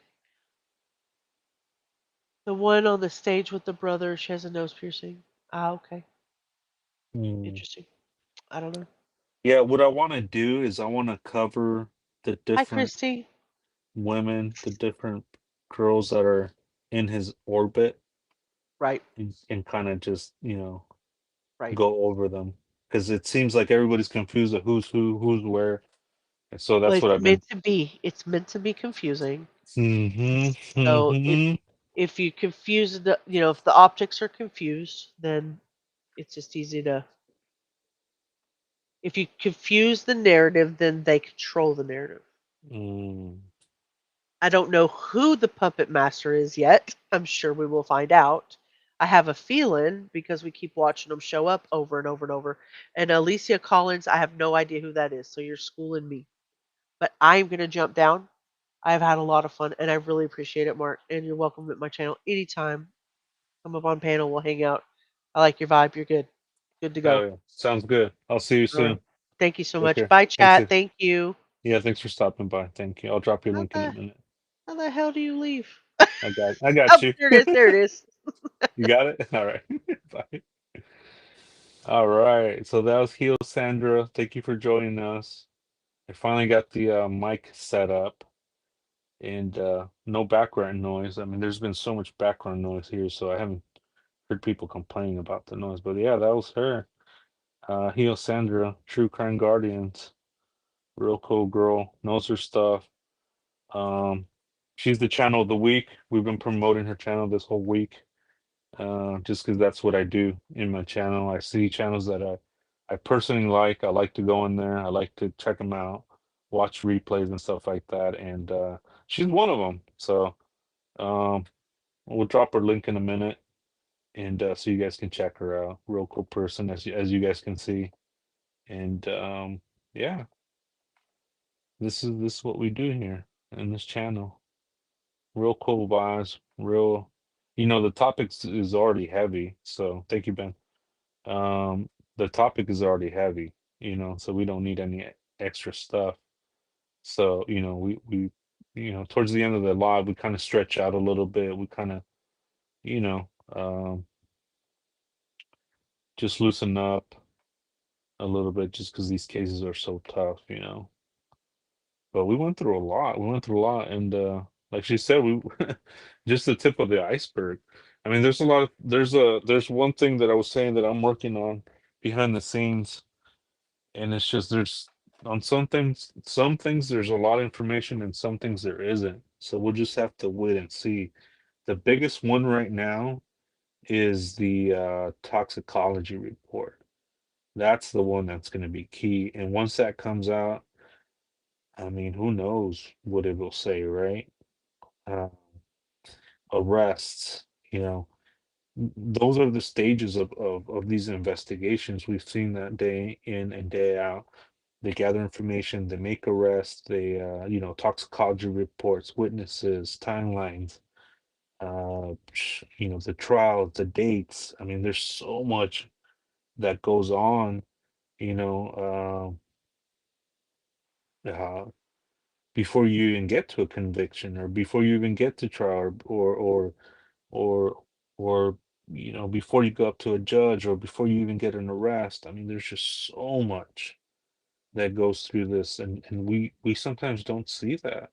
The one on the stage with the brother, she has a nose piercing. Ah, okay. Hmm. Interesting. I don't know. Yeah, what I want to do is I want to cover the Hi, different Christy. women, the different girls that are in his orbit, Right. and kind of just, Right. go over them. Because it seems like everybody's confused of who's who, who's where. And so Well, that's it's what I've been. meant to be. It's meant to be confusing. Mm-hmm. So Mm-hmm. if you confuse if the optics are confused, then it's just easy to. If you confuse the narrative, then they control the narrative. Mm. I don't know who the puppet master is yet. I'm sure we will find out. I have a feeling because we keep watching them show up over and over and over. And Alicia Collins, I have no idea who that is. So you're schooling me. But I'm going to jump down. I've had a lot of fun and I really appreciate it, Mark. And you're welcome at my channel anytime. Come up on panel. We'll hang out. I like your vibe. You're good. Good to Oh, go. yeah. Sounds good. I'll see you All right. soon. Thank you so Take much. care. Bye, Thanks. chat. Thank you. Yeah, thanks for stopping by. Thank you. I'll drop your How link in a the minute. how the hell do you leave? I got Oh, you. there it is. There it is. You got it? All right. Bye. All right. So that was Heel Sandra. Thank you for joining us. I finally got the mic set up and no background noise. I mean, there's been so much background noise here, so I haven't heard people complaining about the noise. But yeah, that was her. Heel Sandra, True Crime Guardians. Real cool girl. Knows her stuff. Um, she's the channel of the week. We've been promoting her channel this whole week. Just because that's what I do in my channel. I see channels that I personally like. I like to go in there. I like to check them out, watch replays and stuff like that. And she's one of them. So Um, we'll drop her link in a minute, and so you guys can check her out. Real cool person, as you guys can see. And yeah, this is what we do here in this channel. Real cool vibes. Real, the topics is already heavy. So thank you, Ben. The topic is already heavy. So we don't need any extra stuff. So we towards the end of the live, we kind of stretch out a little bit. We kind of you know just loosen up a little bit, just because these cases are so tough. But we went through a lot. We went through a lot, and like she said, we just the tip of the iceberg. I mean, there's a lot of there's one thing that I was saying that I'm working on behind the scenes, and it's just there's on some things there's a lot of information, and some things there isn't. So we'll just have to wait and see. The biggest one right now is the toxicology report. That's the one that's going to be key. And once that comes out, I mean, who knows what it will say, right? Uh, Arrests, those are the stages of these investigations. We've seen that day in and day out. They gather information, they make arrests, they, toxicology reports, witnesses, timelines, the trials, the dates. I mean, there's so much that goes on, you know, before you even get to a conviction, or before you even get to trial, or or before you go up to a judge, or before you even get an arrest. I mean, there's just so much that goes through this, and we sometimes don't see that.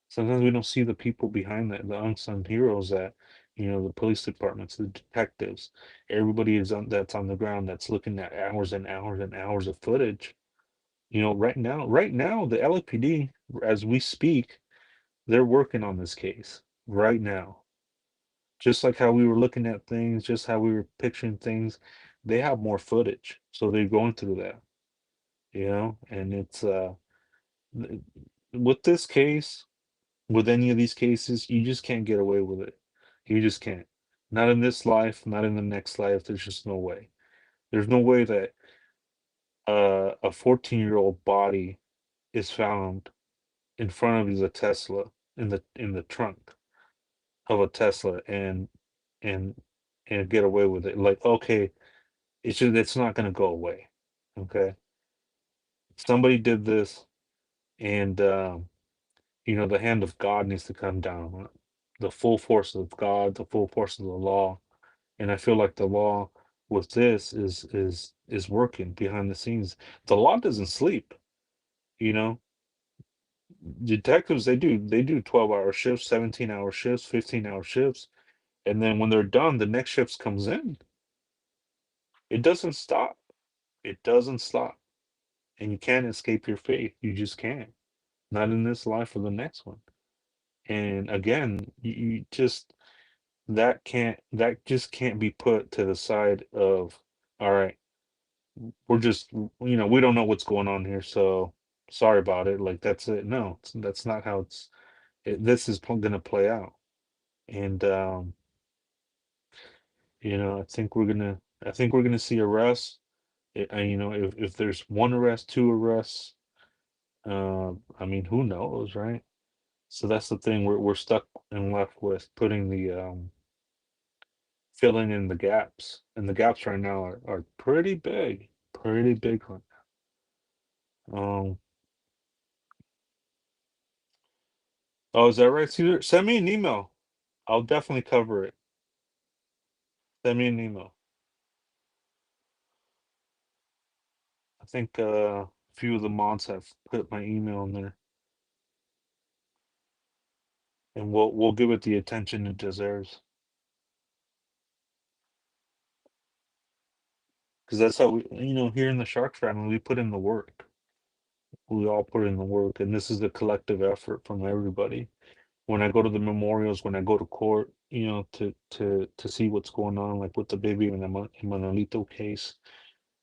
Sometimes we don't see the people behind that, the unsung heroes, that the police departments, the detectives, everybody that's on the ground, that's looking at hours and hours and hours of footage. Right now, the LAPD, as we speak, they're working on this case right now. Just like how we were looking at things, just how we were picturing things, they have more footage. So they're going through that, and it's th- with this case, with any of these cases, you just can't get away with it. You just can't. Not in this life, not in the next life. There's just no way. There's no way that a 14-year-old body is found in front of a Tesla, in the trunk of a Tesla, and get away with it. Like, okay, it's not gonna go away. Okay. Somebody did this, and the hand of God needs to come down on it. The full force of God, the full force of the law. And I feel like the law with this is working behind the scenes. The law doesn't sleep, you know. Detectives, they do 12-hour shifts, 17-hour shifts, 15-hour shifts, and then when they're done, the next shift comes in. It doesn't stop. It doesn't stop. And you can't escape your fate. You just can't. Not in this life or the next one. And again, you just that just can't be put to the side of, all right, we're just, we don't know what's going on here, so sorry about it. Like, that's it. No, that's not how this is going to play out. And I think we're gonna see arrests. If there's one arrest, two arrests, I mean, who knows, right? So that's the thing. We're stuck and left with putting the filling in the gaps, and the gaps right now are pretty big, pretty big one. Oh, is that right, Caesar? Send me an email. I'll definitely cover it. Send me an email. I think a few of the mods have put my email in there, and we'll give it the attention it deserves. Because that's how here in the Shark family, we put in the work. We all put in the work, and this is the collective effort from everybody. When I go to the memorials, when I go to court, to see what's going on, like with the baby and Manolito case,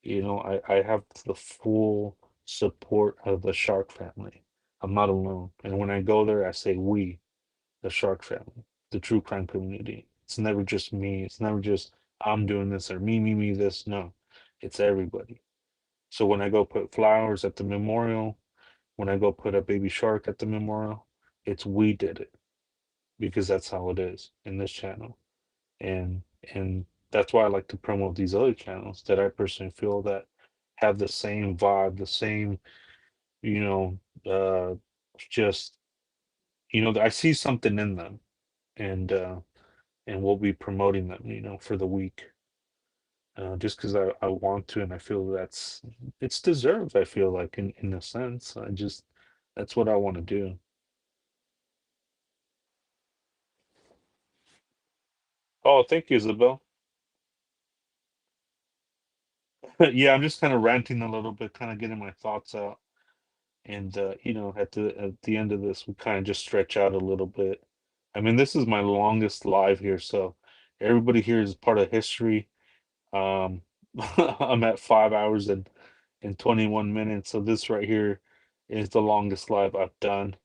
I have the full support of the Shark family. I'm not alone. And when I go there, I say we, the Shark family. the true crime community. It's never just me. It's never just I'm doing this or me this. No, it's everybody. So when I go put flowers at the memorial, when I go put a baby shark at the memorial, it's we did it because that's how it is in this channel. And and that's why I like to promote these other channels that I personally feel that have the same vibe, the same, you know, just I see something in them, and we'll be promoting them, for the week. Just because I want to, and I feel it's deserved. I feel like in a sense, that's what I want to do. Oh, thank you, Isabel. Yeah, I'm just kind of ranting a little bit, kind of getting my thoughts out. And at the end of this, we kind of just stretch out a little bit. I mean, this is my longest live here, so everybody here is part of history. Um, I'm at 5 hours and 21 minutes, so this right here is the longest live I've done.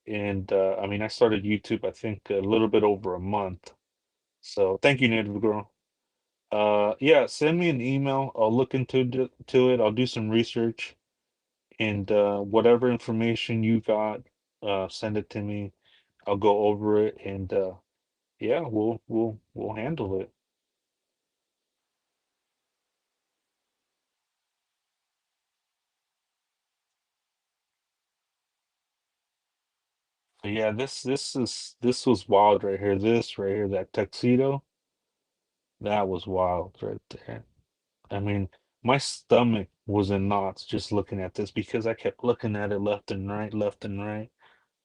And I mean, I started YouTube, I think, a little bit over a month. So thank you, Native Girl. Yeah, send me an email. I'll look to it. I'll do some research, and whatever information you got, send it to me. I'll go over it, and yeah, we'll handle it. But yeah, this was wild right here. This right here, that tuxedo, that was wild right there. I mean, my stomach was in knots just looking at this because I kept looking at it left and right, left and right.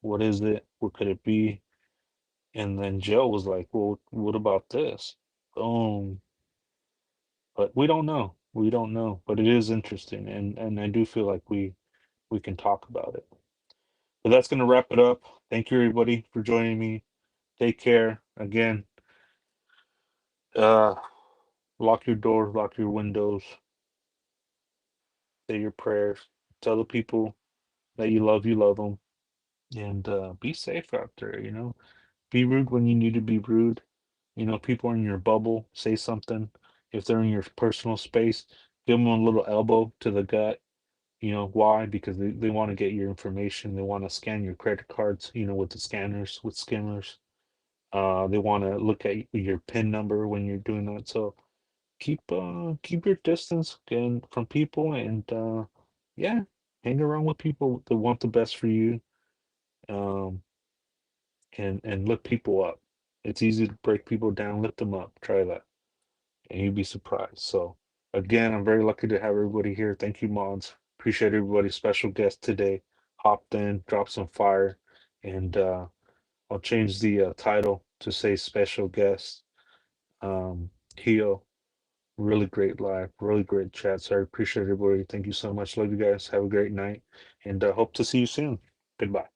What is it? What could it be? And then Joe was like, "Well, what about this?" Boom. But we don't know. We don't know. But it is interesting, and I do feel like we can talk about it. But that's gonna wrap it up. Thank you everybody for joining me. Take care. Again, uh, lock your doors, lock your windows, say your prayers, tell the people that you love them, and be safe out there. Be rude when you need to be rude. People in your bubble, say something. If they're in your personal space, give them a little elbow to the gut. Why? Because they want to get your information. They want to scan your credit cards, with the scanners, with skimmers. They want to look at your PIN number when you're doing that. So keep your distance and from people, and yeah, hang around with people that want the best for you. Um, and lift people up. It's easy to break people down, lift them up. Try that, and you'd be surprised. So, again, I'm very lucky to have everybody here. Thank you, mods. Appreciate everybody. Special guest today hopped in, dropped some fire, and I'll change the title to say special guest. Keo, really great live, really great chat. So I appreciate everybody. Thank you so much. Love you guys. Have a great night, and hope to see you soon. Goodbye.